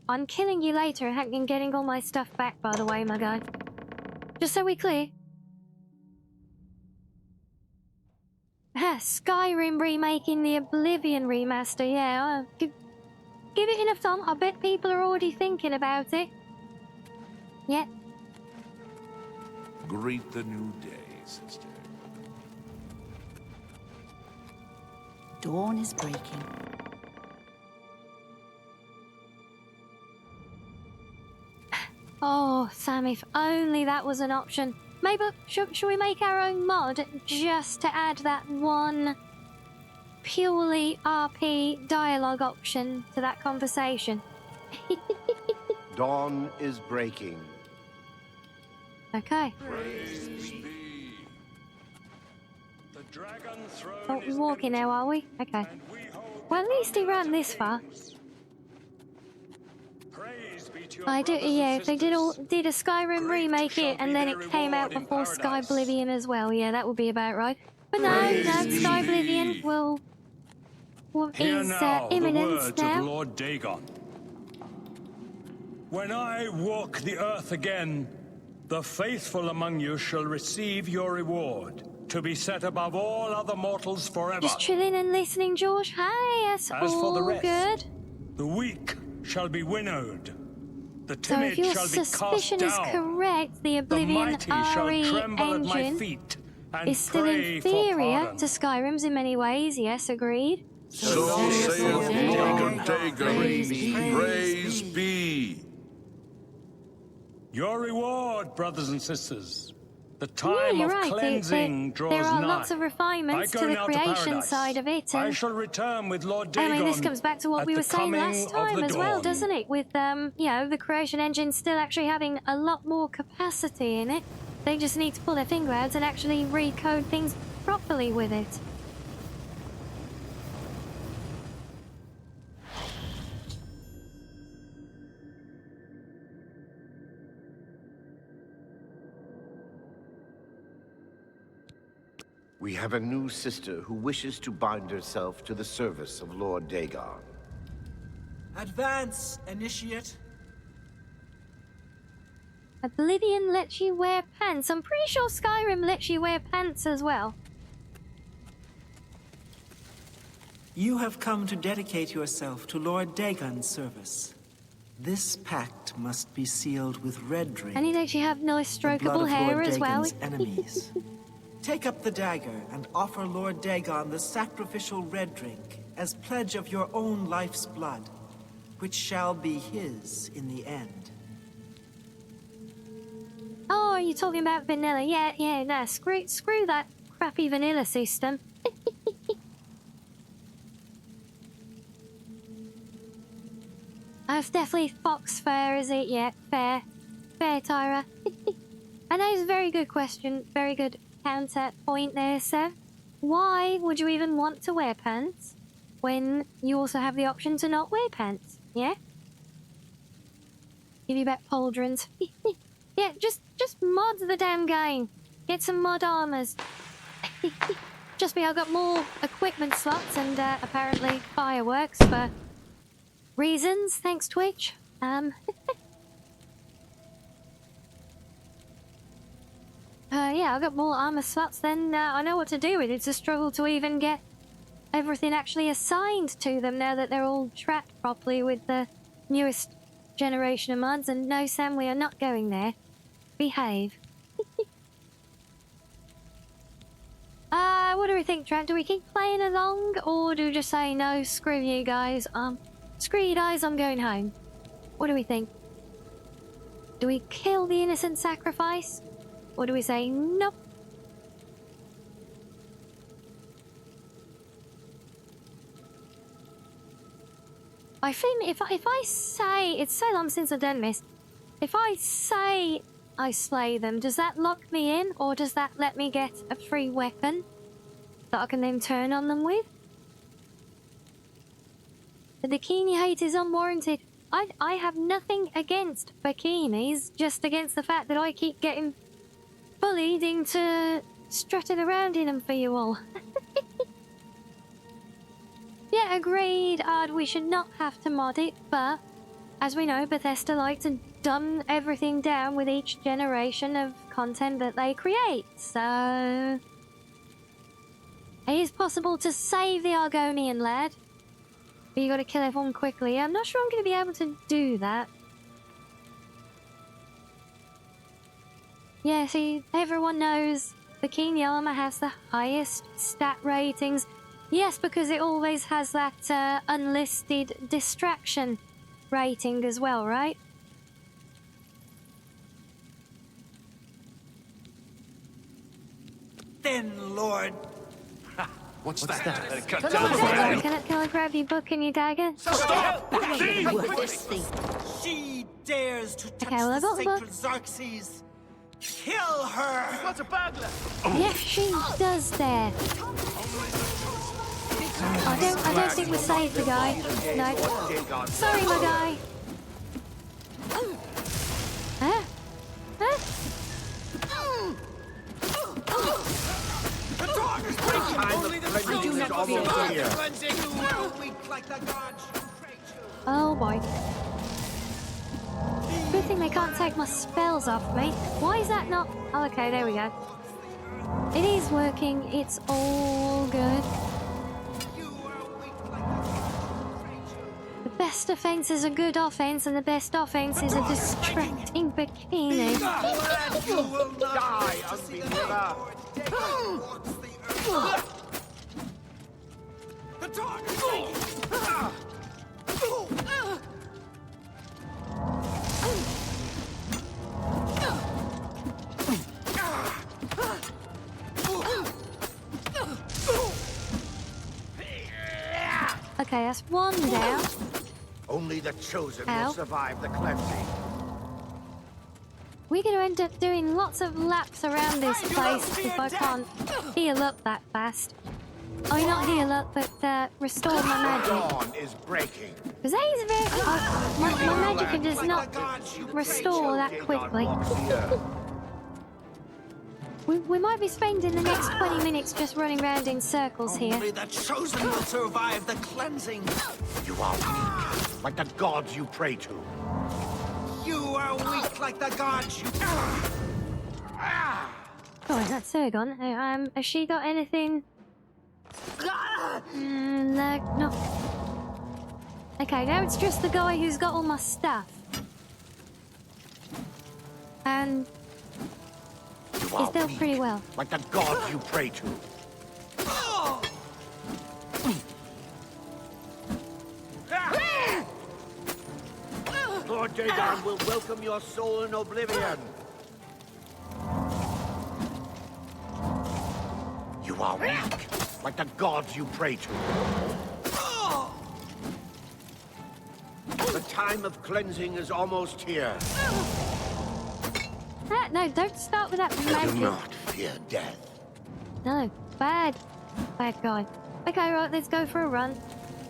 I'm killing you later and getting all my stuff back, by the way, my guy. Just so we're clear. Skyrim remaking the Oblivion remaster, yeah. Give it enough time. I bet people are already thinking about it. Yeah. Greet the new day, sister. Dawn is breaking. Oh, Sam, if only that was an option. Maybe, should we make our own mod just to add that one purely RP dialogue option to that conversation? Dawn is breaking. Okay. Oh, we're walking now, are we? Okay. Well, at least he ran this far. I do, yeah, if they did a Skyrim remake it and then it came out before Oblivion as well, yeah, that would be about right. But no, Oblivion is imminent now. Of Lord Dagon. When I walk the earth again, the faithful among you shall receive your reward, to be set above all other mortals forever. Just chilling and listening, George. Hey, that's As for the all rest, good. the weak shall be winnowed. The So timid if your shall be cast suspicion is down. correct, the The Oblivion mighty shall RE tremble at my engine feet and is still pray for inferior pardon. to Skyrim's in many ways, yes, agreed. So saith Lord Dagon, praise be. Your reward, brothers and sisters. The time Yeah, you're of right. cleansing draws there are nigh. lots of refinements I to go the now creation paradise. side of it. I And shall return with Lord I Dagon. mean, this comes back to what at we the were saying coming last of time the as well, dawn. doesn't it? With, you know, the creation engine still actually having a lot more capacity in it. They just need to pull their finger out and actually recode things properly with it. We have a new sister who wishes to bind herself to the service of Lord Dagon. Advance, initiate. Oblivion lets you wear pants. I'm pretty sure Skyrim lets you wear pants as well. You have come to dedicate yourself to Lord Dagon's service. This pact must be sealed with red drink. And he lets you have nice the blood strokable of hair Lord as well. Dagon's enemies. Take up the dagger and offer Lord Dagon the sacrificial red drink as pledge of your own life's blood, which shall be his in the end. Oh, you're talking about vanilla. Yeah, no, screw that crappy vanilla system. That's definitely Fox Fair, is it? Yeah, fair, Tyra. And that is a very good question. Very good counter point there, sir. Why would you even want to wear pants when you also have the option to not wear pants? Yeah? Give you back pauldrons. Yeah, just mod the damn game. Get some mod armors. Just me, I've got more equipment slots and apparently fireworks for reasons. Thanks, Twitch. Yeah, I've got more armor slots than I know what to do with. It's a struggle to even get everything actually assigned to them now that they're all tracked properly with the newest generation of mods. And no, Sam, we are not going there. Behave. What do we think, Trent? Do we keep playing along, or do we just say, no, screw you guys, screw you guys, I'm going home? What do we think? Do we kill the innocent sacrifice? Or do we say, nope? I think if I say, it's so long since I've done this, if I say I slay them, does that lock me in, or does that let me get a free weapon that I can then turn on them with? The bikini hate is unwarranted. I have nothing against bikinis, just against the fact that I keep getting bullied into strutting around in them for you all. Yeah, agreed, we should not have to mod it, but as we know, Bethesda like to dumb everything down with each generation of content that they create, so it is possible to save the Argonian lad, but you gotta kill everyone quickly. I'm not sure I'm gonna be able to do that. Yeah, see, everyone knows Bikini Armor has the highest stat ratings. Yes, because it always has that unlisted distraction rating as well, right? Then, Lord. What's that? Can I grab your book and your dagger? Stop! This thing. She dares to touch Okay, well, I got the the book. sacred Xerxes. Kill her! What's a burglar? Yes, she does dare. I don't think we saved the guy. No. Sorry, my guy. Huh? Huh? Oh boy. Good thing they can't take my spells off me. Why is that not? Oh, okay, there we go. It is working. It's all good. The best offense is a good offense, and the best offense is a distracting bikini. You will die, unbeliever. Okay, that's one down. Only the chosen Ow. will survive the cleansing. We're going to end up doing lots of laps around this place if I can't heal up that fast. I mean, not heal up, but restore my magic. Dawn is breaking. Because that is very... my magic does not restore that quickly. We might be spending the next 20 minutes just running around in circles here. Only the chosen will survive the cleansing. You are weak, like the gods you pray to. You are weak like the gods you... Oh, that's Sergon. Has she got anything? No, no. Okay, now it's just the guy who's got all my stuff. And he's dealt pretty well. Like the gods you pray to. Lord Dagon will welcome your soul in Oblivion. You are weak, like the gods you pray to. The time of cleansing is almost here. No, don't start with that Do magic. not fear death. No, bad guy. Okay, right, let's go for a run.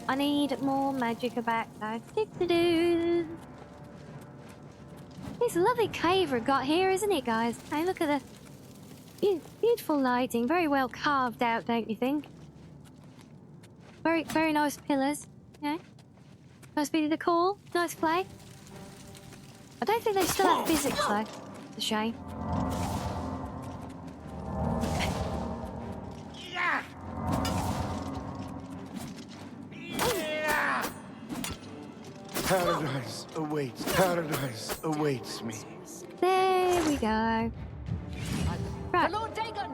I need more magic back. Do-do-do. It's a lovely cave we've got here, isn't it, guys? Hey, look at the beautiful lighting. Very well carved out, don't you think? Very, very nice pillars. Yeah. Nice bit of decor. Nice play. I don't think they still have physics, though. It's a shame. Paradise awaits. Paradise awaits me. There we go. Right. Lord Dagon!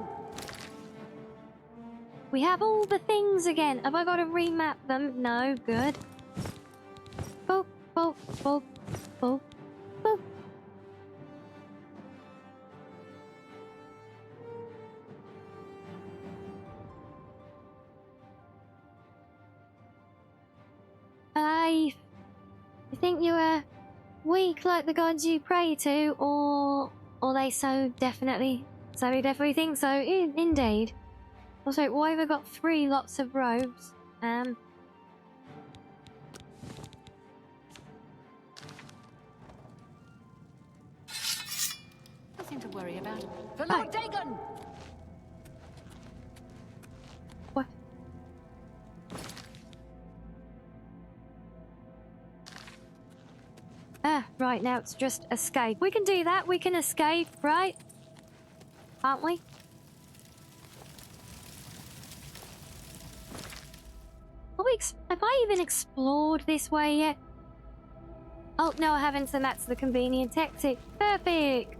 We have all the things again. Have I got to remap them? No, good. Boop, boop, boop, boop, boop. You think you are weak like the gods you pray to, or they so definitely think so? Indeed. Also, why have I got 3 lots of robes? Nothing to worry about. For Lord Dagon! What? Right, now it's just escape. We can do that. We can escape, right? Can't we? Have I even explored this way yet? Oh, no, I haven't, and that's the convenient exit. Perfect!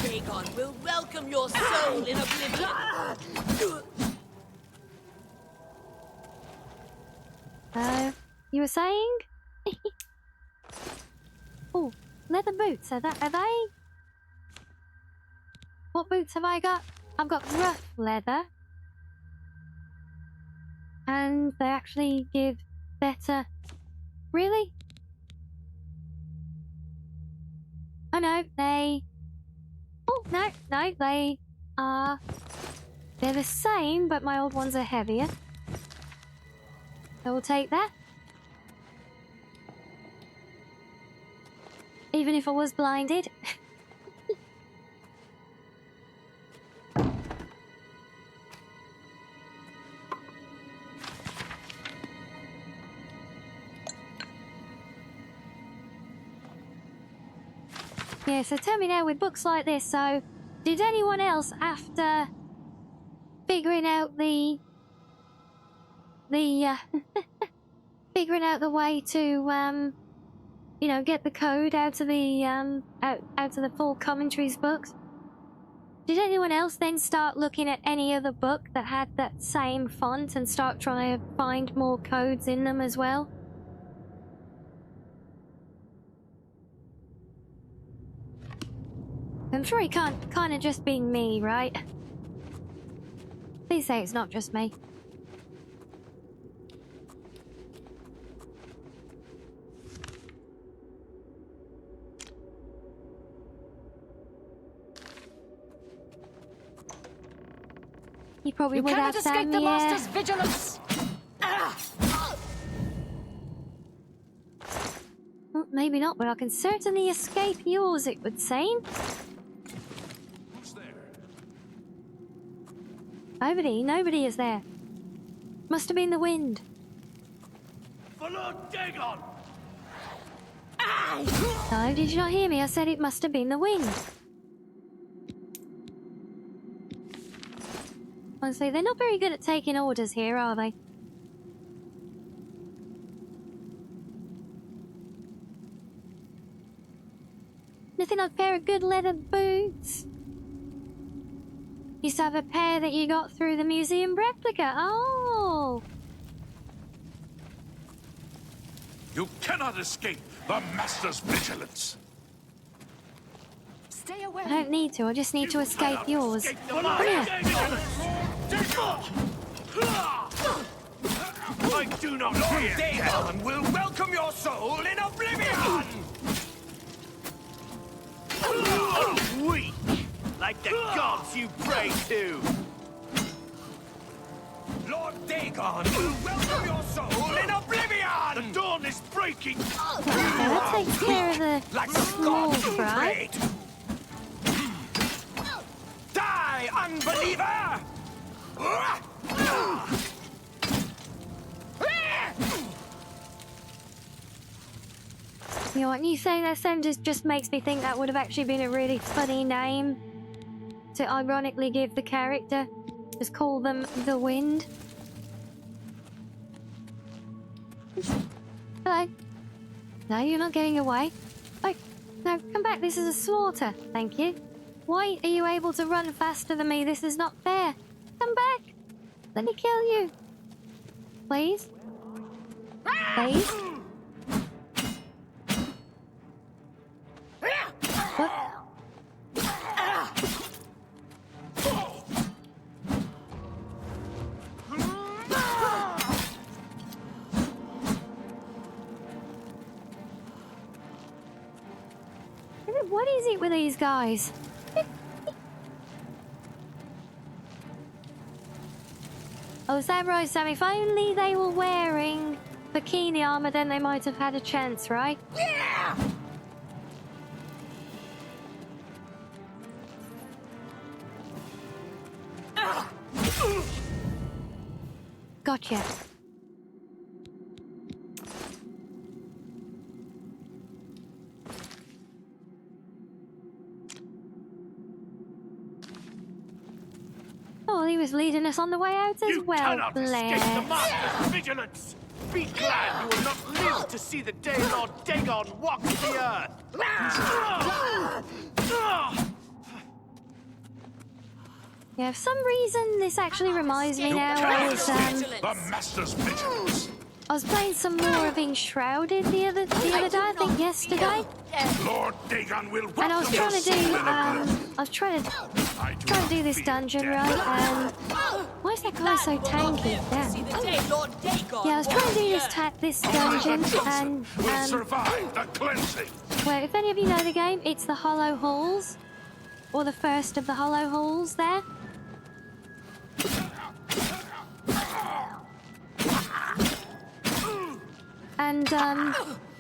Dagon will welcome your soul in Oblivion. You were saying? Oh, leather boots. Are they? What boots have I got? I've got rough leather. And they actually give better... Really? Oh no, they... Oh, no, they are... They're the same, but my old ones are heavier. So we'll take that. Even if I was blinded. Yeah, so tell me now, with books like this, so did anyone else, after figuring out the figuring out the way to you know, get the code out of the out of the full commentaries books, did anyone else then start looking at any other book that had that same font and start trying to find more codes in them as well? I'm sure it can't kind of just be me, right? Please say it's not just me. You probably would have escape some, the yeah. Master's vigilance. Well, maybe not, but I can certainly escape yours, it would seem. Who's there? Nobody is there. Must have been the wind. For Lord Dagon! No, did you not hear me? I said it must have been the wind. Honestly, they're not very good at taking orders here, are they? Nothing like a pair of good leather boots. Used to have a pair that you got through the museum replica. Oh! You cannot escape the Master's vigilance. Stay away. I don't need to, I just need to escape yours. Come here. I do not fear Dagon will welcome your soul in Oblivion! Weak, like the gods you pray to. Lord Dagon will welcome your soul in Oblivion! The dawn is breaking! That takes care of the like small gods you fry. prayed. Die, unbeliever! You know what, you saying that sound just makes me think that would have actually been a really funny name to ironically give the character. Just call them the Wind. Hello. No, you're not going away. Oh, no, come back. This is a slaughter. Thank you. Why are you able to run faster than me? This is not fair. Come back. Let me kill you. Please. Please. What? What is it with these guys? Oh, is that right, Sam? If only they were wearing bikini armor, then they might have had a chance, right? Yeah! Gotcha. Oh, he was leading us on the way out as well, Cannot escape the Blair. Master's vigilance! Be glad you will not live to see the day Lord Dagon walks the earth! Yeah, for some reason this actually reminds me now. The Master's vigilance. I was playing some more of Enshrouded the other day, I think yesterday. Lord Dagon will And I was trying to do this dungeon, right? And why is that guy so tanky? Yeah, I was trying to do this dungeon, and will survive the cleansing. well, if any of you know the game, it's the Hollow Halls, or the first of the Hollow Halls. There. And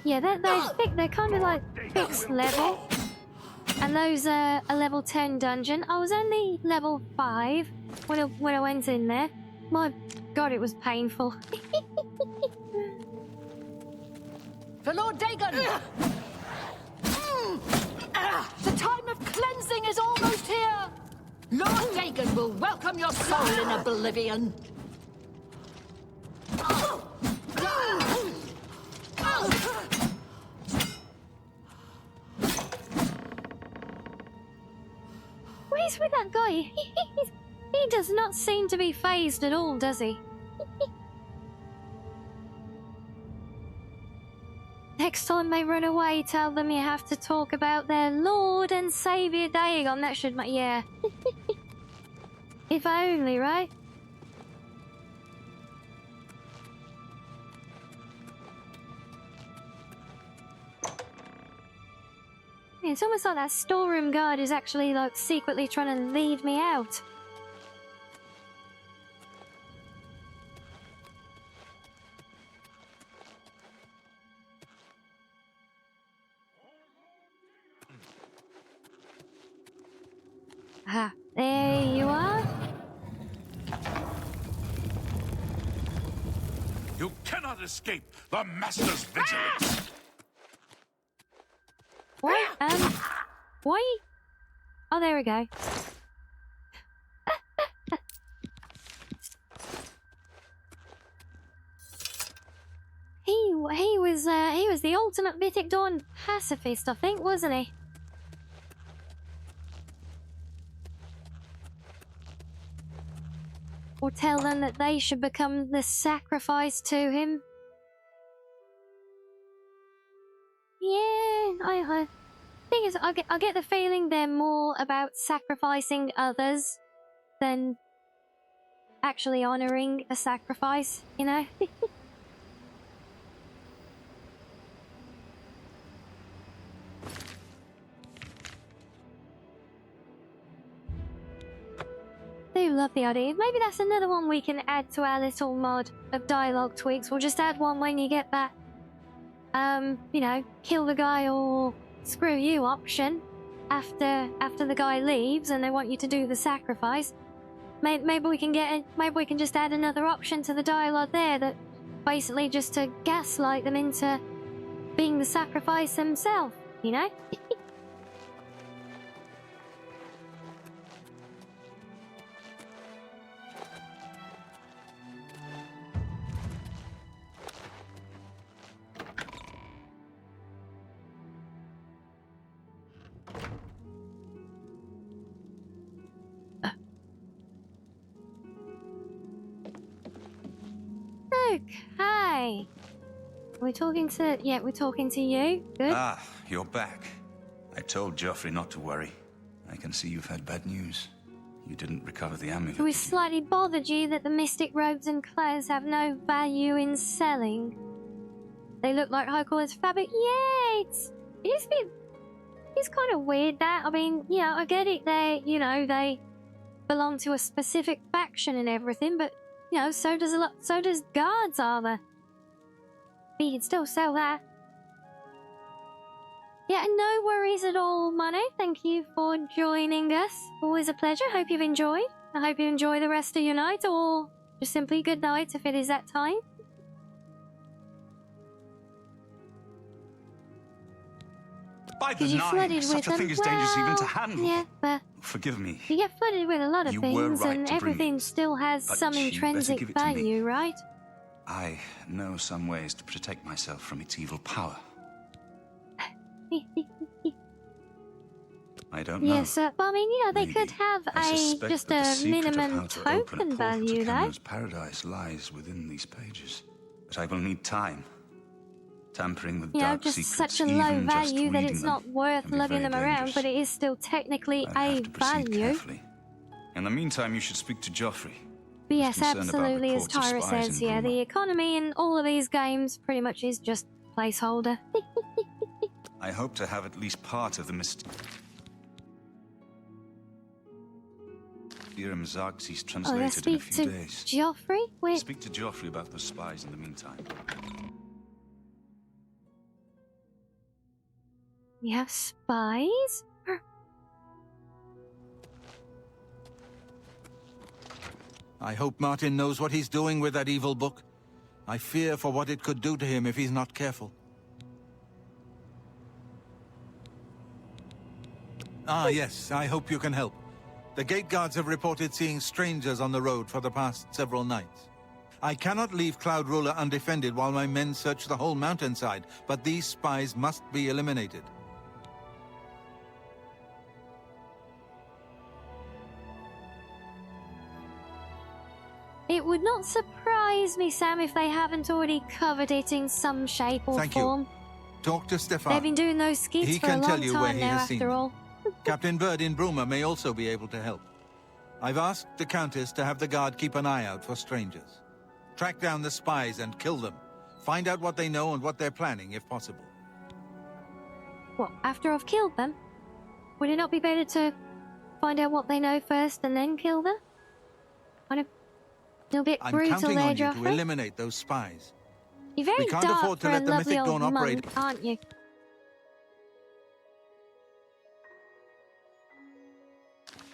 yeah, they're kind of like fixed level, and those are a level 10 dungeon. I was only level 5 when I went in there. My God, it was painful. For Lord Dagon! The time of cleansing is almost here! Lord Dagon will welcome your soul in Oblivion. What is with that guy? He does not seem to be phased at all, does he? Next time they run away, tell them you have to talk about their Lord and Saviour Dagon. That should yeah. If only, right? It's almost like that storeroom guard is actually like secretly trying to lead me out. Ah, there you are. You cannot escape the Master's vigilance. What? Why? Oh, there we go. He was the ultimate Mythic Dawn pacifist, I think, wasn't he? Or tell them that they should become the sacrifice to him. Yeah, thing is, I get the feeling they're more about sacrificing others than actually honoring a sacrifice, you know? I do love the idea. Maybe that's another one we can add to our little mod of dialogue tweaks. We'll just add one when you get that, you know, kill the guy or screw you option after the guy leaves and they want you to do the sacrifice. Maybe we can just add another option to the dialogue there that basically just to gaslight them into being the sacrifice themselves, you know? Okay. We're talking to... Yeah, we're talking to you. Good. Ah, you're back. I told Joffrey not to worry. I can see you've had bad news. You didn't recover the amulet. We slightly bothered you that the mystic robes and clothes have no value in selling. They look like high quality fabric. Yeah, it's kind of weird that. I mean, yeah, I get it. They belong to a specific faction and everything, but you know, so does guards armor. But you can still sell that. Yeah, no worries at all, Mono. Thank you for joining us. Always a pleasure. Hope you've enjoyed. I hope you enjoy the rest of your night, or just simply good night if it is that time. By the nine, such a thing is dangerous even to handle. Yeah, but forgive me. you get flooded with a lot of You were things, right and to bring everything it. still has But some you'd better intrinsic give it to me. value, right? I know some ways to protect myself from its evil power. I don't know. Yes, but I mean, you know, they could have just a minimum token value, though. Cameron's paradise lies within these pages, but I will need time. Tampering with You know, dark just secrets, such a low even just value that reading it's them, not worth can be lugging very them around, dangerous. but it is still technically I'd a have to proceed value. carefully. In the meantime, you should speak to Joffrey. But yes, concerned about absolutely, as reports of Tyra spies says, in yeah, Bruma. the economy in all of these games pretty much is just placeholder. I hope to have at least part of the Theorem Xerxes Oh, let's translated in a speak few to days. Joffrey? Wait. Speak to Joffrey about those spies in the meantime. We have spies? I hope Martin knows what he's doing with that evil book. I fear for what it could do to him if he's not careful. Ah, yes, I hope you can help. The gate guards have reported seeing strangers on the road for the past several nights. I cannot leave Cloud Ruler undefended while my men search the whole mountainside, but these spies must be eliminated. It would not surprise me, Sam, if they haven't already covered it in some shape or Thank form. you. Talk to Stefan. They've been doing those skits He for a can long tell you where time he now, has seen after them. all. Captain Bird in Bruma may also be able to help. I've asked the Countess to have the guard keep an eye out for strangers. Track down the spies and kill them. Find out what they know and what they're planning, if possible. What, after I've killed them? Would it not be better to find out what they know first and then kill them? Kind of a little bit I'm brutal counting there, on you to Joffrey. eliminate those spies. You're very We can't dark afford to for let a the lovely Mythic old Dawn operate. monk, aren't you?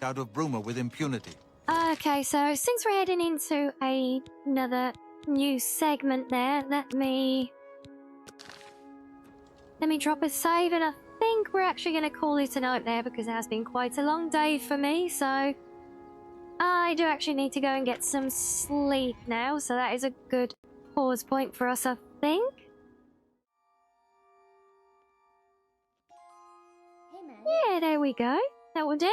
Out of Bruma with impunity. Okay, so since we're heading into another new segment there, let me drop a save, and I think we're actually going to call it a night there because it has been quite a long day for me, so I do actually need to go and get some sleep now, so that is a good pause point for us, I think. Yeah, there we go. That will do.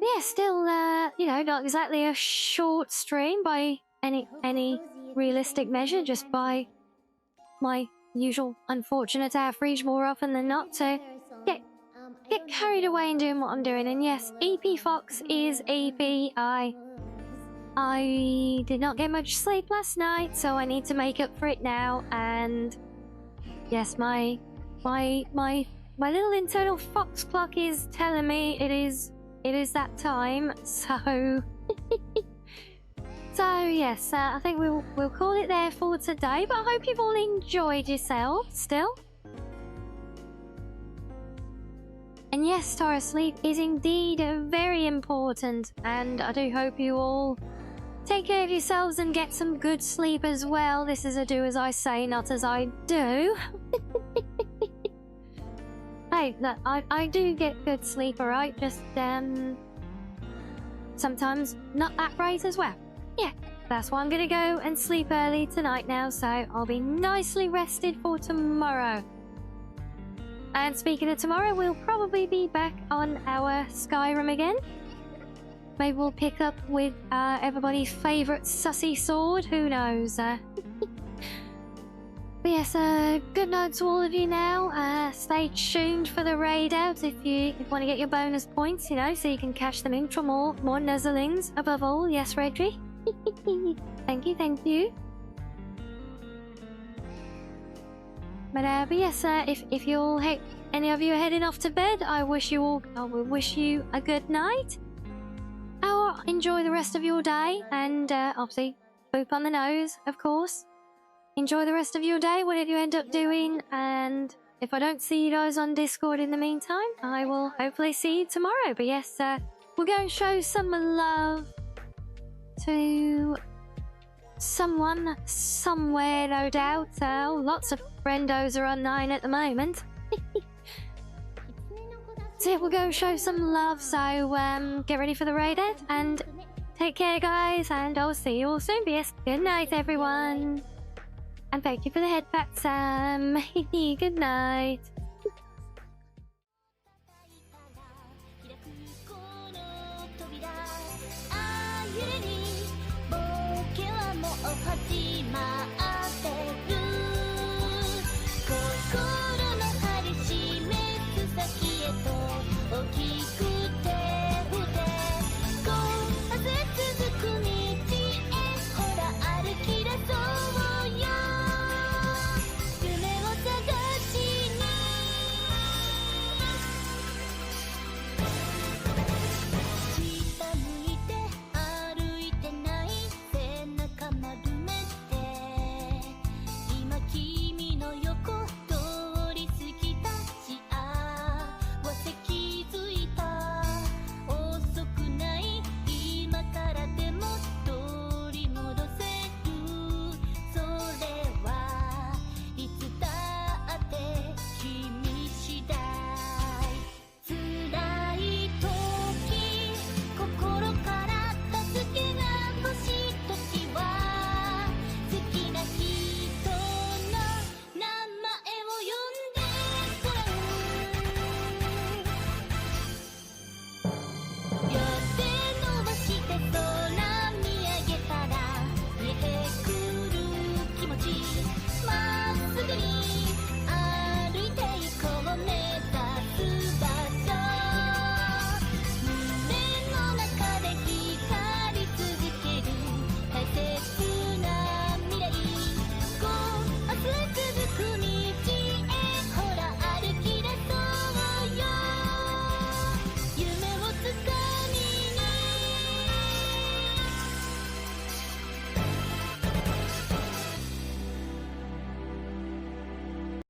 Yeah, still, you know, not exactly a short stream by any realistic measure, just by my usual unfortunate average more often than not to get carried away in doing what I'm doing. And yes, EP Fox is EP. I did not get much sleep last night, so I need to make up for it now. And yes, my little internal fox clock is telling me it is that time, so so yes, I think we'll call it there for today, but I hope you've all enjoyed yourselves still. And yes, Tara, sleep is indeed very important, and I do hope you all take care of yourselves and get some good sleep as well. This is a do as I say, not as I do. Hey, look, I do get good sleep, alright? Just, sometimes not that great as well. Yeah, that's why I'm gonna go and sleep early tonight now, so I'll be nicely rested for tomorrow. And speaking of tomorrow, we'll probably be back on our Skyrim again. Maybe we'll pick up with everybody's favourite sussy sword, who knows? But yes, good night to all of you now. Stay tuned for the raid out if you want to get your bonus points, you know, so you can cash them in for more nuzzlings. Above all, yes, Reggie. Thank you. But yes, if you all any of you are heading off to bed, I will wish you a good night. Or enjoy the rest of your day, and obviously, boop on the nose, of course. Enjoy the rest of your day, whatever you end up doing, and if I don't see you guys on Discord in the meantime, I will hopefully see you tomorrow. But yes, we'll go and show some love to someone, somewhere, no doubt. Lots of friendos are online at the moment. So yeah, we'll go and show some love, so get ready for the raid out, and take care, guys, and I'll see you all soon. But yes, good night, everyone. And thank you for the head pat, Sam. Good night.